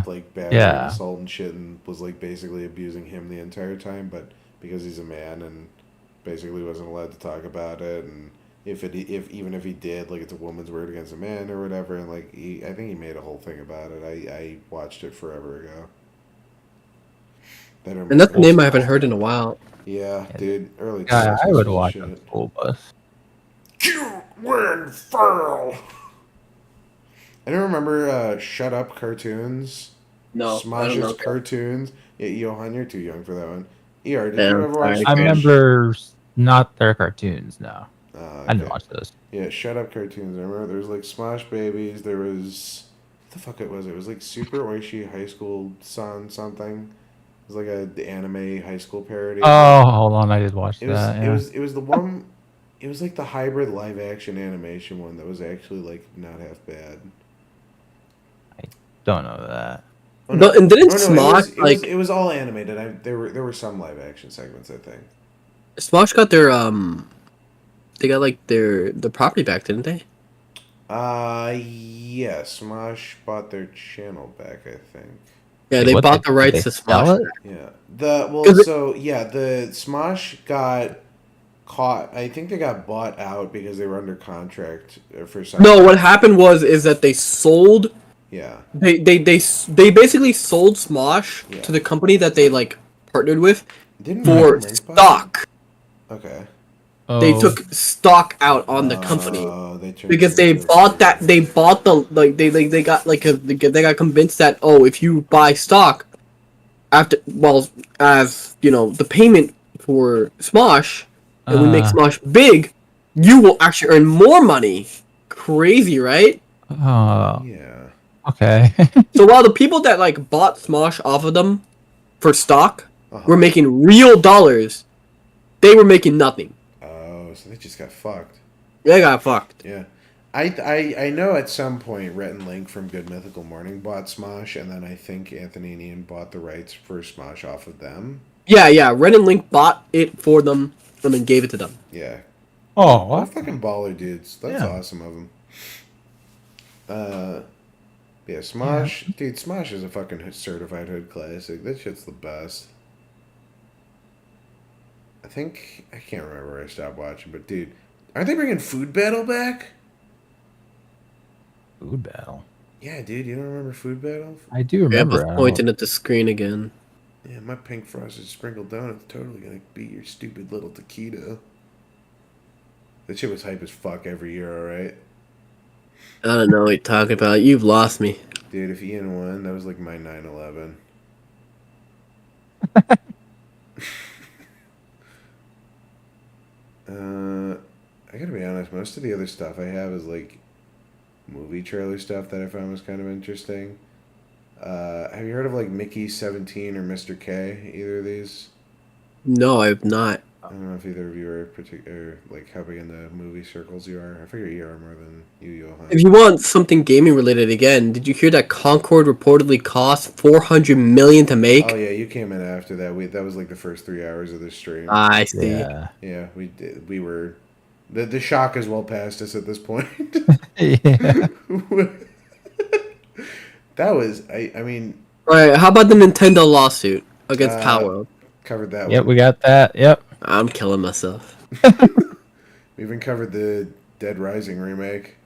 like bad assault and shit, and was like basically abusing him the entire time, but because he's a man and basically wasn't allowed to talk about it, and even if he did, like it's a woman's word against a man or whatever, and like I think he made a whole thing about it. I watched it forever ago. And that's a name I haven't heard in a while. Yeah, dude. Early. I would watch a school bus. You win, Feral. I don't remember Shut Up cartoons. No, Smosh's cartoons. Yeah, Johan, you're too young for that one. ER, did you ever watch? I remember not their cartoons. No, okay. I didn't watch those. Yeah, Shut Up cartoons. I remember there was like Smosh Babies. There was what the fuck it was. It was like Super Oishi High School something. It was like the anime high school parody. Oh, hold on, I did watch that. It was the one. It was like the hybrid live action animation one that was actually like not half bad. I don't know that. Oh, No, and didn't Oh, no, Smosh it was all animated. There were some live action segments, I think. Smosh got their they got like the property back, didn't they? Yeah, Smosh bought their channel back, I think. Yeah, they bought the rights to Smosh. Yeah. The Smosh got caught. I think they got bought out because they were under contract for some. No, what happened is that they sold. Yeah. They basically sold Smosh to the company that they like partnered with for stock. Okay. They took stock out on the company because they bought that. They bought the like they got like they got convinced that if you buy stock after as you know the payment for Smosh and we make Smosh big, you will actually earn more money. Crazy, right? Yeah. Okay. So while the people that like bought Smosh off of them for stock were making real dollars, they were making nothing. So they just got fucked. They got fucked. Yeah. I know at some point Rhett and Link from Good Mythical Morning bought Smosh, and then I think Anthony and Ian bought the rights for Smosh off of them. Yeah. Ren and Link bought it for them and then gave it to them. Yeah. Oh, what? They're fucking baller dudes. That's awesome of them. Yeah, Smosh. Yeah. Dude, Smosh is a fucking certified hood classic. That shit's the best. I can't remember where I stopped watching, but dude, aren't they bringing Food Battle back? Food Battle? Yeah, dude, you don't remember Food Battle? I do remember. Yeah, pointing at the screen again. Yeah, my pink frosted sprinkled donut's totally gonna beat your stupid little taquito. That shit was hype as fuck every year, alright? I don't know what you're talking about. You've lost me. Dude, if Ian won, that was like my 9/11. I gotta be honest, most of the other stuff I have is like movie trailer stuff that I found was kind of interesting. Have you heard of like Mickey 17 or Mr. K? Either of these? No, I've not. I don't know if either of you are particular, like how big in the movie circles you are. I figure you are more than you, Johan. If you want something gaming related again, did you hear that Concord reportedly cost $400 million to make? Oh yeah, you came in after that. That was like the first 3 hours of the stream. I see. Yeah, we did. We were. The shock is well past us at this point. Yeah. That was. I mean. All right. How about the Nintendo lawsuit against Power? Covered that. Yep, we got that. Yep. I'm killing myself. We even covered the Dead Rising remake.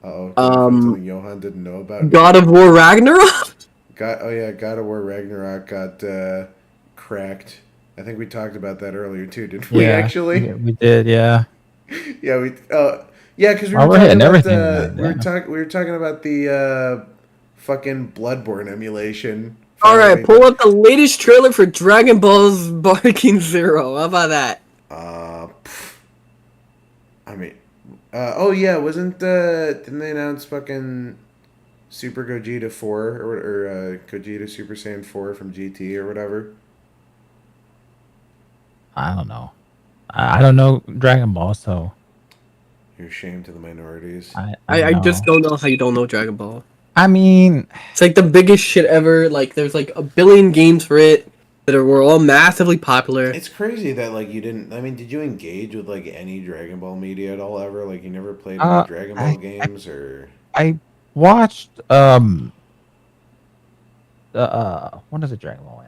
Something Johan didn't know about. God of War Ragnarok. God of War Ragnarok got cracked. I think we talked about that earlier too, didn't we? Actually, yeah, we did. Yeah. Yeah, we. Yeah, because we were talking about we were talking about the fucking Bloodborne emulation. All right, pull up the latest trailer for Dragon Ball's Barking Zero. How about that? I mean, oh yeah, didn't they announce fucking Super Gogeta 4 or Gogeta Super Saiyan 4 from GT or whatever? I don't know. I don't know Dragon Ball, so you're ashamed to the minorities. I just don't know how you don't know Dragon Ball. I mean, it's like the biggest shit ever. Like, there's like a billion games for it that were all massively popular. It's crazy that like you didn't. I mean, did you engage with like any Dragon Ball media at all ever? Like, you never played any Dragon Ball games or? I watched when is it Dragon Ball?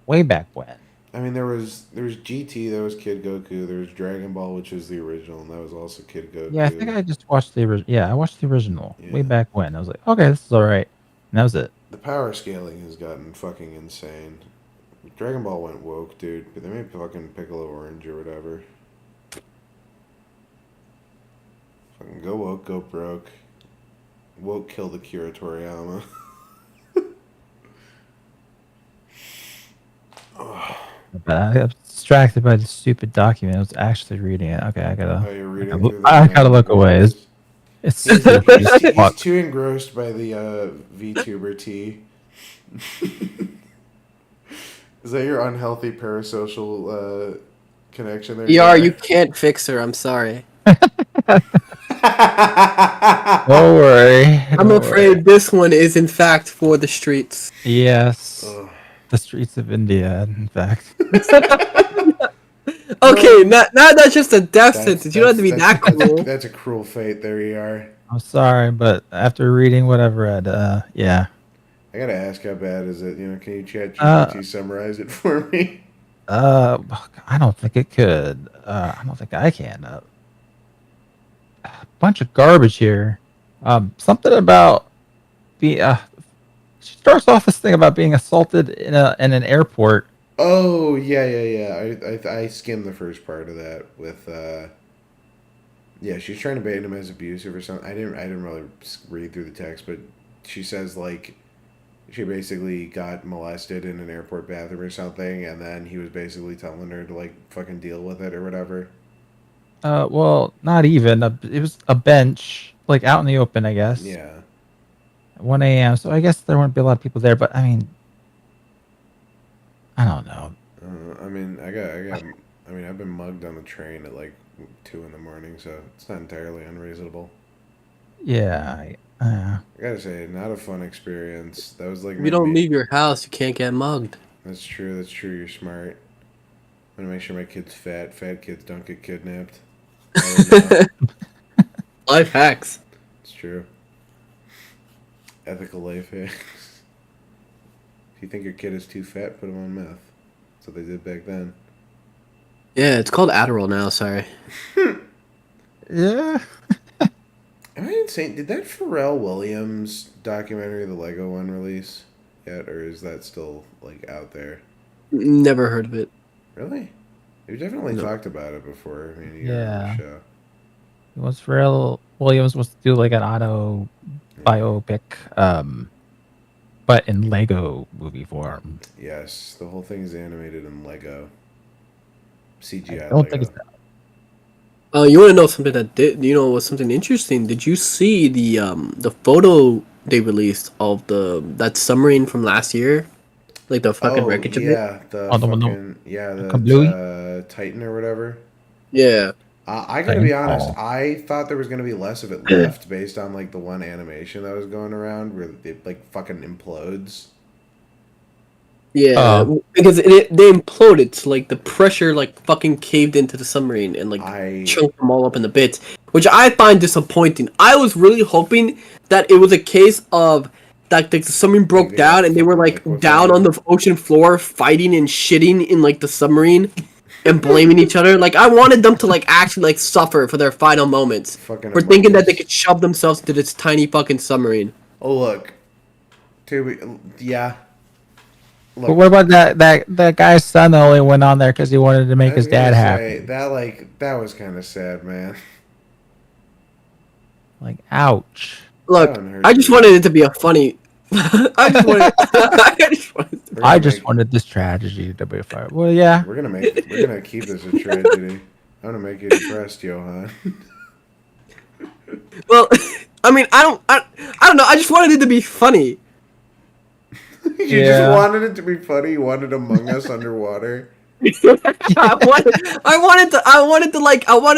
Way back when. I mean, there was GT, that was Kid Goku. There was Dragon Ball, which was the original, and that was also Kid Goku. Yeah, I think I just watched the original. Yeah, I watched the original way back when. I was like, okay, this is all right, and that was it. The power scaling has gotten fucking insane. Dragon Ball went woke, dude, but they made fucking Piccolo Orange or whatever. Fucking go woke, go broke. Woke killed Akira Toriyama. But I got distracted by the stupid document. I was actually reading it. Okay, I gotta. Oh, you're reading I gotta look away. It's he's too engrossed by the VTuber T. Is that your unhealthy parasocial connection there? ER, you can't fix her. I'm sorry. Don't worry. I'm don't afraid worry. this one is in fact for the streets. Yes. Ugh. The streets of India, in fact. Okay, now that's just a death sentence. You don't have to be that that's cruel. That's a cruel fate. There you are. I'm sorry, but after reading what I've read, yeah. I gotta ask, how bad is it? Can you chat GPT summarize it for me? I don't think it could. I don't think I can. A bunch of garbage here. Something about she starts off this thing about being assaulted in an airport. Oh yeah. I skimmed the first part of that with yeah, she's trying to bait him as abusive or something. I didn't really read through the text, but she says like she basically got molested in an airport bathroom or something, and then he was basically telling her to like fucking deal with it or whatever. Well, not even. It was a bench, like out in the open, I guess. Yeah. 1 a.m. So I guess there wouldn't be a lot of people there, but I mean, I don't know. I've been mugged on the train at like 2 in the morning, so it's not entirely unreasonable. Yeah. I gotta say, not a fun experience. That was like If you don't leave your house, you can't get mugged. That's true. You're smart. I'm gonna make sure my kid's fat. Fat kids don't get kidnapped. Life hacks. It's true. Ethical life hacks. If you think your kid is too fat, put him on meth. That's what they did back then. Yeah, it's called Adderall now. Sorry. Yeah. Am I insane? Did that Pharrell Williams documentary, the Lego one, release yet, or is that still like out there? Never heard of it. Really? You definitely talked about it before. I mean, Yeah. Show. Once Pharrell Williams was to do like an auto biopic, but in Lego movie form. Yes, the whole thing is animated in Lego. CGI. I don't Lego. think it's that. Oh, you want to know something was something interesting? Did you see the photo they released of that submarine from last year? Like the fucking wreckage of it? Yeah, the Titan or whatever. Yeah. I gotta be honest, I thought there was gonna be less of it left based on like the one animation that was going around where it like fucking implodes. Yeah, because they imploded, so like the pressure like fucking caved into the submarine and like chunked them all up in the bits, which I find disappointing. I was really hoping that it was a case of that the submarine broke down and they were like down on the ocean floor fighting and shitting in like the submarine and blaming each other. Like I wanted them to like actually like suffer for their final moments for thinking that they could shove themselves into this tiny fucking submarine. Oh look, yeah. Look, but what about that guy's son that only went on there because he wanted to make his dad happy? That was kind of sad, man. Like, ouch. Look, I just wanted it to be a funny. I just wanted this tragedy to be a fire. Well, yeah. We're gonna keep this a tragedy. I'm gonna make you depressed, Johan. Well, I mean, I don't know. I just wanted it to be funny. You just wanted it to be funny. You wanted Among Us underwater. I wanted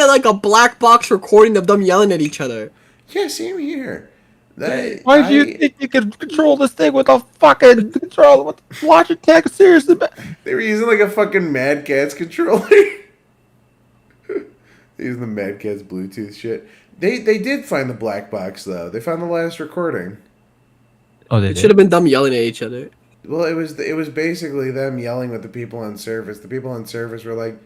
like a black box recording of them yelling at each other. Yeah, same here. Why do you think you could control this thing with a fucking controller? Watch it take it seriously. They were using like a fucking Mad Catz controller. Using the Mad Catz Bluetooth shit. They did find the black box though. They found the last recording. Oh, it should have been them yelling at each other. Well, it was basically them yelling with the people on service. The people on service were like,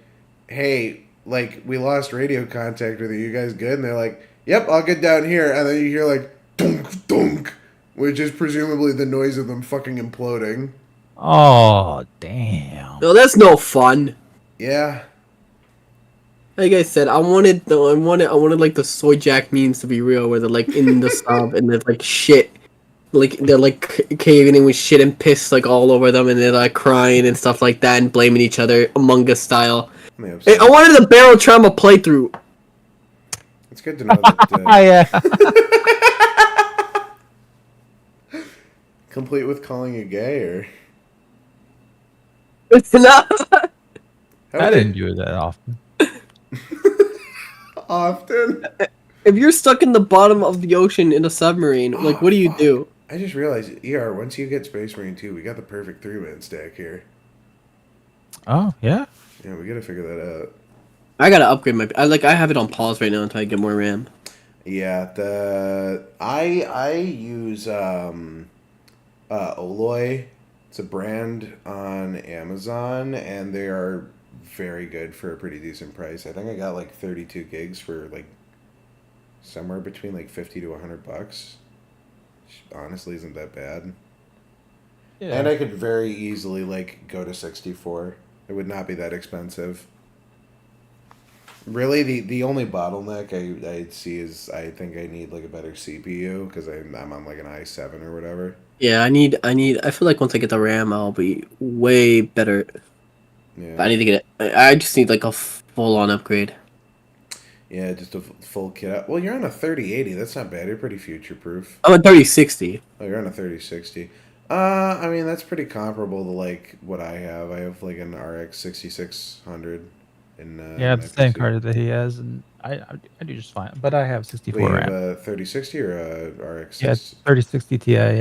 "Hey, like we lost radio contact with you. You guys good?" And they're like, "Yep, I'll get down here." And then you hear like dunk dunk, which is presumably the noise of them fucking imploding. Oh, damn. No, that's no fun. Yeah. Like I said, I wanted like the soy jack memes to be real, where they're like in the sub and there's like shit. Like they're like caving in with shit and piss like all over them, and they're like crying and stuff like that, and blaming each other Among Us style. Hey, I wanted the barrel trauma playthrough. It's good to know that. Yeah. Complete with calling you gay, or It's not. I didn't do it that often. Often. If you're stuck in the bottom of the ocean in a submarine, like, what do you do? I just realized, once you get Space Marine 2, we got the perfect 3-man stack here. Oh, yeah? Yeah, we gotta figure that out. I gotta upgrade my. I have it on pause right now until I get more RAM. Yeah, I use Oloy. It's a brand on Amazon, and they are very good for a pretty decent price. I think I got like 32 gigs for like somewhere between like 50 to 100 bucks. Which honestly isn't that bad. Yeah. And I could very easily like go to 64. It would not be that expensive. Really, the only bottleneck I'd see is I think I need like a better CPU because I'm on like an i7 or whatever. Yeah, I feel like once I get the RAM, I'll be way better. Yeah. I need to get it. I just need like a full-on upgrade. Yeah, just a full kit out. Well, you're on a 3080. That's not bad. You're pretty future-proof. I'm a 3060. Oh, you're on a 3060. I mean, that's pretty comparable to like what I have. I have like an RX 6600. Yeah, the same card that he has, and I do just fine. But I have 64 Wait, you RAM. have a 3060 or a RX? Yeah, 3060 Ti. Yeah.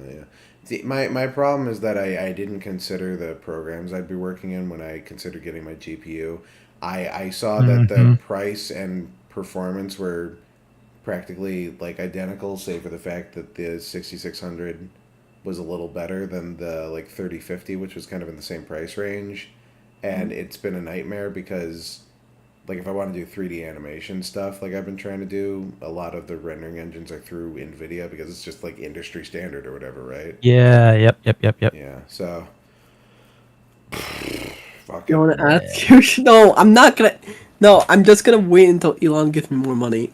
Yeah. See, my problem is that I didn't consider the programs I'd be working in when I considered getting my GPU. I saw that the price and performance were practically like identical, save for the fact that the 6600 was a little better than the like 3050, which was kind of in the same price range. And it's been a nightmare because, like, if I want to do 3D animation stuff, like I've been trying to do, a lot of the rendering engines are through NVIDIA because it's just like industry standard or whatever, right? Yeah. Yep. Yeah. So. You want to ask you? No, I'm not gonna. No, I'm just gonna wait until Elon gives me more money.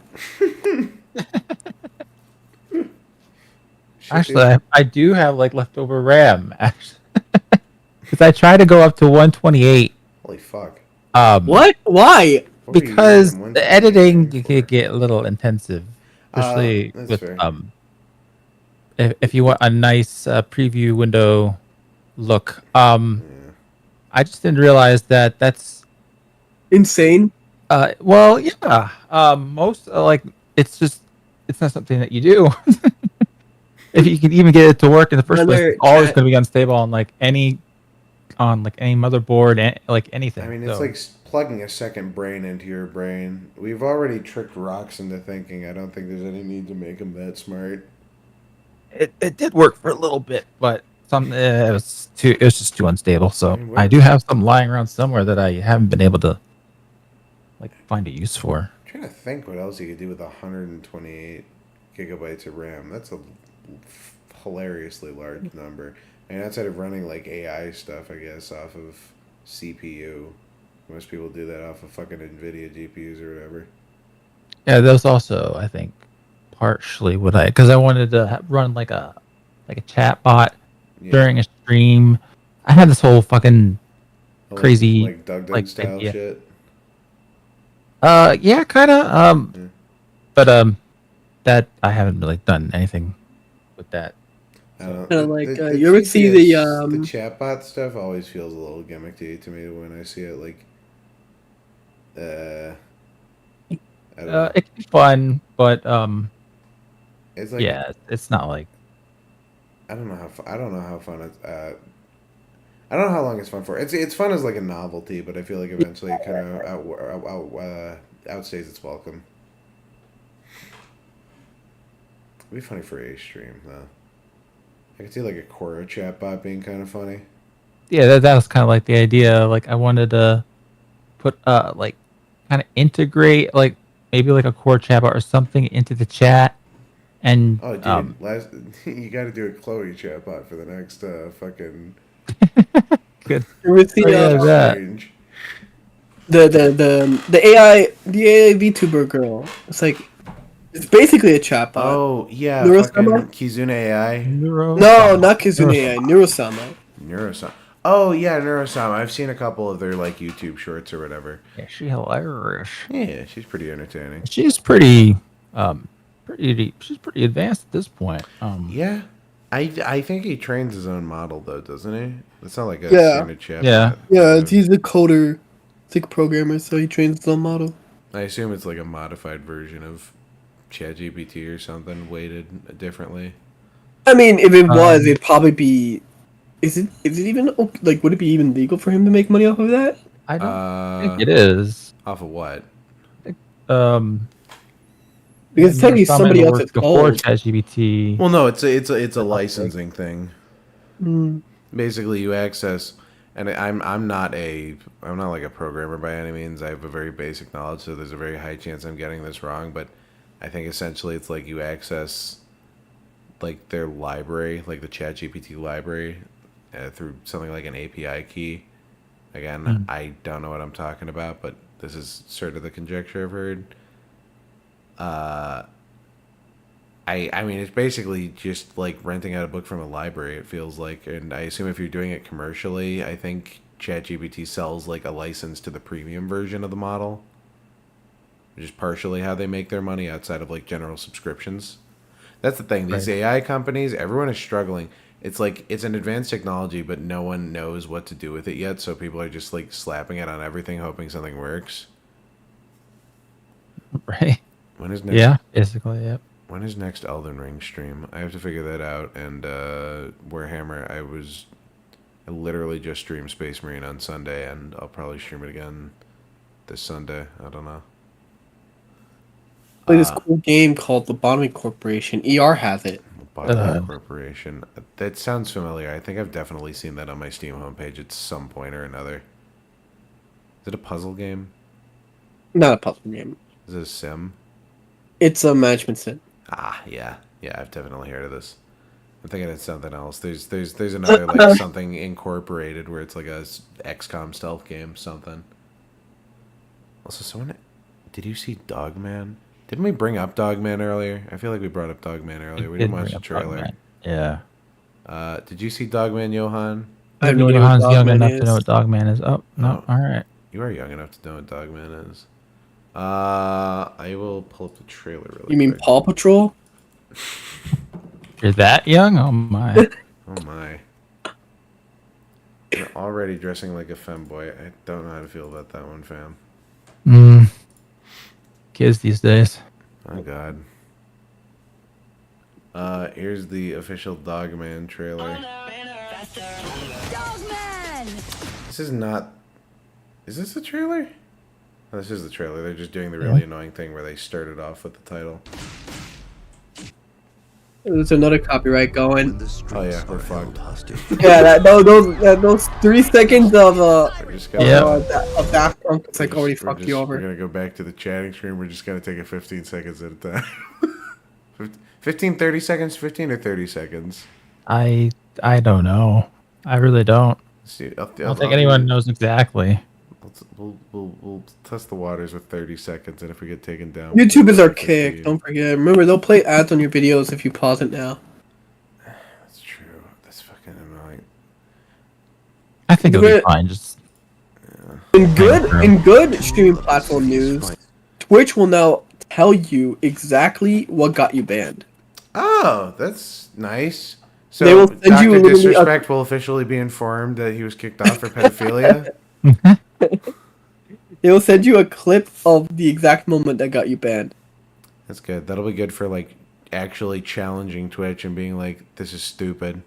Actually, I do have like leftover RAM. Actually, because I try to go up to 128. Holy fuck! What? Why? Because the editing can get a little intensive, especially with fair. If you want a nice preview window look. I just didn't realize that that's insane. Well, yeah. Most like it's not something that you do. If you can even get it to work in the first place, it's always going to be unstable on any motherboard, like anything. I mean, it's like plugging a second brain into your brain. We've already tricked rocks into thinking. I don't think there's any need to make them that smart. It did work for a little bit, but it was just too unstable. So I do have some lying around somewhere that I haven't been able to find a use for. I'm trying to think what else you could do with 128 gigabytes of RAM. That's a hilariously large number. And outside of running like AI stuff, I guess, off of CPU, most people do that off of fucking NVIDIA GPUs or whatever. Yeah, that was also, I think, partially what because I wanted to run like a chat bot during a stream. I had this whole fucking crazy like Doug style shit. Yeah, kind of. But that I haven't really done anything with that. You ever see the chatbot stuff? Always feels a little gimmicky to me when I see it. Like, I don't know. It can be fun, but it's like, yeah, it's not like. I don't know how fun it's. I don't know how long it's fun for. It's fun as like a novelty, but I feel like eventually it kind of outstays its welcome. It'd be funny for a stream though. I could see like a Quora chatbot being kind of funny. Yeah, that was kind of like the idea. Like I wanted to put kind of integrate like maybe like a Quora chatbot or something into the chat. And oh, dude, you got to do a Chloe chatbot for the next fucking. Good. With the AI VTuber girl. It's basically a chatbot. Oh yeah, Neurosama? Kizune AI. No, not Kizune AI. Neurosama. Neurosama. Oh yeah, Neurosama. I've seen a couple of their like YouTube shorts or whatever. Yeah, she's hilarious. Yeah, she's pretty entertaining. She's pretty she's pretty advanced at this point. Yeah. I think he trains his own model though, doesn't he? It's not like a Yeah. standard chip. Yeah. Yeah, he's a coder, he's a programmer, so he trains his own model. I assume it's like a modified version of ChatGPT or something, weighted differently. I mean, if it was, it'd probably be. Is it even like? Would it be even legal for him to make money off of that? I don't think it is. Off of what? Because technically somebody else is before called. ChatGPT. Well, no, it's a licensing thing. Mm. Basically, you access, and I'm not like a programmer by any means. I have a very basic knowledge, so there's a very high chance I'm getting this wrong. But I think essentially it's like you access like their library, like the ChatGPT library, through something like an API key. Again, I don't know what I'm talking about, but this is sort of the conjecture I've heard. I mean, it's basically just like renting out a book from a library, it feels like. And I assume if you're doing it commercially, I think ChatGPT sells like a license to the premium version of the model, which is partially how they make their money outside of like general subscriptions. That's the thing. These AI companies, everyone is struggling. It's like it's an advanced technology, but no one knows what to do with it yet. So people are just like slapping it on everything, hoping something works. Right. When is next? Yeah, basically, yep. When is next Elden Ring stream? I have to figure that out. And Warhammer, I literally just streamed Space Marine on Sunday, and I'll probably stream it again this Sunday. I don't know. Play this cool game called Lobotomy Corporation. ER has it. Lobotomy Corporation. That sounds familiar. I think I've definitely seen that on my Steam homepage at some point or another. Is it a puzzle game? Not a puzzle game. Is it a sim? It's a management sim. Ah, yeah. Yeah, I've definitely heard of this. I'm thinking it's something else. There's another like something incorporated where it's like a XCOM stealth game, something. Also, someone, did you see Dogman? Didn't we bring up Dogman earlier? I feel like we brought up Dogman earlier. We didn't watch the trailer. Yeah. Did you see Dogman, Johan? I have no idea Johan's what young Dogman enough is. to know what Dogman is. Oh, no. Oh. All right. You are young enough to know what Dogman is. I will pull up the trailer really You mean quick. Paw Patrol? You're that young? Oh, my. Oh my. You're already dressing like a femboy. I don't know how to feel about that one, fam. Kids these days. Oh god. Here's the official Dogman trailer. Dogman! This is not... Is this the trailer? Oh, this is the trailer. They're just doing the really annoying thing where they started off with the title. There's another copyright going. Oh yeah, we're fucked. Yeah, those 3 seconds of We're just gonna, that punk, it's like we're already just- fucked we're you just- over. We're gonna go back to the chatting screen. We're just gonna take it 15 seconds at a time. 15, 30 seconds? 15 or 30 seconds? I don't know. I really don't. See, I don't think anyone knows exactly. We'll test the waters with 30 seconds, and if we get taken down... YouTube is we'll- archaic, don't forget. Remember, they'll play ads on your videos if you pause it now. That's true. That's fucking annoying. I think it'll be fine. Just In good streaming platform news, Twitch will now tell you exactly what got you banned. Oh, that's nice. So They will send Dr. you literally Disrespect will officially be informed that he was kicked off for pedophilia? They will send you a clip of the exact moment that got you banned. That's good. That'll be good for, like, actually challenging Twitch and being like, this is stupid.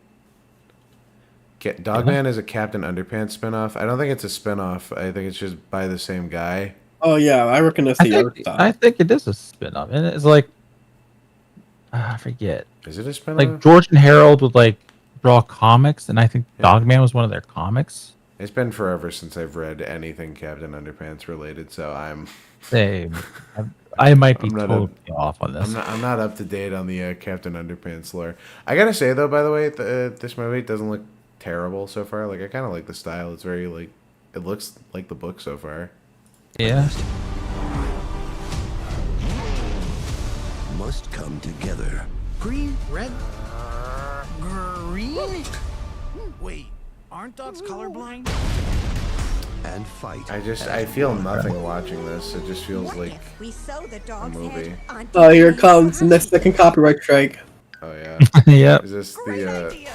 Dogman is a Captain Underpants spinoff. I don't think it's a spinoff. I think it's just by the same guy. Oh yeah, I reckon that's the other stuff. I think it is a spin-off. And it's like... I forget. Is it a spinoff? Like, George and Harold would, like, draw comics, and I think Dogman was one of their comics. It's been forever since I've read anything Captain Underpants related, so I'm... Same. I might be I'm not totally off on this. I'm not up to date on the Captain Underpants lore. I gotta say, though, by the way, this movie doesn't look terrible so far. Like, I kind of like the style. It's very, like... It looks like the book so far. Yeah. Must come together. Green, red, green? Wait, aren't dogs colorblind? And fight. I feel nothing watching this. It just feels like We sew the a dog's movie. head on Oh, here it comes the next second copyright strike. Oh yeah. Yep. Is this the?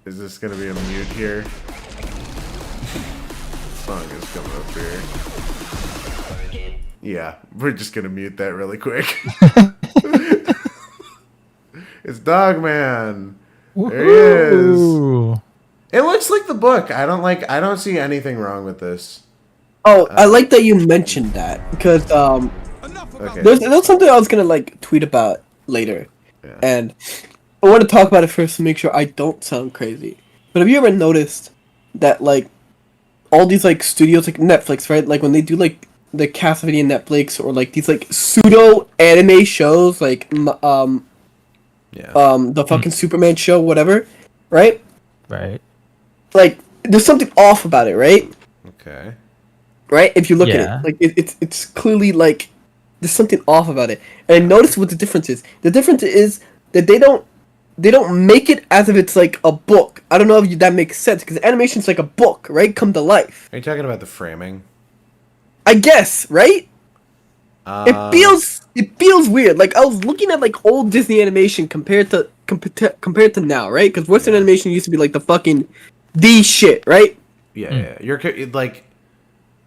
Is this gonna be a mute here? Song is coming up here. Yeah, we're just gonna mute that really quick. It's Dogman. There he is. Ooh. It looks like the book. I don't see anything wrong with this. Oh, I like that you mentioned that because Okay. there's something I was gonna like tweet about later, Yeah. and I want to talk about it first to make sure I don't sound crazy. But have you ever noticed that like all these like studios like Netflix, right? Like when they do like the Castlevania Netflix or like these like pseudo anime shows, like the fucking Superman show, whatever, right? Right. Like there's something off about it, right? Okay. Right? If you look at Yeah. it, like it's clearly like there's something off about it. And notice what the difference is. The difference is that they don't make it as if it's like a book. I don't know if that makes sense because animation's like a book, right? Come to life. Are you talking about the framing? I guess, right? It feels weird. Like I was looking at like old Disney animation compared to now, right? Because Western animation used to be like the shit, right? Yeah. You're like.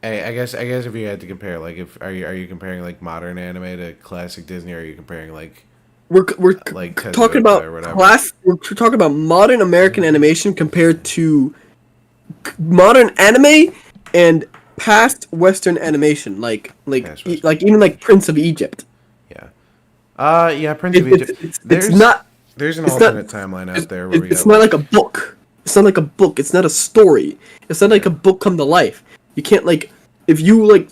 I guess if you had to compare, like, are you comparing like modern anime to classic Disney, or are you comparing like We're like talking about We're talking about modern American animation compared to modern anime and past Western animation, like even like Prince of Egypt. Yeah, Prince of Egypt. There's an alternate timeline out there where it's not like a book. It's not like a book. It's not a story. It's not like a book come to life. You can't like if you like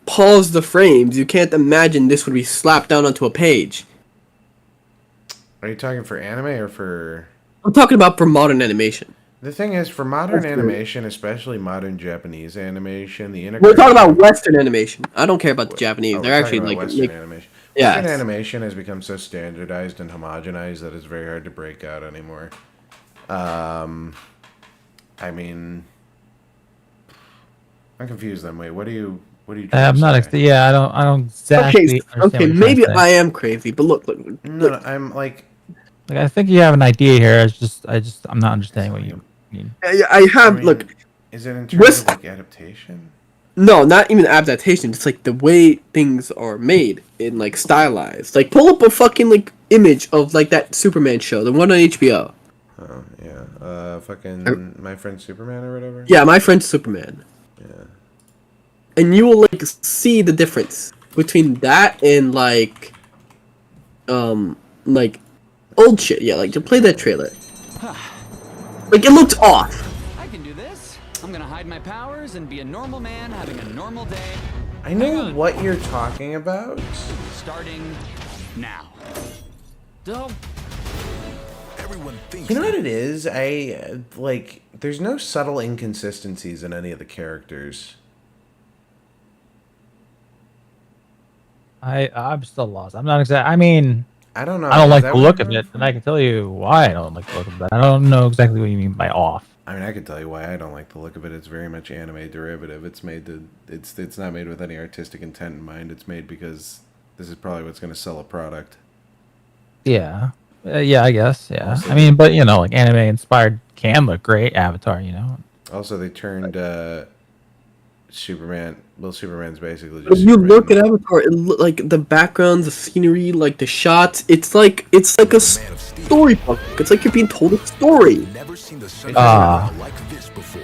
pause the frames, you can't imagine this would be slapped down onto a page. Are you talking for anime or for? I'm talking about for modern animation. The thing is, for modern animation, especially modern Japanese animation, the We're talking about Western animation. I don't care about the Japanese. Oh, They're we're actually talking about like Western animation. Yeah. Western animation has become so standardized and homogenized that it's very hard to break out anymore. I mean, I'm confused. Then wait, what are you? I'm not. I don't exactly. Okay. Maybe I am crazy, but look. No, I'm like. Like I think you have an idea here. I'm not understanding what you mean. I have. I mean, look. Is it in terms of like adaptation? No, not even adaptation. It's like the way things are made in like stylized. Like pull up a fucking like image of like that Superman show, the one on HBO. Oh yeah, fucking My Friend Superman or whatever. Yeah, My Friend Superman. Yeah. And you will like see the difference between that and like old shit. Yeah, like to play that trailer. Like it looked off. I can do this. I'm gonna hide my powers and be a normal man having a normal day. I know what you're talking about. Starting now. Don't. Everyone thinks. You know what it is? There's no subtle inconsistencies in any of the characters. I'm still lost. I'm not exactly. I mean, I don't know. I don't like the look of it, and I can tell you why I don't like the look of it. I don't know exactly what you mean by off. I mean, I can tell you why I don't like the look of it. It's very much anime derivative. It's not made with any artistic intent in mind. It's made because this is probably what's going to sell a product. Yeah. Yeah, I guess. Yeah. Also, I mean, but you know, like anime inspired can look great. Avatar, you know. Also, they turned Superman. Well, Superman's basically just. If you look at Avatar, like the backgrounds, the scenery, like the shots, it's like a storybook. It's like you're being told a story. Never seen the sun like this before.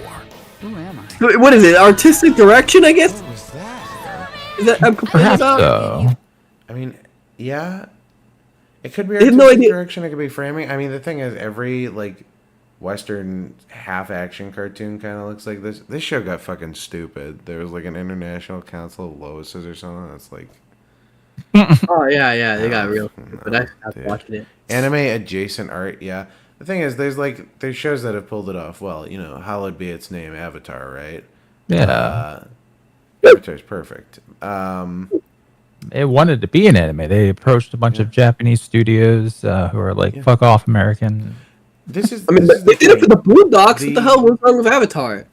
Who am I? What is it? Artistic direction, I guess. What was that? Is that I'm complaining about? So. I mean, yeah. It could be artistic direction. It could be framing. I mean, the thing is, every like Western half-action cartoon kind of looks like this. This show got fucking stupid. There was like an International Council of Loises or something. That's like. Oh yeah, they got real. But I stopped watching it. Anime adjacent art, yeah. The thing is, there's shows that have pulled it off well. You know, hallowed be its name, Avatar, right? Yeah. Avatar's perfect. It wanted to be an anime. They approached a bunch of Japanese studios who are like, fuck off, American. They did it for the Boondocks. What the hell was wrong with Avatar?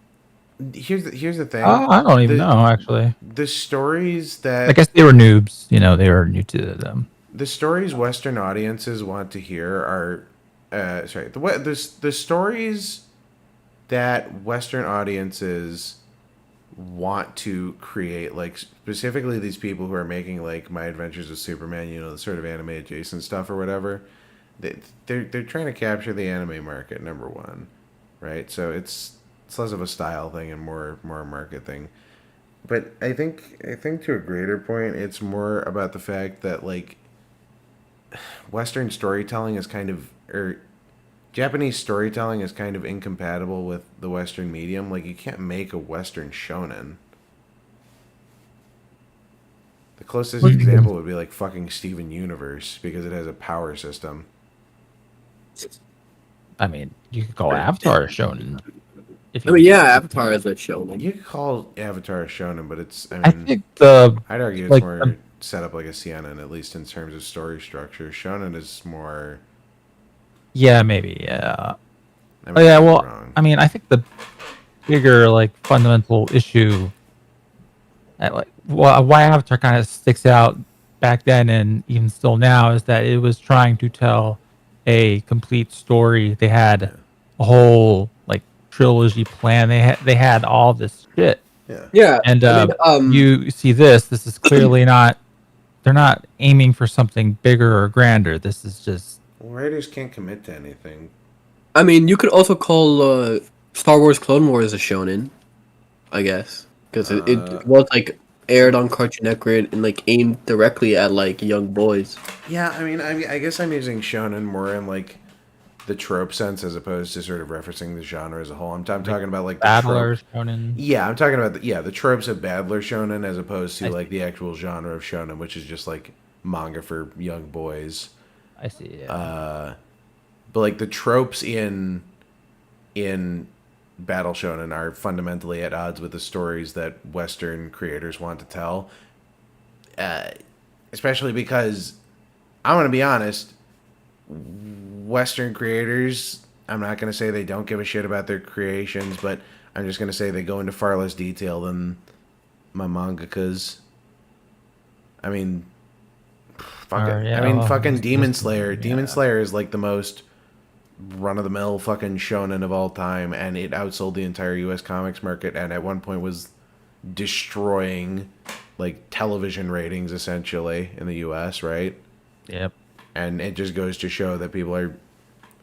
Here's the thing. I don't even know, actually. The stories that... I guess they were noobs. You know, they were new to them. the stories Western audiences want to hear are, the stories that Western audiences want to create, like specifically these people who are making like My Adventures with Superman, you know, the sort of anime adjacent stuff or whatever. They're trying to capture the anime market, number one, right? So it's less of a style thing and more a market thing. But I think to a greater point, it's more about the fact that like Western storytelling is kind of, or Japanese storytelling is kind of incompatible with the Western medium. Like, you can't make a Western shonen. The closest example would be like fucking Steven Universe, because it has a power system. I mean, you could call Avatar a shonen. I mean, yeah, Avatar is a shonen. You could call Avatar a shonen, but it's, I think the... I'd argue it's like, more set up like a seinen, at least in terms of story structure. Shonen is more... Yeah, maybe, yeah. I mean, yeah, well, wrong. I mean, I think the bigger, like, fundamental issue, why Avatar kind of sticks out back then and even still now, is that it was trying to tell a complete story. They had a whole, like, trilogy plan. They had all this shit. Yeah. And I mean, you see this is clearly not, they're not aiming for something bigger or grander. This is just... Well, writers can't commit to anything. I mean, you could also call Star Wars Clone Wars a shonen, I guess, because it was like aired on Cartoon Network and like aimed directly at like young boys. Yeah, I mean, I guess I'm using shonen more in like the trope sense as opposed to sort of referencing the genre as a whole. I'm talking about like the Battler trope. shonen. Yeah, I'm talking about the tropes of Battler shonen as opposed to like the actual genre of shonen, which is just like manga for young boys. I see. Yeah. But like the tropes in Battle Shonen are fundamentally at odds with the stories that Western creators want to tell. Especially because, I'm going to be honest, Western creators, I'm not going to say they don't give a shit about their creations, but I'm just going to say they go into far less detail than my mangakas. I mean... fucking Demon Slayer. Demon Slayer is like the most run-of-the-mill fucking shonen of all time, and it outsold the entire U.S. comics market, and at one point was destroying like television ratings essentially in the U.S. Right? Yep. And it just goes to show that people are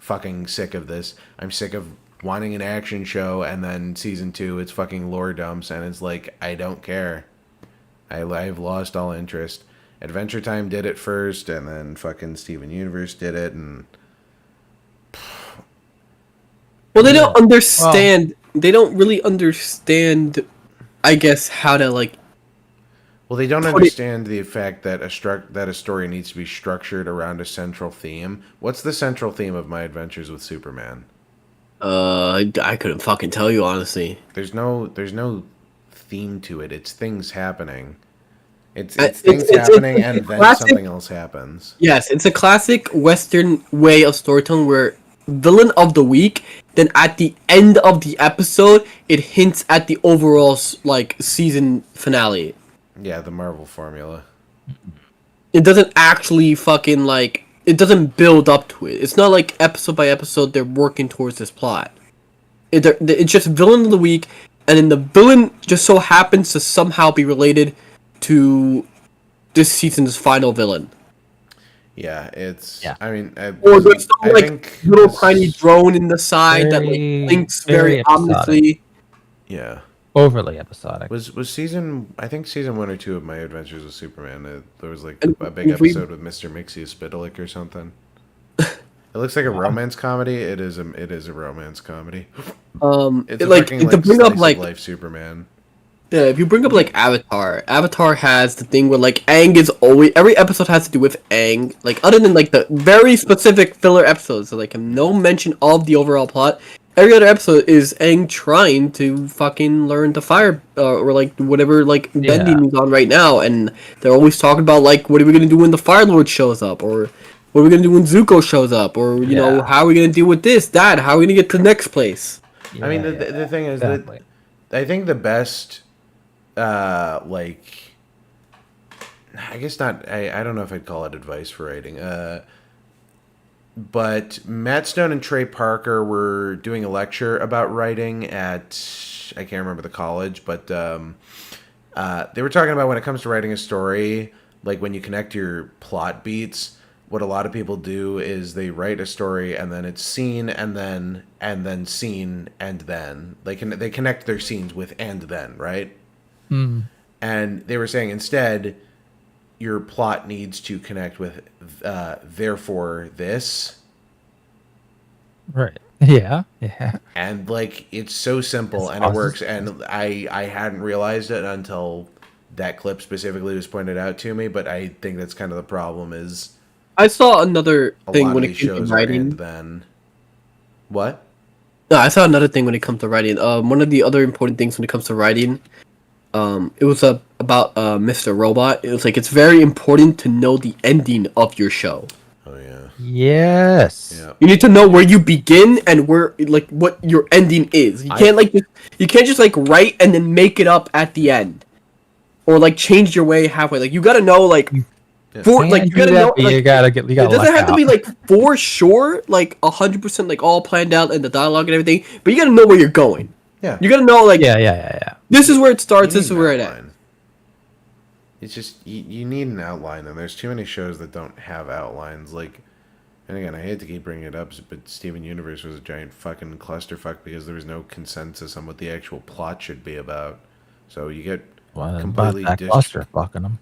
fucking sick of this. I'm sick of wanting an action show, and then season 2 it's fucking lore dumps, and it's like, I don't care. I've lost all interest. Adventure Time did it first, and then fucking Steven Universe did it, and... Well, they don't understand... They don't really understand, I guess, how to, like... Well, they don't understand the fact that a story needs to be structured around a central theme. What's the central theme of My Adventures with Superman? I couldn't fucking tell you, honestly. There's no theme to it. It's things happening. It's things happening, and then classic, something else happens. Yes, it's a classic Western way of storytelling where villain of the week, then at the end of the episode, it hints at the overall like season finale. Yeah, the Marvel formula. It doesn't actually fucking like, it doesn't build up to it. It's not like episode by episode they're working towards this plot. It's just villain of the week, and then the villain just so happens to somehow be related to this season's final villain. Yeah, it's... Yeah. I mean... or there's some, like, little tiny drone in the side that, like, blinks very ominously. Yeah. Overly episodic. Was season... I think season 1 or 2 of My Adventures with Superman, there was, like, a big episode with Mr. Mixie Spitalik or something. It looks like a romance comedy. It is a romance comedy. It's like, fucking, to bring up, like... life Superman. Yeah, if you bring up, like, Avatar has the thing where, like, Aang is always... Every episode has to do with Aang. Like, other than, like, the very specific filler episodes, so, like, no mention of the overall plot. Every other episode is Aang trying to fucking learn to fire, or, like, whatever, like, bending is on right now. And they're always talking about, like, what are we going to do when the Fire Lord shows up? Or what are we going to do when Zuko shows up? Or, you know, how are we going to deal with this, that? How are we going to get to the next place? I mean, the thing is that I think the best... like, I guess not. I don't know if I'd call it advice for writing. But Matt Stone and Trey Parker were doing a lecture about writing at, I can't remember the college, but they were talking about when it comes to writing a story, like when you connect your plot beats, what a lot of people do is they write a story and then it's scene and then scene and then. They connect their scenes with and then, right? Mm. And they were saying instead, your plot needs to connect with therefore this. Right. Yeah. And like it's so simple and it works. And I hadn't realized it until that clip specifically was pointed out to me. But I think that's kind of the problem. Is I saw another a thing lot when of it these came to shows are writing. and then what? No, I saw another thing when it comes to writing. One of the other important things when it comes to writing, it was about Mr. Robot. It was like it's very important to know the ending of your show. Oh yeah. Yes. Yeah. You need to know where you begin and where like what your ending is. You can't just like write and then make it up at the end, or like change your way halfway. Like you gotta know like. For like you gotta know, like, you gotta it doesn't have to be like for sure, like 100% like all planned out and the dialogue and everything. But you gotta know where you're going. Yeah. You gotta know like yeah. This is where it starts. You This is need where an it outline. ends. It's just you need an outline, and there's too many shows that don't have outlines. Like, and again, I hate to keep bringing it up, but Steven Universe was a giant fucking clusterfuck because there was no consensus on what the actual plot should be about. So you get completely about that cluster fucking them.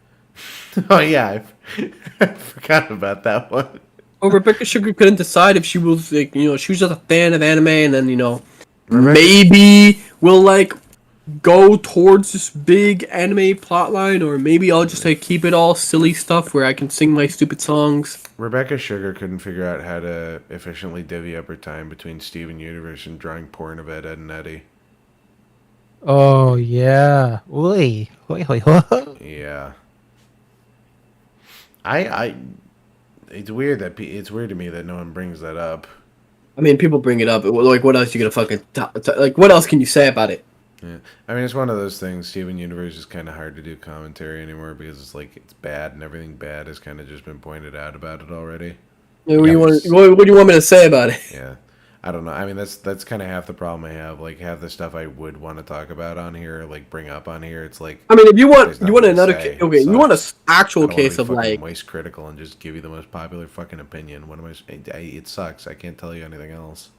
Oh yeah, I forgot about that one. Or Rebecca Sugar couldn't decide if she was like she was just a fan of anime, and then maybe we'll like go towards this big anime plotline, or maybe I'll just like keep it all silly stuff where I can sing my stupid songs. Rebecca Sugar couldn't figure out how to efficiently divvy up her time between Steven Universe and drawing porn of Ed, Edd and Eddy. Oh yeah. Oy. Yeah. It's weird it's weird to me that no one brings that up. I mean, people bring it up. Like, what else you gonna fucking like? What else can you say about it? Yeah, I mean, it's one of those things. Steven Universe is kind of hard to do commentary anymore because it's like it's bad, and everything bad has kind of just been pointed out about it already. What do you want me to say about it? Yeah, I don't know. I mean, that's kind of half the problem I have. Like, half the stuff I would want to talk about on here, like bring up on here, it's like. I mean, if you want another say, okay, you want an actual case of like like waste critical and just give you the most popular fucking opinion. What am it sucks. I can't tell you anything else.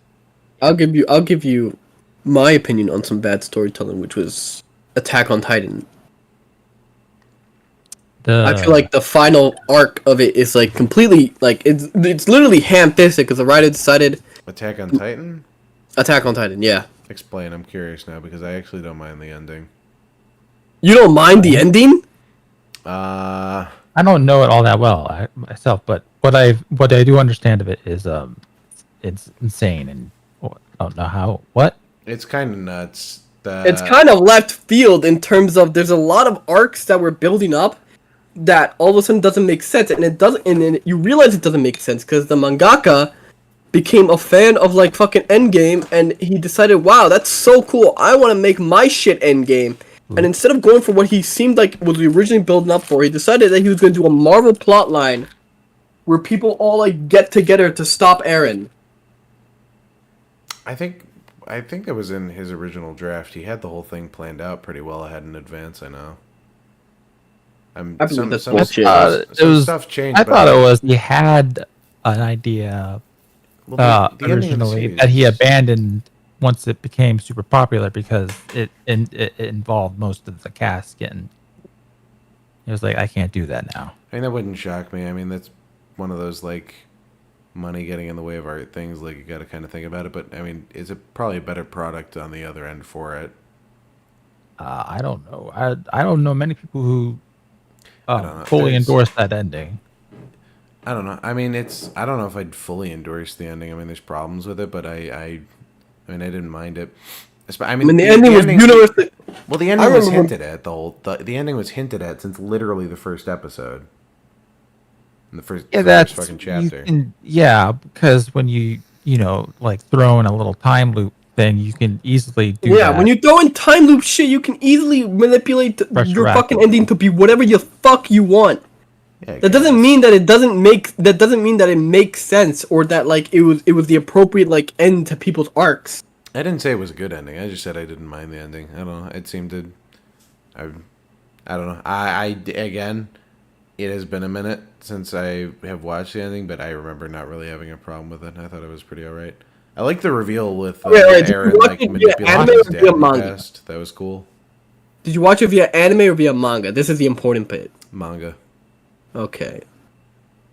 I'll give you my opinion on some bad storytelling, which was Attack on Titan. I feel like the final arc of it is like completely like it's literally ham-fisted because the writer decided. Attack on Titan? Attack on Titan, yeah. Explain. I'm curious now because I actually don't mind the ending. You don't mind the ending? I don't know it all that well myself, but what I do understand of it is it's insane and I don't know how what. It's kind of nuts. It's kind of left field in terms of there's a lot of arcs that we're building up that all of a sudden doesn't make sense, and it doesn't, and you realize it doesn't make sense because the mangaka became a fan of like fucking Endgame, and he decided, wow, that's so cool, I want to make my shit Endgame. And instead of going for what he seemed like was originally building up for, he decided that he was going to do a Marvel plotline where people all like get together to stop Eren. I think that was in his original draft. He had the whole thing planned out pretty well ahead in advance. I know. Some stuff changed. I thought it was he had an idea originally that he abandoned once it became super popular because it involved most of the cast getting. It was like, I can't do that now. I mean, that wouldn't shock me. I mean, that's one of those like money getting in the way of art things. Like, you got to kind of think about it. But I mean, is it probably a better product on the other end for it? I don't know. I don't know many people who fully endorse that ending. I don't know. I mean, I don't know if I'd fully endorse the ending. I mean, there's problems with it, but I mean, I didn't mind it. I mean, the ending was universally. Well, the ending was hinted at. The ending was hinted at since literally the first episode. In the first fucking chapter. Because when you like throw in a little time loop thing, you can easily do that. Yeah, when you throw in time loop shit, you can easily manipulate your fucking ending to be whatever the fuck you want. Yeah, That doesn't mean that it doesn't make. That doesn't mean that it makes sense or that like it was the appropriate like end to people's arcs. I didn't say it was a good ending. I just said I didn't mind the ending. I don't know. It seemed to. I don't know. Again, it has been a minute since I have watched the ending, but I remember not really having a problem with it. I thought it was pretty alright. I like the reveal with Aaron like manipulating his dad in the past. That was cool. Did you watch it via anime or via manga? This is the important bit. Manga. Okay.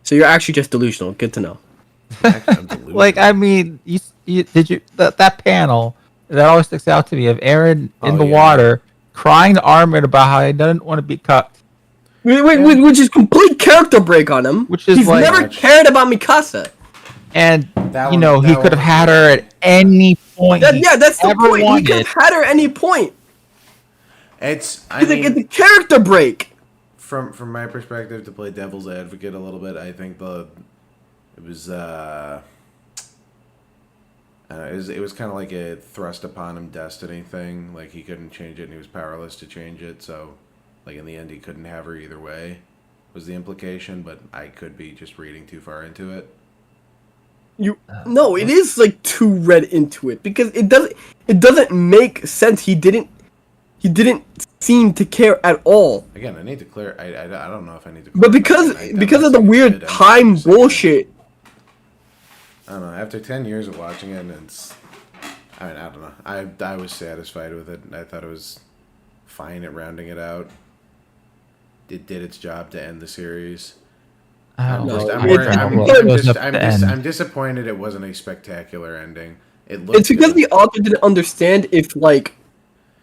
So you're actually just delusional. Good to know. Like, I mean, that panel that always sticks out to me of Aaron in the water crying to Armin about how he doesn't want to be cucked. Which is complete character break on him. Which is he's like, never cared about Mikasa. And he could have had her at any point. That's the point. He could have had her at any point. It's a character break. From my perspective, to play devil's advocate a little bit, I think it was kind of like a thrust upon him destiny thing. Like he couldn't change it, and he was powerless to change it. So, like in the end, he couldn't have her either way. Was the implication? But I could be just reading too far into it. No, it is like too read into it because it doesn't make sense. He didn't seem to care at all. Again, I need to clear. I don't know if I need to. But because of the weird time bullshit. I don't know. After 10 years of watching it, I don't know. I was satisfied with it. I thought it was fine at rounding it out. It did its job to end the series. I'm disappointed it wasn't a spectacular ending. It's because the author didn't understand if like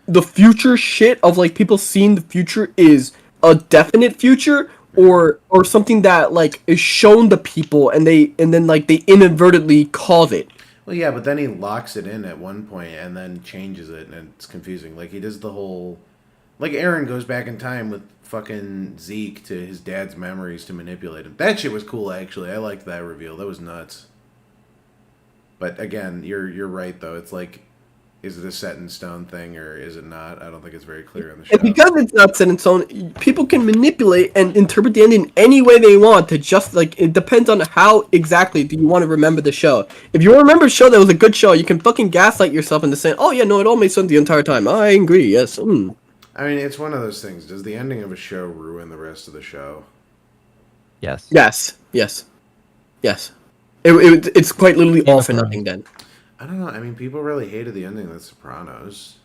the future shit of like people seeing the future is a definite future or something that like is shown to people and then like they inadvertently cause it. Well, yeah, but then he locks it in at one point and then changes it, and it's confusing. Like he does the whole, like Aaron goes back in time with fucking Zeke to his dad's memories to manipulate him. That shit was cool, actually. I liked that reveal. That was nuts. But again, you're right though. It's like, is it a set in stone thing or is it not? I don't think it's very clear in the show. And because it's not set in stone, people can manipulate and interpret the ending any way they want to just like it depends on how exactly do you want to remember the show. If you remember a show that was a good show, you can fucking gaslight yourself into saying, "Oh yeah, no, it all made sense the entire time." I agree. Yes. I mean, it's one of those things. Does the ending of a show ruin the rest of the show? Yes. Yes. It's quite literally all for nothing then. I don't know. I mean, people really hated the ending of The Sopranos.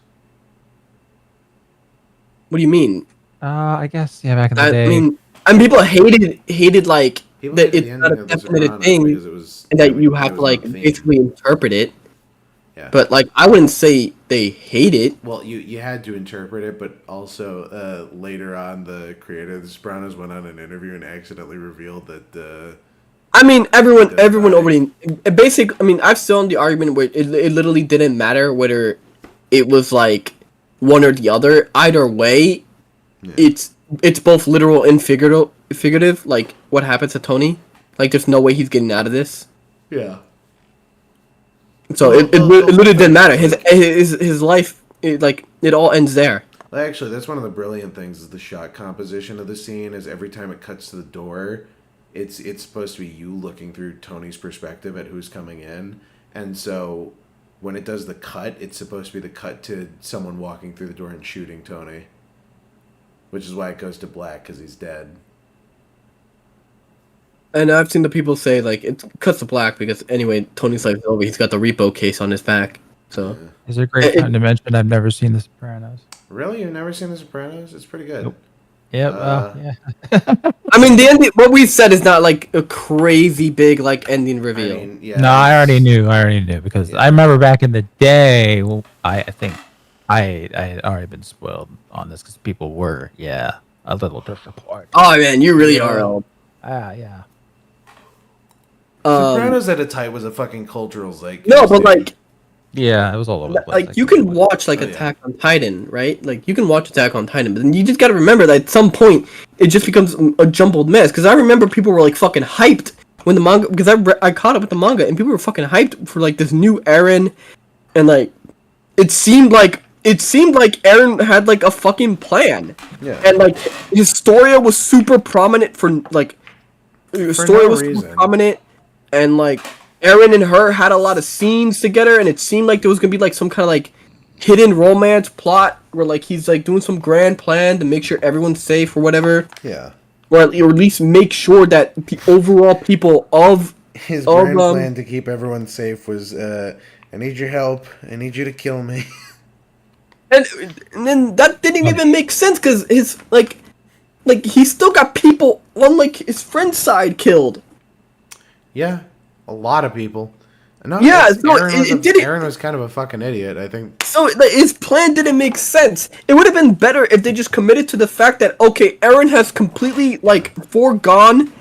What do you mean? I guess back in the day. I mean, people hated like that it's not a definite thing, and that you have to like basically interpret it. Yeah. But like, I wouldn't say they hate it. Well, you had to interpret it, but also later on, the creator of The Sopranos went on an interview and accidentally revealed that. I mean, everyone already basic. I mean, I've still on the argument where it literally didn't matter whether it was like one or the other. Either way, it's both literal and figurative. Like what happens to Tony? Like, there's no way he's getting out of this. Yeah. So it literally didn't matter. His life, it all ends there. Well, actually, that's one of the brilliant things is the shot composition of the scene. Is every time it cuts to the door, it's supposed to be you looking through Tony's perspective at who's coming in, and so when it does the cut, it's supposed to be the cut to someone walking through the door and shooting Tony, which is why it goes to black because he's dead. And I've seen the people say like it cuts to black because anyway Tony's life is over. He's got the repo case on his back. So is it a great time to mention I've never seen The Sopranos? Really, you've never seen The Sopranos? It's pretty good. Nope. Yep. Yeah. I mean, the ending. What we said is not like a crazy big like ending reveal. I mean, yeah, no, I already knew because I remember back in the day. Well, I think I had already been spoiled on this because people were a little disappointed. Oh man, you really are old. Yeah. Sopranos at a time was a fucking cultural zeitgeist. No, but like. Yeah, it was all over the place. Like you can watch like Attack on Titan, right? Like you can watch Attack on Titan, but then you just got to remember that at some point it just becomes a jumbled mess. Because I remember people were like fucking hyped when the manga, because I caught up with the manga and people were fucking hyped for like this new Eren, and like it seemed like it seemed like Eren had like a fucking plan. Yeah. And like Historia was super prominent for like Historia no was reason. super prominent, and like Eren and her had a lot of scenes together, and it seemed like there was gonna be like some kind of like hidden romance plot where like he's like doing some grand plan to make sure everyone's safe or whatever. Yeah. Or at least make sure that the overall people of His grand plan to keep everyone safe was, I need your help. I need you to kill me. And then that didn't even make sense because his like he still got people on like his friend's side killed. Yeah, a lot of people. No, Yeah, it's- so Eren it didn't. Eren was kind of a fucking idiot, I think. So like, his plan didn't make sense. It would have been better if they just committed to the fact that okay, Eren has completely like foregone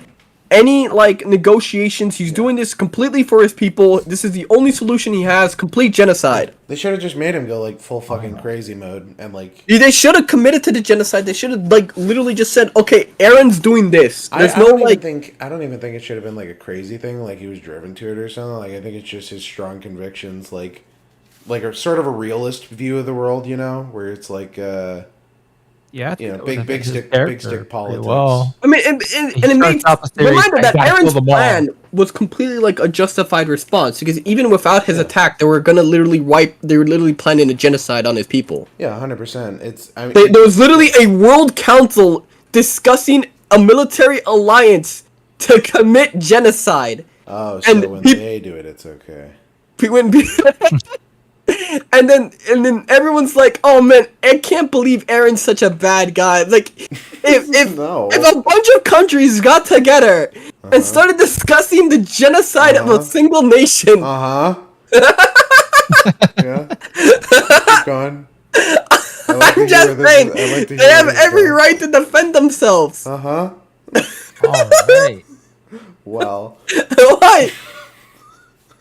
any like negotiations. He's doing this completely for his people. This is the only solution he has: complete genocide. They should have just made him go like full fucking crazy mode and like. They should have committed to the genocide. They should have like literally just said, okay, Eren's doing this. There's I no don't like. I don't even think it should have been like a crazy thing, like he was driven to it or something. Like I think it's just his strong convictions, like a sort of a realist view of the world, you know, where it's like Yeah, I think you know, that was, I big think, his stick character pretty politics. well. I mean, and it made starts out the series, reminder I that gotta kill Eren's them all. plan was completely like a justified response because even without his attack, they were gonna literally They were literally planning a genocide on his people. Yeah, 100%. It's I mean, There was literally a world council discussing a military alliance to commit genocide. oh, so and when peop- they do it, it's okay. When and then everyone's like, "Oh man, I can't believe Eren's such a bad guy." Like, if No. if a bunch of countries got together and started discussing the genocide of a single nation, Yeah. Keep going. I'm just saying, they have every right to defend themselves. Uh-huh. All right. Well. Why?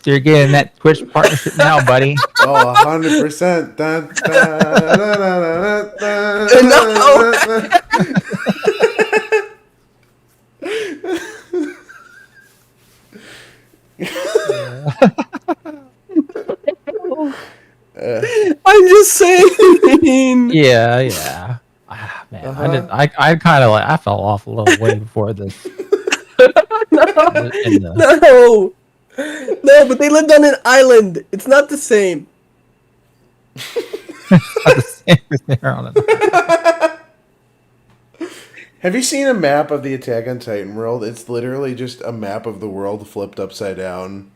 So you're getting that Twitch partnership now, buddy. Oh, 100%. Dun, dun, dun, dun, dun, I'm just saying. Yeah. Ah, man, I kind of like I fell off a little way before this. No, but they lived on an island. It's not the same. Have you seen a map of the Attack on Titan world? It's literally just a map of the world flipped upside down.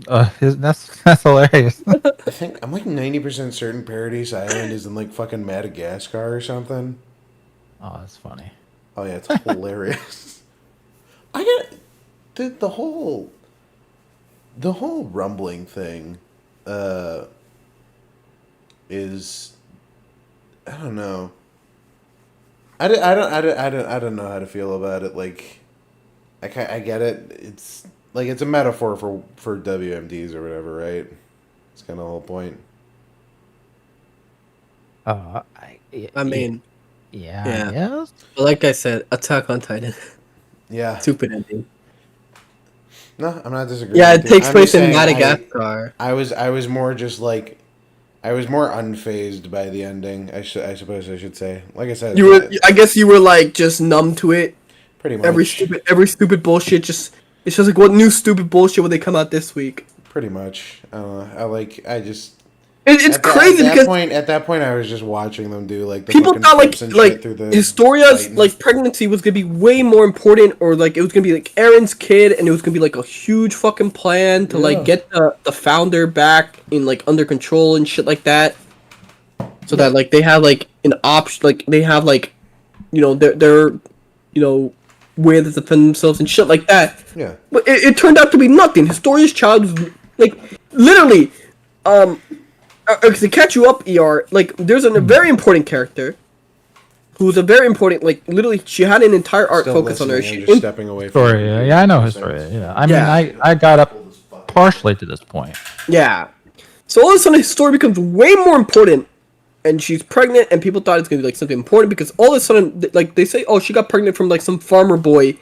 That's hilarious. I think I'm like 90% certain Paradise Island is in like fucking Madagascar or something. Oh, that's funny. Oh yeah, it's hilarious. I get the whole rumbling thing is I don't know. I don't know how to feel about it. Like I get it. It's like it's a metaphor for WMDs or whatever, right? It's kind of the whole point. I mean, yeah. But like I said, Attack on Titan. Yeah. Stupid ending. No, I'm not disagreeing. Yeah, it with you. takes I'm place just in saying Madagascar. I was more just like I was more unfazed by the ending. I suppose I should say. Like I said, I guess you were like just numb to it. Pretty much. Every stupid bullshit. It's just like, what new stupid bullshit would they come out this week? Pretty much. It's crazy because at that point I was just watching them do like the people fucking thought flips and shit through the Historia's Titans. like pregnancy was gonna be way more important, or like it was gonna be like Eren's kid, and it was gonna be like a huge fucking plan to like get the founder back in like under control and shit like that, so that like they have like an option, like they have like their way to defend themselves and shit like that. Yeah. But it turned out to be nothing. Historia's child was like literally to catch you up, ER, like, there's a very important character who's a very important, like, literally, she had an entire arc Still focus on her. listening, I'm just stepping away from Historia, yeah, I know Historia. Yeah, I mean, I got up partially to this point. Yeah. So all of a sudden, Historia becomes way more important, and she's pregnant, and people thought it's gonna be, like, something important, because all of a sudden, like, they say, oh, she got pregnant from, like, some farmer boy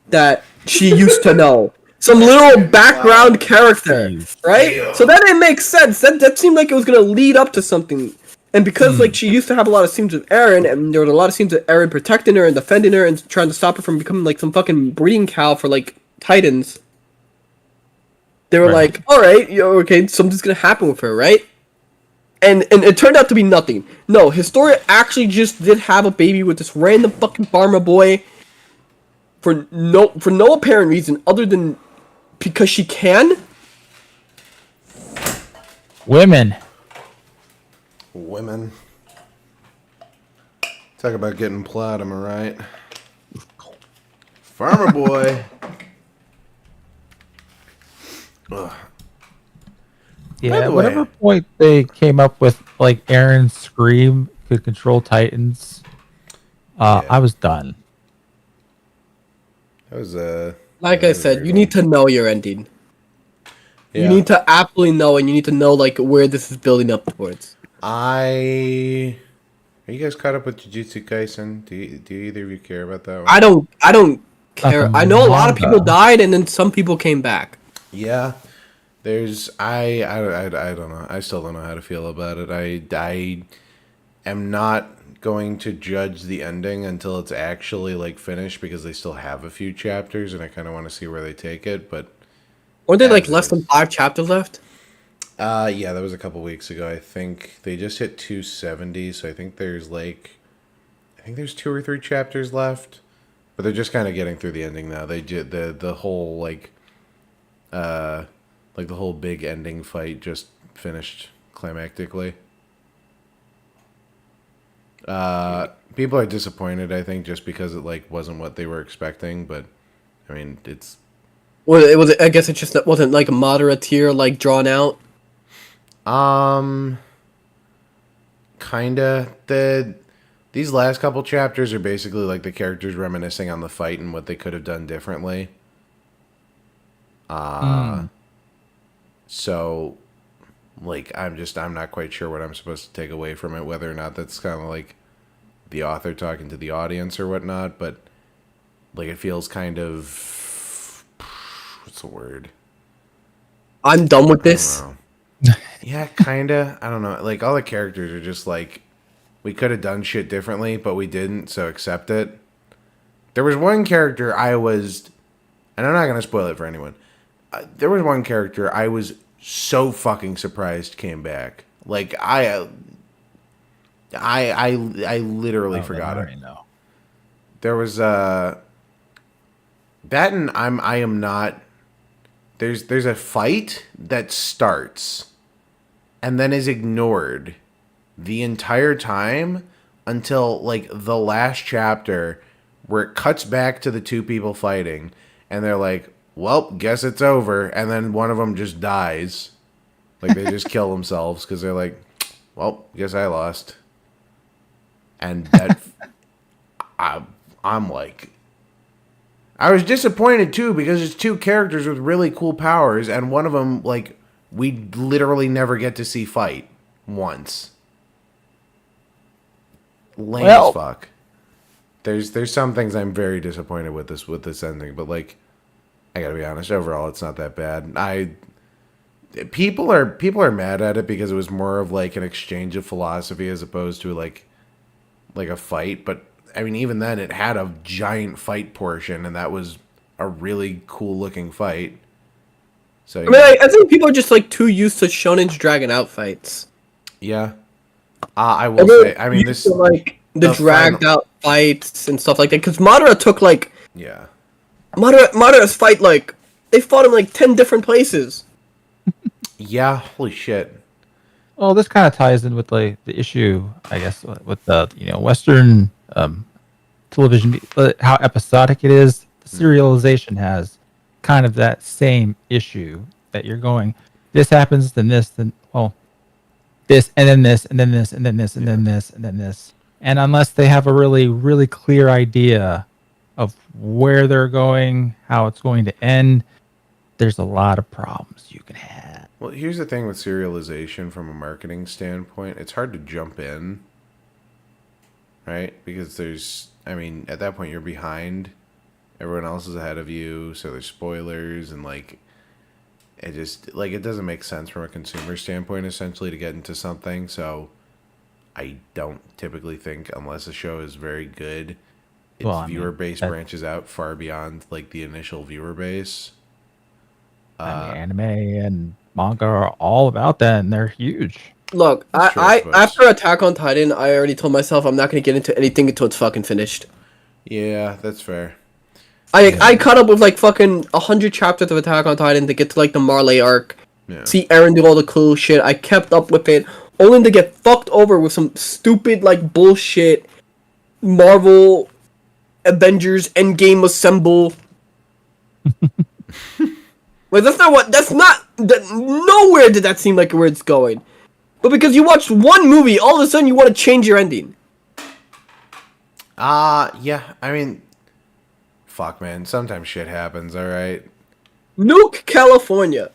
that she used to know. some little background character, right? So that didn't make sense. That seemed like it was gonna lead up to something. And because like she used to have a lot of scenes with Eren, and there were a lot of scenes with Eren protecting her and defending her and trying to stop her from becoming like some fucking breeding cow for like Titans. They were like, all right, okay, something's gonna happen with her, right? And it turned out to be nothing. No, Historia actually just did have a baby with this random fucking farmer boy for no apparent reason other than because she can. Women. Talk about getting plowed, am I right? Farmer boy. Ugh. Yeah, the whatever way- point they came up with, like, Aaron's scream could control Titans, I was done. That was Like I said, you need to know your ending. Yeah. You need to absolutely know, and you need to know like where this is building up towards. Are you guys caught up with Jujutsu Kaisen? Do either of you care about that one? I don't care. I know a lot of manga. people died, and then some people came back. Yeah. There's I don't know. I still don't know how to feel about it. I am not going to judge the ending until it's actually like finished because they still have a few chapters and I kind of want to see where they take it, but Weren't there like less than 5 chapters left? yeah, that was a couple weeks ago. I think they just hit 270, so I think there's 2 or 3 chapters left, but they're just kind of getting through the ending now. They did the whole like the whole big ending fight just finished climactically. People are disappointed, I think, just because it like wasn't what they were expecting, but I mean, it's Well, it was. I guess it just wasn't like a moderate tier, like drawn out. Kinda. These last couple chapters are basically like the characters reminiscing on the fight and what they could have done differently. So, like, I'm not quite sure what I'm supposed to take away from it, whether or not that's kind of like the author talking to the audience or whatnot, but like it feels kind of, what's the word? I'm done with this. I don't know. Yeah, kinda. I don't know. Like, all the characters are just like, we could have done shit differently, but we didn't, so accept it. There was one character and I'm not gonna spoil it for anyone. There was one character I was so fucking surprised came back. Like, I literally forgot it. Know. There was that, and I am not. There's a fight that starts and then is ignored the entire time until like the last chapter, where it cuts back to the 2 people fighting and they're like, well, guess it's over, and then one of them just dies. Like, they just kill themselves because they're like, well, guess I lost. And that I'm like, I was disappointed too because it's 2 characters with really cool powers, and one of them, like, we literally never get to see fight once. Lame as fuck. There's some things I'm very disappointed with this ending, but like, I gotta be honest, overall it's not that bad. People are mad at it because it was more of like an exchange of philosophy as opposed to like a fight, but I mean, even then it had a giant fight portion, and that was a really cool looking fight. So I mean, I think people are just like too used to Shonen's dragging out fights. yeah, I will say, I mean, this like the dragged out fights and stuff like that, because Madara took like Madara's fight, like they fought in like 10 different places. Yeah, holy shit. Well, this kind of ties in with like the issue, I guess, with the Western television, how episodic it is. The serialization has kind of that same issue that you're going, this happens, then this, then this, and then this, and then this, and then this, and then this, and then this. And unless they have a really, really clear idea of where they're going, how it's going to end, there's a lot of problems you can have. Well, here's the thing with serialization from a marketing standpoint. It's hard to jump in, right? Because at that point you're behind everyone else is ahead of you, so there's spoilers, and like it just like it doesn't make sense from a consumer standpoint essentially to get into something. So I don't typically think, unless a show is very good, its Well, I mean, viewer base that- branches out far beyond like the initial viewer base. I mean, anime and manga are all about that, and they're huge. Look, Sure, I I suppose. after Attack on Titan, I already told myself I'm not gonna get into anything until it's fucking finished. Yeah, that's fair. I caught up with like fucking 100 chapters of Attack on Titan to get to like the Marley arc. Yeah. See Eren do all the cool shit. I kept up with it, only to get fucked over with some stupid like bullshit Marvel Avengers Endgame Assemble. Like nowhere did that seem like where it's going. But because you watched one movie, all of a sudden you want to change your ending. Yeah, I mean, fuck, man. Sometimes shit happens, alright? Nuke California.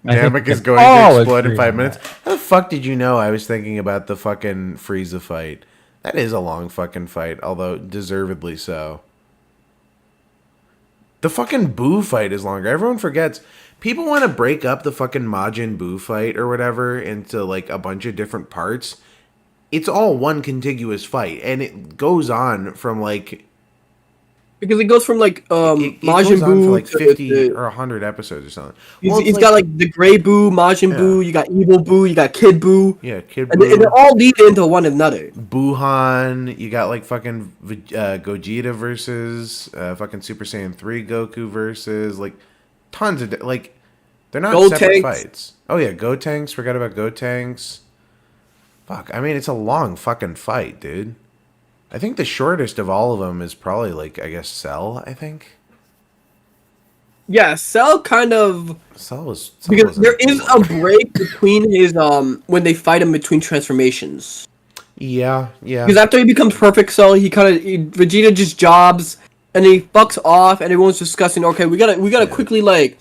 Namek is going to explode in 5 minutes. How the fuck did you know I was thinking about the fucking Frieza fight? That is a long fucking fight, although deservedly so. The fucking Boo fight is longer. Everyone forgets. People want to break up the fucking Majin Buu fight or whatever into like a bunch of different parts. It's all one contiguous fight, and it goes on from like Because it goes from like it Majin goes on Buu for like to 50 or 100 episodes or something. He's got like the Gray Buu, Majin Buu, you got Evil Buu, you got Kid Buu. Yeah, Kid And Buu. they all lead into one another. Buhan, you got like fucking Gogeta versus fucking Super Saiyan 3 Goku versus like tons of like they're not separate fights. Oh yeah, Gotenks, forgot about Gotenks. Fuck, I mean it's a long fucking fight, dude. I think the shortest of all of them is probably like I guess Cell, I think. Yeah, Cell kind of Cell because wasn't there is a break between his when they fight him between transformations. Yeah. Because after he becomes Perfect Cell, Vegeta just jobs and he fucks off, and everyone's discussing. Okay, we gotta quickly like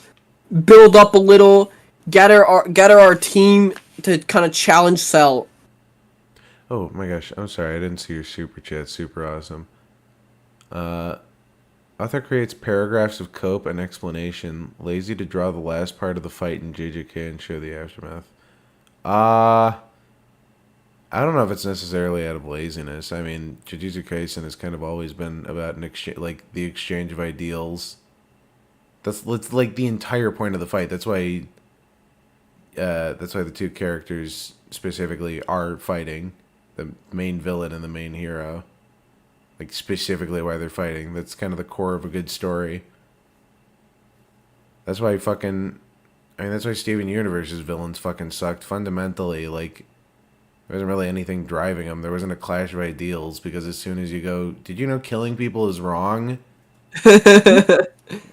build up a little, gather our team to kind of challenge Cell. Oh my gosh, I'm sorry, I didn't see your super chat. Super awesome. Author creates paragraphs of cope and explanation. Lazy to draw the last part of the fight in JJK and show the aftermath. I don't know if it's necessarily out of laziness. I mean, Jujutsu Kaisen has kind of always been about an exchange, like the exchange of ideals. That's like the entire point of the fight. That's why the two characters specifically are fighting, the main villain and the main hero. Like specifically why they're fighting. That's kind of the core of a good story. That's why that's why Steven Universe's villains fucking sucked. Fundamentally, like, there wasn't really anything driving them. There wasn't a clash of ideals, because as soon as you go, did you know killing people is wrong?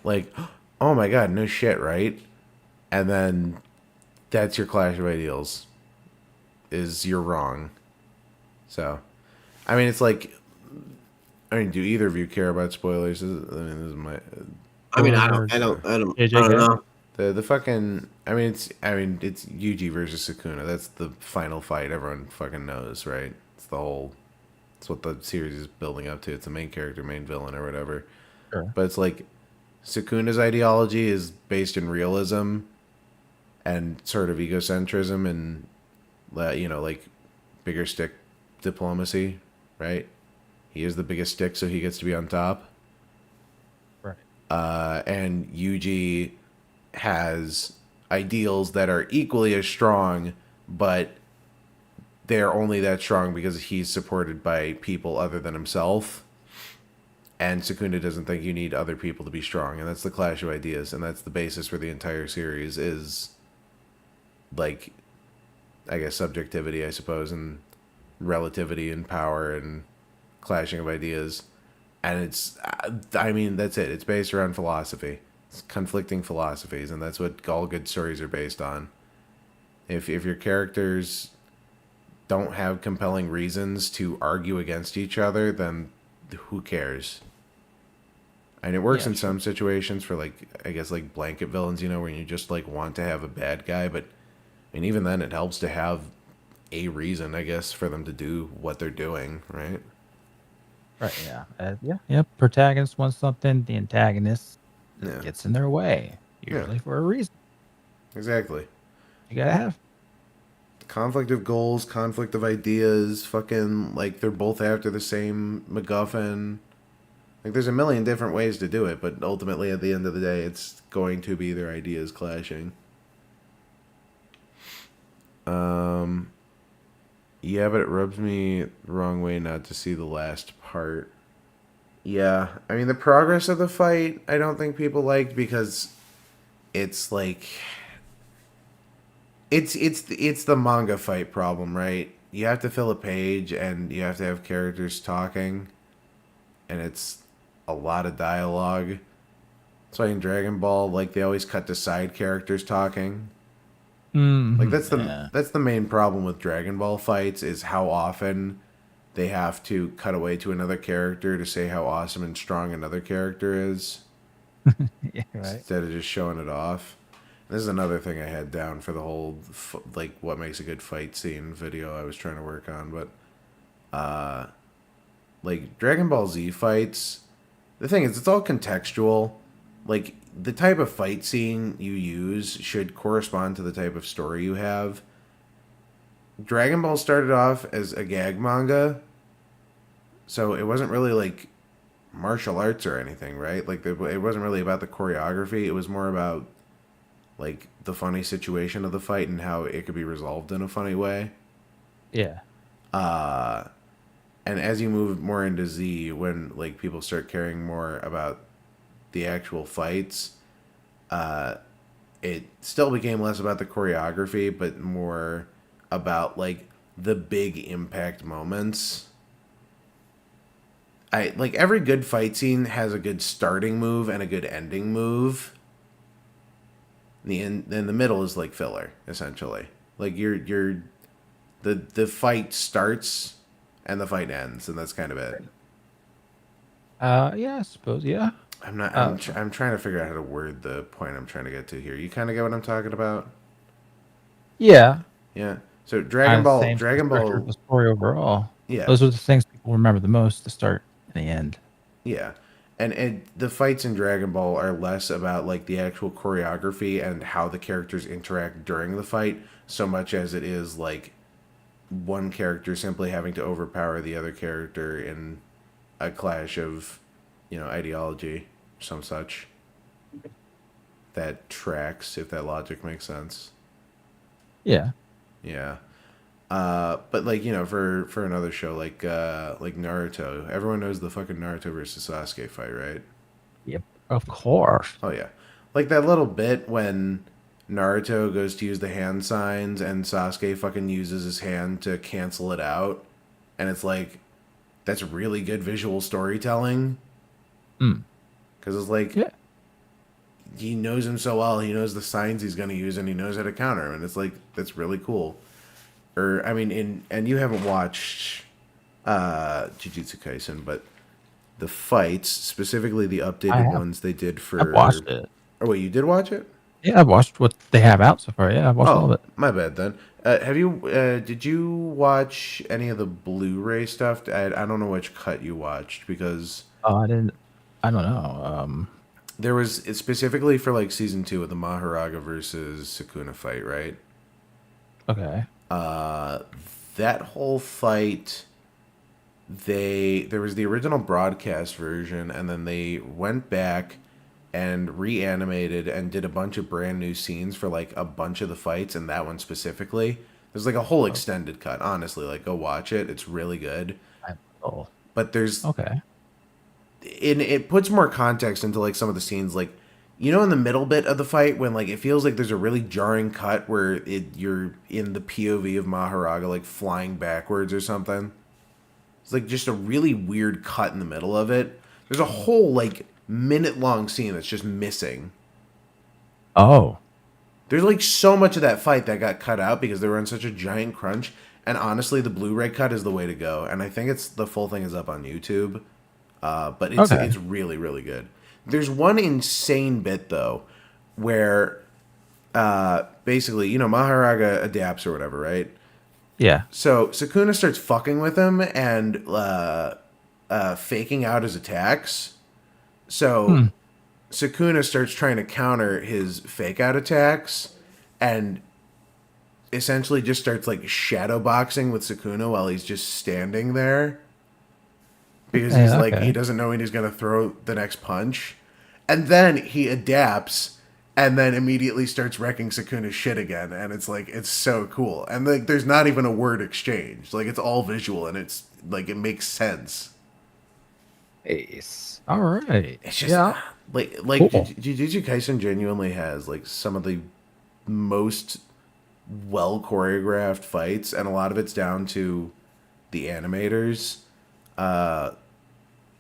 Like, oh my god, no shit, right? And then that's your clash of ideals. Is you're wrong. So, I mean, it's like, do either of you care about spoilers? This is my. I don't know. The fucking. it's Yuji versus Sukuna. That's the final fight. Everyone fucking knows, right? It's what the series is building up to. It's the main character, main villain, or whatever. Sure. But it's like Sukuna's ideology is based in realism and sort of egocentrism and like bigger stick diplomacy, right? He is the biggest stick, so he gets to be on top. Right. And Yuji has ideals that are equally as strong, but they're only that strong because he's supported by people other than himself. And Sukuna doesn't think you need other people to be strong, and that's the clash of ideas, and that's the basis for the entire series is, like, I guess subjectivity, I suppose, and relativity and power and clashing of ideas. And it's, that's it. It's based around philosophy. It's conflicting philosophies, and that's what all good stories are based on. If your characters don't have compelling reasons to argue against each other, then who cares? And it works in some situations for, like, I guess, like, blanket villains, where you just, like, want to have a bad guy, but, even then it helps to have a reason, I guess, for them to do what they're doing, right? Right. Yeah. Yeah. Protagonist wants something. The antagonist Yeah. gets in their way, usually for a reason. Exactly. You gotta have. Conflict of goals, conflict of ideas, fucking, like, they're both after the same MacGuffin. Like, there's a million different ways to do it, but ultimately, at the end of the day, it's going to be their ideas clashing. Yeah, but it rubs me the wrong way not to see the last part. Yeah, I mean, the progress of the fight, I don't think people liked, because it's like... It's the manga fight problem, right? You have to fill a page, and you have to have characters talking, and it's a lot of dialogue. That's why in Dragon Ball, like, they always cut to side characters talking. Like, that's the main problem with Dragon Ball fights, is how often they have to cut away to another character to say how awesome and strong another character is. Yeah, right. Instead of just showing it off. This is another thing I had down for the whole, like, what makes a good fight scene video I was trying to work on. But, like, Dragon Ball Z fights, the thing is, it's all contextual. Like, the type of fight scene you use should correspond to the type of story you have. Dragon Ball started off as a gag manga, so it wasn't really, like, martial arts or anything, right? Like, it wasn't really about the choreography. It was more about, like, the funny situation of the fight and how it could be resolved in a funny way. Yeah. And as you move more into Z, when, like, people start caring more about the actual fights, it still became less about the choreography, but more about, like, the big impact moments. Like, every good fight scene has a good starting move and a good ending move. In the middle is like filler, essentially. Like, the fight starts and the fight ends, and that's kind of it. Yeah, I suppose. Yeah. I'm trying to figure out how to word the point I'm trying to get to here. You kind of get what I'm talking about? Yeah. Yeah. So Dragon Ball. The story overall. Yeah. Those are the things people remember the most: the start and the end. Yeah. And the fights in Dragon Ball are less about, like, the actual choreography and how the characters interact during the fight, so much as it is, like, one character simply having to overpower the other character in a clash of, ideology, some such. That tracks, if that logic makes sense. Yeah. Yeah. But, like, for another show, like Naruto, everyone knows the fucking Naruto versus Sasuke fight, right? Yep. Of course. Oh, yeah. Like, that little bit when Naruto goes to use the hand signs and Sasuke fucking uses his hand to cancel it out. And it's like, that's really good visual storytelling. Because it's like, yeah, he knows him so well, he knows the signs he's going to use, and he knows how to counter him. And it's like, that's really cool. Or, I mean, and you haven't watched Jujutsu Kaisen, but the fights, specifically the updated ones they did for... I watched it. Oh, wait, you did watch it? Yeah, I've watched what they have out so far. Yeah, I've watched all of it. My bad, then. Did you watch any of the Blu-ray stuff? I don't know which cut you watched, because... Oh, I don't know. There was, specifically for, like, Season 2 of the Maharaga versus Sukuna fight, right? Okay. That whole fight, there was the original broadcast version, and then they went back and reanimated and did a bunch of brand new scenes for, like, a bunch of the fights, and that one specifically. There's, like, a whole extended cut, honestly. Like, go watch it. It's really good. But there's... Okay. It puts more context into, like, some of the scenes, like, in the middle bit of the fight when, like, it feels like there's a really jarring cut where you're in the POV of Maharaga, like, flying backwards or something. It's, like, just a really weird cut in the middle of it. There's a whole, like, minute-long scene that's just missing. Oh. There's, like, so much of that fight that got cut out because they were on such a giant crunch. And honestly, the Blu-ray cut is the way to go. And I think the full thing is up on YouTube. But it's really, really good. There's one insane bit, though, where basically, Maharaga adapts or whatever, right? Yeah. So Sukuna starts fucking with him, and faking out his attacks. So Sukuna starts trying to counter his fake out attacks and essentially just starts like shadow boxing with Sukuna while he's just standing there. Because he's like, he doesn't know when he's going to throw the next punch. And then he adapts and then immediately starts wrecking Sukuna's shit again. And it's like, it's so cool. And like, there's not even a word exchange. Like, it's all visual and it's like, it makes sense. Ace. All right. It's just, like cool. Jujutsu Kaisen genuinely has like some of the most well choreographed fights. And a lot of it's down to the animators.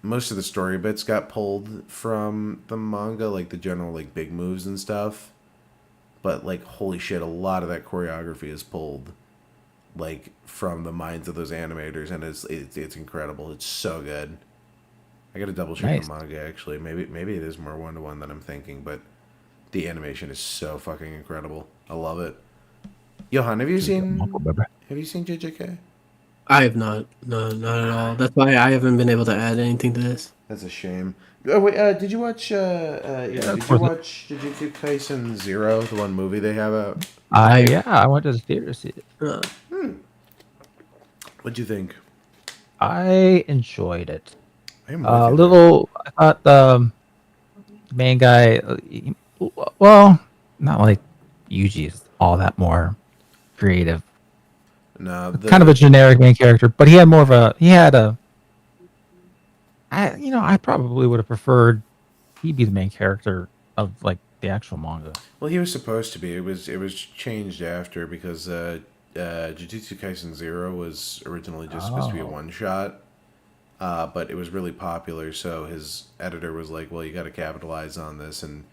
Most of the story bits got pulled from the manga, like the general like big moves and stuff. But like, holy shit, a lot of that choreography is pulled like from the minds of those animators, and it's incredible. It's so good. I gotta double check the manga actually. Maybe it is more 1-to-1 than I'm thinking, but the animation is so fucking incredible. I love it. Johan, have you seen JJK? I have not. No, not at all. That's why I haven't been able to add anything to this. That's a shame. Oh wait, did you watch? Did you watch Jujutsu Kaisen 0, the one movie they have out? I went to the theater to see it. What'd you think? I enjoyed it. I thought the main guy, well, not like Yuji is all that more creative. No, kind of a generic main character, but he had more of a. I probably would have preferred he be the main character of like the actual manga. Well, he was supposed to be. It was changed after because Jujutsu Kaisen 0 was originally just supposed to be a one-shot, but it was really popular. So his editor was like, "Well, you got to capitalize on this," and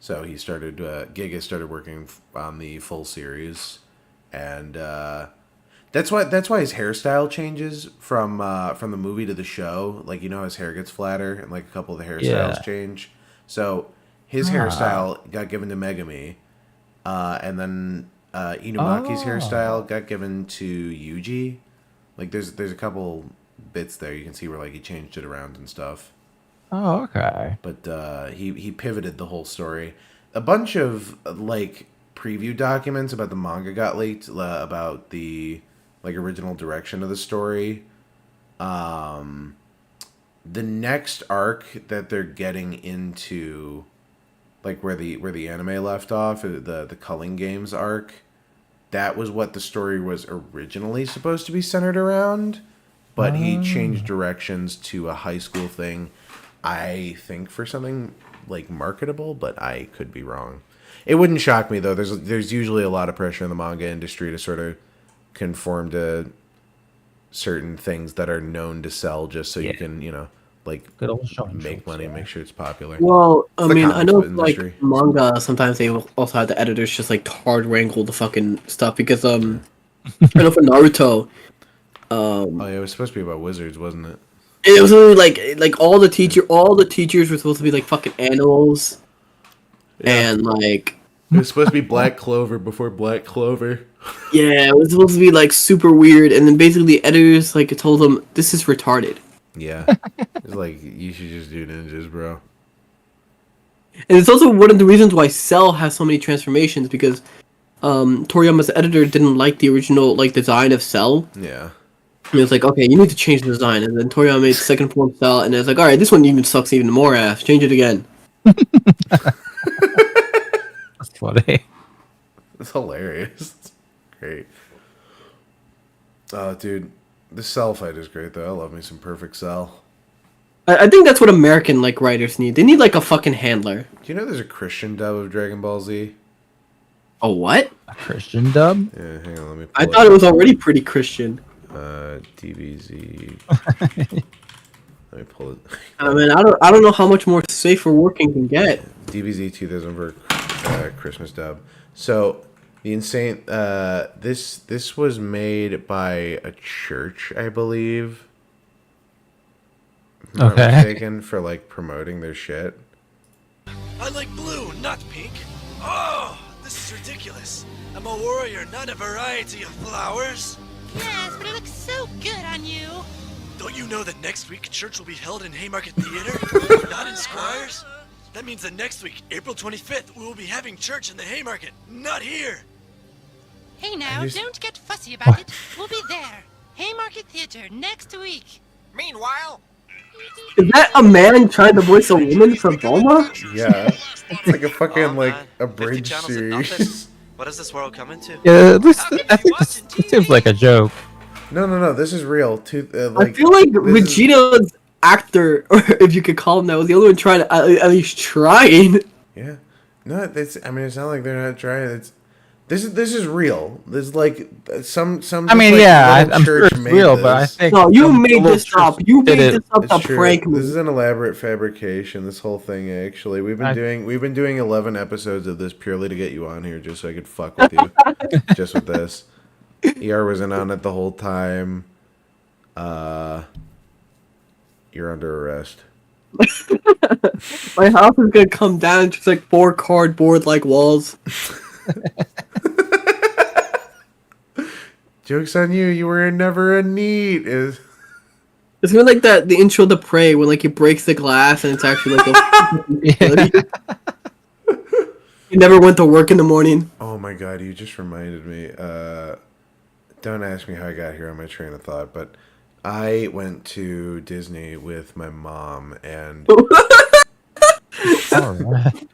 so he started. Giga started working on the full series, and that's why his hairstyle changes from the movie to the show. Like, you know, his hair gets flatter, and like a couple of the hairstyles change. So his hairstyle got given to Megami, and then Inumaki's hairstyle got given to Yuji. Like, there's a couple bits there you can see where like he changed it around and stuff. Oh, okay. But he pivoted the whole story. A bunch of like preview documents about the manga got leaked about the like original direction of the story. The next arc that they're getting into, like where the anime left off, the Culling Games arc, that was what the story was originally supposed to be centered around, but he changed directions to a high school thing. I think for something like marketable, but I could be wrong. It wouldn't shock me though. There's usually a lot of pressure in the manga industry to sort of conform to certain things that are known to sell, just so you can, you know, like make money and make sure it's popular. Well, I mean, I know like manga, sometimes they also have the editors just like hard wrangle the fucking stuff because I know for Naruto. Oh yeah, it was supposed to be about wizards, wasn't it? It was really like all the teachers were supposed to be like fucking animals, and like it was supposed to be Black Clover before Black Clover. Yeah, it was supposed to be like super weird, and then basically the editors like told them this is retarded. Yeah, it's like you should just do ninjas, bro. And it's also one of the reasons why Cell has so many transformations because Toriyama's editor didn't like the original like design of Cell. Yeah. And it was like, okay, you need to change the design, and then Toriyama made second form Cell, and it's like, all right, this one even sucks even more ass. Change it again. That's funny. It's hilarious. It's great. Oh, dude, the Cell fight is great though. I love me some perfect Cell. I think that's what American like writers need. They need like a fucking handler. Do you know there's a Christian dub of Dragon Ball Z? A what? A Christian dub? Yeah, hang on, let me. I thought it was already pretty Christian. DBZ. Let me pull it. I mean, I don't know how much more safer working can get. DBZ 2000 for Christmas dub. So the insane. This was made by a church, I believe. If I'm not mistaken, for like promoting their shit. I like blue, not pink. Oh, this is ridiculous. I'm a warrior, not a variety of flowers. Yes, but it looks so good on you. Don't you know that next week church will be held in Haymarket Theater, not in Squires? That means that next week, April 25th, we will be having church in the Haymarket, not here. Hey now, don't get fussy about it. We'll be there. Haymarket Theater next week. Meanwhile, Is that a man trying to voice a woman from Bulma? Yeah. It's like a fucking, like, a 50 bridge channels and nothing. series. What does this world come into? Yeah, I think this seems like a joke. No, this is real. I feel like Vegeta's actor, or if you could call him that, was the only one trying to, at least trying. Yeah. No, it's not like they're not trying. This is real. There's like some. I mean, like, yeah, little I'm sure church it's made real, this. but I think No, you some made little this up. church You did made it. this up It's to true. prank me. This is an elaborate fabrication. This whole thing, actually, we've been doing 11 episodes of this purely to get you on here, just so I could fuck with you, just with this. ER wasn't on it the whole time. You're under arrest. My house is gonna come down just like 4 cardboard like walls. Joke's on you. You were never a NEET. It's gonna be like the intro to Prey when like he breaks the glass and it's actually like he never went to work in the morning. Oh my god, you just reminded me. Don't ask me how I got here on my train of thought, but I went to Disney with my mom and All right.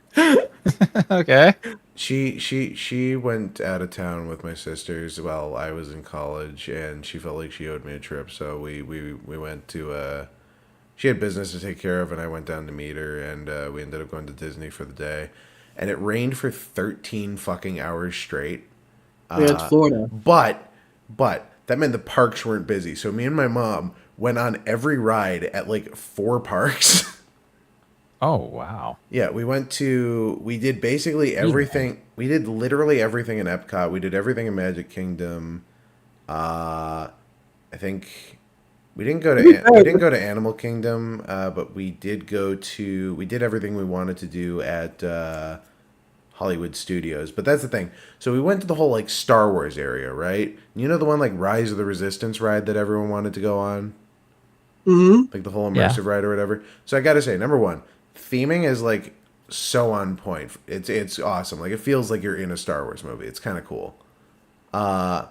Okay. she went out of town with my sisters while I was in college, and she felt like she owed me a trip, so we went to she had business to take care of, and I went down to meet her, and we ended up going to Disney for the day, and it rained for 13 fucking hours straight. Yeah, it's Florida. But that meant the parks weren't busy, so me and my mom went on every ride at like 4 parks. Oh wow. Yeah, we did basically everything. We did literally everything in Epcot. We did everything in Magic Kingdom. I think we didn't go to Animal Kingdom, but we did everything we wanted to do at Hollywood Studios. But that's the thing. So we went to the whole like Star Wars area, right? You know the one like Rise of the Resistance ride that everyone wanted to go on? Mm-hmm. Like the whole immersive ride or whatever. So I gotta say, number one, theming is like so on point. It's awesome. Like it feels like you're in a Star Wars movie. It's kind of cool. The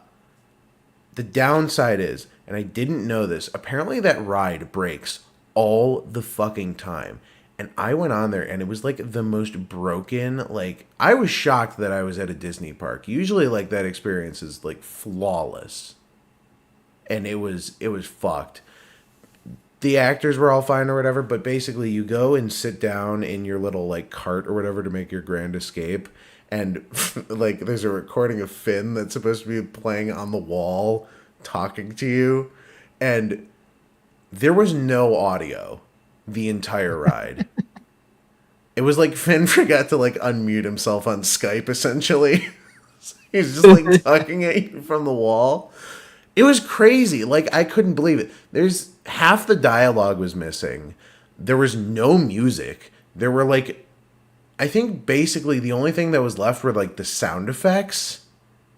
downside is, and I didn't know this, apparently that ride breaks all the fucking time. And I went on there and it was like the most broken, like I was shocked that I was at a Disney park. Usually like that experience is like flawless. And it was fucked. The actors were all fine or whatever, but basically you go and sit down in your little like cart or whatever to make your grand escape, and like there's a recording of Finn that's supposed to be playing on the wall talking to you, and there was no audio the entire ride. It was like Finn forgot to like unmute himself on Skype essentially. He's just like talking at you from the wall. It was crazy. Like, I couldn't believe it. There's half the dialogue was missing. There was no music. There were like, I think basically the only thing that was left were like the sound effects.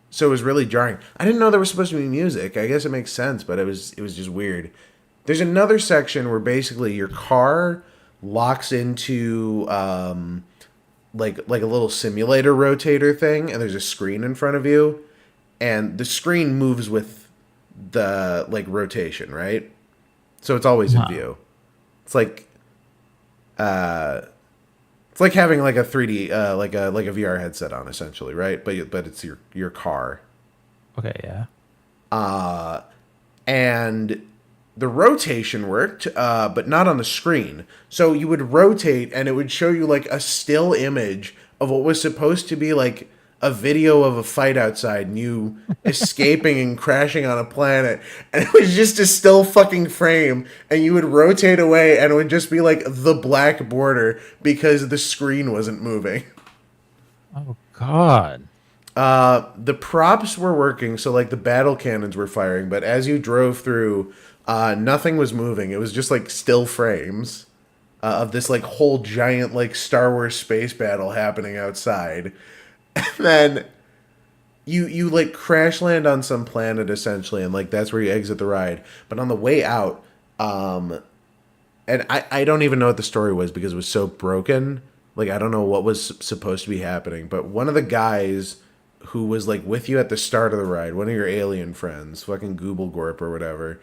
So it was really jarring. I didn't know there was supposed to be music. I guess it makes sense, but it was just weird. There's another section where basically your car locks into like a little simulator rotator thing, and there's a screen in front of you, and the screen moves with the like rotation, right? So it's always in view. It's like having like a 3D like a VR headset on essentially, right? But it's your car. Okay, yeah. And the rotation worked, but not on the screen. So you would rotate and it would show you like a still image of what was supposed to be like a video of a fight outside and you escaping and crashing on a planet, and it was just a still fucking frame, and you would rotate away and it would just be like the black border because the screen wasn't moving. Oh god. The props were working, so like the battle cannons were firing, but as you drove through, nothing was moving. It was just like still frames of this like whole giant like Star Wars space battle happening outside. And then you like crash land on some planet essentially, and like that's where you exit the ride. But on the way out, And I don't even know what the story was because it was so broken. Like, I don't know what was supposed to be happening. But one of the guys who was, like, with you at the start of the ride, one of your alien friends, fucking Google Gorp or whatever,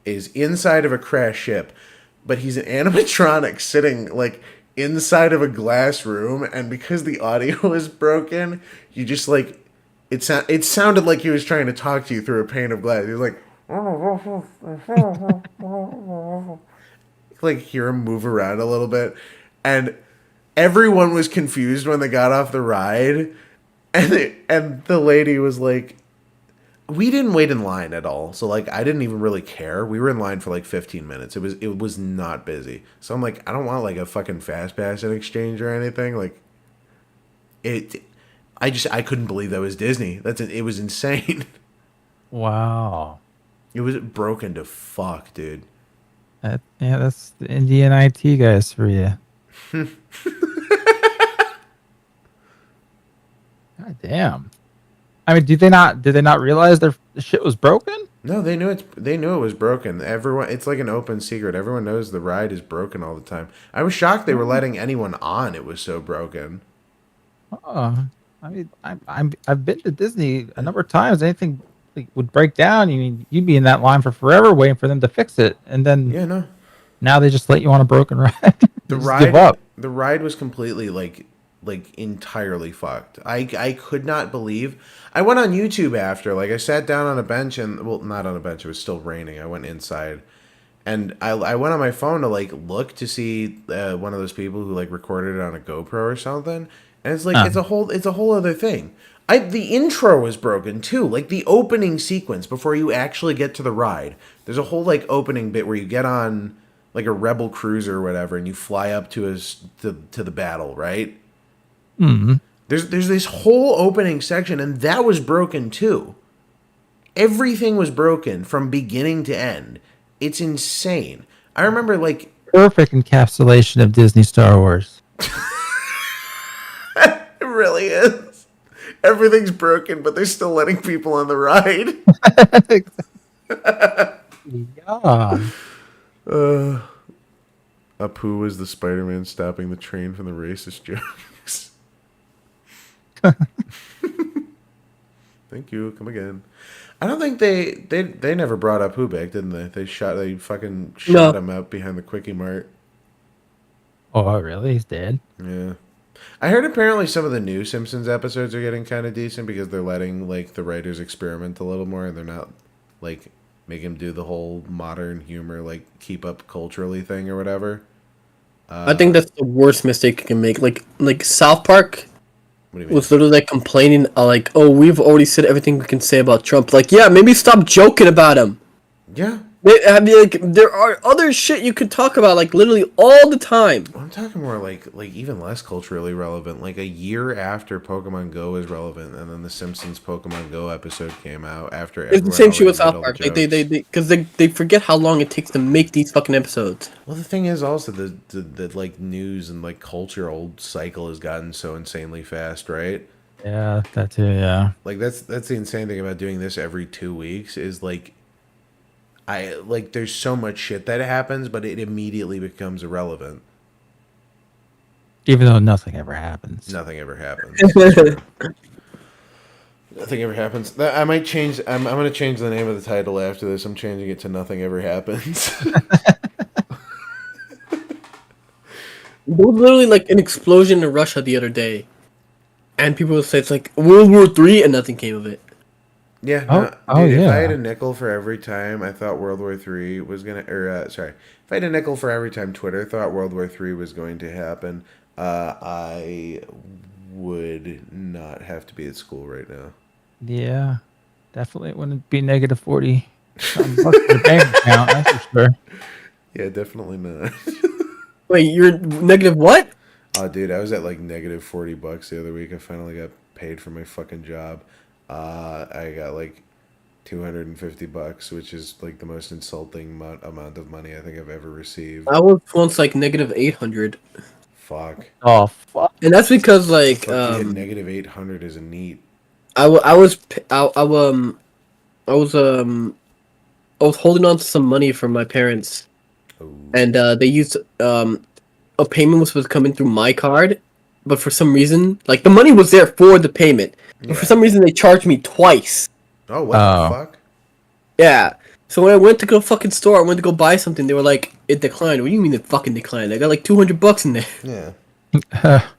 is inside of a crashed ship. But he's an animatronic sitting, like, inside of a glass room. And because the audio is broken, you just, like... It sounded like he was trying to talk to you through a pane of glass. He was like hear him move around a little bit, and everyone was confused when they got off the ride, and the lady was like, we didn't wait in line at all, so like I didn't even really care. We were in line for like 15 minutes. It was not busy, so I'm like, I don't want like a fucking fast pass in exchange or anything. Like I couldn't believe that was Disney. It was insane. Wow. It was broken to fuck, dude. That's the Indian IT guys for you. God damn. I mean, did they not realize their shit was broken? No, they knew it was broken. Everyone, it's like an open secret. Everyone knows the ride is broken all the time. I was shocked they were letting anyone on. It was so broken. Oh, I mean, I've been to Disney a number of times. Anything would break down, you'd be in that line for forever waiting for them to fix it, and then now they just let you on a broken ride. The ride was completely like entirely fucked. I could not believe. I went on YouTube after, like I sat down on a bench and, well, not on a bench, it was still raining. I went inside and I went on my phone to like look to see one of those people who like recorded it on a GoPro or something, and it's like it's a whole other thing. The intro was broken too, like the opening sequence before you actually get to the ride. There's a whole like opening bit where you get on like a rebel cruiser or whatever, and you fly up to the battle, right? Mm-hmm. There's this whole opening section, and that was broken too. Everything was broken from beginning to end. It's insane. I remember like perfect encapsulation of Disney Star Wars. It really is. Everything's broken, but they're still letting people on the ride. Yeah. Apu was the Spider-Man stopping the train from the racist jokes. Thank you. Come again. I don't think they never brought Apu back, didn't they? They fucking shot him out behind the Quickie Mart. Oh, really? He's dead? Yeah. I heard apparently some of the new Simpsons episodes are getting kind of decent because they're letting like the writers experiment a little more, and they're not like make him do the whole modern humor, like keep up culturally thing or whatever. I think that's the worst mistake you can make. Like South Park What do you mean? was literally like complaining, like, "Oh, we've already said everything we can say about Trump." Like, yeah, maybe stop joking about him. Yeah. I mean, like, there are other shit you could talk about, like, literally all the time. I'm talking more like even less culturally relevant. Like a year after Pokemon Go was relevant, and then the Simpsons Pokemon Go episode came out after. It's the same shit with South Park. Because they forget how long it takes to make these fucking episodes. Well, the thing is also the like news and like cultural cycle has gotten so insanely fast, right? Yeah, that too. Yeah. Like that's the insane thing about doing this every 2 weeks is like. There's so much shit that happens, but it immediately becomes irrelevant. Even though nothing ever happens. Nothing ever happens. Nothing ever happens. I might change. I'm going to change the name of the title after this. I'm changing it to Nothing Ever Happens. There was literally like an explosion in Russia the other day, and people would say it's like World War III, and nothing came of it. Yeah. Dude, if I had a nickel for every time I thought World War III was gonna, if I had a nickel for every time Twitter thought World War III was going to happen, I would not have to be at school right now. Yeah, definitely it wouldn't be negative 40 bucks for the bank account. That's for sure. Yeah, definitely not. Wait, you're negative what? Oh, dude, I was at like negative $40 the other week. I finally got paid for my fucking job. I got like $250, which is like the most insulting amount of money I think I've ever received. I was once like negative 800. Fuck. Oh fuck. And that's because like negative 800 is a neat. I was I was holding on to some money from my parents, and they used a payment was supposed to come in through my card, but for some reason, like the money was there for the payment, but for some reason they charged me twice. Oh, what the fuck? Yeah. So when I went to go fucking store, I went to go buy something. They were like, "It declined." What do you mean it fucking declined? I got like $200 in there. Yeah.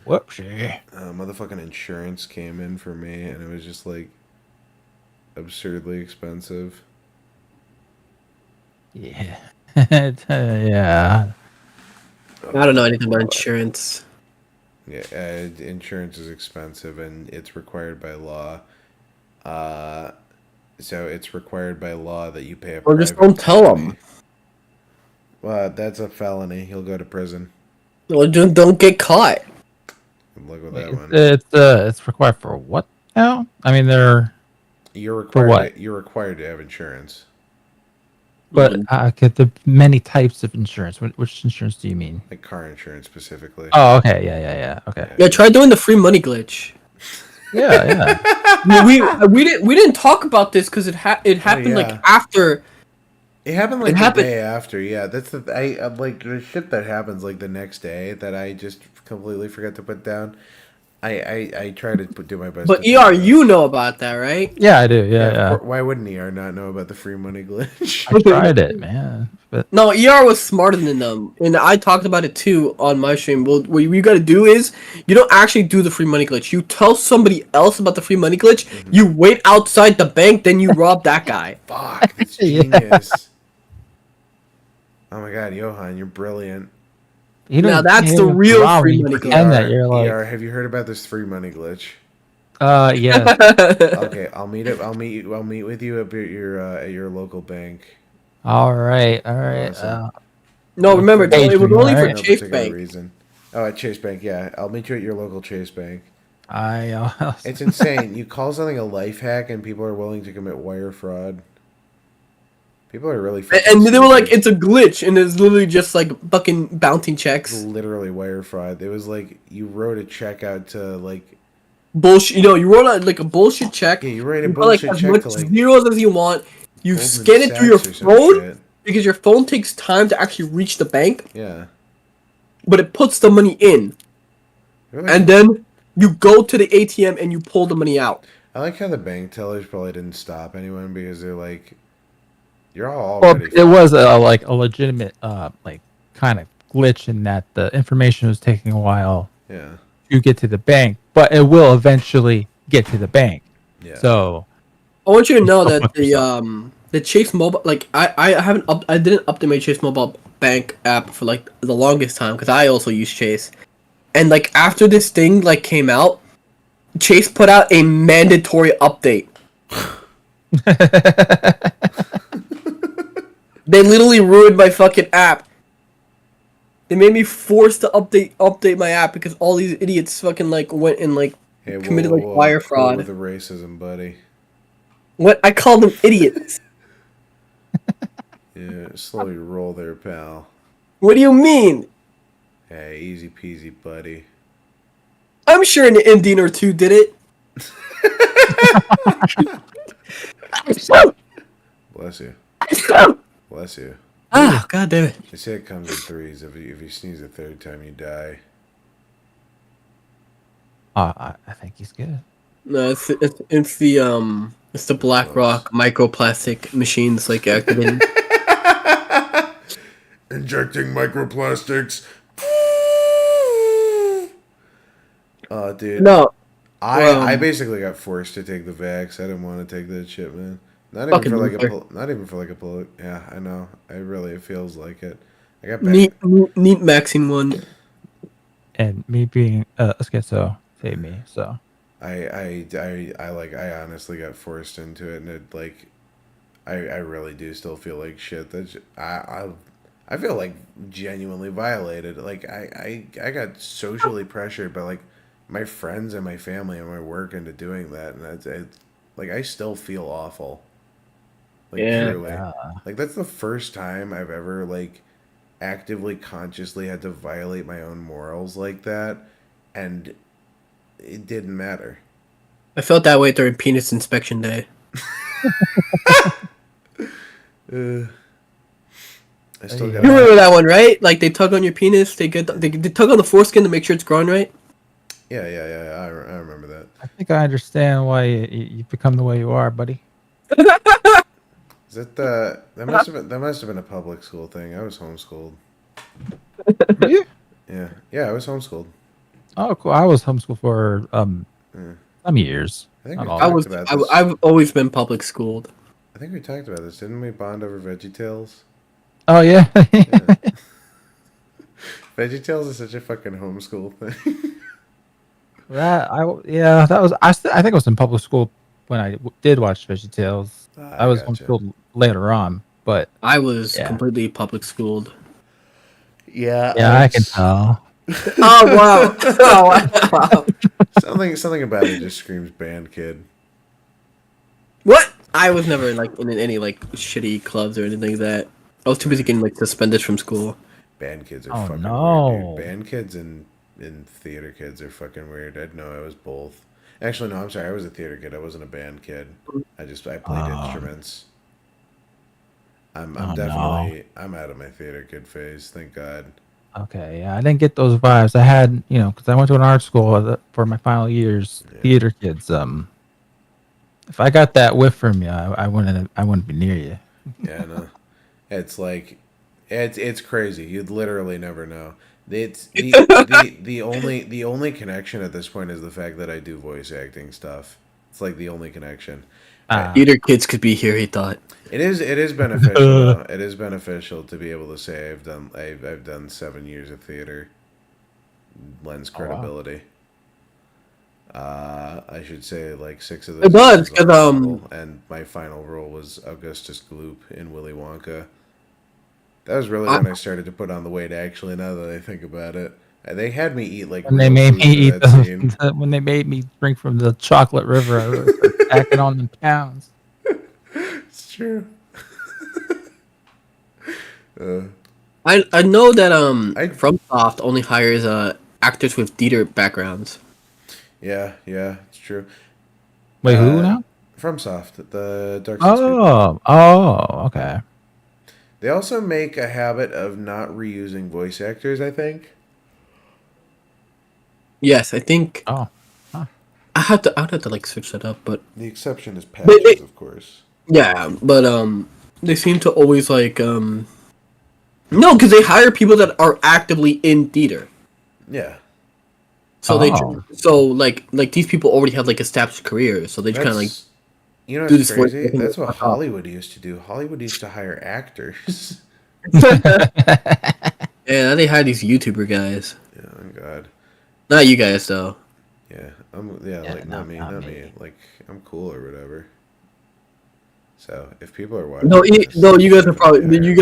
Whoopsie. Motherfucking insurance came in for me, and it was just like absurdly expensive. Yeah. Yeah. I don't know anything about insurance. Yeah, insurance is expensive, and it's required by law. So it's required by law that you pay a. Or just don't tell them. Well, that's a felony. He'll go to prison. Well, just don't get caught. Look at that one. It's required for what now? I mean, You're required. For what? You're required to have insurance. But get the many types of insurance. Which insurance do you mean? Like car insurance specifically. Oh, okay, yeah. Okay. Yeah, try doing the free money glitch. Yeah. we didn't talk about this because it happened like after. It happened like the day after. Yeah, that's I like the shit that happens like the next day that I just completely forgot to put down. I try to do my best. But ER, you know about that, right? Yeah, I do. Yeah. Why wouldn't ER not know about the free money glitch? I tried it, man. But no, ER was smarter than them, and I talked about it too on my stream. Well, what you got to do is you don't actually do the free money glitch. You tell somebody else about the free money glitch. Mm-hmm. You wait outside the bank, then you rob that guy. Fuck, it's genius. Oh my god, Johan, you're brilliant. Now that's the real free money glitch. ER, have you heard about this free money glitch? Yeah. Okay, I'll meet with you at your local bank. All right. No, remember, it was only for Chase Bank. Reason. Oh, at Chase Bank, yeah. I'll meet you at your local Chase Bank. It's insane. You call something a life hack, and people are willing to commit wire fraud. People are really and they were like, it's a glitch, and it's literally just like fucking bouncing checks. It's literally wire fraud. It was like you wrote a check out to like bullshit. You know, you wrote out like a bullshit check. Yeah, you write a bullshit check to like zeros as you want. You scan it through your phone because your phone takes time to actually reach the bank. Yeah. But it puts the money in, and then you go to the ATM and you pull the money out. I like how the bank tellers probably didn't stop anyone because they're like, you're all well, it was a legitimate like kind of glitch in that the information was taking a while to get to the bank, but it will eventually get to the bank. Yeah. So I want you to know that the Chase Mobile, like I didn't update my Chase Mobile Bank app for like the longest time because I also use Chase, and like after this thing like came out, Chase put out a mandatory update. They literally ruined my fucking app. They made me forced to update my app because all these idiots fucking like went and like committed like wire fraud. With the racism, buddy. What? I called them idiots. Yeah, slowly roll there, pal. What do you mean? Hey, easy peasy, buddy. I'm sure an Indian or two did it. Bless you. Bless you. Ah, god damn it. They say it comes in threes. If you sneeze the third time, you die. I think he's good. No, it's the BlackRock microplastic machines like activating. Injecting microplastics. Oh, dude. No. I basically got forced to take the vax. I didn't want to take that shit, man. Not even for like a yeah, I know. It feels like it. I got neat maxing one. And me being a schizo saved me, so I honestly got forced into it, and it like I really do still feel like shit. That's I feel like genuinely violated. Like I got socially pressured by like my friends and my family and my work into doing that, and it's like I still feel awful. Like truly. Like that's the first time I've ever like actively consciously had to violate my own morals like that, and it didn't matter. I felt that way during penis inspection day. I still got. You remember that one, right? Like they tug on your penis, they tug on the foreskin to make sure it's growing right. Yeah. I remember that. I think I understand why you've become the way you are, buddy. Is it that must have been a public school thing? I was homeschooled. Yeah, I was homeschooled. Oh, cool. I was homeschooled for some years. I think Not we all. talked about this. I've always been public schooled. I think we talked about this, didn't we? Bond over VeggieTales. Oh yeah. VeggieTales is such a fucking homeschool thing. That was I think I was in public school when I did watch VeggieTales. I was gotcha. homeschooled later on, but I was completely public schooled. Yeah, I can tell. Oh wow! Oh wow! Something about it just screams band kid. What? I was never like in any like shitty clubs or anything like that. I was too busy getting like suspended from school. Band kids are Oh, fucking no. weird, dude. Band kids and theater kids are fucking weird. I'd know I was both. Actually, no, I'm sorry. I was a theater kid. I wasn't a band kid. I played instruments. I'm definitely I'm out of my theater kid phase. Thank God. Okay, yeah, I didn't get those vibes. I had, because I went to an art school for my final years. Yeah. Theater kids. If I got that whiff from you, I wouldn't be near you. Yeah, no. It's like, it's crazy. You'd literally never know. It's the only connection at this point is the fact that I do voice acting stuff. It's like the only connection. Theater kids could be here. He thought It is beneficial. It is beneficial to be able to say I've done 7 years of theater. Lends credibility. I should say like 6 of those. It does, years 'cause, and my final role was Augustus Gloop in Willy Wonka. That was really when I started to put on the weight. Actually, now that I think about it, they had me eat like. When they made me eat when they made me drink from the chocolate river, I was packing on them pounds. It's true. I know that FromSoft only hires actors with theater backgrounds. Yeah, it's true. Wait, who now? FromSoft, the Dark Souls people. Okay. They also make a habit of not reusing voice actors, I think. Yes, I think. Oh. Huh. I'd have to like switch that up, but The exception is patches, of course. yeah, but they seem to always like no, because they hire people that are actively in theater. Yeah. So like these people already have like established careers, so they just kind of like. You know do what's this work- crazy? That's what Hollywood used to do. Hollywood used to hire actors. Yeah, they hire these YouTuber guys. Oh God. Not you guys though. Yeah, not not me. me. Like I'm cool or whatever. So if people are watching, No, this, you guys are probably hire you me.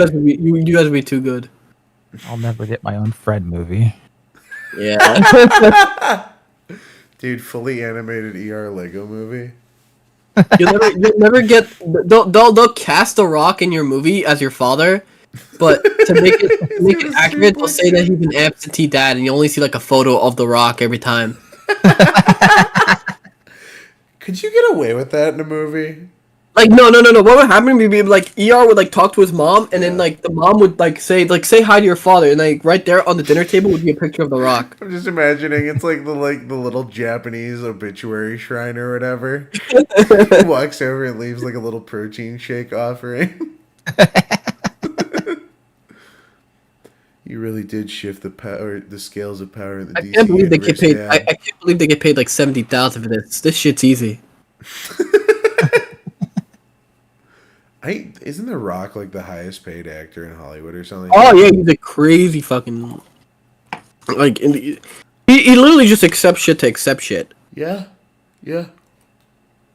guys would be too good. I'll never get my own Fred movie. Yeah. Dude, fully animated ER Lego movie. You'll never get. They'll cast The Rock in your movie as your father, but to make it accurate, they'll say that he's an absentee dad, and you only see like a photo of The Rock every time. Could you get away with that in a movie? Like no. What would happen would be like ER would like talk to his mom, and then like the mom would like say hi to your father, and like right there on the dinner table would be a picture of The Rock. I'm just imagining it's like the little Japanese obituary shrine or whatever. He walks over and leaves like a little protein shake offering. You really did shift the scales of power in the DC. I can't believe they get paid. universe, I Dad. can't believe they get paid like $70,000 for this. This shit's easy. Isn't The Rock like the highest paid actor in Hollywood or something? Oh yeah, he's a crazy fucking like he literally just accepts shit to accept shit. Yeah.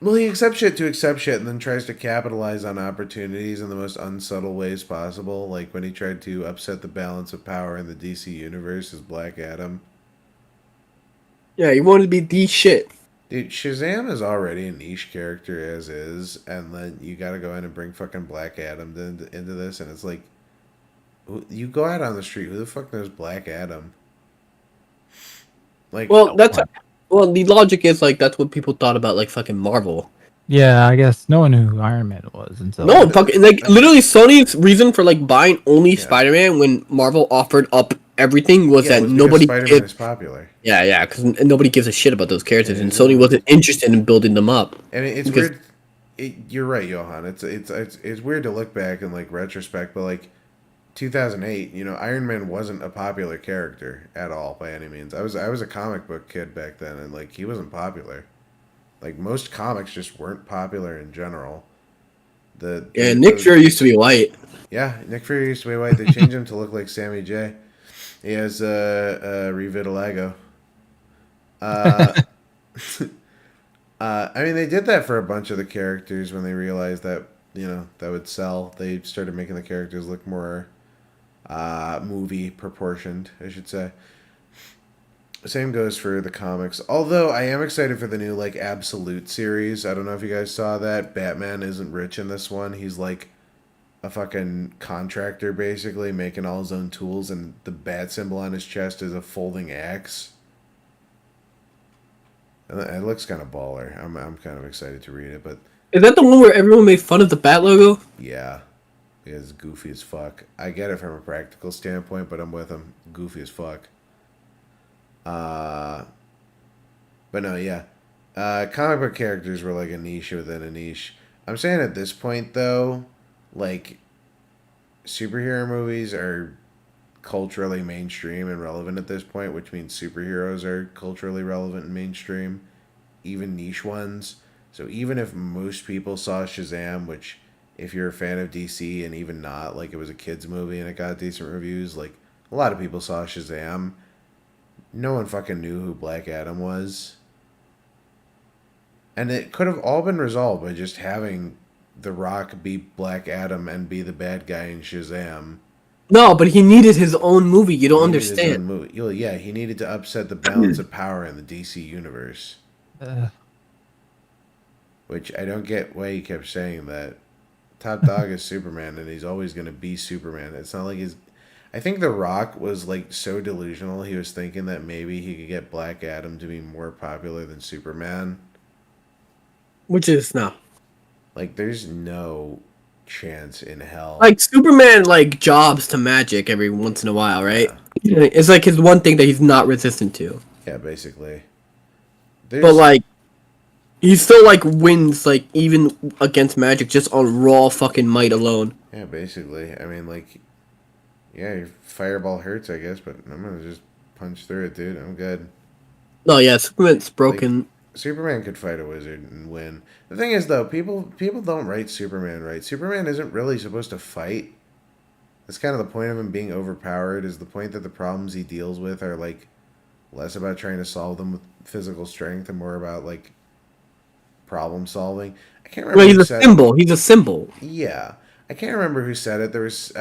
Well, he accepts shit to accept shit and then tries to capitalize on opportunities in the most unsubtle ways possible, like when he tried to upset the balance of power in the DC universe as Black Adam. Yeah, he wanted to be the shit. Dude, Shazam is already a niche character as is, and then you gotta go in and bring fucking Black Adam into this, and it's like, you go out on the street, who the fuck knows Black Adam? Like, Well, the logic is like that's what people thought about like fucking Marvel. Yeah, I guess no one knew who Iron Man was until. No, fucking like literally Sony's reason for like buying only Spider-Man when Marvel offered up everything was that nobody Spider-Man is popular. Yeah, because nobody gives a shit about those characters, and Sony wasn't interested in building them up. I mean, it's weird. You're right, Johan. It's weird to look back in like retrospect, but like 2008, Iron Man wasn't a popular character at all by any means. I was a comic book kid back then, and like he wasn't popular. Like most comics just weren't popular in general. Nick Fury used to be white. Yeah, Nick Fury used to be white. They changed him to look like Sammy J. He has revitiligo. I mean, they did that for a bunch of the characters when they realized that that would sell. They started making the characters look more movie proportioned, I should say. Same goes for the comics. Although I am excited for the new like Absolute series. I don't know if you guys saw that. Batman isn't rich in this one. He's like a fucking contractor basically, making all his own tools, and the bat symbol on his chest is a folding axe. And it looks kind of baller. I'm kind of excited to read it, but is that the one where everyone made fun of the bat logo? Yeah. It's goofy as fuck. I get it from a practical standpoint, but I'm with him. Goofy as fuck. But no, yeah. Comic book characters were like a niche within a niche. I'm saying at this point, though, like, superhero movies are culturally mainstream and relevant at this point, which means superheroes are culturally relevant and mainstream, even niche ones. So even if most people saw Shazam, which, if you're a fan of DC and even not, like, it was a kid's movie and it got decent reviews, like, a lot of people saw Shazam. No one fucking knew who Black Adam was. And it could have all been resolved by just having The Rock be Black Adam and be the bad guy in Shazam. No, but he needed his own movie. You don't understand. Yeah, he needed to upset the balance of power in the DC universe. Which I don't get why he kept saying that. Top dog is Superman, and he's always going to be Superman. It's not like he's... I think The Rock was like so delusional, he was thinking that maybe he could get Black Adam to be more popular than Superman. Which is no. Like, there's no chance in hell. Like, Superman, like, jobs to magic every once in a while, right? Yeah. It's like his one thing that he's not resistant to. Yeah, basically. But, like, he still, like, wins, like, even against magic just on raw fucking might alone. Yeah, basically. I mean, like... Yeah, your fireball hurts, I guess, but I'm gonna just punch through it, dude. I'm good. No, yeah, Superman's broken. Like, Superman could fight a wizard and win. The thing is, though, people don't write Superman right. Superman isn't really supposed to fight. That's kind of the point of him being overpowered, is the point that the problems he deals with are, like, less about trying to solve them with physical strength and more about, like, problem solving. I can't remember. Well, he's a symbol. He's a symbol. Yeah. I can't remember who said it. There was...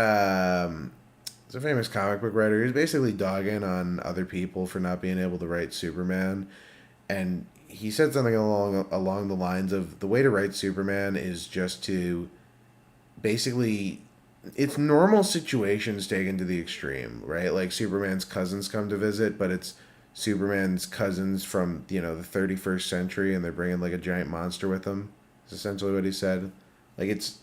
It's a famous comic book writer. He was basically dogging on other people for not being able to write Superman. And he said something along the lines of, the way to write Superman is just to basically... It's normal situations taken to the extreme, right? Like Superman's cousins come to visit, but it's Superman's cousins from, the 31st century, and they're bringing like a giant monster with them. That's essentially what he said. Like it's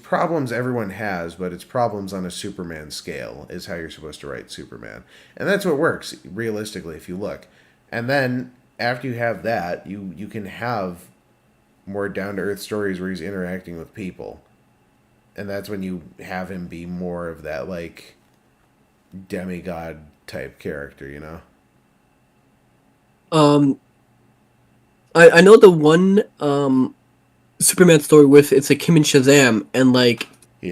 problems everyone has, but it's problems on a Superman scale is how you're supposed to write Superman. And that's what works, realistically, if you look. And then, after you have that, you can have more down-to-earth stories where he's interacting with people. And that's when you have him be more of that, like, demigod-type character, I know the one, Superman story with it's like him and Shazam, and like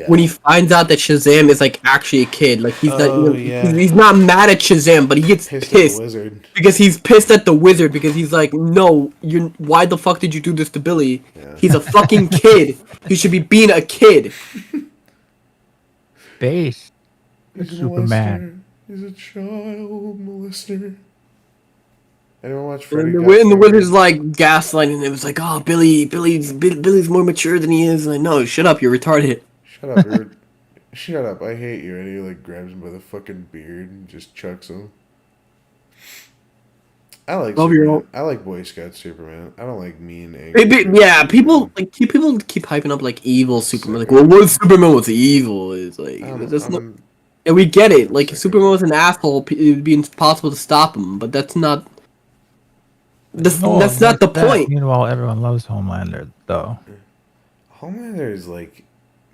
when he finds out that Shazam is like actually a kid, like he's he's not mad at Shazam, but he gets pissed at the wizard. Because he's pissed at the wizard because he's like, no, why the fuck did you do this to Billy? Yeah. He's a fucking kid. He should be being a kid. Base. Superman. He's a child molester. Anyone watch Freddy? And the wizard's like gaslighting. It was like, oh, Billy's more mature than he is. And no, shut up, you're retarded. Shut up, shut up, I hate you. And he like grabs him by the fucking beard and just chucks him. I like 12-year-old. Superman. I like Boy Scout Superman. I don't like mean, angry. Yeah, people keep hyping up like evil Superman. Like, well, what Superman was evil is like. That's not. And we get it. Like, if Superman was an asshole, it would be impossible to stop him. But that's not. That's not the point. Meanwhile, everyone loves Homelander, though. Homelander is like,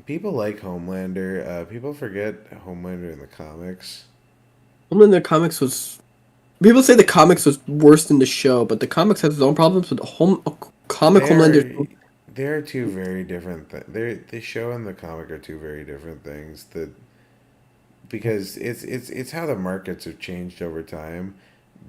people like Homelander. People forget Homelander in the comics. Homelander in the comics was. People say the comics was worse than the show, but the comics has its own problems. But Homelander. They're two very different things. The show and the comic are two very different things. Because it's how the markets have changed over time.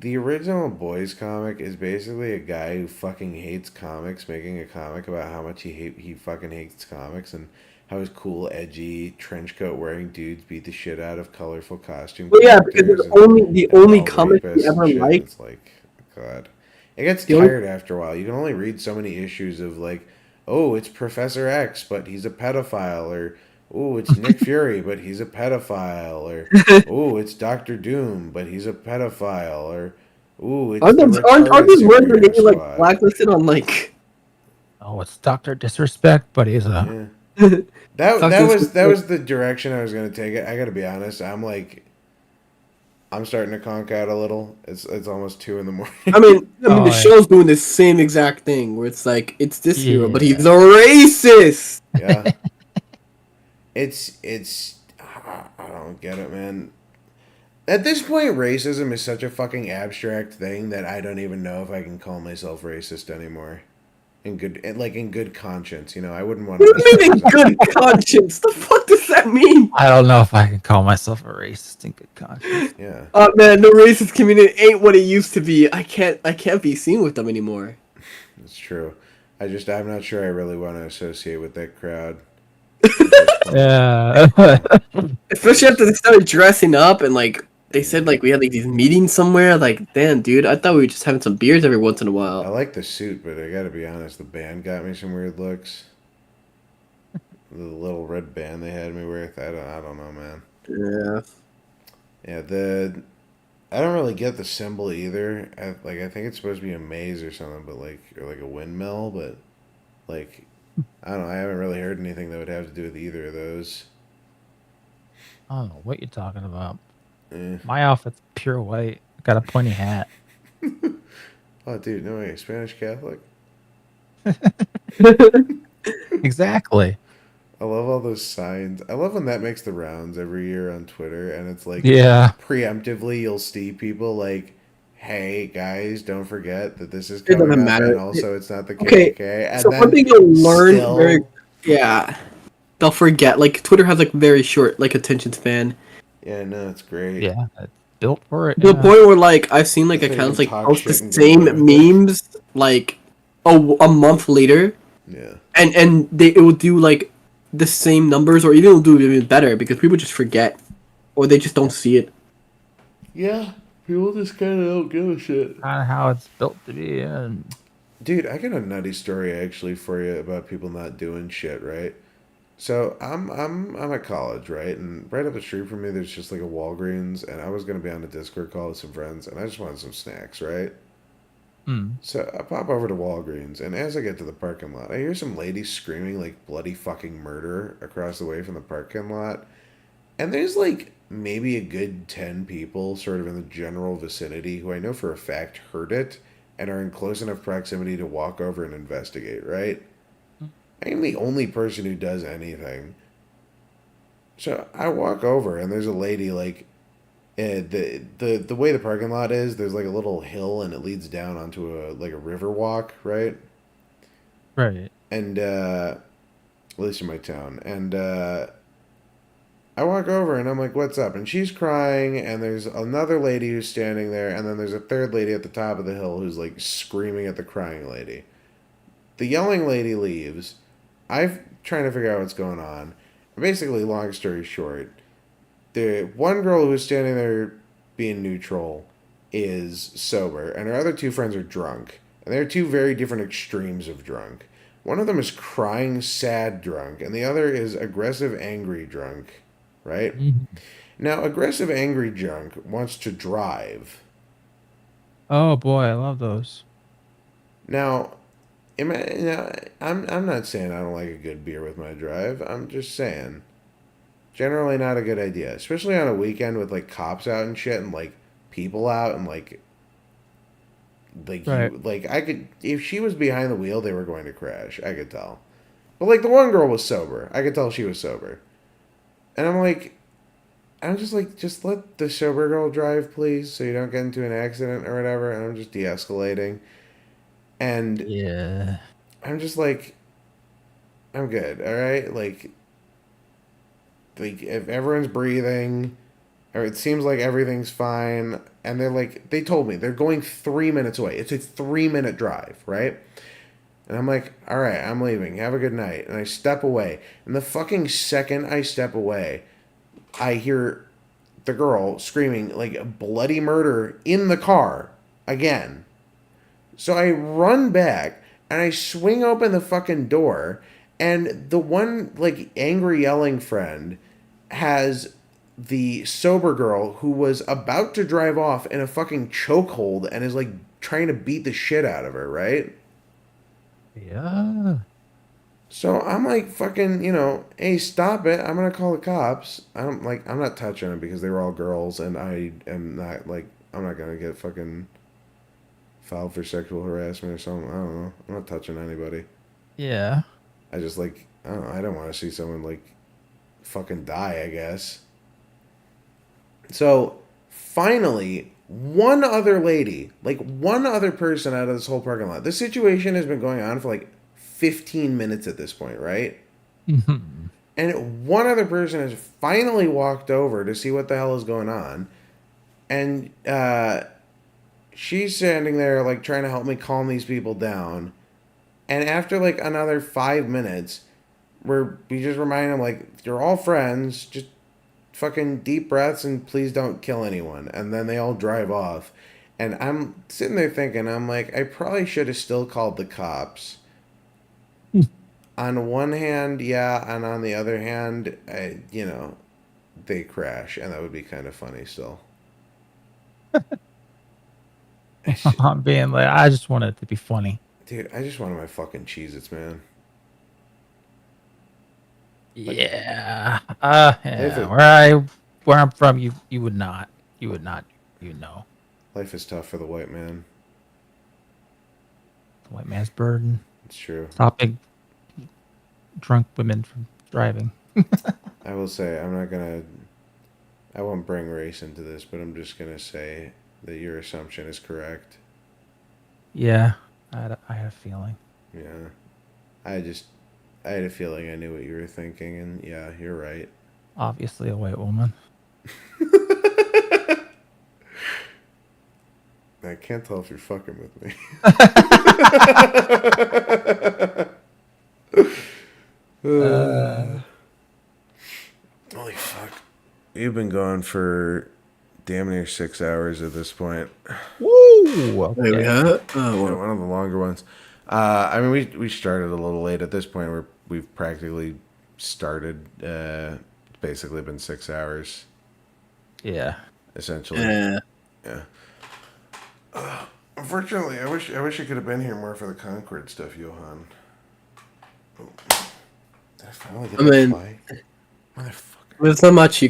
The original Boys comic is basically a guy who fucking hates comics making a comic about how much he fucking hates comics and how his cool, edgy, trench coat wearing dudes beat the shit out of colorful costume. Well, yeah, because the only comic he ever liked. It's like, God, it gets tired after a while. You can only read so many issues of like, oh, it's Professor X, but he's a pedophile, or oh, it's Nick Fury, but he's a pedophile, or oh, it's Doctor Doom, but he's a pedophile, or oh, it's aren't these words that get you like blacklisted on like? Oh, it's Doctor Disrespect, but he's a. Yeah. That was the direction I was gonna take it. I gotta be honest. I'm starting to conk out a little. It's almost 2 a.m. I mean, the show's doing the same exact thing where it's like it's this hero, but he's a racist. Yeah. It's I don't get it, man. At this point, racism is such a fucking abstract thing that I don't even know if I can call myself racist anymore. In good conscience, you know, I wouldn't want to. What do you mean in good conscience? The fuck does that mean? I don't know if I can call myself a racist in good conscience. Yeah. Oh man, the racist community ain't what it used to be. I can't be seen with them anymore. It's true. I'm not sure I really want to associate with that crowd. Yeah. Especially after they started dressing up and like they said like we had like these meetings somewhere. Like, damn, dude, I thought we were just having some beers every once in a while. I like the suit, but I gotta be honest, the band got me some weird looks. The little red band they had me with, I don't know, man. Yeah. Yeah, I don't really get the symbol either. I think it's supposed to be a maze or something, but or like a windmill, but like I don't know. I haven't really heard anything that would have to do with either of those. I don't know what you're talking about. My outfit's pure white. Got a pointy hat. Oh, dude, no way. Spanish Catholic? Exactly. I love all those signs. I love when that makes the rounds every year on Twitter, and it's like, preemptively you'll see people like, hey, guys, don't forget that this is coming up, and also it's not the KKK. Okay, and so one thing you'll learn they'll forget. Like, Twitter has like very short like attention span. Yeah, no, it's great. Yeah, it's built for it. The point where like I've seen like accounts like post the same memes like a month later. Yeah. And it will do like the same numbers, or even will do even better because people just forget, or they just don't see it. Yeah, people just kind of don't give a shit. Kind of how it's built to be. And dude, I got a nutty story actually for you about people not doing shit, right? So I'm at college, right? And right up the street from me, there's just like a Walgreens, and I was gonna be on a Discord call with some friends, and I just wanted some snacks, right? So I pop over to Walgreens, and as I get to the parking lot, I hear some lady screaming like bloody fucking murder across the way from the parking lot, and there's like maybe a good 10 people sort of in the general vicinity who I know for a fact heard it and are in close enough proximity to walk over and investigate, right? I am the only person who does anything. So I walk over, and there's a lady, like, the way the parking lot is, there's like a little hill, and it leads down onto a river walk, right? Right. And at least in my town. And I walk over, and I'm like, what's up? And she's crying, and there's another lady who's standing there, and then there's a third lady at the top of the hill who's like screaming at the crying lady. The yelling lady leaves. I'm trying to figure out what's going on. Basically, long story short, the one girl who's standing there being neutral is sober, and her other two friends are drunk. And they're two very different extremes of drunk. One of them is crying, sad drunk, and the other is aggressive, angry drunk, right? Now, aggressive, angry drunk wants to drive. Oh boy, I love those. Now, I'm not saying I don't like a good beer with my drive. I'm just saying, generally not a good idea, especially on a weekend with like cops out and shit and like people out and like Right. you like I could if she was behind the wheel, they were going to crash. I could tell. But like the one girl was sober. I could tell she was sober. And I'm just like, just let the sober girl drive, please, so you don't get into an accident or whatever. And I'm just de-escalating. And Yeah. I'm just like, I'm good, all right? Like if everyone's breathing, or it seems like everything's fine, and they told me they're going 3 minutes away. It's a 3-minute drive, right? And I'm like, all right, I'm leaving. Have a good night. And I step away. And the fucking second I step away, I hear the girl screaming like bloody murder in the car again. So I run back and I swing open the fucking door, and the one like angry yelling friend has the sober girl who was about to drive off in a fucking chokehold and is like trying to beat the shit out of her, right? Yeah. So I'm like fucking, hey, stop it. I'm gonna call the cops. I'm not touching them because they were all girls, and I am not like, I'm not gonna get fucking filed for sexual harassment or something. I don't know. I'm not touching anybody. Yeah. I just like, I don't know. I don't want to see someone like fucking die, I guess. So finally, one other person out of this whole parking lot. This situation has been going on for like 15 minutes at this point, right? And one other person has finally walked over to see what the hell is going on. And she's standing there like trying to help me calm these people down. And after like another 5 minutes, we just remind them like, you're all friends, just fucking deep breaths and please don't kill anyone. And then they all drive off. And I'm sitting there thinking, I'm like, I probably should have still called the cops. On one hand, yeah, and on the other hand, they crash, and that would be kind of funny still. I'm being like, I just want it to be funny. Dude, I just wanted my fucking Cheez-Its, man. Yeah. Yeah. Where I'm from, you would not, Life is tough for the white man. The white man's burden. It's true. Stopping drunk women from driving. I will say, I won't bring race into this, but I'm just gonna say that your assumption is correct. Yeah, I had a feeling. Yeah. I had a feeling I knew what you were thinking, and yeah, you're right. Obviously a white woman. I can't tell if you're fucking with me. Holy fuck. You've been going for damn near 6 hours at this point. Woo! Okay. Yeah, one of the longer ones. I mean, we started a little late at this point. We've practically started. It's basically been 6 hours. Yeah. Essentially. Yeah. Unfortunately, I wish I could have been here more for the Concord stuff, Johan. Oh. Did I finally get that fly? Motherfucker. There's not much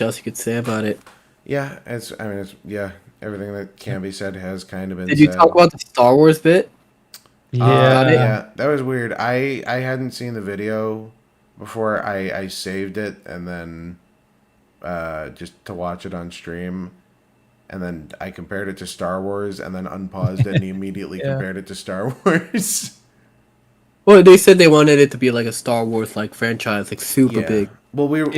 else you could say about it. Yeah, everything that can be said has kind of been said. Did you talk about the Star Wars bit? Yeah, that was weird. I hadn't seen the video before. I saved it and then just to watch it on stream, and then I compared it to Star Wars and then unpaused it and immediately compared it to Star Wars. Well, they said they wanted it to be like a Star Wars like franchise, like super big. Well, we were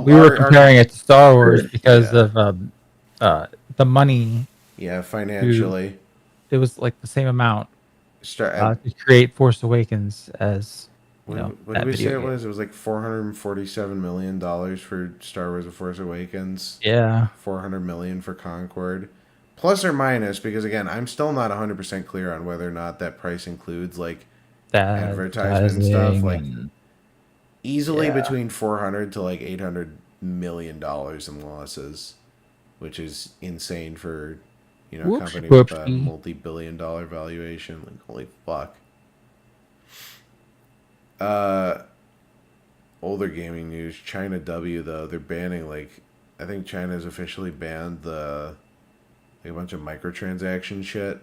we were comparing it to Star Wars because of the money. Yeah, financially, it was like the same amount to create Force Awakens as what did we say it was? It was like $447 million for Star Wars: The Force Awakens. Yeah, 400 million for Concord, plus or minus, because again, I'm still not 100% clear on whether or not that price includes like advertisement stuff, like easily between 400 to like $800 million in losses, which is insane for You know, Whoops, company with a whoopsie. multi-billion-dollar valuation. Like, holy fuck. Older gaming news. China W, though, they're banning, like, I think China's officially banned the, like, a bunch of microtransaction shit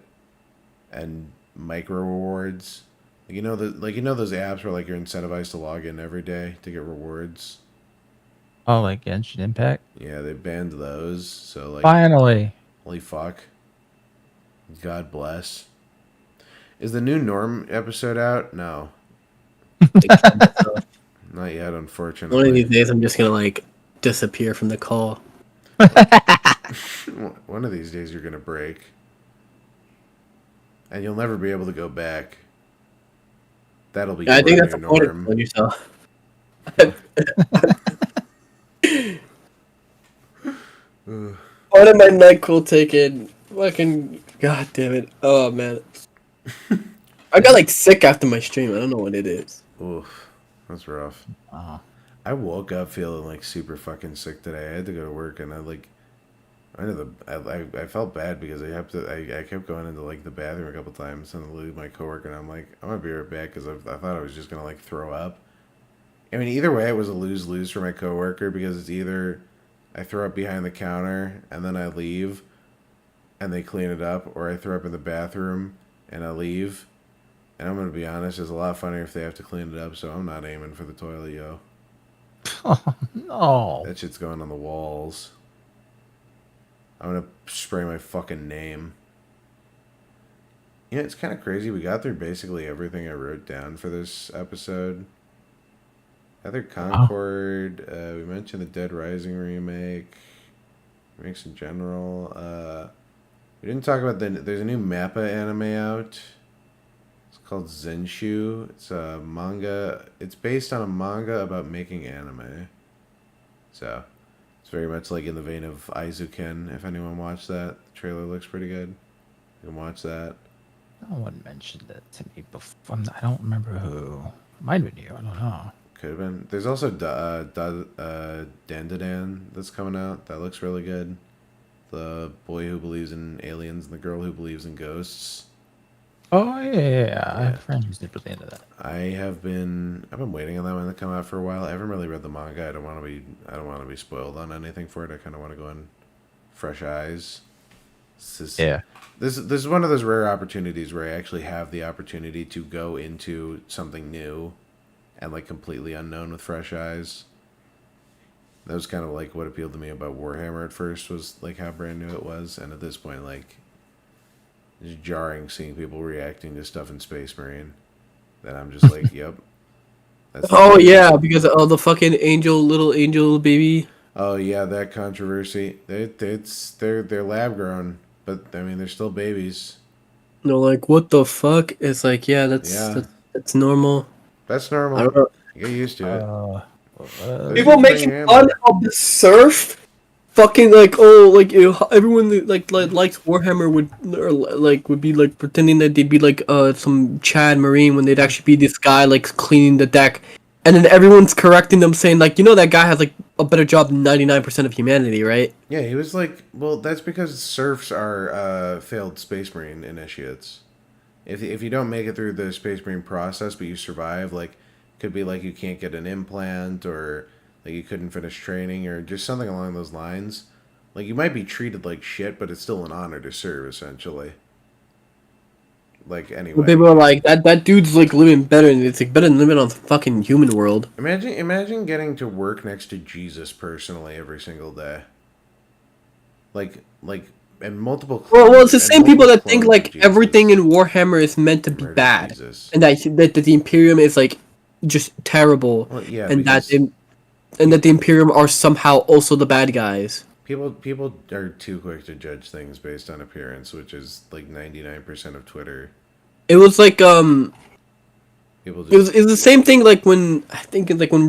and micro rewards. Like, you know those apps where, like, you're incentivized to log in every day to get rewards? Oh, like Genshin Impact? Yeah, they banned those. So, like, Finally. holy fuck. God bless. Is the new Norm episode out? No. Not yet, unfortunately. One of these days, I'm just gonna like disappear from the call. One of these days, you're gonna break, and you'll never be able to go back. That'll be. I think that's new a point norm. on yourself. What am I not cool taking? Fucking god damn it! Oh man, I got like sick after my stream. I don't know what it is. Oof, that's rough. Uh-huh. I woke up feeling like super fucking sick today. I had to go to work, and I felt bad because I kept going into like the bathroom a couple times and leave my coworker, and I'm like, I'm gonna be right back because I thought I was just gonna like throw up. I mean, either way, it was a lose-lose for my coworker because it's either I throw up behind the counter and then I leave, and they clean it up, or I throw up in the bathroom and I leave. And I'm gonna be honest, it's a lot funnier if they have to clean it up, so I'm not aiming for the toilet, yo. Oh, no. That shit's going on the walls. I'm gonna spray my fucking name. Yeah, it's kind of crazy. We got through basically everything I wrote down for this episode. Other Concord, we mentioned the Dead Rising remake. Remakes in general. We didn't talk about there's a new Mappa anime out. It's called Zenshu. It's a manga. It's based on a manga about making anime. So, it's very much like in the vein of Aizuken, if anyone watched that. The trailer looks pretty good. You can watch that. No one mentioned it to me before. I don't remember who. Might have been you. I don't know. Could have been. There's also Dandadan that's coming out. That looks really good. The boy who believes in aliens and the girl who believes in ghosts. Oh yeah. I have a friend who's really into that. I've been waiting on that one to come out for a while. I haven't really read the manga. I don't want to be spoiled on anything for it. I kind of want to go in fresh eyes. Yeah. This is one of those rare opportunities where I actually have the opportunity to go into something new and like completely unknown with fresh eyes. That was kind of like what appealed to me about Warhammer at first, was like how brand new it was, and at this point, like, it's jarring seeing people reacting to stuff in Space Marine. That I'm just like, yep. Oh yeah, because of the fucking little angel baby. Oh yeah, that controversy. They're lab grown, but I mean they're still babies. No, like what the fuck? It's like that's normal. That's normal. I don't know. You get used to it. People making fun of the surf, fucking like everyone like likes Warhammer would be like pretending that they'd be like some Chad Marine when they'd actually be this guy like cleaning the deck, and then everyone's correcting them saying like, you know, that guy has like a better job than 99% of humanity, right? Yeah, he was like, well, that's because serfs are failed Space Marine initiates. If you don't make it through the Space Marine process, but you survive, like, could be like you can't get an implant, or like you couldn't finish training, or just something along those lines. Like, you might be treated like shit, but it's still an honor to serve, essentially. Like, anyway. Well, people are like, that dude's like living better, and it's like better than living on the fucking human world. Imagine getting to work next to Jesus personally every single day. Like, and multiple. Well, it's the same people that think like everything in Warhammer is meant to be bad, and that the Imperium is like just terrible, well, yeah, and that the Imperium are somehow also the bad guys. People are too quick to judge things based on appearance, which is like 99% of Twitter. It was like it was the same thing like when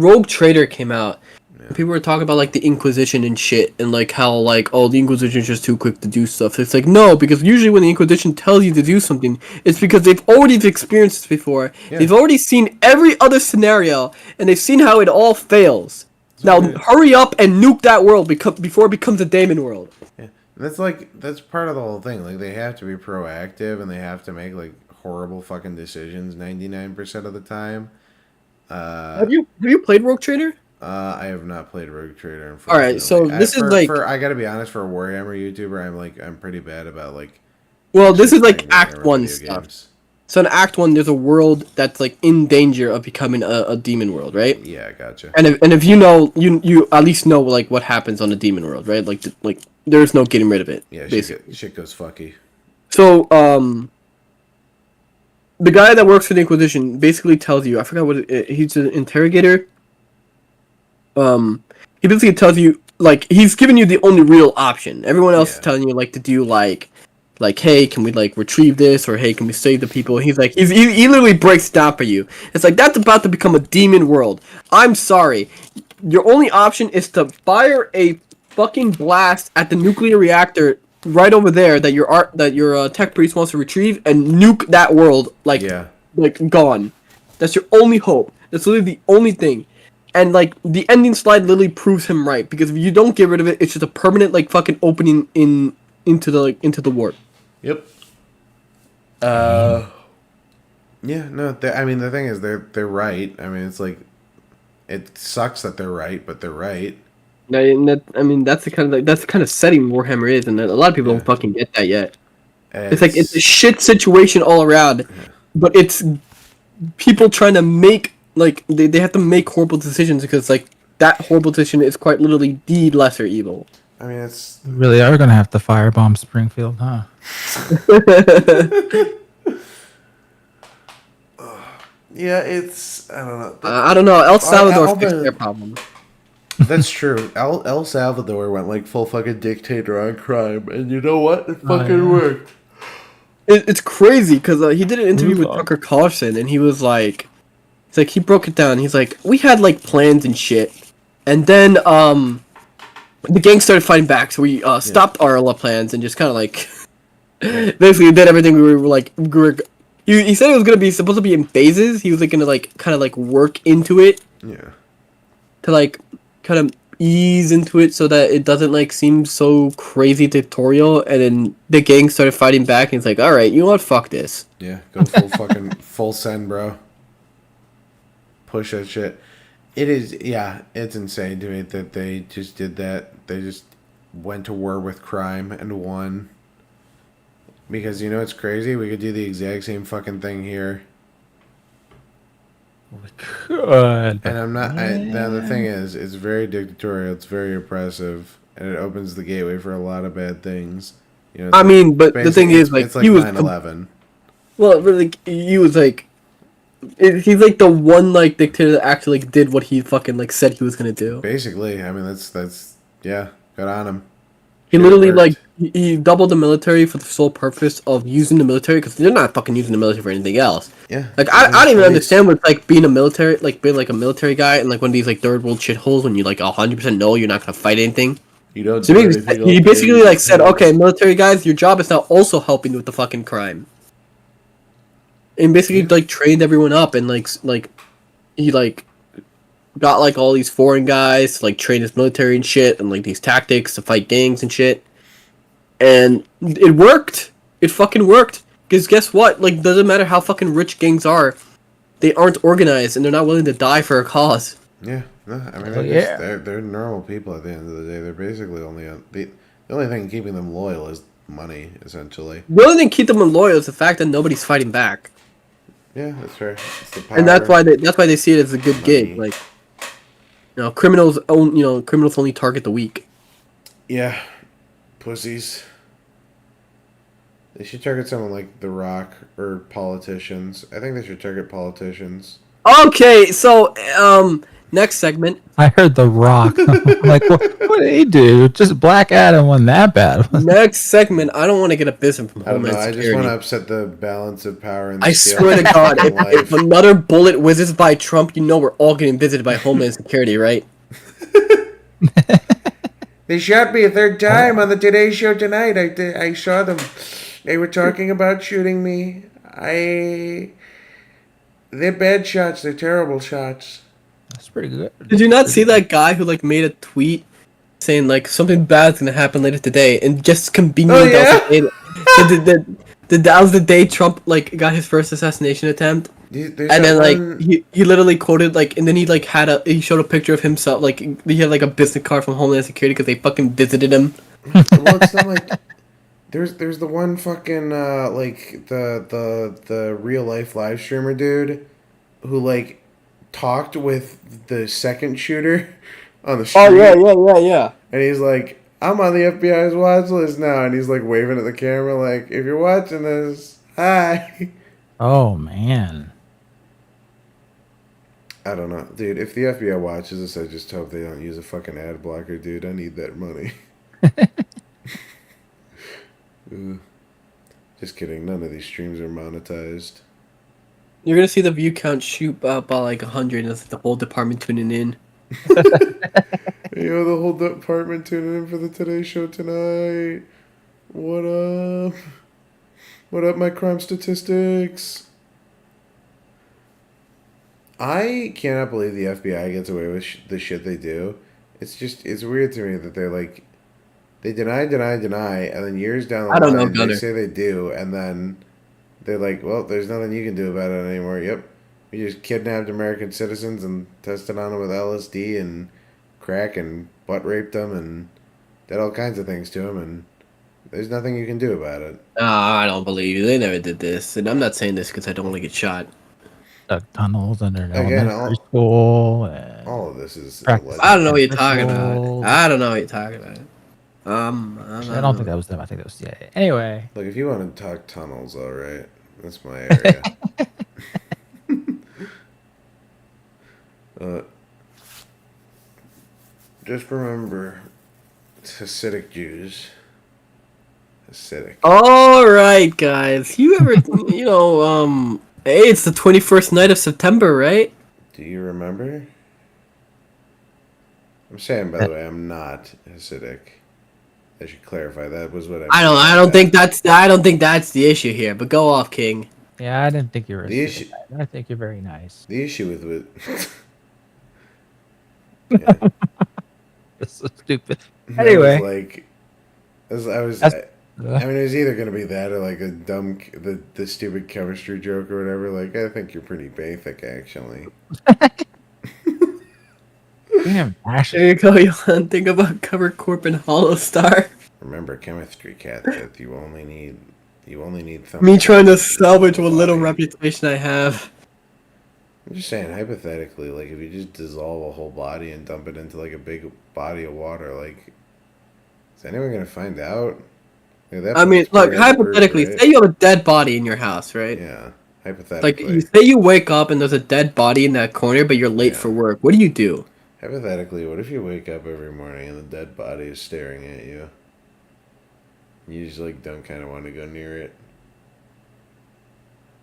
Rogue Trader came out. Yeah. People were talking about like the Inquisition and shit, and like how like the Inquisition is just too quick to do stuff. It's like, no, because usually when the Inquisition tells you to do something, it's because they've already experienced this before. Yeah. They've already seen every other scenario, and they've seen how it all fails. Now hurry up and nuke that world before it becomes a Daemon world. Yeah. That's part of the whole thing. Like, they have to be proactive, and they have to make like horrible fucking decisions 99% of the time. Have you played Rogue Trader? I have not played Rogue Trader. All right, so this is like I gotta be honest, for a Warhammer YouTuber, I'm pretty bad about like. Well, this is like Act 1 stuff. Games. So in Act 1, there's a world that's like in danger of becoming a demon world, right? Yeah, gotcha. And if you know, you at least know like what happens on the demon world, right? Like there's no getting rid of it. Yeah, shit goes fucky. So the guy that works for the Inquisition basically tells you, I forgot what he's an interrogator. He basically tells you, like, he's giving you the only real option. Everyone else is telling you like to do like, hey, can we like retrieve this, or hey, can we save the people? He's like, he literally breaks down for you. It's like, that's about to become a demon world. I'm sorry, your only option is to fire a fucking blast at the nuclear reactor right over there that your tech priest wants to retrieve, and nuke that world like gone. That's your only hope. That's literally the only thing. And like the ending slide literally proves him right, because if you don't get rid of it, it's just a permanent like fucking opening into the warp. Yep. Yeah, no, I mean, the thing is, they're right. I mean, it's like, it sucks that they're right, but they're right. That's the kind of setting Warhammer is, and a lot of people don't fucking get that yet. It's like, it's a shit situation all around, but it's people trying to make, like, they have to make horrible decisions, because like that horrible decision is quite literally the lesser evil. I mean, it's We really are gonna have to firebomb Springfield, huh? Yeah, it's, I don't know. I don't know. El Salvador fixed their problem. That's true. El Salvador went like full fucking dictator on crime, and you know what? It fucking worked. It's crazy, because he did an interview with Tucker Carlson, and he was like, it's like, he broke it down. He's like, we had like plans and shit, and then the gang started fighting back, so we stopped our plans and just kind of like basically did everything we were like. He said it was supposed to be in phases. He was like gonna like kind of like work into it. Yeah. To like kind of ease into it so that it doesn't like seem so crazy dictatorial. And then the gang started fighting back, and it's like, all right, you know what? Fuck this. Yeah, go full fucking full send, bro. Push that shit. It is, yeah, it's insane to me that they just did that. They just went to war with crime and won. Because, you know, it's crazy. We could do the exact same fucking thing here. We could. And I'm not, now the thing is, it's very dictatorial, it's very oppressive, and it opens the gateway for a lot of bad things. You know, I mean, but the thing is, like, it's like he was 9/11. Well, but like, he was like, he's like the one like dictator that actually like did what he fucking like said he was gonna do. Basically, I mean, that's yeah, good on him. He literally like he doubled the military for the sole purpose of using the military, because they're not fucking using the military for anything else. Yeah, like I don't even understand what it's like being a military, like being like a military guy and like one of these like third world shitholes when you like 100% know you're not gonna fight anything. You don't. So he basically like said, okay, military guys, your job is now also helping with the fucking crime. And basically like trained everyone up, and like he like got like all these foreign guys to like train his military and shit, and like these tactics to fight gangs and shit. And it worked. It fucking worked. Because guess what? Like, doesn't matter how fucking rich gangs are, they aren't organized and they're not willing to die for a cause. Yeah, no, I mean, they're normal people at the end of the day. They're basically only the only thing keeping them loyal is money, essentially. The only thing keeping them loyal is the fact that nobody's fighting back. Yeah, that's fair. It's the power, and that's why they see it as a good gig. Like, you know, criminals only target the weak. Yeah, pussies. They should target someone like The Rock or politicians. I think they should target politicians. Okay, so next segment. I heard The Rock. Like, what did he do? Just Black Adam wasn't that bad. Next segment. I don't want to get a business from Homeland Security. I just want to upset the balance of power. In the I swear to God, if another bullet whizzes by Trump, you know we're all getting visited by Homeland Security, right? They shot me a third time on the Today Show tonight. I saw them. They were talking about shooting me. They're bad shots. They're terrible shots. That's pretty good. Did you not see that guy who like made a tweet saying like something bad's gonna happen later today, and just conveniently that was the day Trump like got his first assassination attempt. There's And then that like one- he literally quoted like, and then he like he showed a picture of himself, like he had like a business card from Homeland Security because they fucking visited him. Well, it's not like there's the one fucking like the real life live streamer dude who like talked with the second shooter on the street. yeah. And he's like, I'm on the FBI's watch list now, and he's like waving at the camera like, if you're watching this, hi. Oh man. I don't know, dude. If the FBI watches this, I just hope they don't use a fucking ad blocker, dude. I need that money. Just kidding. None of these streams are monetized. You're gonna see the view count shoot up by like 100, and that's the whole department tuning in. Yo, the whole department tuning in for the Today Show tonight. What up? What up, my crime statistics? I cannot believe the FBI gets away with the shit they do. It's weird to me that they're like, they deny, and then years down the line, they say they do, and then they're like, well, there's nothing you can do about it anymore. Yep. We just kidnapped American citizens and tested on them with LSD and crack and butt raped them and did all kinds of things to them, and there's nothing you can do about it. I don't believe you. They never did this, and I'm not saying this because I don't want to get shot. Dug tunnels under Again, elementary school. And all of this is. I don't know what you're talking about. I don't know what you're talking about. I don't think that was them. I think that was CIA. Anyway. Look, if you want to talk tunnels, all right, that's my area. Just remember, it's Hasidic Jews. Hasidic. All right, guys. You ever, hey, it's the 21st night of September, right? Do you remember? I'm saying, by the way, I'm not Hasidic. I should clarify. That was what I don't think that's the issue here. But go off, King. Yeah, I didn't think you were. The issue. I think you're very nice. The issue with That's so stupid. Anyway, I mean, it was either gonna be that or like a dumb, the stupid chemistry joke or whatever. Like, I think you're pretty basic, actually. damn, There you go, Yohan. Think about Cover Corp and Hollow Star. Remember, chemistry, Cat. You only need Me trying to salvage what little reputation I have. I'm just saying, hypothetically, like, if you just dissolve a whole body and dump it into, like, a big body of water, like, is anyone gonna find out? Like, I mean, look, hypothetically, right? say you have a dead body in your house, right? Yeah, hypothetically. Like, say you wake up and there's a dead body in that corner, but you're late for work. What do? Hypothetically, what if you wake up every morning and the dead body is staring at you? You just, like, don't kind of want to go near it.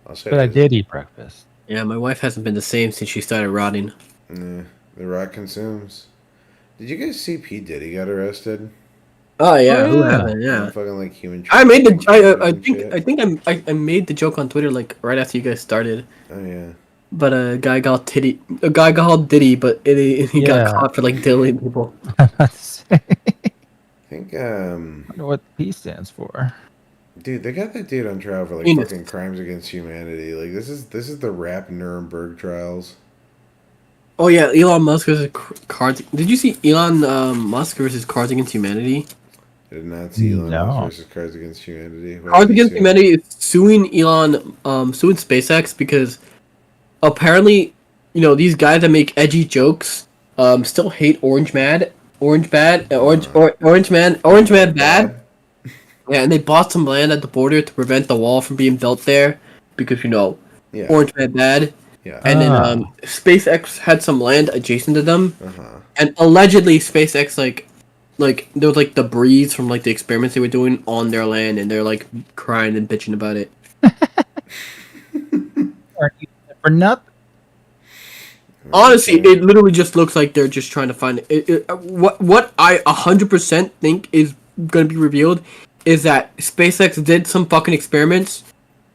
But I did eat breakfast. Yeah, my wife hasn't been the same since she started rotting. The rot consumes. Did you guys see P. Diddy got arrested? Oh yeah, who haven't? Yeah. Fucking like human. I made I made the joke on Twitter like right after you guys started. Oh yeah. But a guy called Diddy, but he got caught for like diddling people. I think I wonder what P stands for. Dude, they got that dude on trial for like fucking crimes against humanity. Like this is the rap Nuremberg trials. Oh yeah, Elon Musk versus Cards. Did you see Elon Musk versus Cards Against Humanity? I did not see Elon Musk versus Cards Against Humanity. Cards Against Humanity is suing suing SpaceX because apparently, these guys that make edgy jokes still hate Orange Man bad. Yeah, and they bought some land at the border to prevent the wall from being built there because Orange Man bad. Yeah. And then SpaceX had some land adjacent to them, and allegedly SpaceX like there was like debris from like the experiments they were doing on their land, and they're like crying and bitching about it. For nothing. Honestly, it literally just looks like they're just trying to find it. What I 100% think is going to be revealed is that SpaceX did some fucking experiments.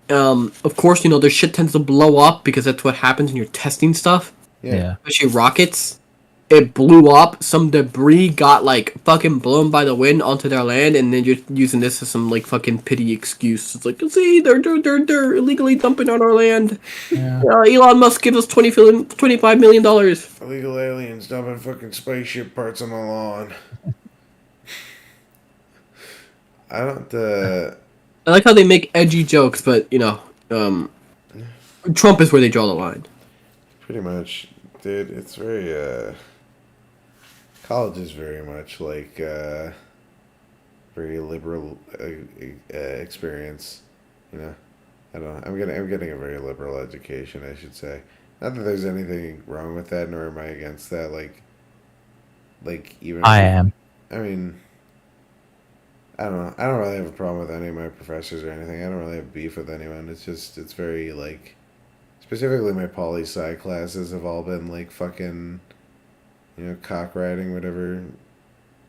Of course, their shit tends to blow up because that's what happens when you're testing stuff. Yeah. Especially rockets. it blew up. Some debris got like fucking blown by the wind onto their land, and then just using this as some like fucking pity excuse. It's like, see, they're illegally dumping on our land. Yeah. Elon Musk gives us $25 million. Illegal aliens dumping fucking spaceship parts on my lawn. I don't. I like how they make edgy jokes, but Trump is where they draw the line. Pretty much, dude. It's very. College is very much like very liberal experience. You know, I don't know. I'm getting a very liberal education, I should say. Not that there's anything wrong with that, nor am I against that. Like even. I am. I mean. I don't know. I don't really have a problem with any of my professors or anything. I don't really have beef with anyone. It's very, like, specifically my poli-sci classes have all been, like, fucking, cock riding, whatever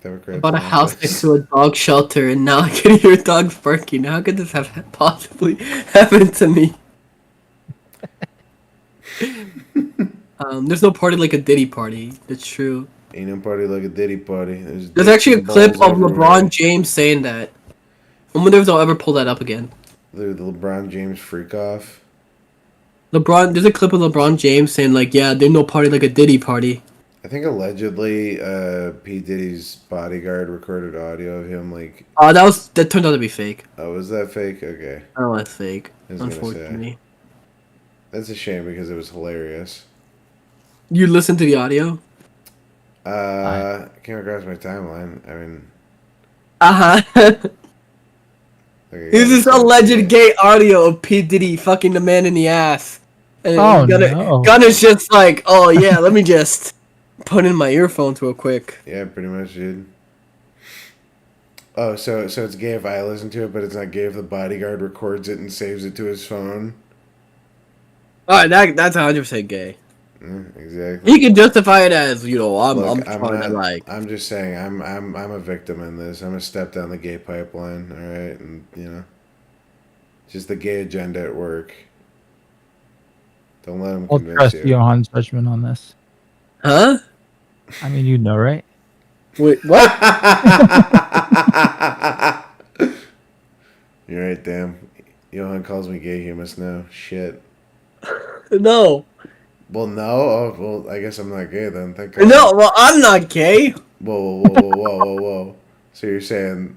Democrats. I bought a house next to a dog shelter, and now I can hear dogs barking. How could this have possibly happened to me? There's no party like a Diddy party. That's true. Ain't no party like a Diddy party. There's actually a clip of LeBron James saying that. I wonder if they'll ever pull that up again. The LeBron James freak off. There's a clip of LeBron James saying like, yeah, there's no party like a Diddy party. I think allegedly P. Diddy's bodyguard recorded audio of him like... that turned out to be fake. Oh, was that fake? Okay. Oh, that's fake. Unfortunately. That's a shame because it was hilarious. You listened to the audio? Came across my timeline. I mean... This is alleged gay audio of P. Diddy fucking the man in the ass. And Gunnar's just like, oh yeah, let me just put in my earphones real quick. Yeah, pretty much, dude. Oh, so it's gay if I listen to it, but it's not gay if the bodyguard records it and saves it to his phone? Alright, that's 100% gay. Exactly. He can justify it as, I'm just saying, I'm a victim in this. I'm a step down the gay pipeline, alright? And, just the gay agenda at work. Don't let him convince you. I'll trust Johan's judgment on this. Huh? I mean, you know, right? Wait, what? You're right, damn. Johan calls me gay, you must know. Shit. No. Well, no. Oh, well, I guess I'm not gay then. Thank God. No, well, I'm not gay. Whoa. So you're saying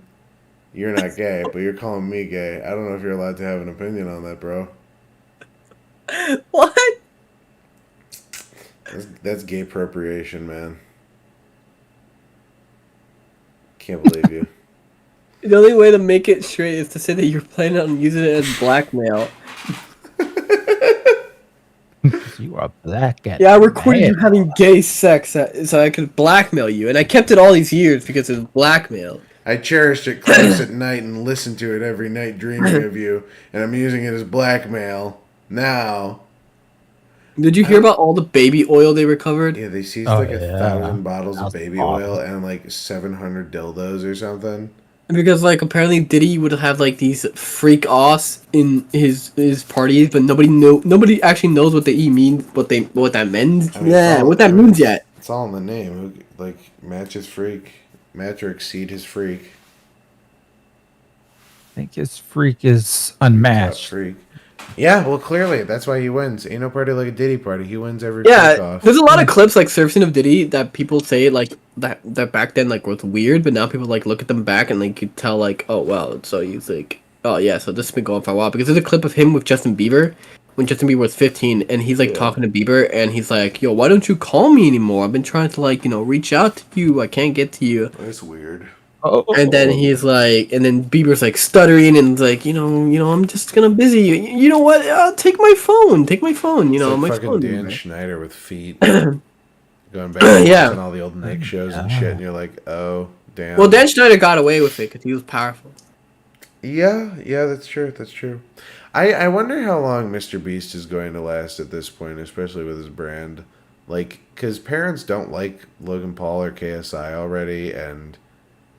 you're not gay, but you're calling me gay. I don't know if you're allowed to have an opinion on that, bro. What? That's gay appropriation, man. Can't believe you. The only way to make it straight is to say that you're planning on using it as blackmail. You are black at Yeah, I recorded you having gay sex so I could blackmail you, and I kept it all these years because it was blackmail. I cherished it close at night and listened to it every night dreaming of you, and I'm using it as blackmail now. Did you hear about all the baby oil they recovered? Yeah, they seized 1,000 bottles of baby oil and like 700 dildos or something. Because apparently Diddy would have these freak-offs in his parties, but nobody actually knows what they mean, what that means. I mean, what that means yet. It's all in the name. Match his freak. Match or exceed his freak. I think his freak is unmatched. Freak. Yeah, well, clearly that's why he wins. Ain't no party like a Diddy party. He wins every freak off. There's a lot of clips surfacing of Diddy that people say that back then was weird, but now people look at them back and could tell oh wow, so he's oh yeah, so this has been going for a while, because there's a clip of him with Justin Bieber when Justin Bieber was 15, and he's talking to Bieber, and he's like, yo, why don't you call me anymore? I've been trying to reach out to you. I can't get to you. That's weird. And then he's and then Bieber's stuttering and I'm just gonna busy. You know what? Take my phone. You know, my fucking phone. Dan Schneider with feet. Going back and watching all the old Nick shows and shit, and you're like, oh, damn. Well, Dan Schneider got away with it because he was powerful. Yeah, that's true. I wonder how long Mr. Beast is going to last at this point, especially with his brand. Because parents don't like Logan Paul or KSI already, and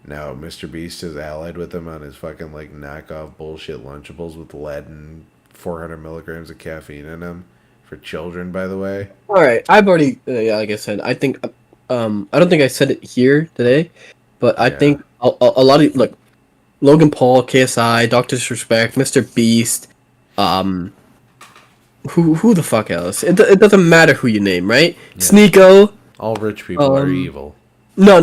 now Mr. Beast is allied with him on his fucking knockoff bullshit Lunchables with lead and 400 milligrams of caffeine in them for children, by the way. All right, I've already like I said, I think I don't think I said it here today, but I Yeah. think a lot of like Logan Paul, KSI, Doctor Disrespect, Mr. Beast, who the fuck else? It doesn't matter who you name, right? Yeah. Sneeko. All rich people are evil. No.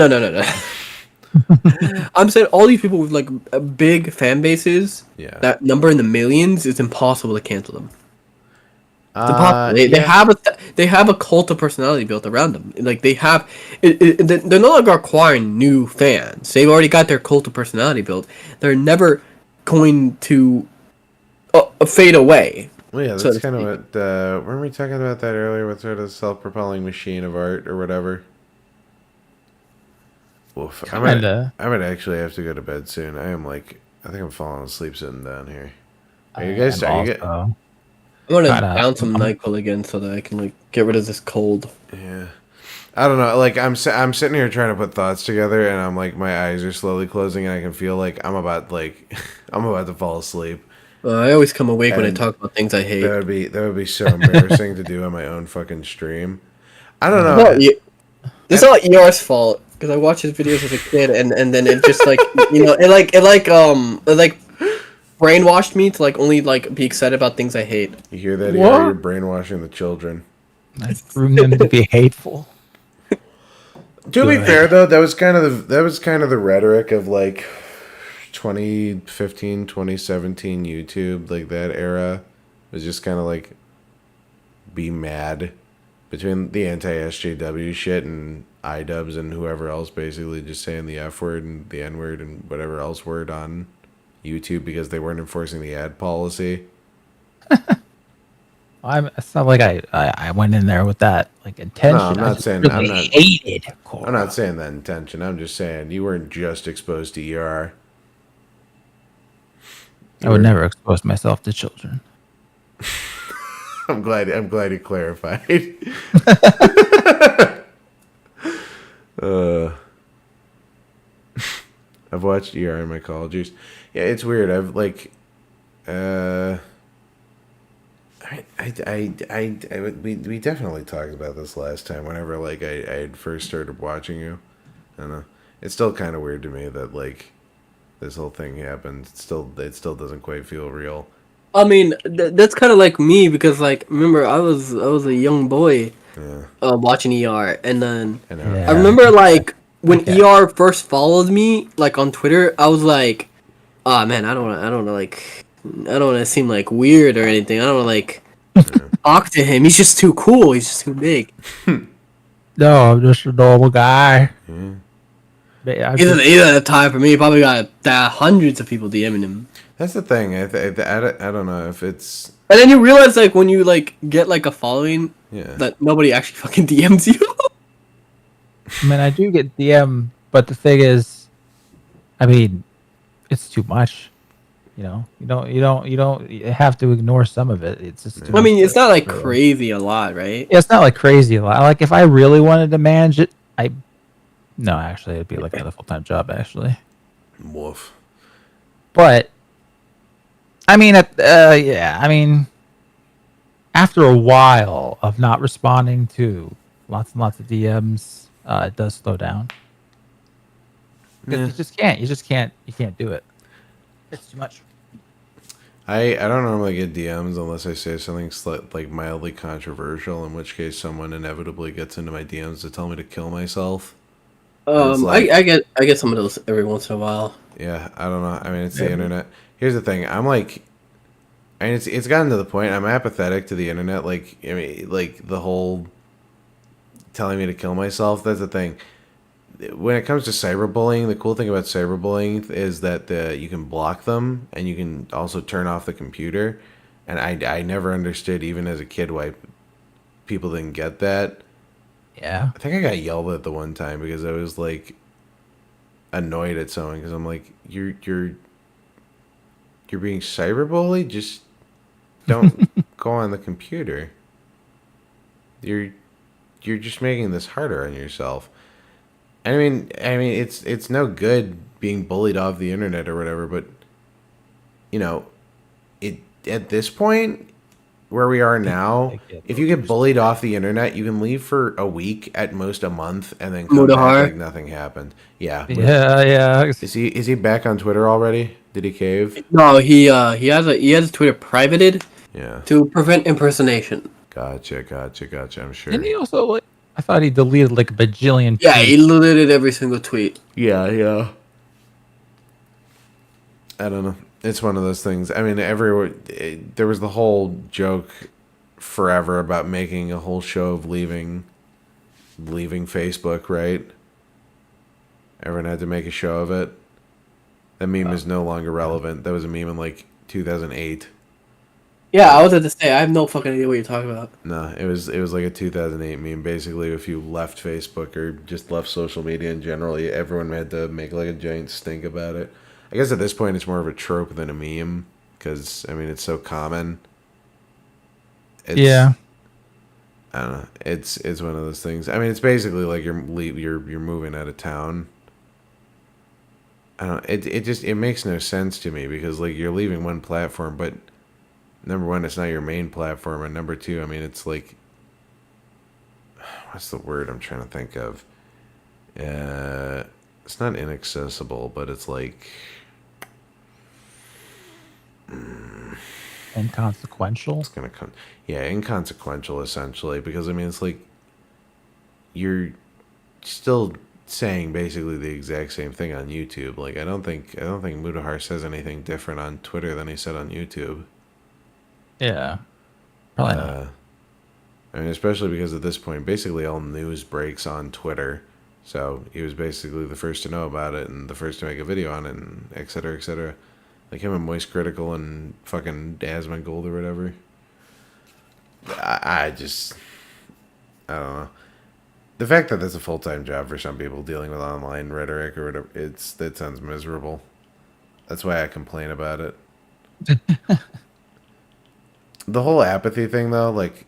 I'm saying all these people with like big fan bases Yeah. that number in the millions, it's impossible to cancel them. It's impossible. They have a cult of personality built around them. Like they have, they're no longer acquiring new fans. They've already got their cult of personality built. They're never going to fade away. Well, yeah, so that's kind of what. Weren't we talking about that earlier with sort of self-propelling machine of art or whatever? Oof, I might actually have to go to bed soon. I think I'm falling asleep sitting down here. Are you guys? I'm gonna down some NyQuil again so that I can like get rid of this cold. Yeah, I don't know. Like I'm sitting here trying to put thoughts together, and I'm like my eyes are slowly closing, and I can feel like I'm about to fall asleep. I always come awake when I talk about things I hate. That would be so embarrassing to do on my own fucking stream. I don't know. It's not ER's fault because I watched his videos as a kid, and then it just like it brainwashed me to like only like be excited about things I hate. You hear that? You're brainwashing the children. I groomed them to be hateful. To be fair, though, that was kind of the rhetoric of like 2015, 2017 YouTube, like that era was just kind of like be mad between the anti-SJW shit and iDubbbz and whoever else basically just saying the F word and the N word and whatever else word on YouTube because they weren't enforcing the ad policy. It's not like I went in there with that like intention. No, I'm not saying really hated Korra. I'm not saying that intention. I'm just saying you weren't just exposed to ER. I would never expose myself to children. I'm glad you clarified. I've watched ER in my college years. Yeah, it's weird. I've like, we definitely talked about this last time. Whenever like I had first started watching you, I don't know. It's still kind of weird to me that like this whole thing happened. It still doesn't quite feel real. I mean, that's kind of like me because like remember I was a young boy watching ER, and then I remember like when ER first followed me like on Twitter, I was like, oh man, I don't want to seem like weird or anything. I don't want to like talk to him. He's just too cool. He's just too big. No, I'm just a normal guy. He doesn't have time for me. He probably got hundreds of people DMing him. That's the thing. I don't know if it's. And then you realize like when you like get like a following, that nobody actually fucking DMs you. I mean, I do get DM, but the thing is, I mean, it's too much. You know, you don't have to ignore some of it. It's just. I mean, it's not like crazy a lot, right? Yeah, it's not like crazy a lot. Like if I really wanted to manage it, no, actually, it'd be like another full-time job, actually. Woof. But, I mean, I mean, after a while of not responding to lots and lots of DMs, it does slow down. You just can't. You can't do it. It's too much. I don't normally get DMs unless I say something like mildly controversial, in which case someone inevitably gets into my DMs to tell me to kill myself. I get some of those every once in a while. Yeah, I don't know. I mean, it's the internet. Here's the thing. I'm like, I mean, it's gotten to the point I'm apathetic to the internet. Like, I mean, like the whole telling me to kill myself. That's the thing. When it comes to cyberbullying, the cool thing about cyberbullying is that you can block them and you can also turn off the computer. And I never understood, even as a kid, why people didn't get that. Yeah. I think I got yelled at the one time because I was like annoyed at someone because I'm like, you're being cyberbullied. Just don't go on the computer. You're just making this harder on yourself. I mean, it's no good being bullied off the internet or whatever, but you know, at this point, where we are now, if you get bullied off the internet, you can leave for a week, at most a month, and then come back like nothing happened. Yeah. Yeah. Is he back on Twitter already? Did he cave? No, he has his Twitter privated. Yeah. To prevent impersonation. Gotcha. I'm sure. And he also like, I thought he deleted like a bajillion. Yeah, he deleted every single tweet. Yeah. I don't know. It's one of those things. I mean, there was the whole joke forever about making a whole show of leaving Facebook, right? Everyone had to make a show of it. That meme is no longer relevant. That was a meme in like 2008. Yeah, I was about to say, I have no fucking idea what you're talking about. No, it was like a 2008 meme. Basically, if you left Facebook or just left social media in general, everyone had to make like a giant stink about it. I guess at this point it's more of a trope than a meme, because I mean it's so common. Yeah. I don't know. It's one of those things. I mean, it's basically like you're moving out of town. I don't. It makes no sense to me, because like you're leaving one platform, but number one, it's not your main platform, and number two, I mean, it's like, what's the word I'm trying to think of? It's not inaccessible, but it's like inconsequential. It's gonna come, inconsequential essentially, because I mean, it's like you're still saying basically the exact same thing on YouTube. Like I don't think Mudahar says anything different on Twitter than he said on YouTube. Yeah, probably not. I mean, especially because at this point, basically all news breaks on Twitter. So he was basically the first to know about it and the first to make a video on it, and et cetera, et cetera. Like him and Moist Critical and fucking Asmongold or whatever. I don't know. The fact that that's a full-time job for some people, dealing with online rhetoric or whatever, that sounds miserable. That's why I complain about it. The whole apathy thing, though, like,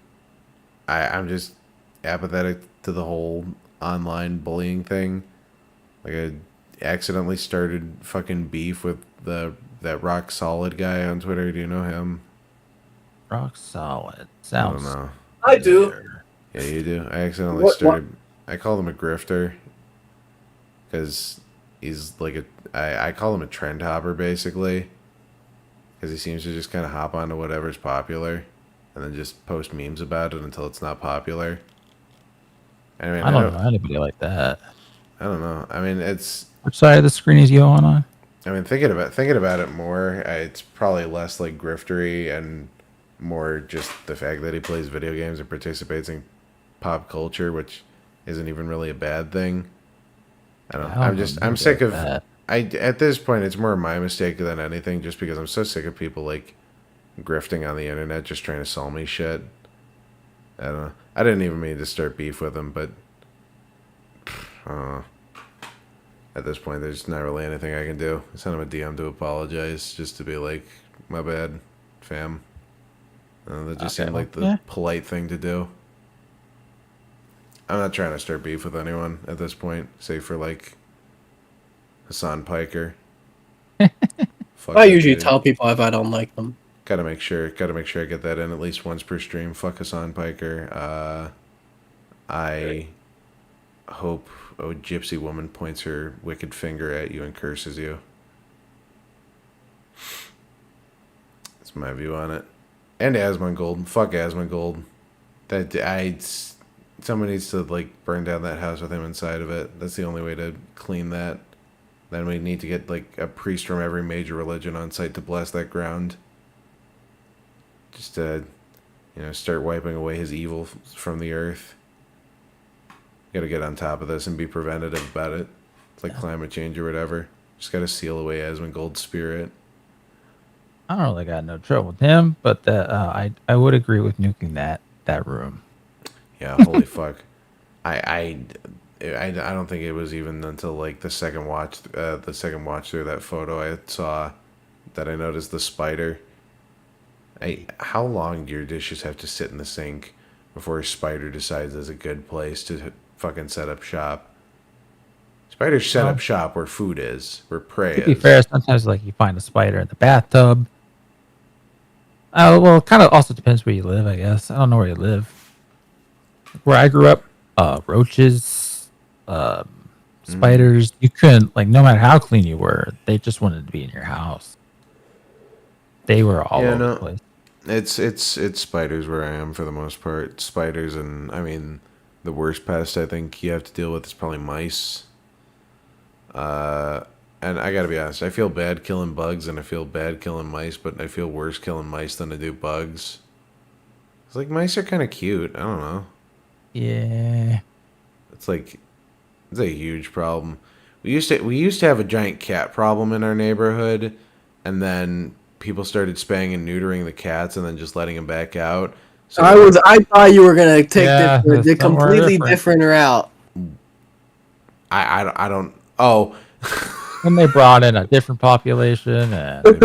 I'm just apathetic to the whole online bullying thing. Like, I accidentally started fucking beef with that Rock Solid guy on Twitter. Do you know him? Rock Solid. Sounds. I don't know. I do. Yeah, you do. I accidentally started. I called him a grifter because he's like I call him a trend hopper, basically, because he seems to just kind of hop onto whatever's popular and then just post memes about it until it's not popular. I mean, I don't know anybody like that. I don't know. I mean, it's which side of the screen is you on? I mean, thinking about it more, it's probably less like griftery and more just the fact that he plays video games and participates in pop culture, which isn't even really a bad thing. I don't know. I'm sick of that. At this point, it's more my mistake than anything, just because I'm so sick of people like grifting on the internet, just trying to sell me shit. I don't know. I didn't even mean to start beef with him, but I don't know. At this point, there's not really anything I can do. I sent him a DM to apologize, just to be like, my bad, fam. That just seemed like the polite thing to do. I'm not trying to start beef with anyone at this point, save for like Hassan Piker. I usually tell people if I don't like them. Gotta make sure I get that in at least once per stream. Fuck Hassan Piker. I hope a gypsy woman points her wicked finger at you and curses you. That's my view on it. And Asmongold. Fuck Asmongold. Someone needs to like burn down that house with him inside of it. That's the only way to clean that. Then we need to get like a priest from every major religion on site to bless that ground. Just to, start wiping away his evil from the earth. Gotta get on top of this and be preventative about it. It's like climate change or whatever. Just gotta seal away Asmongold's spirit. I don't really got no trouble with him, but I would agree with nuking that room. Yeah, holy fuck. I don't think it was even until like the second watch through that photo I saw that I noticed the spider. How long do your dishes have to sit in the sink before a spider decides it's a good place to fucking set up shop? Spiders set up shop where food is, where prey is. To be fair, sometimes like you find a spider in the bathtub. Well, it kind of also depends where you live, I guess. I don't know where you live. Where I grew up, roaches, spiders, you couldn't, like, no matter how clean you were, they just wanted to be in your house. They were all over the place. It's spiders where I am for the most part. Spiders, and I mean, the worst pest I think you have to deal with is probably mice. And I gotta be honest, I feel bad killing bugs and I feel bad killing mice, but I feel worse killing mice than I do bugs. It's like mice are kind of cute. I don't know. Yeah. It's like it's a huge problem. We used to have a giant cat problem in our neighborhood, and then people started spaying and neutering the cats and then just letting them back out. So I thought you were gonna take the completely different route. I don't. Oh. And they brought in a different population, and and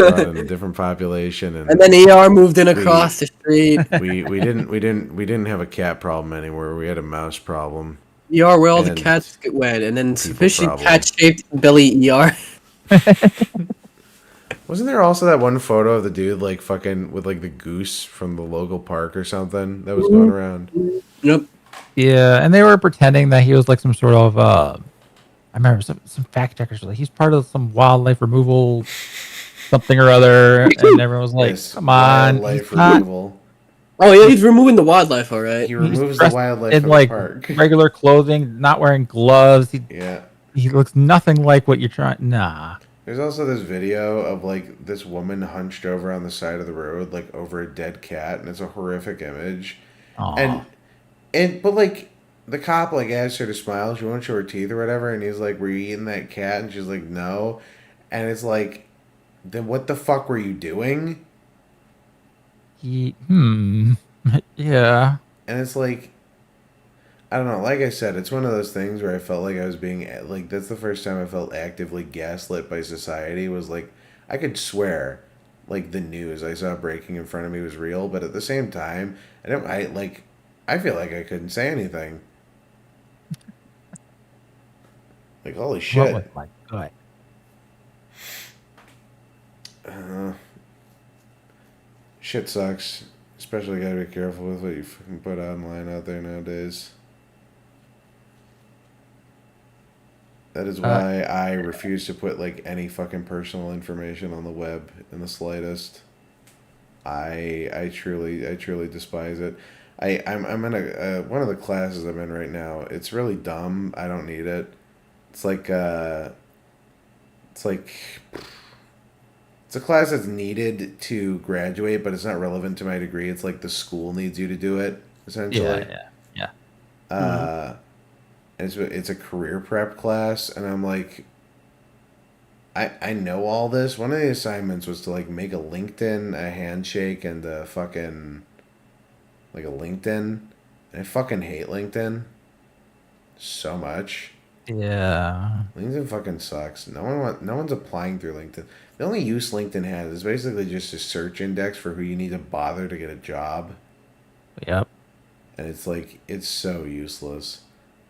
then ER moved in across the street. We didn't have a cat problem anymore. We had a mouse problem. ER where all the cats get wet, and then sufficient cat-shaped belly ER. Wasn't there also that one photo of the dude like fucking with like the goose from the local park or something that was going around? Yep. Yeah, and they were pretending that he was like some sort of I remember some fact checkers were like, he's part of some wildlife removal something or other, and everyone was like, come on. Wildlife removal. Oh yeah, he's removing the wildlife, all right. He removes the wildlife in from like the park. regular clothing, not wearing gloves. He looks nothing like what you're trying. Nah. There's also this video of like this woman hunched over on the side of the road, like over a dead cat, and it's a horrific image. Aww. But like the cop like asks her to smile, she won't show her teeth or whatever, and he's like, "Were you eating that cat?" And she's like, "No." And it's like, then what the fuck were you doing? Yeah. And it's like, I don't know. Like I said, it's one of those things where I felt like I was being like. That's the first time I felt actively gaslit by society. Was like, I could swear, like the news I saw breaking in front of me was real, but at the same time, I feel like I couldn't say anything. Like, holy shit. What was my gut? Shit sucks. Especially gotta be careful with what you fucking put online out there nowadays. That is why I refuse to put like any fucking personal information on the web in the slightest. I truly despise it. I'm in a one of the classes I'm in right now. It's really dumb. I don't need it. It's like it's a class that's needed to graduate, but it's not relevant to my degree. It's like the school needs you to do it, essentially. Yeah. It's a career prep class, and I'm like, I know all this. One of the assignments was to like make a LinkedIn, a handshake, and a fucking like a LinkedIn. And I fucking hate LinkedIn so much. Yeah. LinkedIn fucking sucks. No one's applying through LinkedIn. The only use LinkedIn has is basically just a search index for who you need to bother to get a job. Yep. And it's like, it's so useless.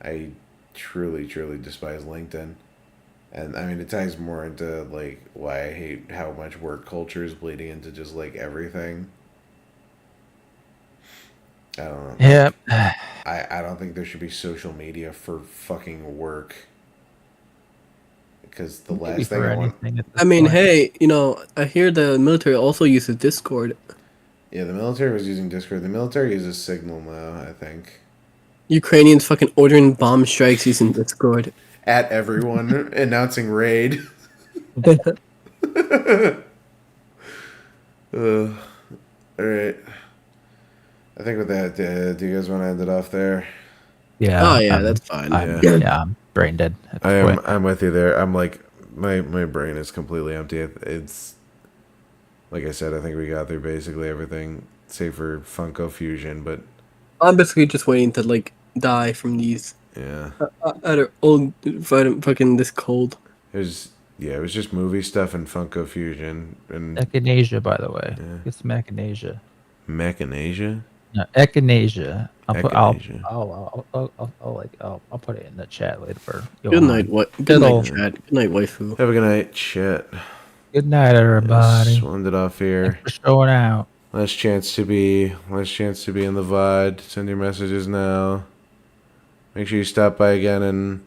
I truly despise LinkedIn. And I mean, it ties more into like why I hate how much work culture is bleeding into just like everything. I don't know. Yep. I don't think there should be social media for fucking work. Because the last thing I want... I mean, hey, I hear the military also uses Discord. Yeah, the military was using Discord. The military uses Signal now, I think. Ukrainians fucking ordering bomb strikes using Discord. At everyone, announcing raid. Alright. I think with that, do you guys want to end it off there? Yeah. Oh yeah, that's fine. I'm brain dead. I'm with you there. I'm like, my brain is completely empty. It's like I said, I think we got through basically everything, save for Funko Fusion, but I'm basically just waiting to like die from these. Yeah. At our old fucking this cold. It was just movie stuff and Funko Fusion and Echinacea, by the way. Yeah. It's Echinacea. Mechanasia? No, Echinacea. I'll put it in the chat later for Good night, Good night, chat. Good night, waifu. Have a good night, chat. Good night, everybody. Just wanted it off here. Thanks for showing out. Last chance to be in the VOD. Send your messages now. Make sure you stop by again, and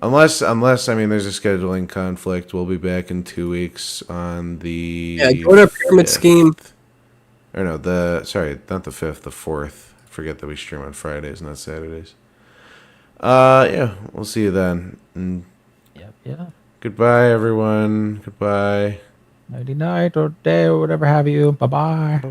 unless I mean there's a scheduling conflict, we'll be back in 2 weeks on the go to Pyramid 5th. Scheme. Or no, not the 5th, the 4th. Forget that we stream on Fridays, not Saturdays. Yeah, we'll see you then. And Yeah. goodbye, everyone. Goodbye. Nighty night or day or whatever have you. Bye bye.